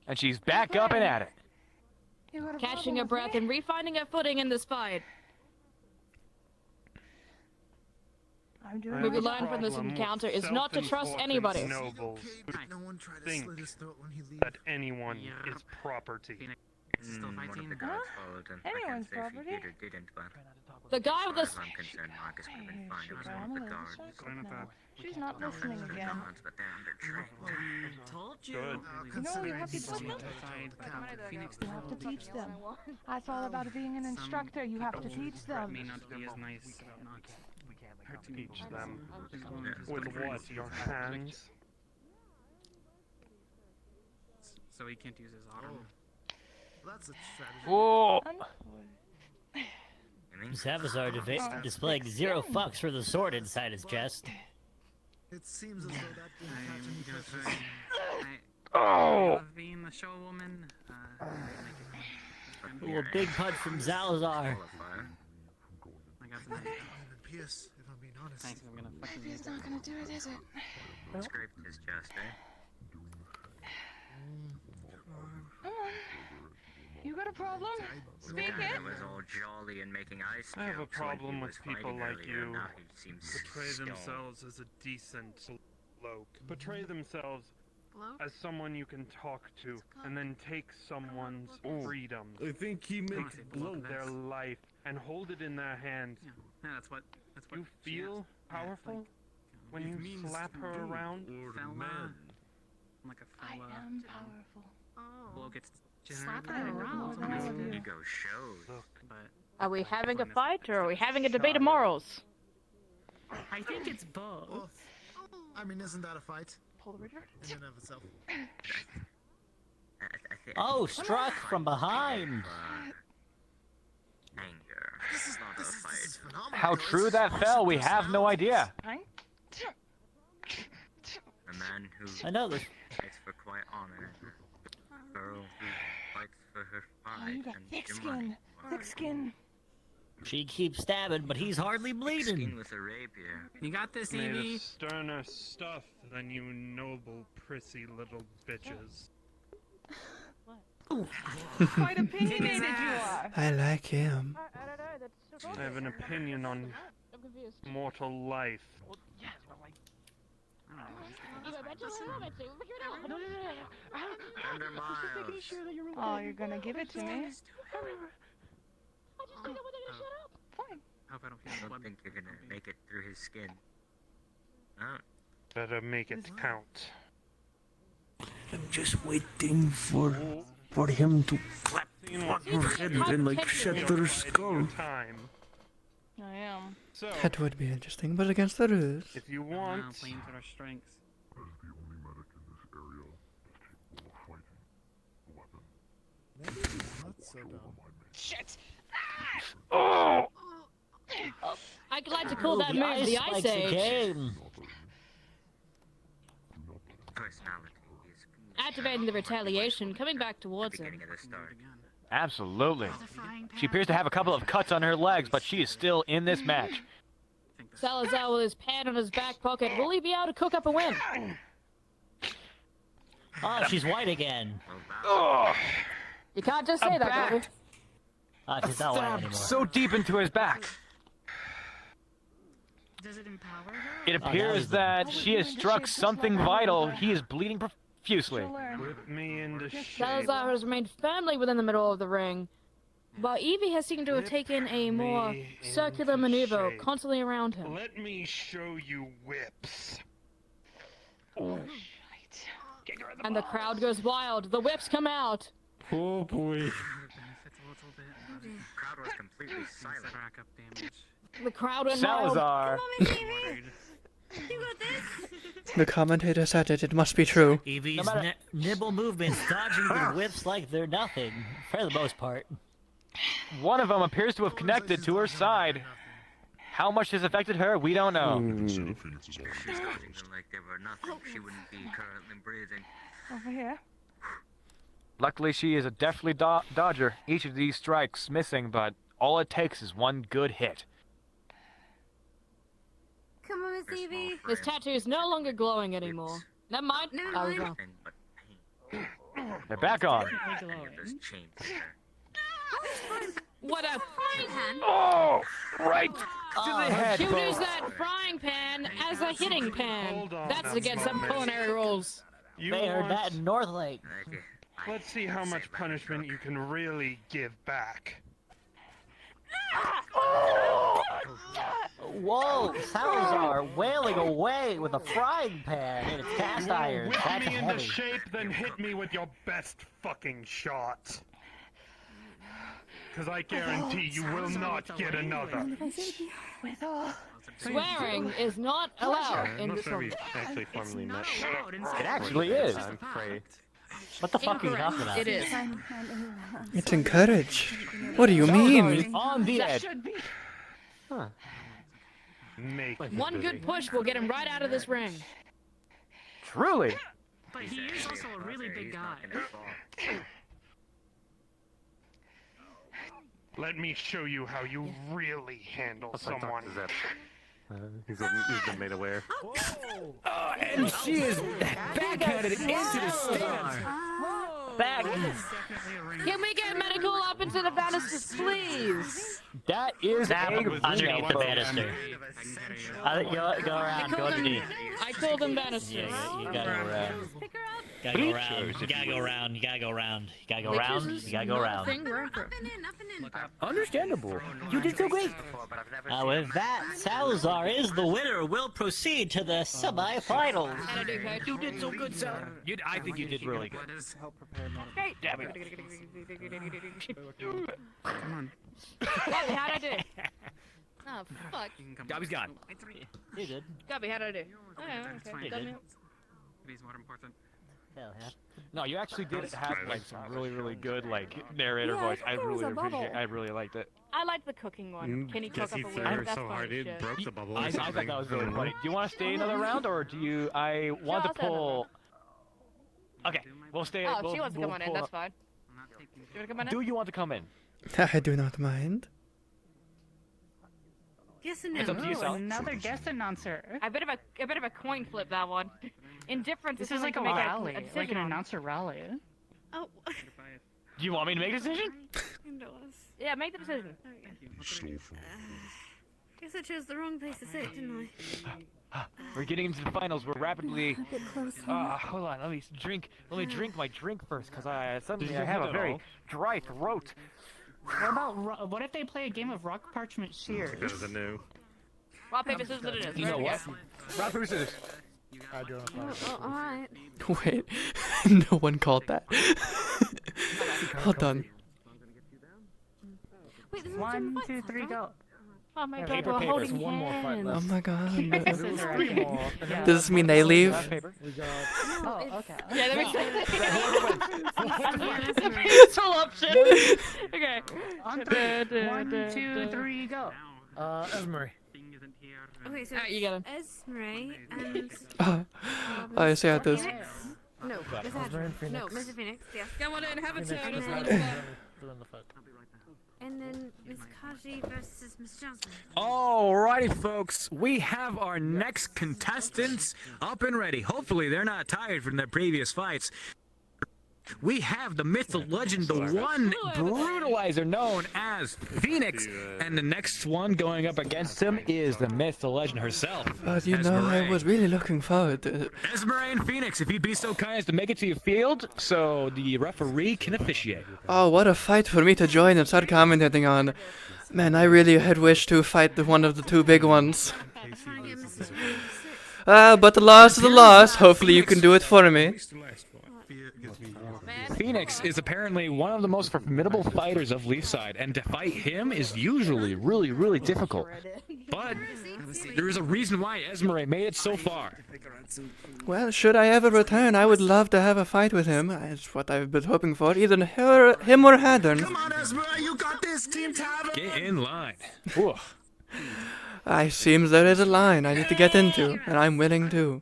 And she's back up and at it. Catching her breath and refinding her footing in this fight. What we learned from this encounter is not to trust anybody. Nobles think that anyone is property. Still fighting. Anyone's property. The guy with this. She's not listening again. Told you. You know what you have to teach them? You have to teach them. That's all about being an instructor. You have to teach them. May not be as nice. Teach them with what? Your hands? So he can't use his auto. That's a strategy. Whoa! Salazar displaying zero fucks for the sword inside his chest. It seems as though that didn't Oh! I love being the show woman. Ooh, a big punch from Salazar. I got some. Pierce, if I'm being honest. Thanks, I'm gonna fucking Maybe it's not gonna do it, is it? Scraped his chest, Come on. You got a problem? Speak It it. was all jolly and making ice I have a jokes like problem he with was people fighting like earlier. you. Now he seems Portray stone. themselves as a decent bloke. Portray themselves as someone you can talk to, and then take someone's freedoms. I think he makes their life and hold it in their hands. Yeah, that's what. You feel powerful when you slap her around? Fella. I'm like a fella. I am powerful. Bloke gets Slap generally her around. Ego shows. but Are we having a fight or are we having a debate of morals? I think it's both. I mean, isn't that a fight? Pull the trigger. In and of itself. Oh, struck from behind. Anger. This is not a fight. How true that fell, we have no idea. A man who I know this. fights for quiet honor. A girl who fights for her Oh, you pride got and thick your skin. money. Thick skin. She keeps stabbing, but he's hardly Skin bleeding. with a rapier. You got this, Made Evie. of sterner stuff than you noble, prissy little bitches. Quite opinionated you are. I like him. I have an opinion on mortal life. Under miles. Oh, you're gonna give it to me? Fine. Hope I don't I feel don't blood. think you're gonna make it through his skin. Oh. Better make it count. I'm just waiting for him to clap your head and like shatter her skull. Time. I am. So, That would be interesting, but against the rules. if you Wow, want, playing to our strengths. Maybe he's not so dumb. Shit! Oh! I'd like to call that move the Ice Age. Activating the retaliation, coming back towards him. Absolutely. She appears to have a couple of cuts on her legs, but she is still in this match. Salazar with his pan on his back pocket. Will he be able to cook up a win? Oh, she's white again. You can't just say that, Gabby. She's not white anymore. So deep into his back. Does it empower her? It appears that she has struck something vital. He is bleeding profusely. Whip me into shape. Salazar has remained firmly within the middle of the ring, while Evie has seemed to have taken a more circular maneuver constantly around him. Let me show you whips. And the crowd goes wild. The whips come out. Oh boy. Crowd was completely silent. Rack up damage. The crowd went Salazar. wild. The commentator said it. It must be true. Evie's nibble movements dodging the whips like they're nothing, for the most part. One of them appears to have connected to her side. How much this affected her, we don't know. Like they were nothing, she wouldn't be currently breathing. Over here. Luckily, she is a deftly dodger. Each of these strikes missing, but all it takes is one good hit. Come on, Miss Evie. His tattoo is no longer glowing anymore. Never mind. I was wrong. They're back on. What a frying pan! Oh, right to the head. She would use that frying pan as a hitting pan. That's against some culinary rules. They heard that in North Lake. Let's see how much punishment you can really give back. Whoa, Salazar wailing away with a frying pan and it's cast iron. Whip That's me into heavy. shape, then hit me with your best fucking shot. Because I guarantee you will not get another. Swearing is not allowed in this room. Actually formally met. It actually is. I'm afraid. What the fuck are you talking about? It is. It's encouraged. What do you mean? On the edge. Huh. One good push will get him right out of this ring. Truly. But he is also a really big guy. Let me show you how you really handle someone. He's been made aware. And she is backhanded into the stance. Back. Can we get medical up into the banisters, please? That is underneath the banister. Go around, go underneath. I called them banisters. Yeah, you gotta go around. Gotta go around. You gotta go around. You gotta go around. You gotta go around. You gotta go around. Understandable. You did so great. With that, Salazar is the winner. We'll proceed to the semifinals. You did so good, sir. I think you did really good. Great. Damn it. Come on. Gabby, how'd I do? Oh, fuck. Gabby's gone. You did. Gabby, how'd I do? It's fine. Got me. He's more important. Hell yeah. No, you actually did have like some really good like narrator voice. I really appreciate. I really liked it. I like the cooking one. Can you cook up a win? That's so hard funny it shit. broke the bubble. I thought that was really funny. Do you want to stay another round, or do you? I want to I'll stay another pull. Okay, we'll stay. Oh, we'll, she wants to we'll come on in. pull That's up. fine. You want to come on in? Do you want to come in? I do not mind. Yes and It's up to you, Sal. Another guest announcer. A bit of a coin flip, that one. Indifference This is is like a something to make rally, a decision like an on. announcer rally. Oh. Do you want me to make a decision? Yeah, make the decision. Guess I chose the wrong place to sit, didn't I? We're getting into the finals. We're rapidly. A bit close. Hold on. Let me drink my drink first, because I suddenly I have a very dry throat. What about what if they play a game of rock parchment shears? That was a no. Rock, paper, scissors, it is. You know what? Rock, paper, scissors. Alright. Wait, no one called that. Hold on. Wait, there's 1, 2, 3, go. Oh my god, Paper, we're paper. holding One more fight hands. Oh my god. There was three more. And then Does this mean they leave? paper. We got. Oh, okay. Yeah, that makes It's sense. Pencil option. Okay. On three. 1, 2, 3, go. Esmery. Okay, so Alright, you got him. Esme and I see how it is. Phoenix? No, no, Mr. Phoenix, yes. Come on in, have a turn. And then Miss Kaji versus Miss Jasmine. Alrighty, folks. We have our next contestants up and ready. Hopefully, they're not tired from their previous fights. We have the myth, the legend, the one brutalizer known as Phoenix. And the next one going up against him is the myth, the legend herself. You know, I was really looking forward to it. Esmeralda and Phoenix, if you'd be so kind as to make it to your field so the referee can officiate. Oh, what a fight for me to join and start commentating on. Man, I really had wished to fight one of the two big ones. But the loss is a loss. Hopefully you can do it for me. Phoenix is apparently one of the most formidable fighters of Leafside, and to fight him is usually really, really difficult. But there is a reason why Esmeralda made it so far. Well, should I ever return, I would love to have a fight with him. That's what I've been hoping for. Either him or Haddon. Come on, Esmeralda, you got this, Team Tavern. Get in line. I seems there is a line I need to get into, and I'm willing to.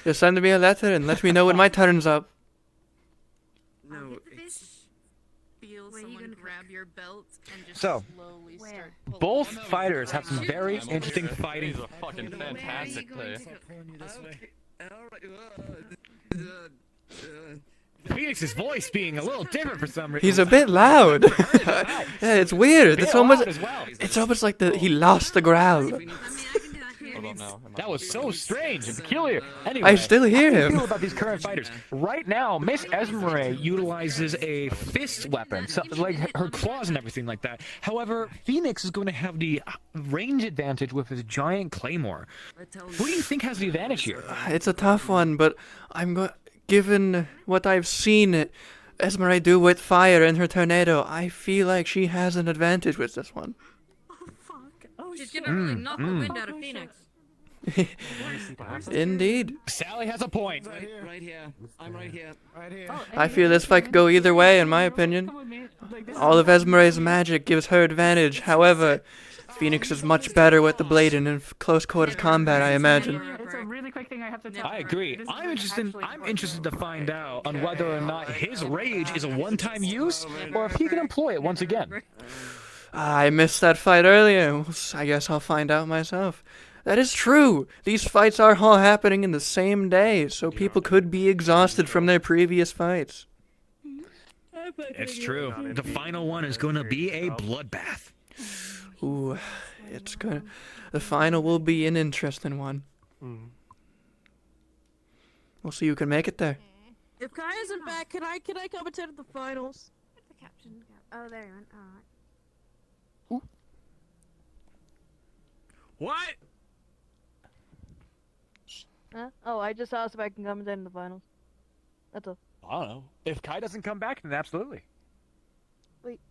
Just send me a letter and let me know when my turn's up. No, Feel someone grab your belt and just So, slowly start pulling. both fighters have some very interesting fighting. He's a fucking fantastic player. Phoenix's voice being a little different for some reason. He's a bit loud. Yeah, it's weird. It's almost, well. it's almost like he lost the growl. That was so strange and peculiar. Anyway, I still hear how do you him. feel about these current fighters? Right now, Miss Esmeralda utilizes a fist weapon, so, like her claws and everything like that. However, Phoenix is going to have the range advantage with his giant claymore. Who do you think has the advantage here? It's a tough one, but given what I've seen Esmeralda do with fire in her tornado, I feel like she has an advantage with this one. She's gonna really knock the wind out of Phoenix. Indeed. Sally has a point. Right here. I'm right here. Right here. I feel this fight could go either way, in my opinion. All of Esmeralda's magic gives her advantage. However, Phoenix is much better with the blade and in close quarters combat, I imagine. It's a really quick thing I have to tell. I agree. I'm interested to find out on whether or not his rage is a one-time use or if he can employ it once again. I missed that fight earlier. I guess I'll find out myself. That is true. These fights are all happening in the same day, so people could be exhausted from their previous fights. It's true. The final one is going to be a bloodbath. Ooh, the final will be an interesting one. We'll see who can make it there. If Kai isn't back, can I commentate at the finals? The captain. Oh, there he went. Alright. What? Huh? Oh, I just asked if I can commentate in the finals. That's all. I don't know. If Kai doesn't come back, then absolutely. Wait.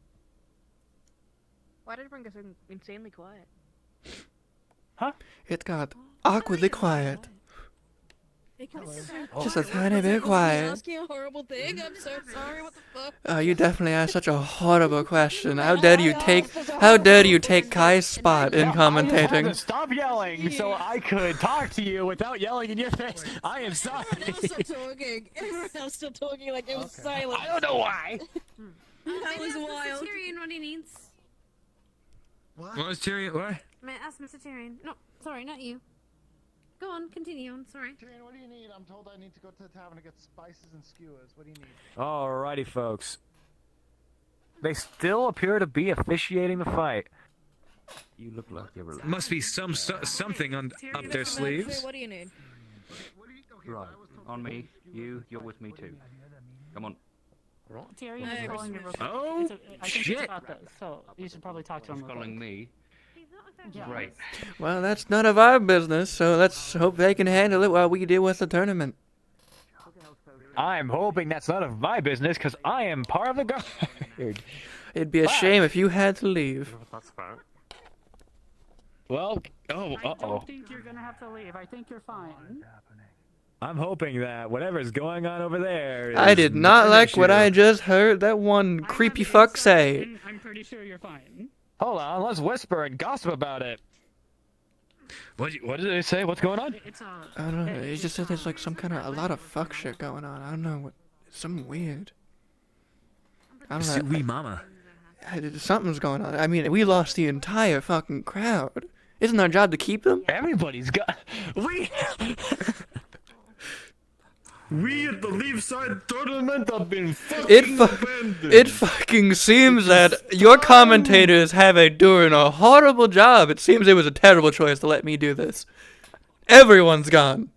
Why did everyone get so insanely quiet? Huh? It got awkwardly quiet. Oh. Just a tiny bit quiet. Asking a horrible thing. I'm so sorry. What the fuck? You definitely asked such a horrible question. How dare you take Kai's spot in commentating? Stop yelling so I could talk to you without yelling in your face. I am sorry. Everyone else still talking. Everyone else still talking like it was silent. I don't know why. That was wild. Tyrion, what he needs. What was Tyrion? What? May I ask Mr. Tyrion? No, sorry, not you. Go on, continue on, sorry. Tyrion, what do you need? I'm told I need to go to the tavern to get spices and skewers. What do you need? Alrighty, folks. They still appear to be officiating the fight. You look like you're relaxed. Must be something up their sleeves. What do you need? Right. On me. You're with me too. Come on. Tyrion is calling you. Oh, I think shit. it's about that, so you should probably talk to him. He's calling me. Great. Well, that's none of our business, so let's hope they can handle it while we deal with the tournament. I'm hoping that's none of my business, because I am part of the guard. It'd be a shame if you had to leave. That's fair. Well, I don't think you're gonna have to leave. I think you're fine. I'm hoping that whatever's going on over there. I is did not an like what issue. I just heard that one creepy fuck say. I'm pretty sure you're fine. Hold on, let's whisper and gossip about it. What did they say? What's going on? I don't know. He just said there's like some kind of a lot of fuck shit going on. I don't know what. Something weird. I don't know. Sweet mama. Something's going on. I mean, we lost the entire fucking crowd. Isn't our job to keep them? Everybody's got. We at the Leafside tournament have been It fucking abandoned. it fucking seems that your commentators doing a horrible job. It seems it was a terrible choice to let me do this. Everyone's gone.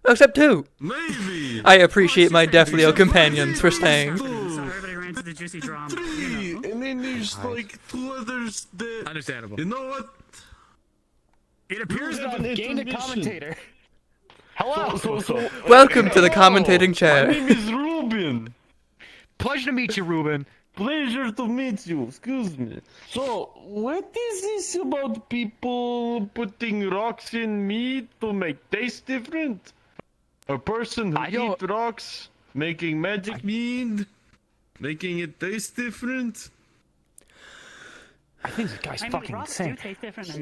Except 2. Maybe. I appreciate my Defleo companions for staying. So everybody ran to the juicy drama. 3, and then there's like 2 others that... Understandable. You know what? It appears that an I've gained a intermission. commentator. Hello. Welcome to the commentating chair. My name is Ruben. Pleasure to meet you, Ruben. Pleasure to meet you. Excuse me. So, what is this about people putting rocks in meat to make taste different? A person who eats rocks, making magic mead, making it taste different? I think this guy's fucking insane.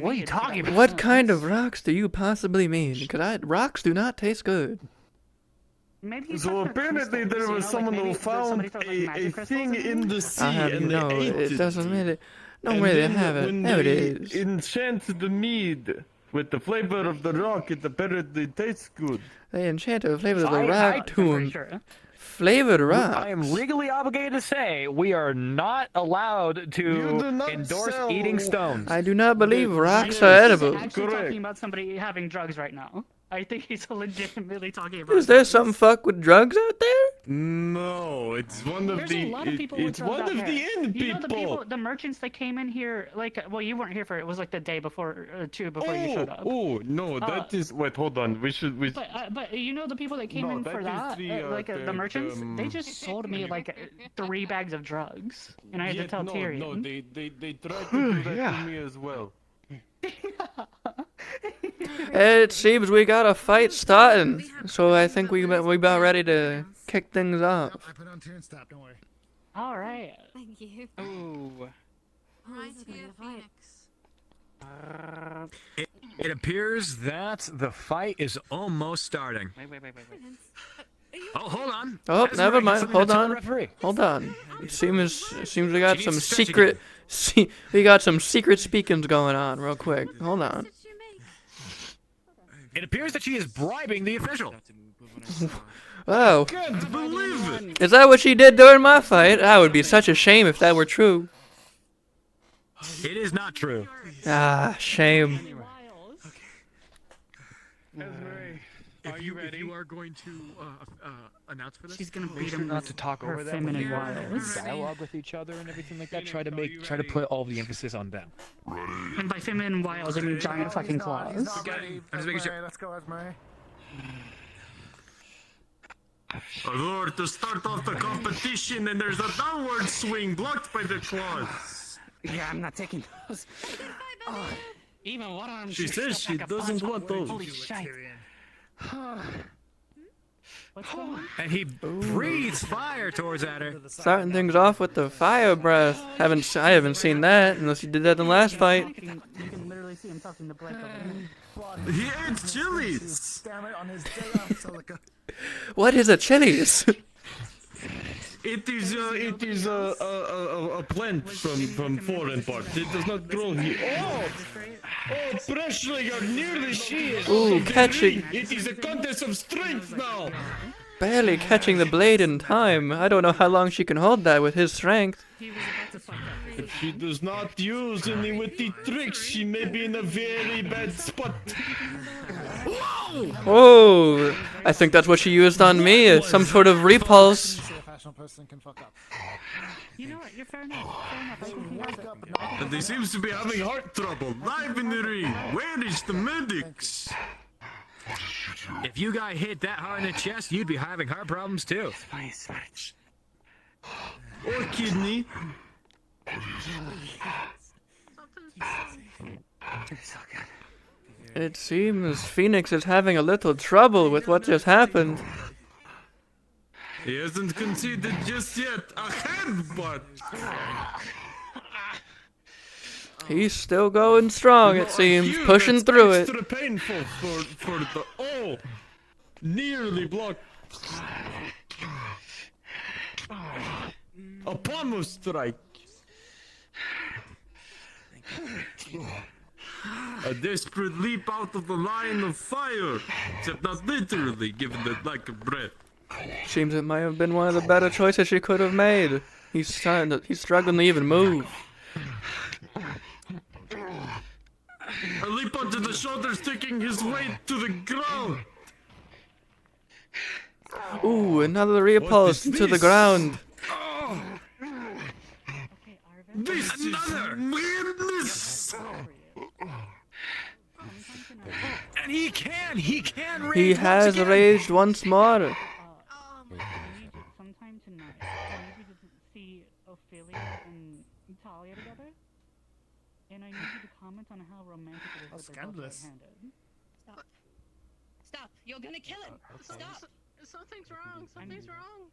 What are you talking about? What kind of rocks do you possibly mean? Because rocks do not taste good. Maybe So apparently there was someone who found a thing in the sea I'll have you and know, they ate it doesn't really. Don't And really then have it. when There it they is. enchant the mead with the flavor of the rock, it apparently tastes good. They enchanted the flavor of the rock to them. Flavored rock. I am legally obligated to say we are not allowed to endorse eating stones. I do not believe rocks are edible. He's actually talking about somebody having drugs right now. I think he's legitimately talking about. Is there some fuck with drugs out there? No, it's one of There's the. a lot of people with It's drugs one out of there. the inn You know people. the merchants that came in here, well, you weren't here for it. It was like the day before, 2 before you showed up. Oh no, that is. Wait, hold on. We should. But you know the people that came No, in that for is that, the, the merchants, they just sold me like 3 bags of drugs, and I had to tell Tyrion. No, they tried to do that to me as well. It seems we got a fight starting, so I think we about ready to kick things off. I put on Tyrant's stop, don't worry. All right. Thank you. Ooh. Right here, Phoenix. It appears that the fight is almost starting. Wait. Oh, hold on. Oh, That's never right, mind. something Hold to tell the on. referee. Hold on. It seems we got She some needs to stretch secret. We got some secret speakings going on, real quick. Hold on. It appears that she is bribing the official. Oh. Can't believe it. Is that what she did during my fight? That would be such a shame if that were true. It is not true. Ah, shame. Are you ready? If you are going to announce for this, She's gonna beat him Not to talk her over that feminine with wiles. dialogue with each other and everything like that. Try to put all the emphasis on them. And by feminine wiles, I mean giant fucking claws. I'm just making sure. Let's go, Esme. Allure to start off the competition, and there's a downward swing blocked by the claws. Yeah, I'm not taking those. Even one arm. She says she doesn't want those. Holy shit. What's going on? And he breathes fire towards at her. Starting things off with the fire breath. I haven't seen that unless you did that in the last fight. You can literally see him talking to Blake over there. He ate chilies. Damn it, on his day off, Celica. What is a Chili's? It is a plant from foreign parts. It does not grow here. Oh, Presley, you're nearly she is. Ooh, catching. It is a contest of strength now. Barely catching the blade in time. I don't know how long she can hold that with his strength. If she does not use any witty tricks, she may be in a very bad spot. Oh, I think that's what she used on me. Some sort of repulse. You know what? You're fair enough. Fair enough. I think he has it. And he seems to be having heart trouble. Live in the ring. Where is the medics? If you got hit that hard in the chest, you'd be having heart problems too. Or kidney. It seems Phoenix is having a little trouble with what just happened. He hasn't conceded just yet. A headbutt! He's still going strong, it seems, pushing through it. Extra painful for the nearly blocked. A pommel strike. A desperate leap out of the line of fire, except not literally, given the lack of breath. Seems it might have been one of the better choices she could have made. He's struggling to even move. A leap onto the shoulders, taking his weight to the ground. Ooh, another repulse into the ground. This another weirdness. And he can rage. He has raged once more. Sometime tonight, I need you to see Ophelia and Talia together. And I need you to comment on how romantic it is That's that they're both scandalous. right-handed. Stop. Stop. You're gonna kill him. Stop. Something's wrong. Something's wrong.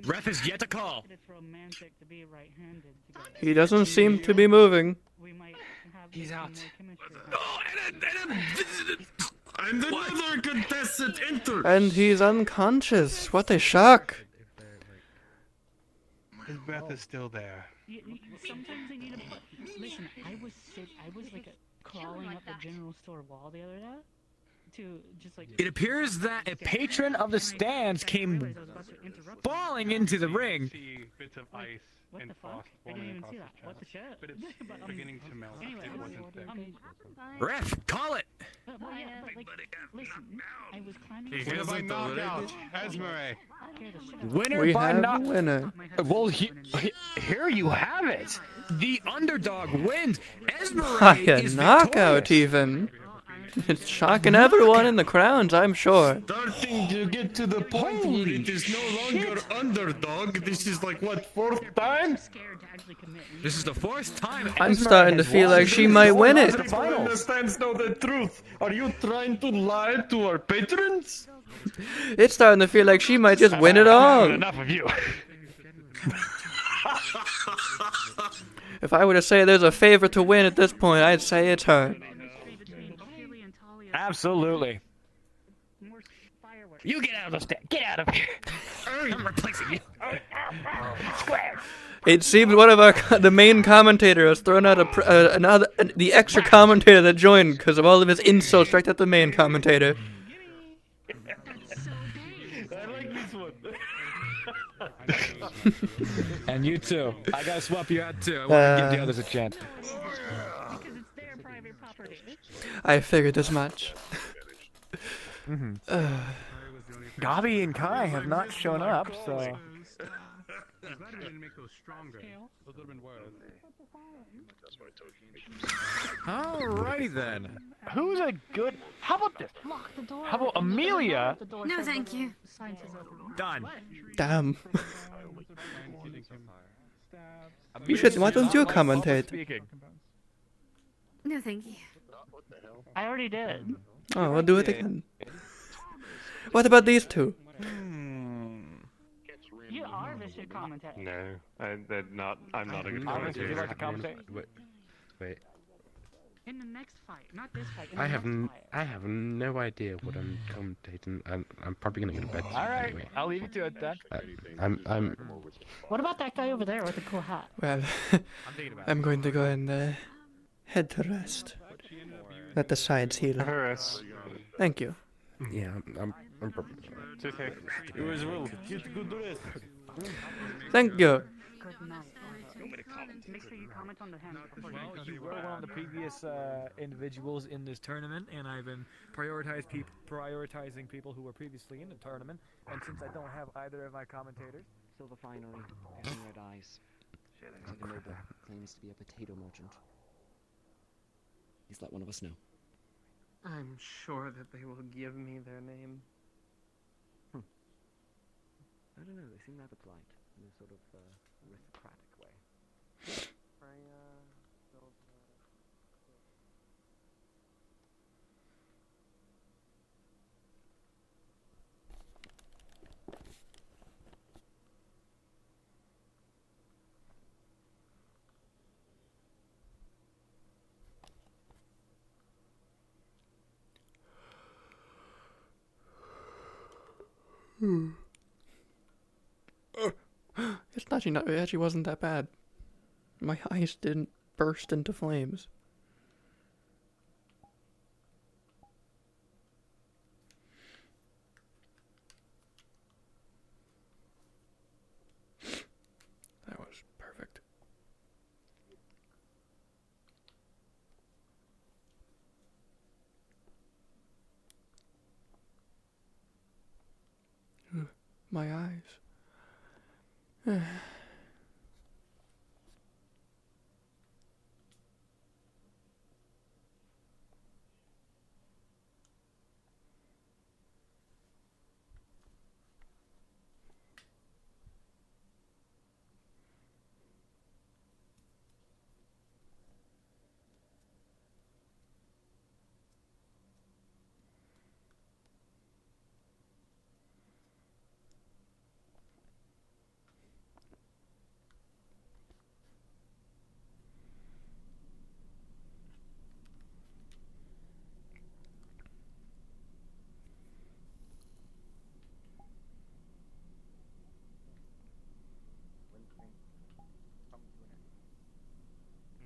Ref is yet to call. It's romantic to be right-handed together. He doesn't seem to be moving. We might have He's out. And another contestant entered. And he's unconscious. What a shock. His breath is still there. Sometimes they need to put. Listen, I was like crawling up the general store wall the other day to just like. It appears that a patron of the stands came falling into the ring. Bits of ice What and the fuck? frost I didn't falling even across see his that. What the chest. shit? But it's beginning to melt. Anyway, It wasn't thick. Ref, call it. Well, yeah, but like, listen, I was climbing. He hereby knockout Esmeralda. Winner We by have a knock. winner. Well, here you have it. The underdog wins. Esmeralda By a is knockout, victorious. even. It's shocking everyone in the crowns, I'm sure. Starting to get to the point where it is no longer underdog. This is like what, fourth time? This is the fourth time. I'm starting to feel like she might win it. Everyone understands now the truth. Are you trying to lie to our patrons? It's starting to feel like she might just win it all. Enough of you. If I were to say there's a favorite to win at this point, I'd say it's her. Absolutely. You get out of the stand. Get out of here. I'm replacing you. Square. It seems one of the main commentator has thrown out the extra commentator that joined because of all of his insults directed at the main commentator. I like this one. And you too. I gotta swap you out too. I want to give the others a chance. I figured as much. Gabi and Kai have not shown up, so. Glad we didn't make those stronger. Those would have been worse. Alrighty then. Who's a good? How about this? How about Amelia? No, thank you. Done. Damn. Why don't you commentate? No, thank you. I already did. Oh, we'll do it again. What about these two? You are a vicious commentator. No, they're not. I'm not a good Arvis, would you commentator. like to commentate? Wait. In the next fight, not this fight. In I the have next fight. I have no idea what I'm commentating. I'm probably gonna go to bed. soon All right, anyway. I'll leave you to it then. I'm. What about that guy over there with the cool hat? Well, I'm going to go and head to rest. Let the sides heal. Thank you. Yeah, I'm probably. Okay. You as well. Get good rest. Thank you. Good night. Make sure you comment on the hand. Well, you were one of the previous individuals in this tournament, and I've been prioritizing people who were previously in the tournament. And since I don't have either of my commentators, Silver finally, having red eyes. Like a noble claims to be a potato merchant. Please let one of us know. I'm sure that they will give me their name. I don't know, they seem rather polite in a sort of aristocratic way. It's actually not. It actually wasn't that bad. My eyes didn't burst into flames. That was perfect. My eyes.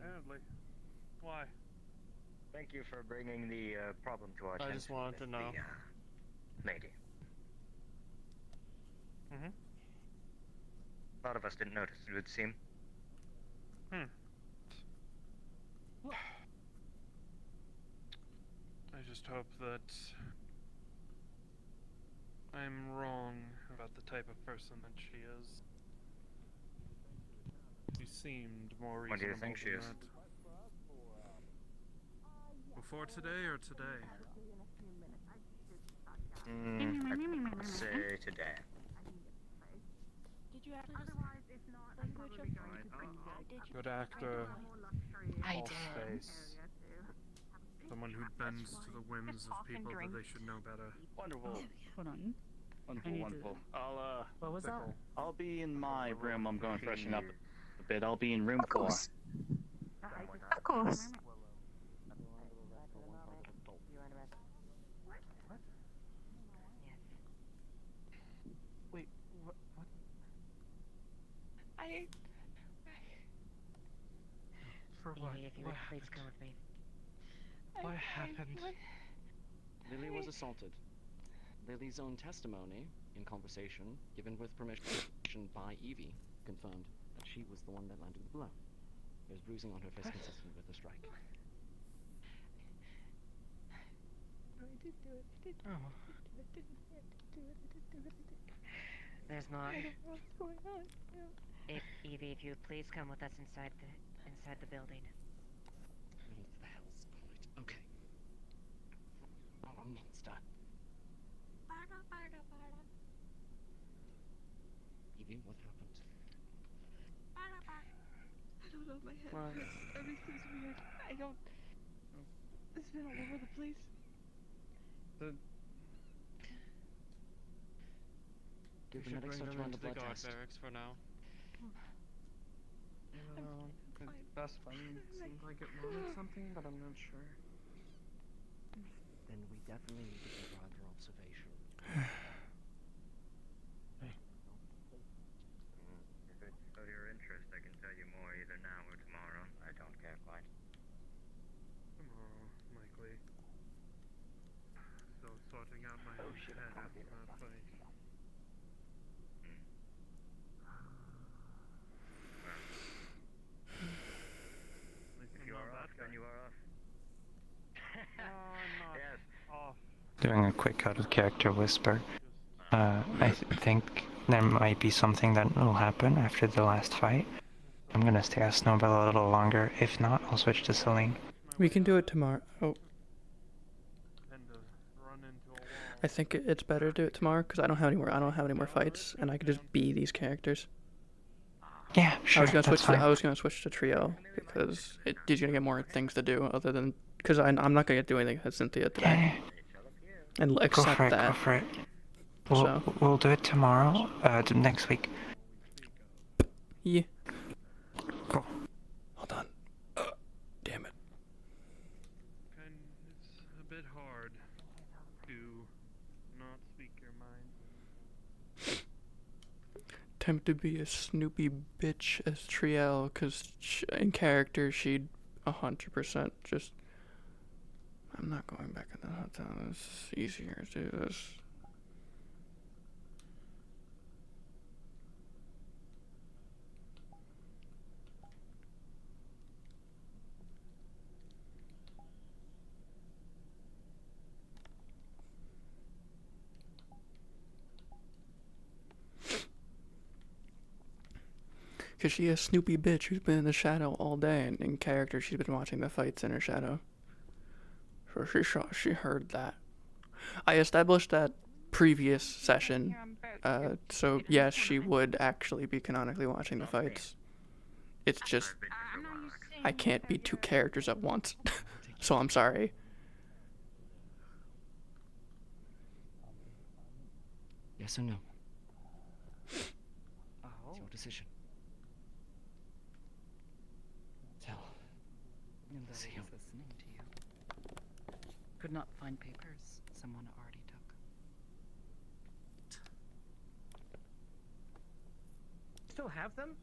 Apparently. Why? Thank you for bringing the problem to our attention. I just wanted to know. The, lady. Mm-hmm. A lot of us didn't notice, it would seem. I just hope that I'm wrong about the type of person that she is. She seemed more reasonable. What do you think she is? That. Before today or today? I'd say today. Did you actually just Good actor. I All did. space. Someone who bends to the whims of people that they should know better. Wonderful. Hold on. Wonderful, wonderful. I'll What was that? I'll be in my room. I'm going to freshen up a bit. I'll be in room 4. Of course. Wait, what? For what? If you would please come with me. What happened? Lily was assaulted. Lily's own testimony in conversation, given with permission by Evie, confirmed that she was the one that landed the blow. There's bruising on her face consistent with the strike. I did do it. I did do it. Oh. I did do it. There's more. I don't know what's going on. Evie, if you would please come with us inside the building. What the hell's point? Okay. I'm a monster. Evie, what happened? I don't know, my head hurts. Everything's weird. I don't... It's been all over the place. Give We the should medics bring start them run the into the blood guard test. barracks for now. The best friend seemed like it wanted something, but I'm not sure. Then we definitely need to keep her under observation. If it's of your interest, I can tell you more either now or tomorrow. I don't care quite. Tomorrow, likely. Still sorting out my own head after that fight. If you are off, then you are off. I'm not Yes. off. Doing a quick out of character whisper. I think there might be something that will happen after the last fight. I'm gonna stay as Snowbell a little longer. If not, I'll switch to Celine. We can do it tomorrow. Oh. I think it's better to do it tomorrow because I don't have any more fights, and I could just be these characters. Yeah, sure. I was gonna switch to trio because he's gonna get more things to do other than because I'm not gonna do anything with Cynthia today. And accept that. Go for it. We'll do it tomorrow. Next week. Yeah. Cool. Hold on. Damn it. It's a bit hard to not speak your mind. attempt to be a snoopy bitch as Triel, because in character she'd 100% just... I'm not going back in the hotel. It's easier to do this. Because she a snoopy bitch who's been in the shadow all day, and in character she's been watching the fights in her shadow. So she heard that. I established that previous session, so yes, she would actually be canonically watching the fights. It's just, I can't be two characters at once, so I'm sorry. Yes or no? It's your decision. Tell. See him. Listening to you. Could not find papers someone already took. Still have them?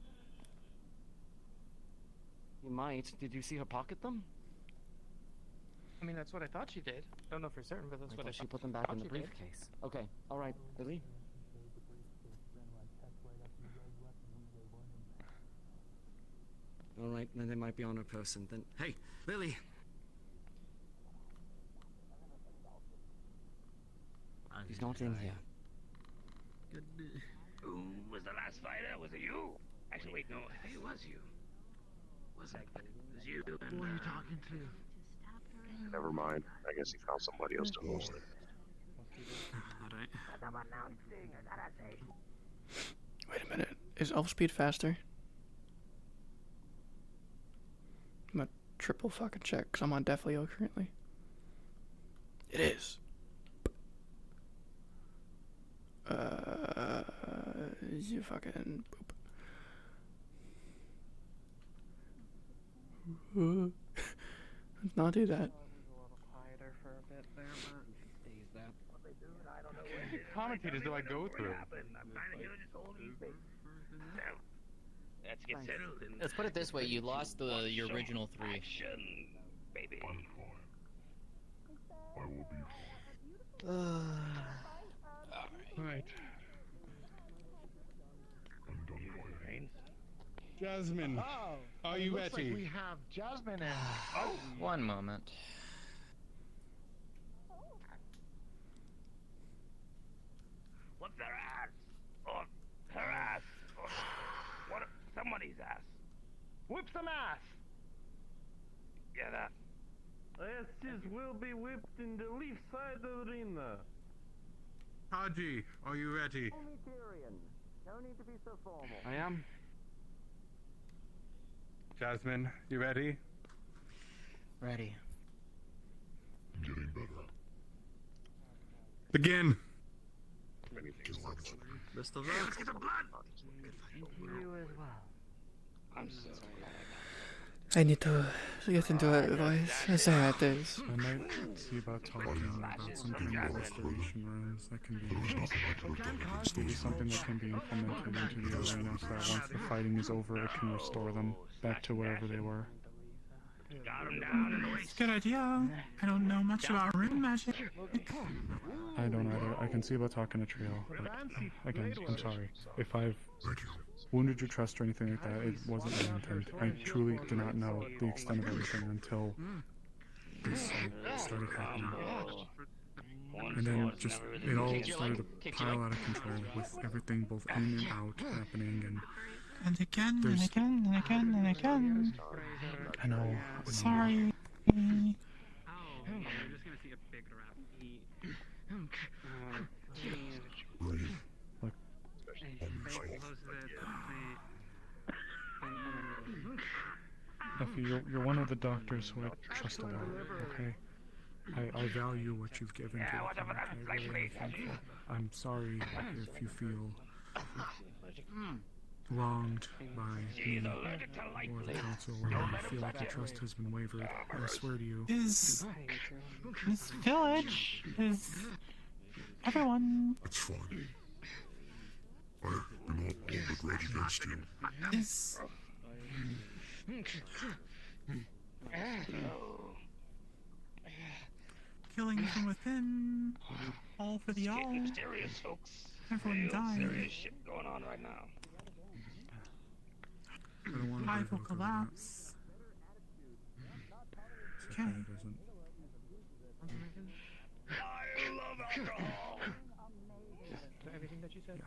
You might. Did you see her pocket them? I mean, that's what I thought she did. Don't know for certain, but that's what I She thought put them back in the she did. briefcase. Okay, alright, Lily. Alright, then they might be on her person. Then, hey, Lily! He's not in here. Who was the last fighter? Was it you? Actually, wait, no, I think it was you. Wasn't it? It was you and, Who are you talking to? Never mind. I guess he found somebody else to host it. Wait a minute. Is elf speed faster? I'm gonna triple fucking check, because I'm on Def Leo currently. It is. You fucking boop. Let's not do that. Commentators do I go through? Let's get settled. Let's put it this way: you lost your original 3. Action, baby. Right. Jasmine, are you looks ready? Like we have Jasmine and One moment. What's their ass? Or her ass? Or what? Somebody's ass. Whip some ass! Yeah, that. Asses will be whipped in the left side arena. Haji, are you ready? No need to be so formal. I am. Jasmine, you ready? Ready. I'm getting better. Begin. Best of luck. Let's get some blood. You as well. I'm so sorry. I need to get into a voice. Let's say how it is. I might see about talking about something in the restoration rooms that can be something that can be implemented into the arena so that once the fighting is over, it can restore them back to wherever they were. It's a good idea. I don't know much about rune magic. I don't either. I can see about talking to Trio. But again, I'm sorry. If I've wounded your trust or anything like that, it wasn't my intent. I truly did not know the extent of everything until this started happening. And then just, it all started to pile out of control with everything both in and out happening, And again, and again, and again, and again. I know. Sorry. Oh, you're just gonna see a big rat. Look. Effie, you're one of the doctors who I trust a lot, okay? I value what you've given to me. I really am thankful. I'm sorry if you feel wronged by me or the council, or you feel like your trust has been wavered. I swear to you. This village is everyone. It's fine. I do not hold a grudge against you. This killing from within, all for the all. Serious, folks. Everyone Real died. serious shit going on right now. I don't want to Hive will collapse. Okay. I love alcohol. Everything that you said.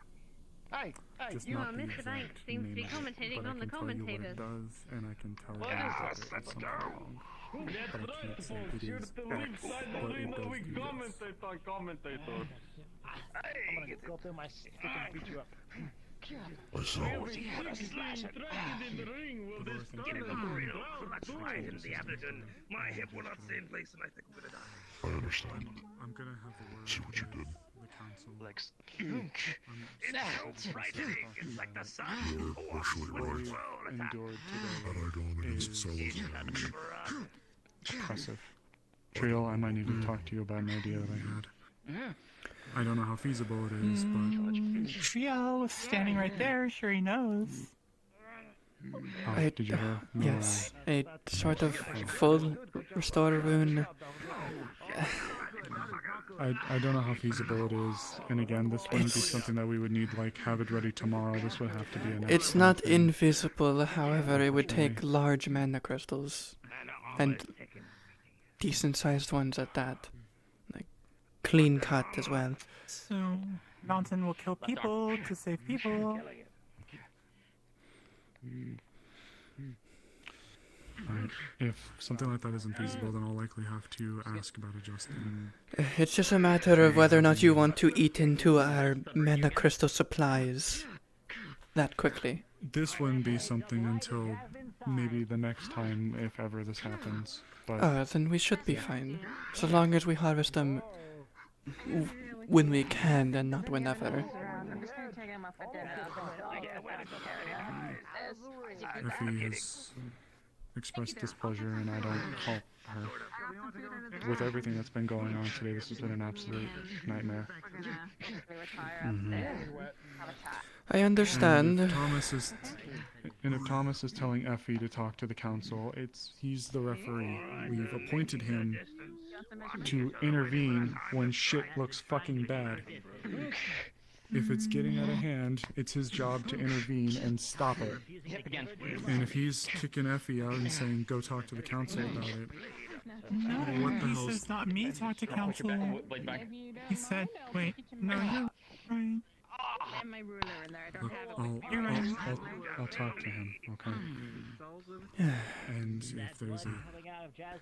Hey, Just you know, not the Mr. Banks exact seems to be name of it, commentating but on I the can tell you what commentators. it does, and I can tell you What that is it this, is something Senator? wrong. That's But I right, can't say folks. it You're is the X, lead side but of it the does we do this. commentate on commentator. I'm gonna go through my stick and beat you up. Myself. In the ring. Will this Get in the burrito. Let's ride in the Abingdon. My hip will not stay in place, and I think I'm gonna die. I understand. I'm gonna have the word See what you with did. the council. It's so frightening. It's like the sun. You're partially right. Endured today Had I gone against is Salazar, oppressive. Trill, I might need to talk to you about an idea that I had. I don't know how feasible it is, but Trio standing right there, sure he knows. oh, did you hear? No, Yes, a sort of full restore rune. I don't know how feasible it is, and again, this wouldn't be something that we would need, like, have it ready tomorrow. This would have to be an It's not invisible, however, it would take large mana crystals. And decent-sized ones at that. Like, clean cut as well. So, Mountain will kill people to save people. If something like that isn't feasible, then I'll likely have to ask about adjusting. It's just a matter of whether or not you want to eat into our mana crystal supplies that quickly. This wouldn't be something until maybe the next time, if ever this happens. But Then we should be fine. So long as we harvest them when we can and not whenever. I'm just gonna take him up for dinner. Effie has expressed displeasure, and I don't help her. With everything that's been going on today, this has been an absolute nightmare. I understand. And if Thomas is telling Effie to talk to the council, he's the referee. We've appointed him to intervene when shit looks fucking bad. If it's getting out of hand, it's his job to intervene and stop it. And if he's kicking Effie out and saying, go talk to the council about it, No, what the he hell's... says not me talk to council. He said, wait, no, you're right. And my ruler in there. I don't Look, have it. I'll talk to him, okay? And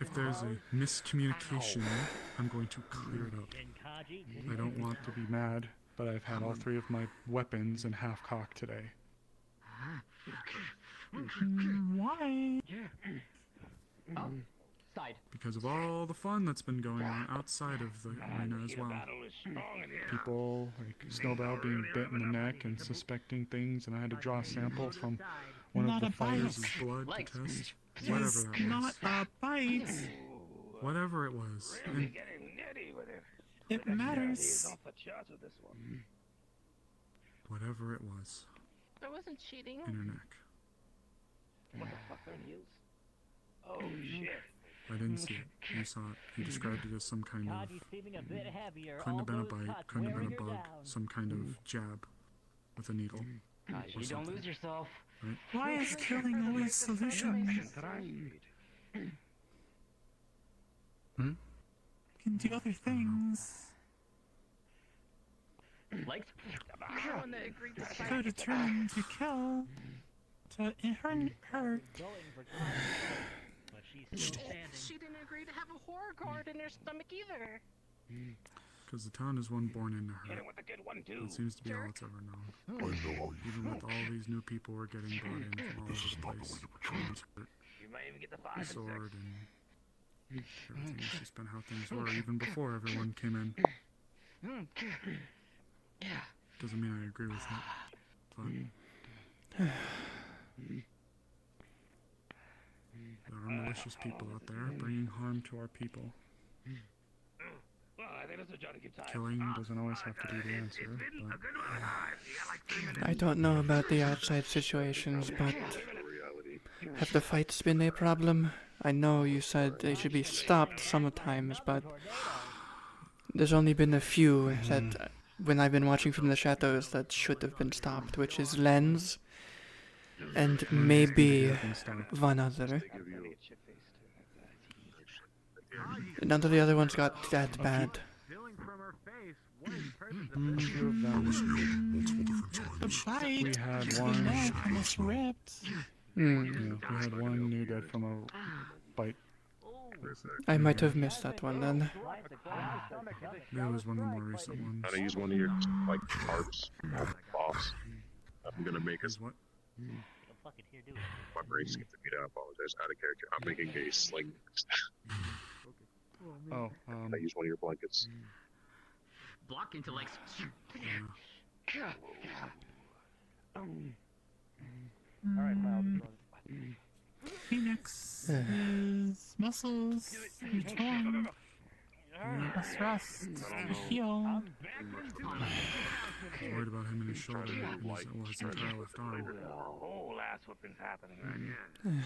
if there's a miscommunication, I'm going to clear it up. I don't want to be mad, but I've had all 3 of my weapons in half-cock today. Why? Because of all the fun that's been going on outside of the arena as well. People like Snowbell being bit in the neck and suspecting things, and I had to draw a sample from one of the fighters' blood to test. Whatever It's that not was. a bite. Whatever it was. And It matters. whatever it was. I wasn't cheating. In her neck. What the fuck are heels? Oh shit. I didn't see it. You saw it. He described it as some kind of... Couldn't have been a bite, couldn't have been a bug. Some kind of jab with a needle. You don't lose yourself. Right? Why is killing always solution? Can do other things. So determined to kill, to hurt. She didn't agree to have a horror guard in her stomach either. Because the town is one born into her. It seems to be all it's ever known. Even with all these new people we're getting brought in from all over the place. You might even get the fire Sword and everything has just been how things were even before everyone came in. Doesn't mean I agree with it. But there are malicious people out there bringing harm to our people. killing doesn't always have to be the answer, but I don't know about the outside situations, but have the fights been a problem? I know you said they should be stopped sometimes, but there's only been a few that, when I've been watching from the shadows, that should have been stopped, which is Lens and maybe one other. None of the other ones got that bad. we had one. Almost ripped. Yeah, we had one near dead from a bite. I might have missed that one then. That was one of the more recent ones. How to use one of your like tarps, boss. I'm gonna make us. What? My brain skipped a beat. I apologize. Out of character. I'm making a sling. Oh, I use one of your blankets. Block intellects. Phoenix's muscles are torn. Must rest to heal. I was worried about him and his shoulder, and his entire left arm. Whole ass whooping's happening right here.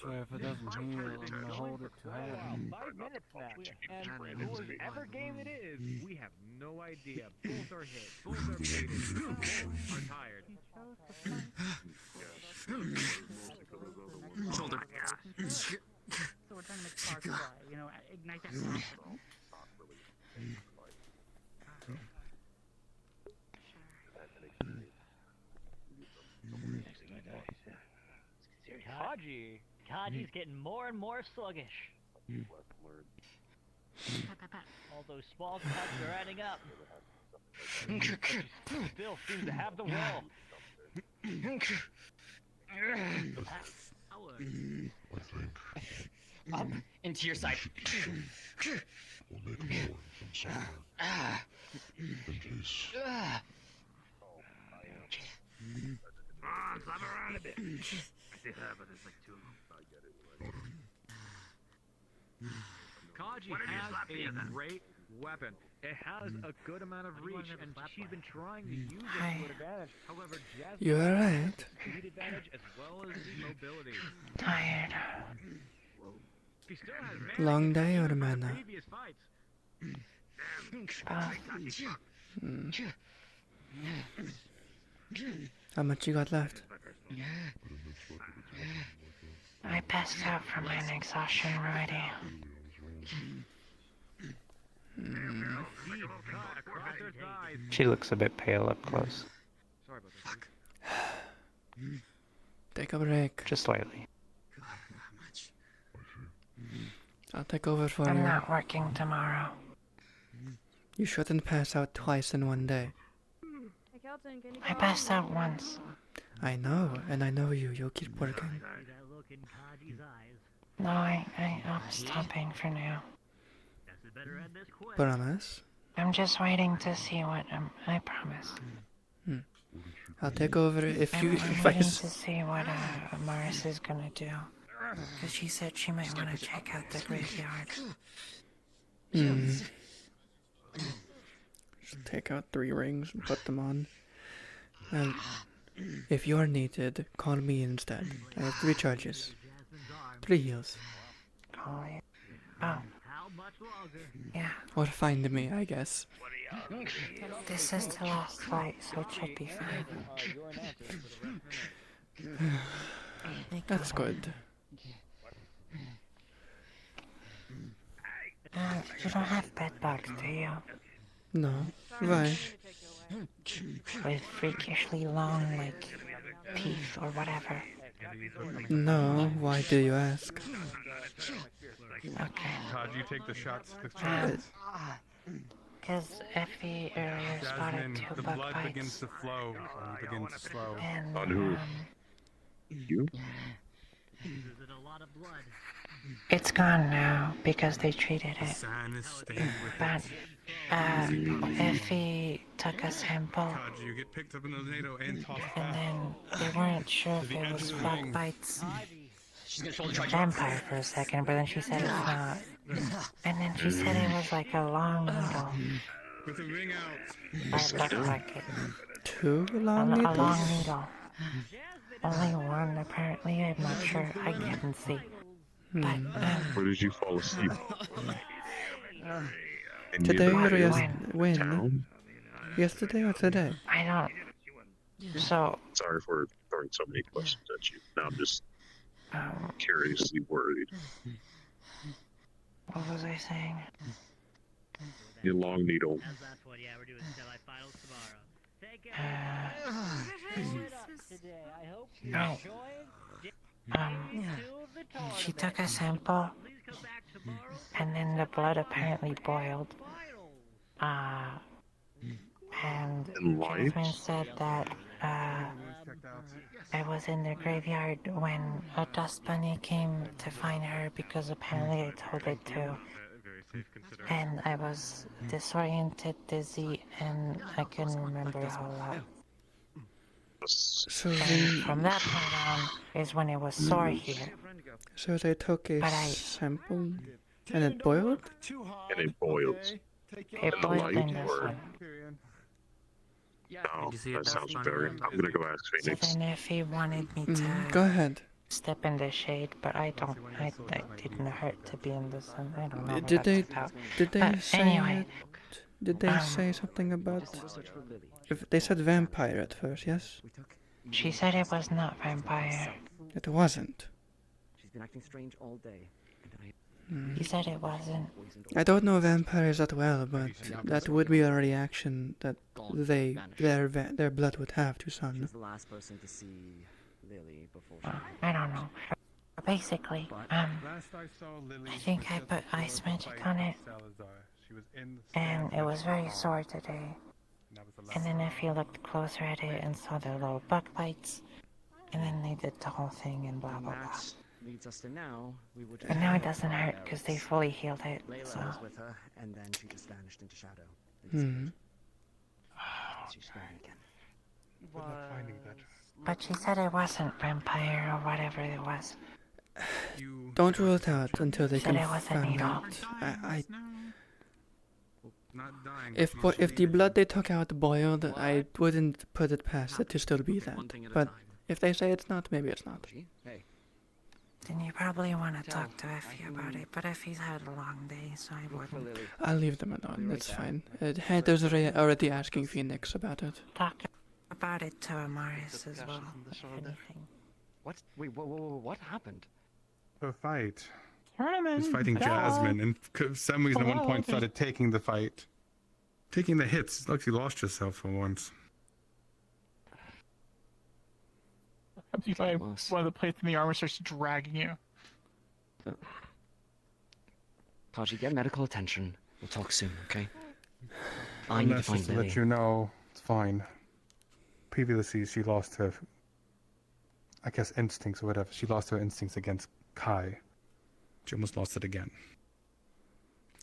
So if it doesn't heal, I'm gonna hold it to hand. 5 minutes now, and whoever game it is, we have no idea. Both are hit, both are baited, both are tired. Shoulder. So we're trying to make sparks fly, you know, ignite that fire. Kaji's getting more and more sluggish. All those small cuts are adding up. Still seems to have the will. Up into your side. Slap around a bit. I see that, but there's like 2 of them. Kaji has a great weapon. It has a good amount of reach, and she's been trying to use it to her advantage. However, Jasmine You alright? has speed advantage as well as mobility. Tired. She still has Long day or mana? previous fights. How much you got left? I passed out from an exhaustion already. She looks a bit pale up close. Sorry about that. Take a break. Just slightly. I'll take over for I'm you. not working tomorrow. You shouldn't pass out twice in one day. I passed out once. I know, and I know you. You'll keep working. No, I'm stopping for now. Promise? I'm just waiting to see what I promise. I'll take over if you. I'm If waiting I. to see what Mars is gonna do. Because she said she might want to check out the graveyard. Just take out 3 rings and put them on. And if you're needed, call me instead. I have 3 charges. 3 heals. Call you? Oh. Yeah. Or find me, I guess. This is the last fight, so it should be fine. That's good. You don't have bed bugs, do you? No. Why? With freakishly long, like, teeth or whatever. No. Why do you ask? Okay. How do you take the shots? Because Effie earlier spotted Jasmine, 2 the bug blood bites. begins to flow. Begins to slow. And, On who? You? it's gone now because they treated it. Sand is stained with But Effie took a sample, God, you get picked up in the tornado and tossed and back. then they weren't sure To if the it edge was of the bug ring. bites. vampire for a second, but then she said it's not. And then she said it was like a long needle. With a ring out. It looked like it. 2 long A needles? long needle. Only one, apparently. I'm not sure. I couldn't see. But, Where did you fall asleep? Today or Town? when? Yesterday or today? I don't. So. Sorry for throwing so many questions at you. Now I'm just curiously worried. What was I saying? Your long needle. No. She took a sample, and then the blood apparently boiled. And Jasmine said that I was in the graveyard when a dust bunny came to find her because apparently I told it to. And I was disoriented, dizzy, and I couldn't remember a whole lot. So And from that point on is when it was sore here. So they took a But I- sample and it boiled? And it boiled. It In the boiled light, in this or... one. No, that sounds very... I'm gonna go ask So Phoenix. then if he wanted me to Go ahead. step in the shade, but I don't, I didn't hurt to be in the sun. I don't know what Did they that's about. did they But say anyway, did they say something about if they said vampire at first, yes? she said it was not vampire. It wasn't. She's been acting strange all day. He said it wasn't. I don't know vampires that well, but that would be a reaction that their blood would have to sun. She's the last person to see Lily before she... I don't know. Basically, I think I put ice magic on it, and it was very sore today. And then if you looked closer at it and saw the little bug bites, and then they did the whole thing and blah blah blah. Leads us to now. We would But now it doesn't hurt because they fully healed it. Layla So. was with her, and then she just vanished into shadow. She's gone again. But she said it wasn't vampire or whatever it was. Don't rule it out until they Said can it was a find needle. out. If the blood they took out boiled, I wouldn't put it past it to still be that. But if they say it's not, maybe it's not. Then you probably want to talk to Effie about it, but Effie's had a long day, so I wouldn't. I'll leave them alone. It's fine. Heather's already asking Phoenix about it. Talk about it to Amaris as well, if anything. What? Wait, what happened? A fight. Tournament. He's fighting Jasmine, and for some reason at one point okay. started taking the fight. Taking the hits. It's like you lost yourself for once. If I one of the plates in the armor starts dragging you. Kaji, get medical attention. We'll talk soon, okay? I need to Unless find just to Lily. let you know, it's fine. Previously, she lost her, I guess, instincts or whatever. She lost her instincts against Kai. She almost lost it again.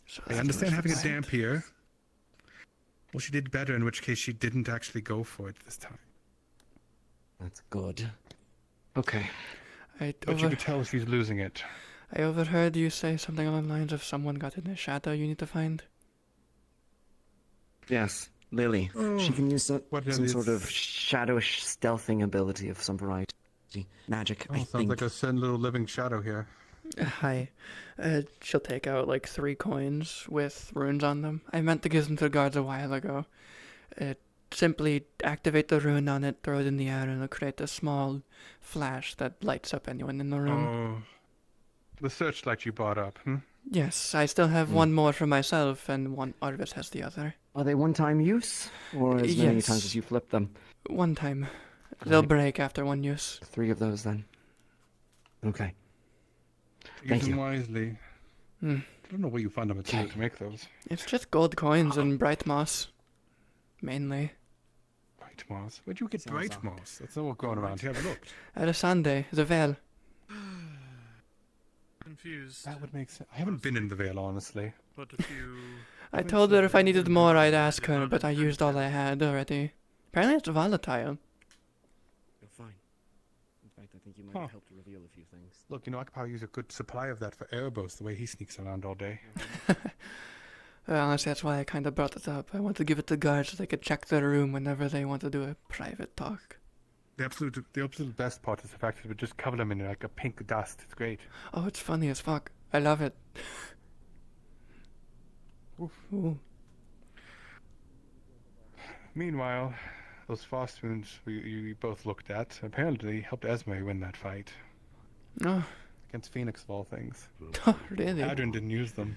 So I understand having a damp here. Well, she did better, in which case she didn't actually go for it this time. That's good. Okay. But you could tell she's losing it. I overheard you say something along the lines of someone got in a shadow you need to find. Yes, Lily. She can use some is- sort of shadowish stealthing ability of some variety. Magic, I Sounds think. like a certain little living shadow here. Hi. She'll take out like 3 coins with runes on them. I meant to give them to the guards a while ago. Simply activate the rune on it, throw it in the air, and it'll create a small flash that lights up anyone in the room. Oh. The searchlight you brought up, hmm? Yes, I still have one more for myself, and one Arvis has the other. Are they one-time use? Or as many Yes. times as you flip them? One time. They'll Right. break after one use. 3 of those, then. Okay. Use Thank them you. wisely. Hmm. I don't know where you found the material to make those. It's just gold coins and bright moss. Mainly. Bright moss? Where'd you get bright moss? That's all going around here. Have a look. At a Sunday, the Vale. Confused. That would make sense. I haven't been in the Vale, honestly. But if you... I told her if I needed more, I'd ask her, but I used all I had already. Apparently it's volatile. You're fine. In fact, I think you might have helped to reveal a few things. Look, I could probably use a good supply of that for Erebos, the way he sneaks around all day. Honestly, that's why I kind of brought it up. I want to give it to guards so they could check their room whenever they want to do a private talk. The absolute best part is the fact that we just cover them in like a pink dust. It's great. Oh, it's funny as fuck. I love it. Ooh. Meanwhile, those frost wounds we both looked at apparently helped Esme win that fight. Oh. Against Phoenix of all things. Oh, really? Adrian didn't use them.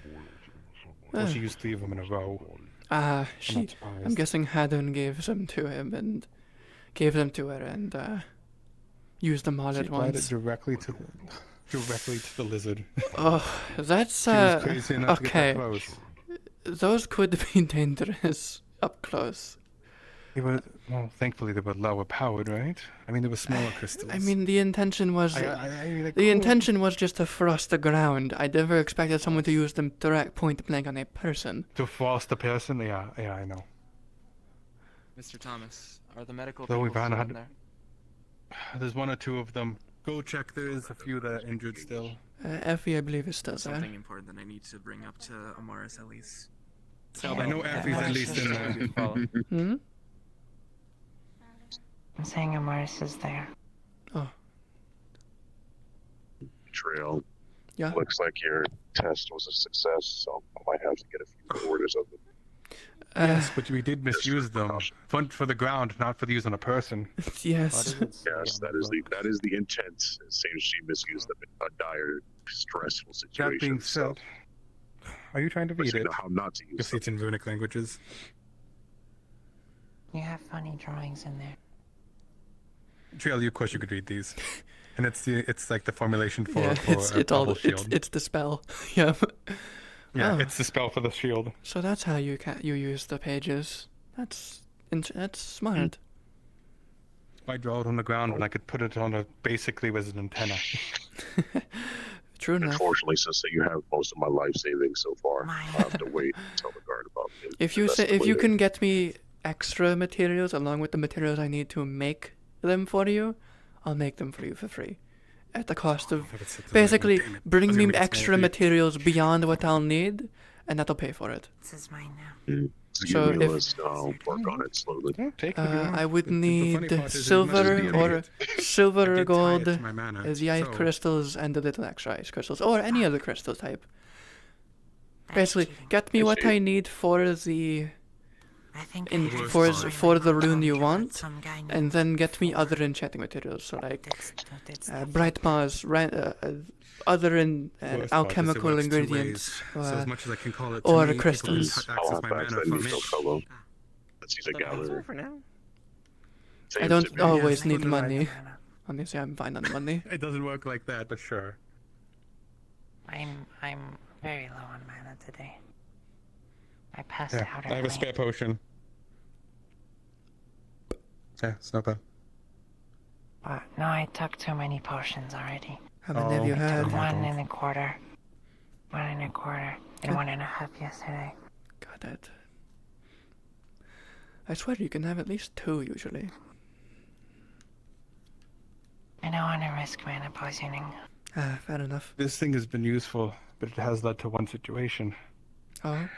Well, she used 3 of them in a row. I'm guessing Hadun gave them to him and gave them to her and used them all at once. It directly to the lizard. Oh, that's She was crazy enough to get that okay. close. Those could be dangerous up close. Well, thankfully they were lower powered, right? I mean, they were smaller crystals. I mean, the intention was the intention was just to frost the ground. I never expected someone to use them direct point blank on a person. To frost a person? Yeah, I know. Mr. Thomas, are the medical Though people we found still out in there? There's 1 or 2 of them. Go check. There is a few that are injured still. Effie, I believe, is still there. Something important that I need to bring up to Amaris at least. I know Effie's at least in there. I'm saying Amaris is there. Oh. Trail. Yeah. Looks like your test was a success, so I might have to get a few orders of them. Yes, but we did misuse them. For the ground, not for the use on a person. Yes. Yes, that is the intent. It seems she misused them in a dire, stressful situation. That being said, are you trying to read you it? know how not to use You see it's in runic languages. You have funny drawings in there. Trail, of course you could read these. And it's like the formulation for, yeah, for it's double all shield. it's the spell. Yeah. Yeah, Oh. it's the spell for the shield. So that's how you use the pages. That's smart. I draw it on the ground when I could put it on a basically was an antenna. True enough. Unfortunately, since you have most of my life savings so far, I have to wait until the guard about it. If you can get me extra materials along with the materials I need to make them for you, I'll make them for you for free. At the cost of basically bring me extra materials beyond what I'll need, and that'll pay for it. This is mine now. So give me a if list, I'll work on it slowly. I would need silver or gold, the ice crystals, and the little extra ice crystals, or any other crystal type. Basically, get me what I need for the for the rune you want, and then get me other enchanting materials, so like bright moss, other alchemical ingredients, So as much as I can call it, or to me, crystals. people can access my mana from it. Let's use a gallery. I don't always need money. Honestly, I'm fine on money. It doesn't work like that, but sure. I'm very low on mana today. I passed Yeah, out. I have a spare potion. Yeah, it's not bad. What? No, I took too many potions already. How many have you I had? took 1 and a quarter. 1 and a quarter. And 1.5 yesterday. Got it. I swear you can have at least 2 usually. I don't want to risk mana poisoning. Fair enough. This thing has been useful, but it has led to one situation. Oh?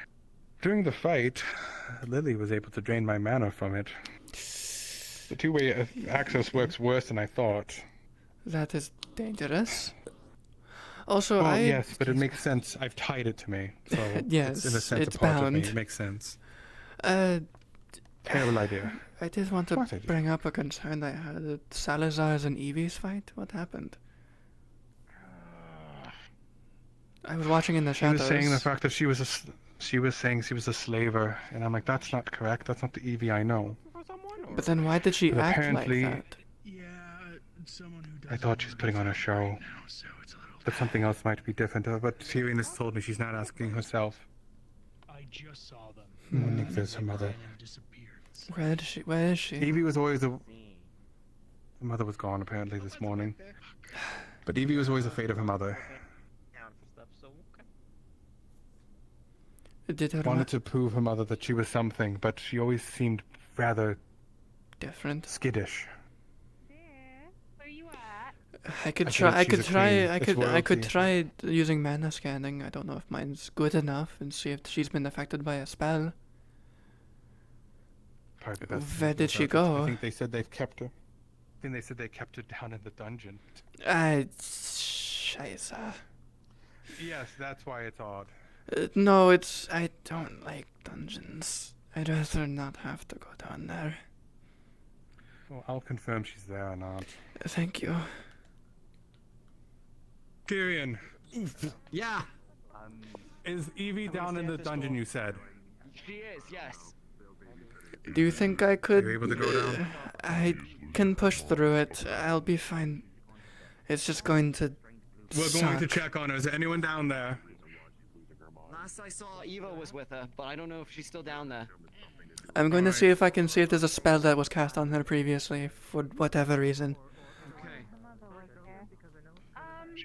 During the fight, Lily was able to drain my mana from it. The two-way access works worse than I thought. That is dangerous. Also, well, yes, but it makes sense. I've tied it to me, so yes, it's in a sense it's a part bound. of me. It makes sense. Terrible idea. I did want to bring up a concern I had at Salazar's and Evie's fight. What happened? I was watching in the shadows. She was saying the fact that she was saying she was a slaver, and I'm like, that's not correct. That's not the Evie I know. But then why did she But act apparently, like that? I thought she was putting on a show. But something else might be different. But Tyrion has told me she's not asking herself. I just saw them. I think there's her mother. Where is she? Evie was always the mother was gone apparently this morning. But Evie was always afraid of her mother. Did her Wanted to prove her mother that she was something, but she always seemed rather different, skittish. I could I try. think I she's could a try. queen. I It's could. I could royalty. try using mana scanning. I don't know if mine's good enough, and see if she's been affected by a spell. Probably the best Where thing to do did she about it. I go? think they said they've kept her. I think they said they kept her down in the dungeon. Scheiße. Yes, that's why it's odd. No, it's. I don't like dungeons. I'd rather not have to go down there. Well, I'll confirm she's there or not. Thank you. Tyrion, Yeah. is Evie down in the dungeon you said? She is, yes. Do you think I could? Are you able to go down? I can push through it. I'll be fine. It's just going to. We're going to suck. check on her. Is there anyone down there? Last I saw, Eva was with her, but I don't know if she's still down there. I'm going to see if I can see if there's a spell that was cast on her previously, for whatever reason.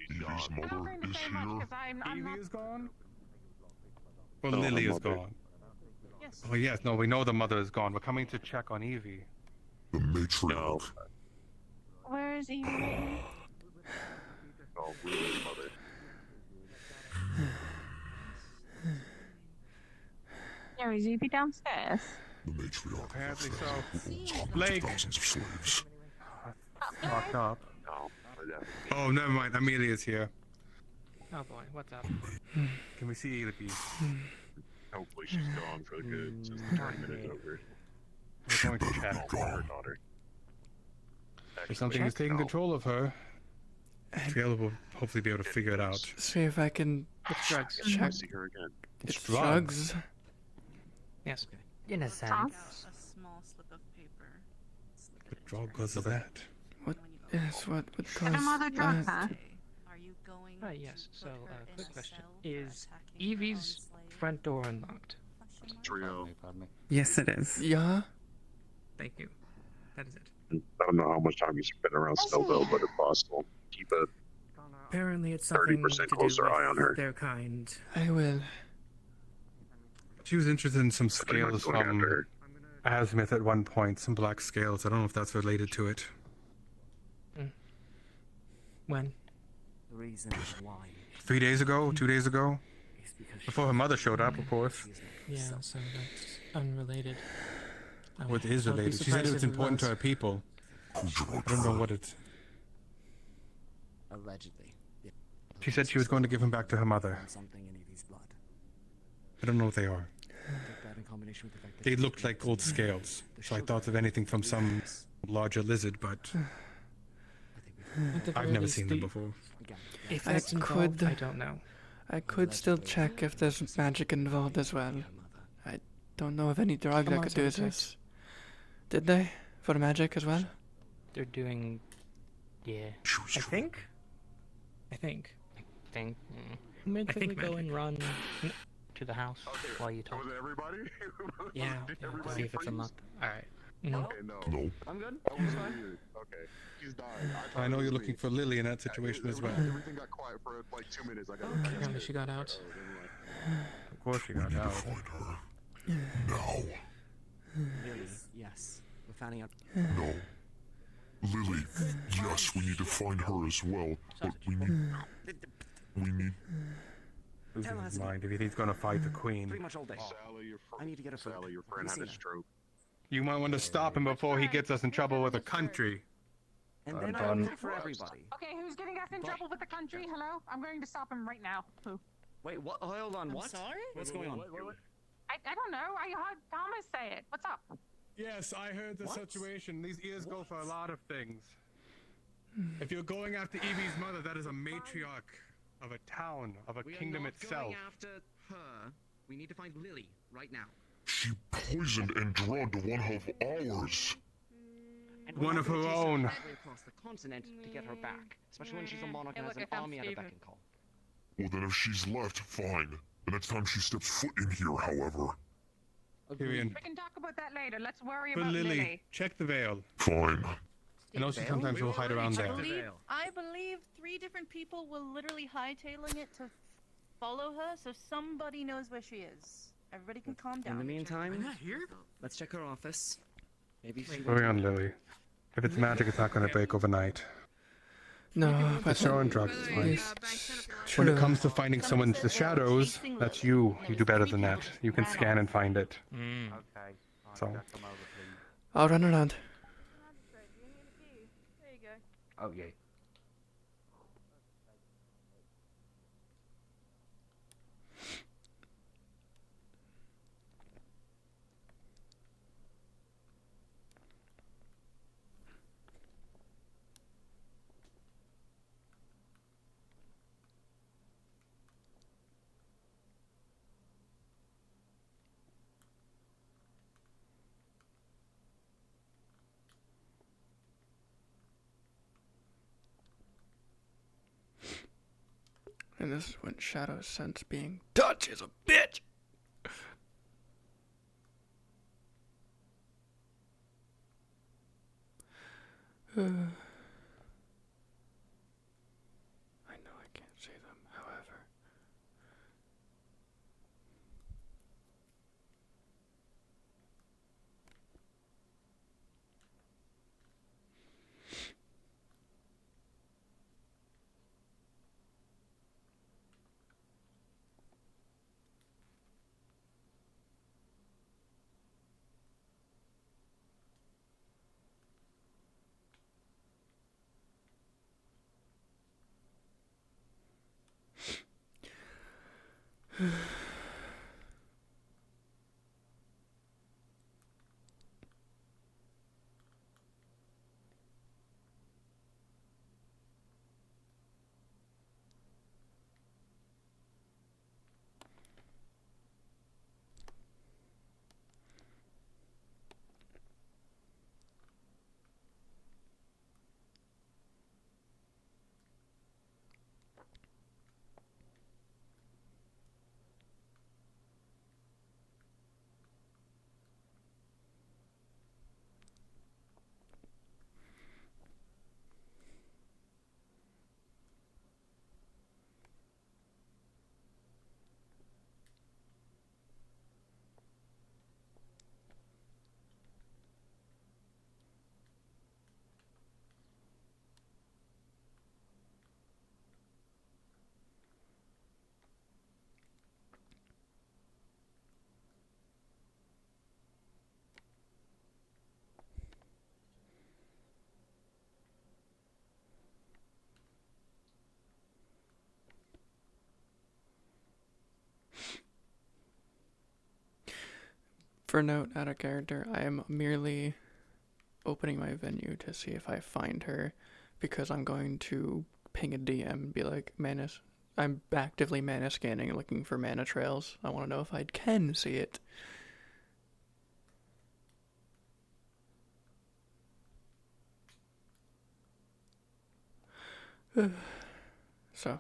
Evie's mother is here. Evie is gone? Well, No, Lily her is mother. gone. Oh yes, no, we know the mother is gone. We're coming to check on Evie. The matriarch. Where is Evie? No, Lily's mother. Yeah, is Evie downstairs? The matriarch. Apparently so. Hundreds Blake. of thousands of slaves. Locked up. No, Oh, never mind. Amelia's here. Oh boy, what's up? Can we see Evie? hopefully she's gone for good since the tournament is over. We're going to check. Her daughter. If something is taking control of her, Fiala will hopefully be able to figure it out. See if I can check. See her again. It's drugs. Yes. In a sense. A small slip of paper. What drug was that? What? Yes. What Can a mother caused drug that? her? Are you going Yes. So, put her in quick a question: cell for is attacking Evie's front door unlocked? Trio. Yes, it is. Yeah. Thank you. That is it. I don't know how much time you spent around Snowville, but if possible, keep a Apparently, it's something 30% to do closer with eye on her. their kind. I will. She was interested in some Somebody might scales go after from her. Azimuth at one point, some black scales. I don't know if that's related to it. When? The reason why 3 days ago? 2 days ago? Before her mother showed up, of course. Yeah, so that's unrelated. What is I would be related? She said it surprised was if important to was. her people. I don't know what it's... allegedly She said she was going to give him back to her mother. something in Evie's blood. I don't know what they are. Take that in combination with the fact that They looked like gold scales, so I thought of anything from some larger lizard, but At the I've very never least, seen them before. If I that's involved, could- I don't know. I could still check if there's magic involved as well. I don't know of any drug that Someone could do said this. Did they? For magic as well? They're doing. Yeah. I think. I think. Maybe I think we go magic. and run to the house while you talk. Was everybody? Yeah. See if it's unlocked. All right. Okay, no. No. I'm good. That was weird. Okay. He's dying. I know you're looking for Lily in that situation as well. Everything got quiet for like 2 minutes. I got Apparently she got out. Of course she got out. Now. Lily, yes. We're finding out. No. Lily, yes, we need to find her as well, but we need Losing his mind if he's going to fight the queen. Pretty much all day. Sally, your friend. I need to get a food. Sally, your friend Have had you a seen stroke. You might want to stop him before he gets us in trouble with the country. And I'm then done. I look for everybody. Okay, who's getting us in trouble with the country? Hello? I'm going to stop him right now. Who? Wait, what? Oh, hold on. I'm What? sorry? What's going on? I don't know. I heard Thomas say it. What's up? Yes, I heard the What? situation. These ears go for a lot of things. If you're going after Evie's mother, that is a matriarch of a town, of a We kingdom are not itself. going after her. We need to find Lily right now. She poisoned and drugged one of ours. And we're One not of gonna her chase her own. halfway across the continent to get her back, especially when she's a monarch and Hey, has look, an I found army at her Steven. beck and call. Well, then if she's left, fine. The next time she steps foot in here, however. Tyrion. We can talk about that later. Let's worry But about Lily, Lily. check the veil. Fine. I know she sometimes will hide around there. I believe 3 different people were literally hightailing it to follow her, so somebody knows where she is. Everybody can calm down. In the meantime, let's check her office. Maybe she Hurry on, Lily. If it's magic, it's not going to break overnight. No, The but show and drugs is fine. it's When it true. comes to finding someone in the shadows, that's you. You do better than that. You can scan and find it. Okay. So. Come over, please. I'll run around. Oh, yeah. And this is when Shadow sense being Dutch is a bitch. I know I can't see them, however. For note, out of character, I am merely opening my venue to see if I find her, because I'm going to ping a DM and be like, Manus, I'm actively mana scanning, looking for mana trails. I want to know if I can see it. So.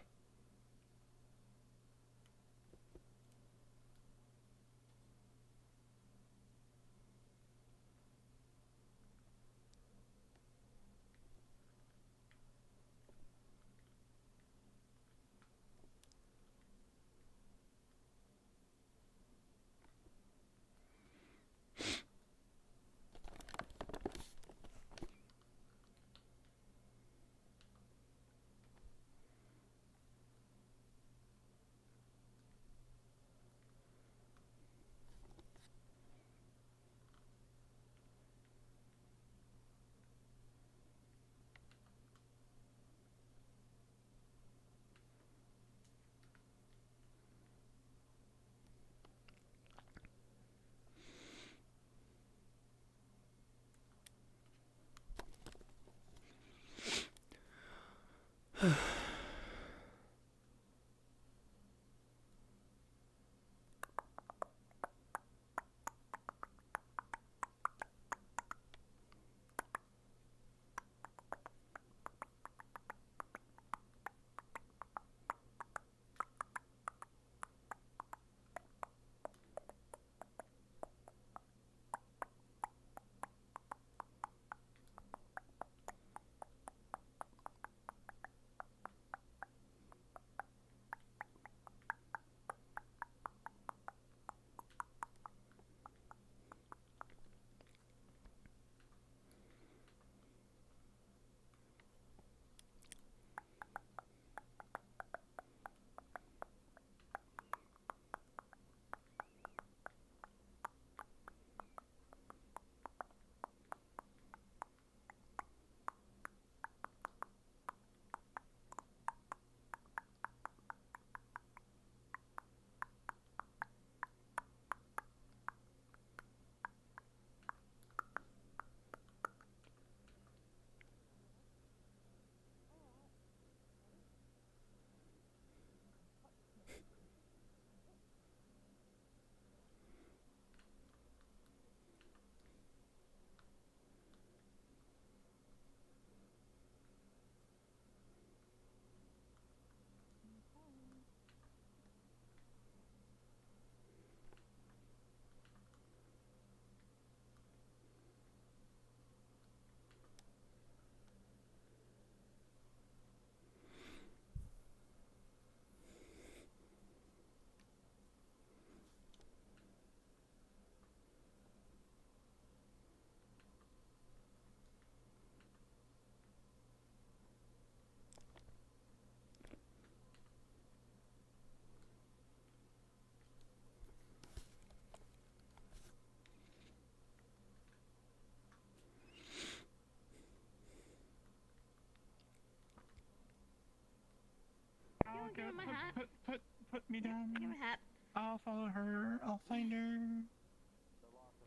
Put me down. Give me a hat. I'll follow her. I'll find her.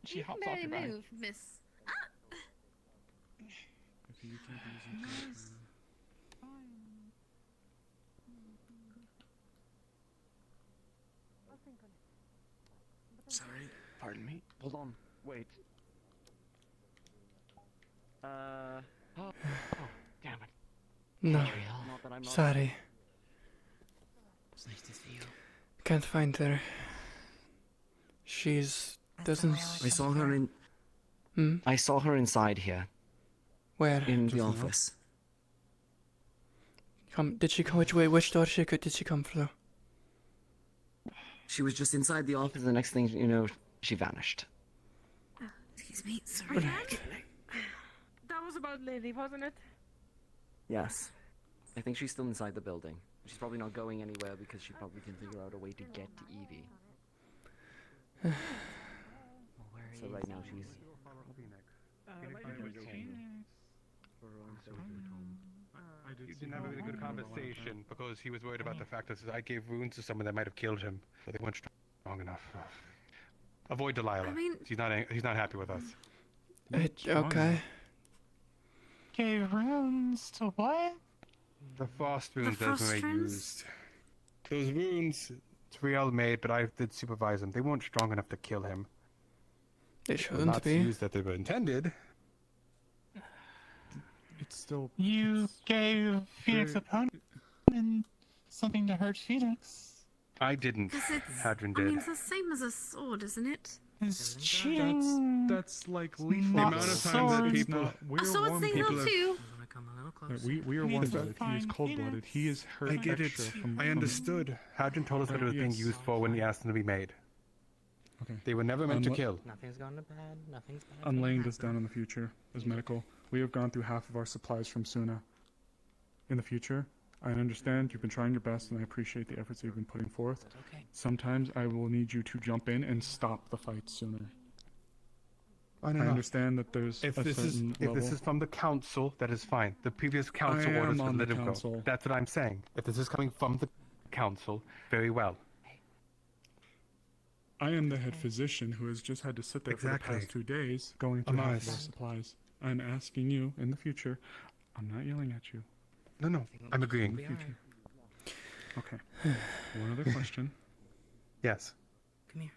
She You can hops off barely your back. move, miss. Ah! Sorry, pardon me. Hold on, wait. Oh, damn it. No. Not that I'm not- Sorry. It's nice to see you. Can't find her. She's doesn't. I saw her in. Hmm? I saw her inside here. Where? In the office. Did she come? Which door did she come through? She was just inside the office. The next thing you know, she vanished. Excuse me, sorry. That was about Lily, wasn't it? Yes. I think she's still inside the building. She's probably not going anywhere because she probably can figure out a way to get to Evie. So right now she's. You didn't have a really good conversation because he was worried about the fact that I gave wounds to someone that might have killed him, but they weren't strong enough. Avoid Delilah. I mean- He's not happy with us. Okay. Gave runes to what? The frost wounds The that frost were runes? used. Those wounds, Triel made, but I did supervise them. They weren't strong enough to kill him. They They were shouldn't not be. used that they were intended. It's still. You gave Phoenix a pony and something to hurt Phoenix. I didn't. Because it's. Hadron I did. mean, it's the same as a sword, isn't it? It's cheating. That's like lethal. The though. amount of It's times that not- people- we're A sword's warm lethal blooded. too. We are We need warm to blooded. He is find cold blooded. He is hurt I get it. extra from. I understood. Hadron told us what it was being Yes. used for when he asked them to be made. Okay. They were never meant to kill. Nothing's gone to bad. Nothing's bad. I'm laying this down in the future as medical. We have gone through half of our supplies from Suna. In the future, I understand you've been trying your best, and I appreciate the efforts that you've been putting forth. Okay. Sometimes I will need you to jump in and stop the fight sooner. I I understand that there's If a this is certain if level. this is from the council, that is fine. The previous council I orders am for on the let him go. council. That's what I'm saying. If this is coming from the council, very well. I am the head physician who has just had to sit there for the Exactly. past 2 days going through half of our Amaz. supplies. I'm asking you in the future. I'm not yelling at you. No, I'm agreeing. We are. Okay. One other question. Yes. Come here.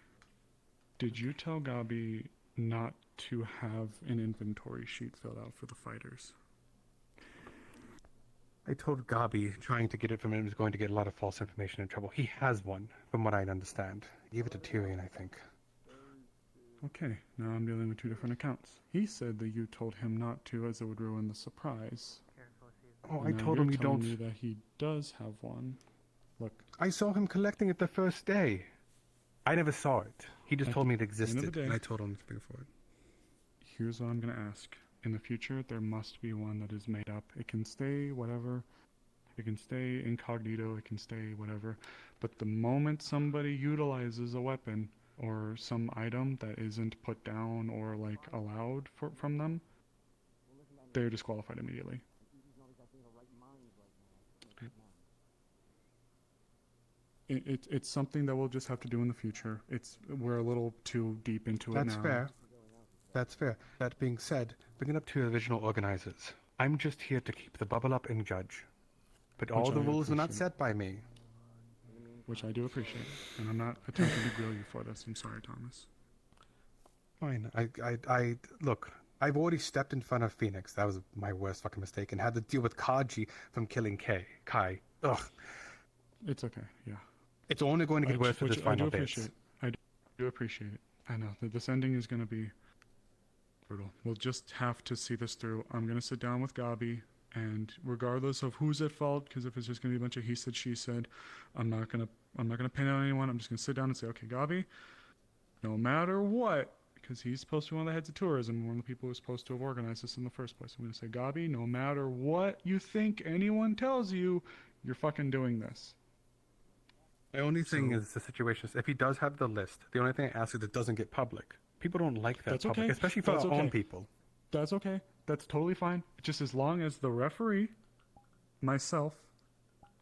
Did you tell Gabi not to have an inventory sheet filled out for the fighters? I told Gabi trying to get it from him is going to get a lot of false information and trouble. He has one, from what I understand. He gave it to Tyrion, I think. Okay, now I'm dealing with 2 different accounts. He said that you told him not to as it would ruin the surprise. Oh, And I now told you're him you telling don't. me that he does have one. Look, I saw him collecting it the first day. I never saw it. He just At told me it the end of the existed, day- and I told him to bring it forward. here's what I'm going to ask. In the future, there must be one that is made up. It can stay whatever. It can stay incognito. It can stay whatever. But the moment somebody utilizes a weapon or some item that isn't put down or like allowed from them, they're disqualified immediately. It's something that we'll just have to do in the future. We're a little too deep into it now. That's fair. That's fair. That being said, bring it up to your original organizers. I'm just here to keep the bubble up and judge. But all Which the I rules are not appreciate. set by me. Which I do appreciate. And I'm not attempting to grill you for this. I'm sorry, Thomas. Fine. I look. I've already stepped in front of Phoenix. That was my worst fucking mistake, and had to deal with Kaji from killing Kai. Ugh. It's okay, yeah. It's only going to get worse for this final bit. I do appreciate it. I know that this ending is going to be brutal. We'll just have to see this through. I'm going to sit down with Gabi, and regardless of who's at fault, because if it's just going to be a bunch of he said, she said, I'm not going to pin on anyone. I'm just going to sit down and say, okay, Gabi, no matter what, because he's supposed to be one of the heads of tourism, one of the people who's supposed to have organized this in the first place. I'm going to say, Gabi, no matter what you think anyone tells you, you're fucking doing this. The only thing is the situation is if he does have the list, the only thing I ask is it doesn't get public. People don't like that That's public, okay. especially for That's our okay. own people. That's okay. That's totally fine. Just as long as the referee, myself,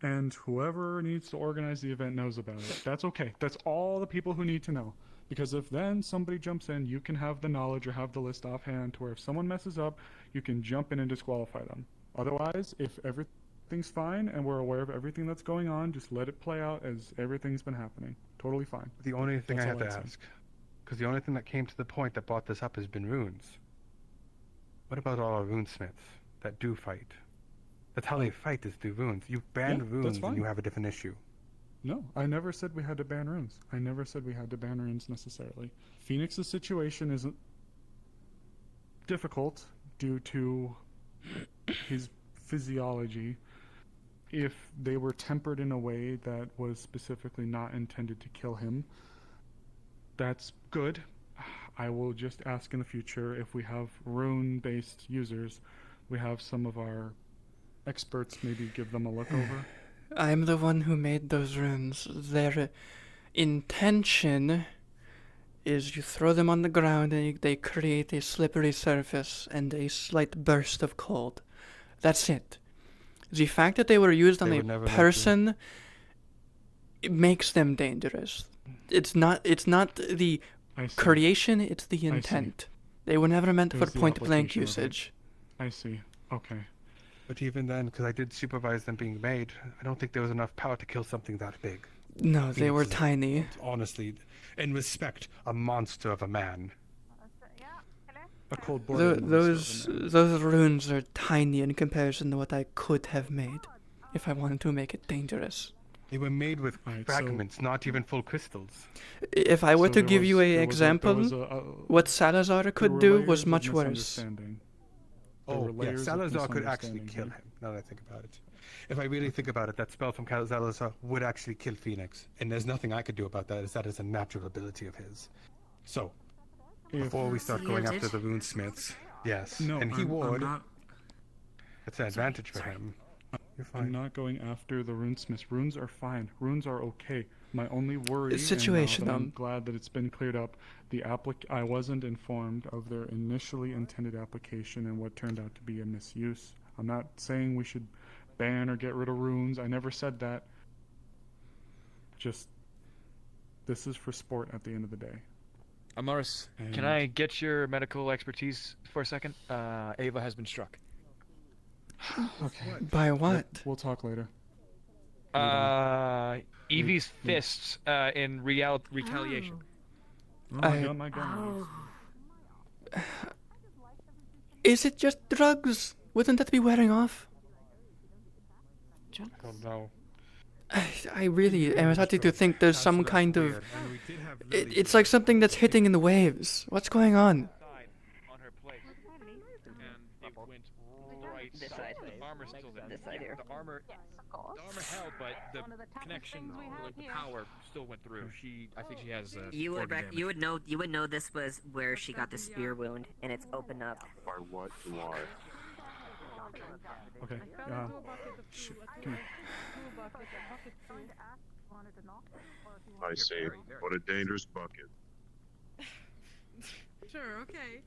and whoever needs to organize the event knows about it. That's okay. That's all the people who need to know. Because if then somebody jumps in, you can have the knowledge or have the list offhand to where if someone messes up, you can jump in and disqualify them. Otherwise, if everything's fine and we're aware of everything that's going on, just let it play out as everything's been happening. Totally fine. The only thing That's I have all to I'd say. ask, because the only thing that came to the point that brought this up has been runes. What about all our runesmiths that do fight? That's how they fight, is through runes. You've banned Yeah, that's runes fine. and you have a different issue. No, I never said we had to ban runes. I never said we had to ban runes necessarily. Phoenix's situation isn't difficult due to his physiology. If they were tempered in a way that was specifically not intended to kill him, that's good. I will just ask in the future if we have rune-based users, we have some of our experts maybe give them a look over. I'm the one who made those runes. Their intention is you throw them on the ground and they create a slippery surface and a slight burst of cold. That's it. The fact that they were used on They a would never make person, it makes them dangerous. It's not the creation, it's the intent. They were never meant It for was the point-blank application of it. usage. I see. Okay. But even then, because I did supervise them being made, I don't think there was enough power to kill something that big. No, they were Phoenix is, tiny. honestly, in respect, a monster of a man. A cold-blooded monster of a man. Those runes are tiny in comparison to what I could have made if I wanted to make it dangerous. They were made with Alright, fragments, not even full crystals. If I were So to there give you was- an there was a- example, there was what Salazar there could were do layers was of much worse. misunderstanding. There Oh, were yeah, layers of Salazar could actually misunderstanding kill here. him, now that I think about it. If I really think about it, that spell from Salazar would actually kill Phoenix. And there's nothing I could do about that, as that is a natural ability of his. So, before we start going after the runesmiths, yes, No, and he I'm would, not. it's an advantage for him. You're fine. I'm not going after the runesmiths. Runes are fine. Runes are okay. My only worry, Situation, and I'm glad that it's been cleared up, I wasn't informed of their initially intended application and what turned out to be a misuse. I'm not saying we should ban or get rid of runes. I never said that. Just, this is for sport at the end of the day. Morris, can And- I get your medical expertise for a second? Ava has been struck. Okay. By what? We'll talk later. Evie's fists in retaliation. Oh my god, my god. Is it just drugs? Wouldn't that be wearing off? I don't know. I really am starting to think there's some kind of... It's like something that's hitting in the waves. What's going on? On her plate, and it went right. This side. The armor's still there. This side here. The armor held, but the connection, like the power, still went through. I think she has. You would 40 damage. you would know this was where she got the spear wound, and it's opened up. By what you are. Okay. Come here. I say, what a dangerous bucket. Sure, okay.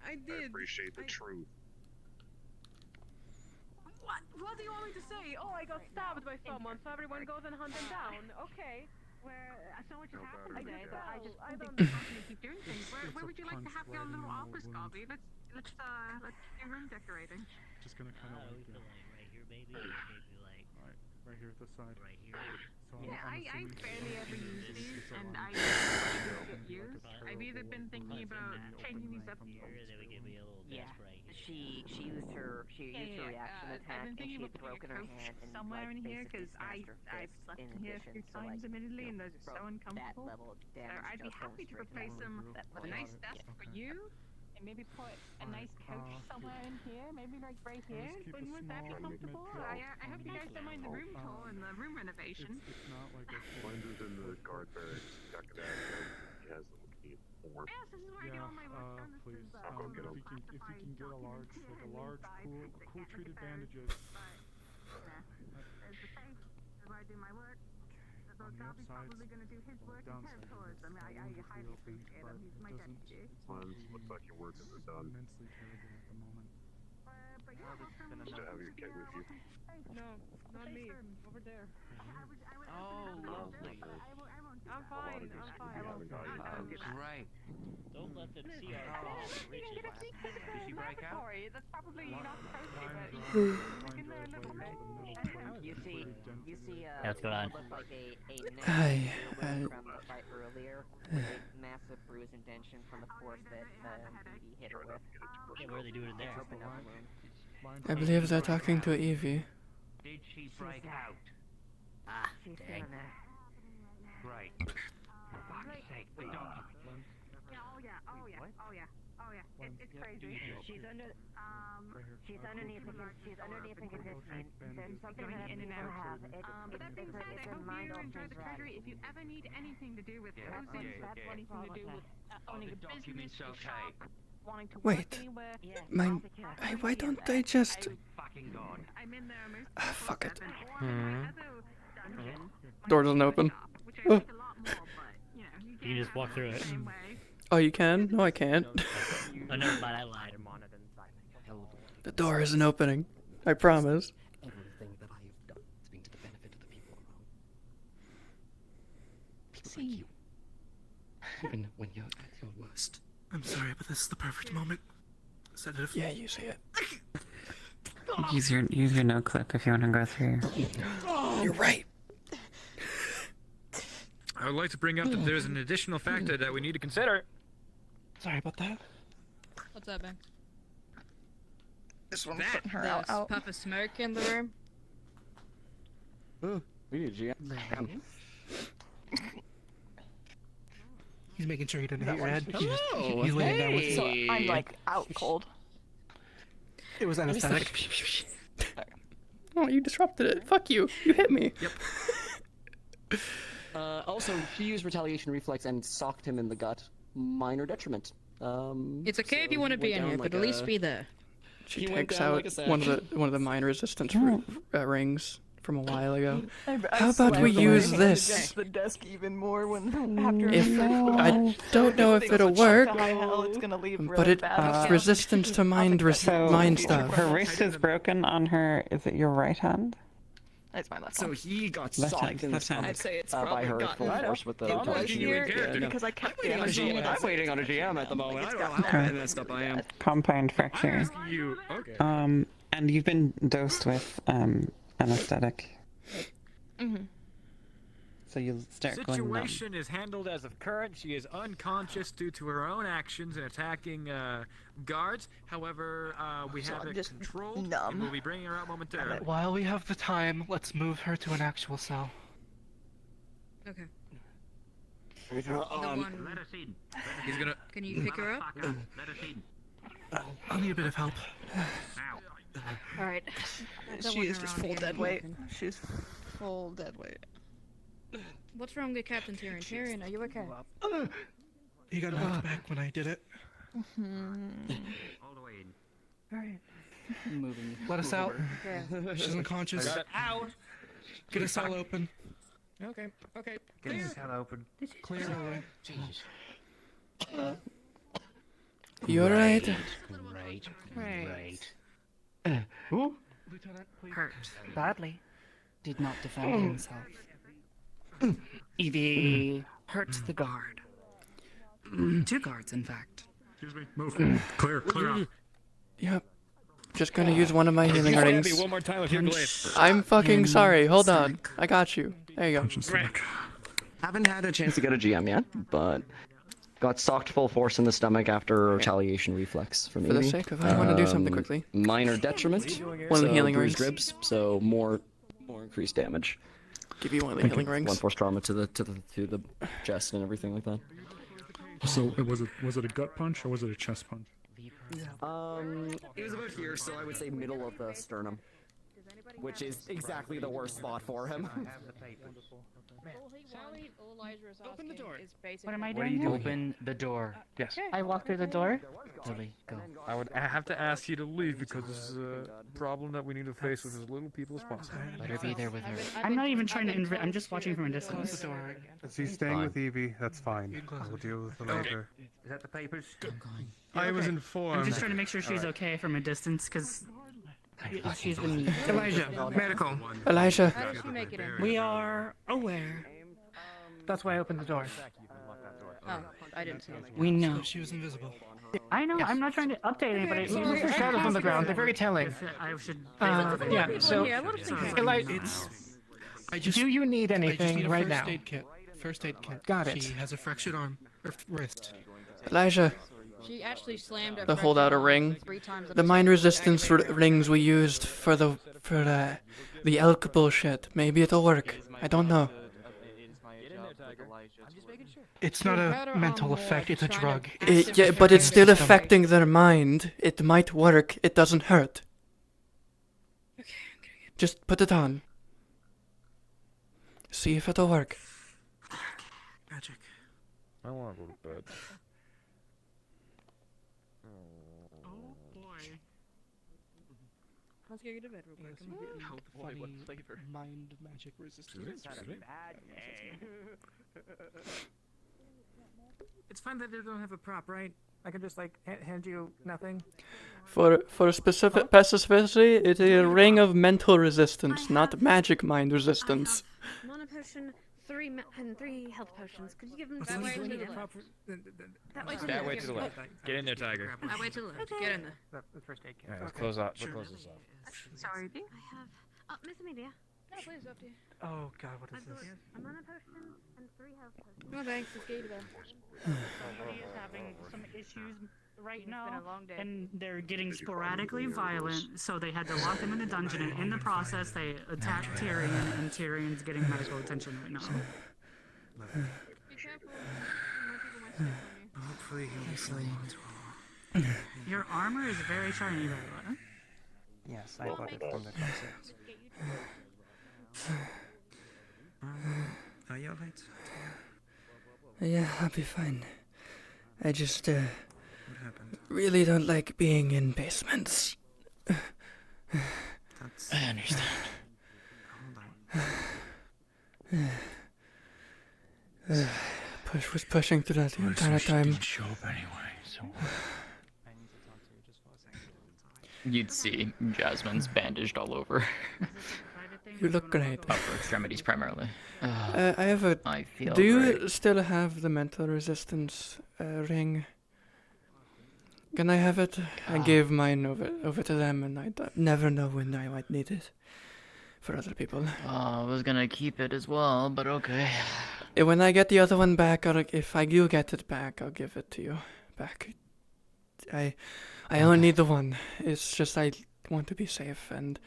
I did. I appreciate the truth. What do you want me to say? Oh, I got stabbed by someone, so everyone goes and hunt them down. Okay. So what just happened today? That I just couldn't keep doing things. Where would you like to have your little office, Bobby? Let's do room decorating. Just gonna kind of like, right here, maybe like Alright, right here at the side. right here. So Yeah, I'm I assuming barely ever use it's these, a and long- I don't get used. I've either been thinking about changing these up. Yeah, she used her reaction attack, and she had broken her hand and somewhere in here because I've I've slept in here a few times admittedly, and those are so uncomfortable. So I'd be happy to replace them with a nice desk for you, and maybe put a nice couch somewhere in here, maybe like right here. Wouldn't that be comfortable? I hope you guys don't mind the room tour and the room renovation. It's not like a Blender's in the guard barracks. Check it out. He has the key. Or Yes, this is where I do all my work done. This please. is, I'll go get If him. you can get a large, cool treated bandages. There's the safe, is where I do my work. So On the Dobby's upside, probably going to do his work in downside territories. I mean, I highly appreciate him. He's my deputy. Lens, looks like your work is done. Immensely terrible at the moment. But No, not me. Over there. Oh, lovely. I'm fine. Great. Don't let them see our riches. Did she break out? Sorry, that's probably not perfect. You see, What's going on? looked like a Hi, from the fight earlier, with a massive bruise and dention from the force that Evie hit her with. Yeah, what are they doing in there? I believe they're talking to Evie. Did she break out? She's doing that. Great. For fuck's sake, the document. It's crazy. She's underneath the conditioning. There's something that in and people out. have. But that being said, I hope you enjoy the treasury. If you ever need anything to do with housing, anything to do with owning a business, a shop, wanting to work Wait, anywhere, why don't they just? Fucking God. I'm in there most Fuck it. dungeon. Door doesn't open. Oh. You just walk through it. Oh, you can? No, I can't. Oh, never mind, I lied. The door isn't opening. I promise. Everything that I have done has been to the benefit of the people around. People like you. Even when you're at your worst. I'm sorry, but this is the perfect moment. Sedative. Yeah, you see it. Use your no clip if you want to go through. You're right. I would like to bring up that there's an additional factor that we need to consider. Sorry about that. What's up, man? This one's There's putting her out. Papa Smoke in the room. We need a GM. He's making sure he doesn't hit your head. Hello, He's laying down with So I'm like out cold. It was anesthetic. Oh, you disrupted it. Fuck you. You hit me. Yep. Also, he used retaliation reflex and socked him in the gut. Minor detriment. It's okay if you want to be in here, but at least be there. She takes out one of the mine resistance rings from a while ago. How about we use this? Against the desk even more when after. I don't know if it'll work, It's gonna leave but really it's bad. resistance to mind stuff. Her wrist is broken on her. Is it your right hand? That's my left So one. he got Left socked hand, in the left hand. I'd say it's by probably her gotten full force with the because I kept damaging it. I'm waiting on a GM at the moment. I don't know how Okay. messed up I am. Compound fracture. You okay? And you've been dosed with anesthetic. Mm-hmm. So you'll start going numb. Situation is handled as of current. She is unconscious due to her own actions in attacking guards. However, we So have I'm it just controlled, numb. and we'll be bringing her out momentarily. While we have the time, let's move her to an actual cell. Okay. Let us in. He's gonna. Can you pick her up? Let us in. I'll need a bit of help. All right. She is just full dead weight. She's full dead weight. What's wrong with Captain Tyrion? Tyrion, are you okay? He got knocked back when I did it. All the way in. Alright. Moving. Let us out. Okay. She's unconscious. Out. Get us all open. Okay. Okay. Get the cell open. Clear the way. Jesus. You alright? Great. Lieutenant, please. Hurt badly. Did not defend himself. Evie hurt the guard. 2 guards, in fact. Excuse me. Move. Clear out. Yep. Just gonna use one of my healing Stab me rings. one more time if you're glad. I'm fucking sorry. Hold on. I got you. There you go. Haven't had a chance to get a GM yet, but got socked full force in the stomach after a retaliation reflex from For the Evie. sake of, I want to do something quickly. Minor detriment. One of the so healing bruised rings. ribs, so more increased damage. Give you one of the healing rings. 1 force trauma to the chest and everything like that. So was it a gut punch or was it a chest punch? It was about here, so I would say middle of the sternum, which is exactly the worst spot for him. Open the door. What am I What are doing you here? doing? Open the door. Yes. I walk through the door. Lily, go. I would have to ask you to leave because this is a problem that we need to face with as little people as possible. Let her be there with her. I'm not even trying to. I'm just watching from a distance. the door. Is he staying with Evie? That's fine. We'll deal with it later. Is that the papers? I was I'm informed. just trying to make sure she's okay from a distance, because She's been Elijah, medical. Elijah. How did she make it in? We are aware. That's why I opened the door. Oh, I didn't see it. We know. She was invisible. I know. Yes. I'm not trying to update anybody. Sorry, Look at the I shadows on the passed ground. it. They're very telling. I should. Yeah. So, do you need anything right now? First aid kit. Got it. She has a fractured arm or wrist. Elijah. She actually slammed her To hold out a ring. 3 times The mind resistance rings we used for the elk bullshit. Maybe it'll work. I don't know. It's not a mental effect, it's a drug. Yeah, but it's still affecting their mind. It might work. It doesn't hurt. Just put it on. See if it'll work. Magic. I want to go to bed. Oh boy. Let's get to bed real quick. I'm getting Funny what flavor? Mind magic resistance. It's fine that they don't have a prop, right? I can just like hand you nothing. For specificity, it is a ring of mental resistance, not magic mind resistance. Mana potion, 3 and 3 health potions. Could you give them But that then way you to need the a left? prop That way to the That left. way to the left. Get in there, Tiger. That way to the left. Get in there. The first aid kit. Alright, let's Okay. close out. Sure. Let's close this out. Sorry, I have. Oh, Miss Amelia. No, please, up to you. Oh god, what is I've got this? a mana potion and 3 health potions. No thanks, it's gay today. Somebody is having some issues right now, been a long day. and they're getting sporadically violent, so they had to lock them in a dungeon, and in the process, they attacked Tyrion, and Tyrion's getting medical attention right now. Be careful. More people might step on you. Hopefully he'll be sleeping. Your armor is very shiny, by the way. Yes, I bought it from the concert. Are you alright? Yeah, I'll be fine. I just, What happened? really don't like being in basements. That's... I understand. Hold on. Was pushing through that the entire time. Show up anyway, so. You'd see Jasmine's bandaged all over. You look great. Upper extremities primarily. I have a. I feel Do you great. still have the mental resistance ring? Can I have it? I gave mine over to them, and I never know when I might need it for other people. I was gonna keep it as well, but okay. When I get the other one back, if I do get it back, I'll give it to you back. I only need the one. It's just I want to be safe, and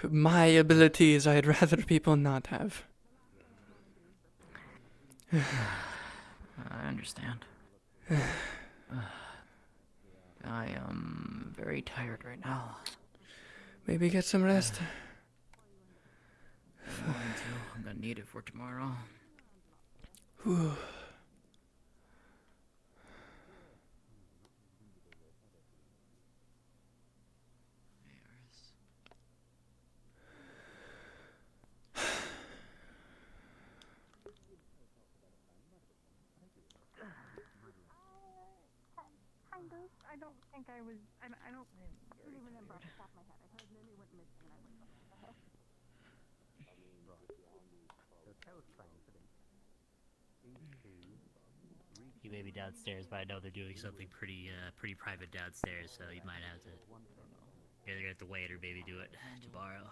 my abilities I'd rather people not have. I understand. I am very tired right now. Maybe get some rest. I'm gonna need it for tomorrow. Whew. Kind of. I don't think I was. I don't really remember off the top of my head. I heard Lily went missing, and I went. You may be downstairs, but I know they're doing something pretty private downstairs, so you might have to. Either gonna have to wait or maybe do it tomorrow.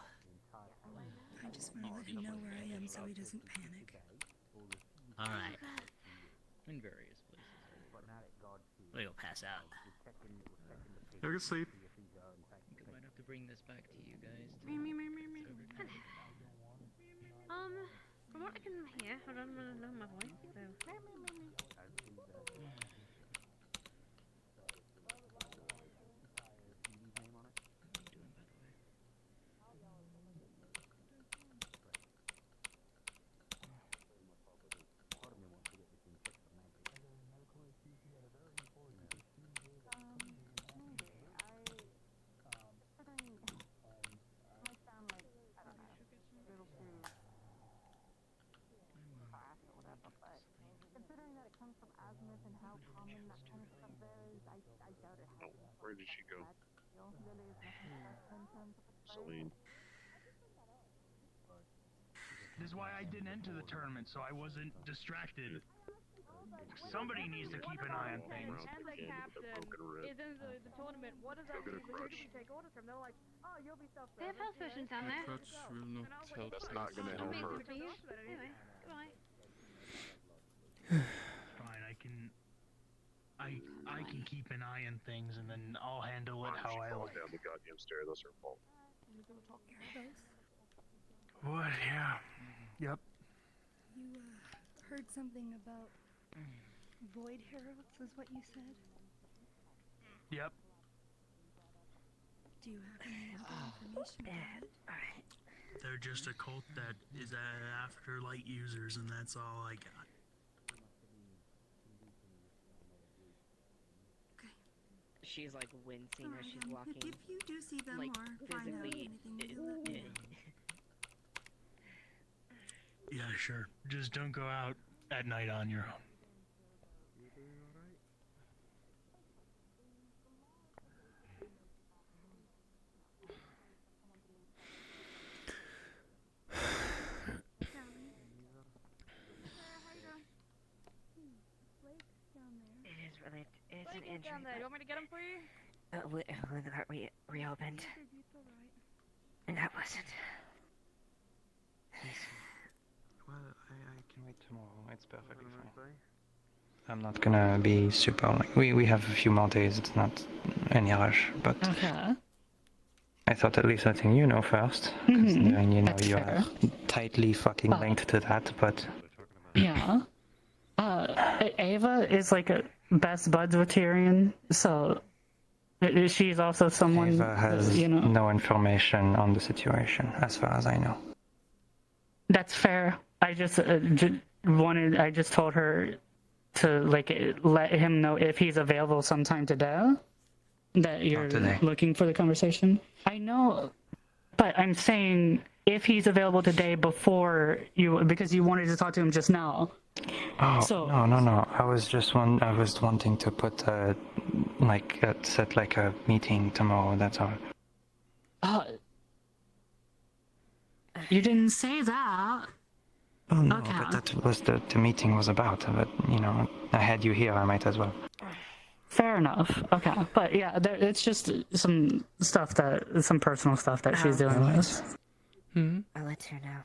I just want to let him know where I am so he doesn't panic. All right. In various places. Well, he'll pass out. Go to sleep. I think I might have to bring this back to you guys. From what I can hear, I don't really know my voice, so. Considering that it comes from Azimuth and how common that kind of stuff there is, I doubt it has. Where did she go? Celine. This is why I didn't enter the tournament, so I wasn't distracted. Somebody needs to keep an eye on things. And the captain is in the tournament. What does that mean? Who do we take orders from? They're like, oh, you'll be self-service. They have health potions down there. That's not gonna help her. Anyway, goodbye. Fine, I can keep an eye on things, and then I'll handle it how I like. Down the goddamn stair. That's her fault. What? Yeah. Yep. You heard something about void heralds, is what you said? Yep. Do you have any other information about it? They're just a cult that is after light users, and that's all I got. She's like wincing as she's walking. If you do see them like, or find out physically. anything, you let me know. Yeah, sure. Just don't go out at night on your own. It is really, it's an Blake is injury. down there. You want me to get him for you? When the heart reopened. And that wasn't. Well, I can wait tomorrow. It's perfectly fine. I'm not gonna be super like we have a few more days. It's not any rush, but Okay. I thought at least letting you know first, because you know That's you fair. are tightly fucking linked to that. But Yeah. Ava is like a best buds with Tyrion, so she's also someone Ava has you know. no information on the situation, as far as I know. That's fair. I just I just told her to like let him know if he's available sometime today. That you're today. looking for the conversation. I know, but I'm saying if he's available today before you, because you wanted to talk to him just now. Oh So- no! I was just I was wanting to put set like a meeting tomorrow. That's all. You didn't say that. Oh no, Okay. but that was the meeting was about. But you know, I had you here. I might as well. Fair enough. Okay, but yeah, it's just some personal stuff that she's dealing with. Hmm? I'll let her know.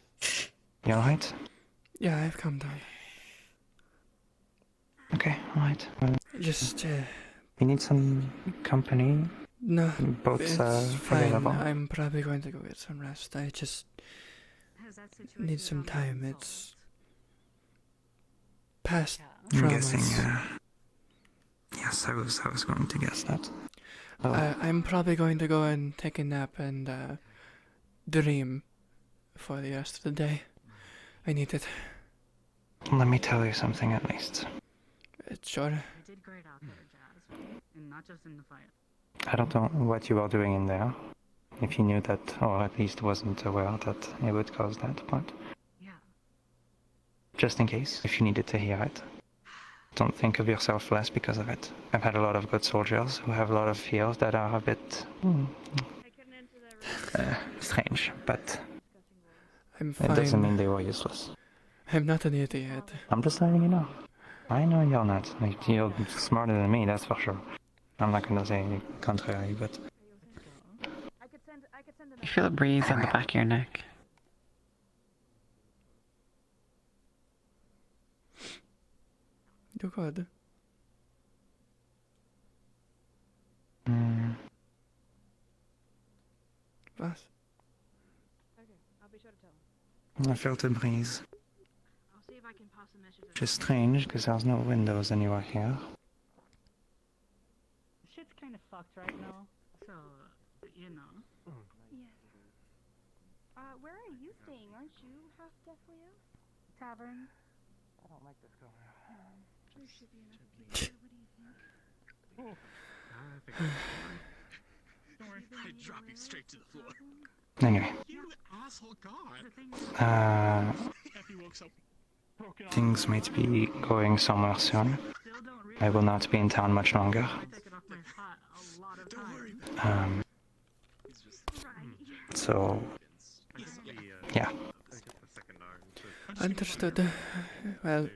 You alright? Yeah, I've come down. Okay, alright. Just, We need some company. no, Boats it's are fine. available. I'm probably going to go get some rest. I just need some time. It's past I'm traumas. guessing. Yes, I was going to guess that. Oh. I'm probably going to go and take a nap and dream for the rest of the day. I need it. Let me tell you something at least. Sure. You did great out there, Jazz, and not just in the fight. I don't know what you are doing in there. If you knew that, or at least wasn't aware that it would cause that, but... Yeah. Just in case, if you needed to hear it. Don't think of yourself less because of it. I've had a lot of good soldiers who have a lot of fears that are a bit... strange, but... I'm It fine. doesn't mean they were useless. I'm not an idiot. I'm just letting you know. I know you're not. Like, you're smarter than me, that's for sure. I'm not gonna say contrary, but... You feel a breeze on the back of your neck. You're good. Was? Okay, I'll be sure to tell him. I felt a breeze. I'll see if I can pass a message. Which is strange, because there's no windows anywhere here. Shit's kind of fucked right now, so you know. Yes. Where are you staying? Aren't you half deathly ill? Tavern. I don't like this going on. There should be enough people here. What do you think? Don't worry, I drop you straight to the floor. Anyway. You asshole god. Things might be going somewhere soon. I will not be in town much longer. So, yeah. Understood. Well,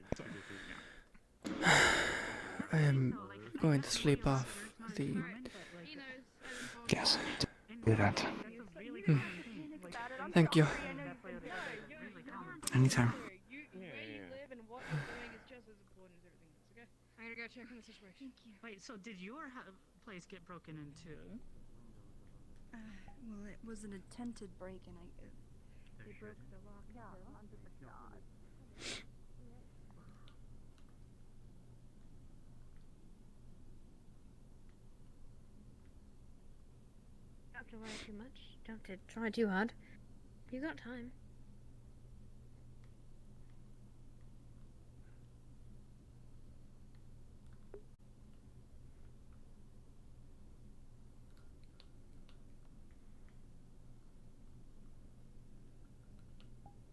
I am going to sleep off the... Yes, do that. Thank you. Anytime. I'm gonna go check on the situation. Wait, so did your place get broken into? Well, it was an attempted break-in. They broke the lock under the god. Don't have to worry too much. Don't try too hard. You got time.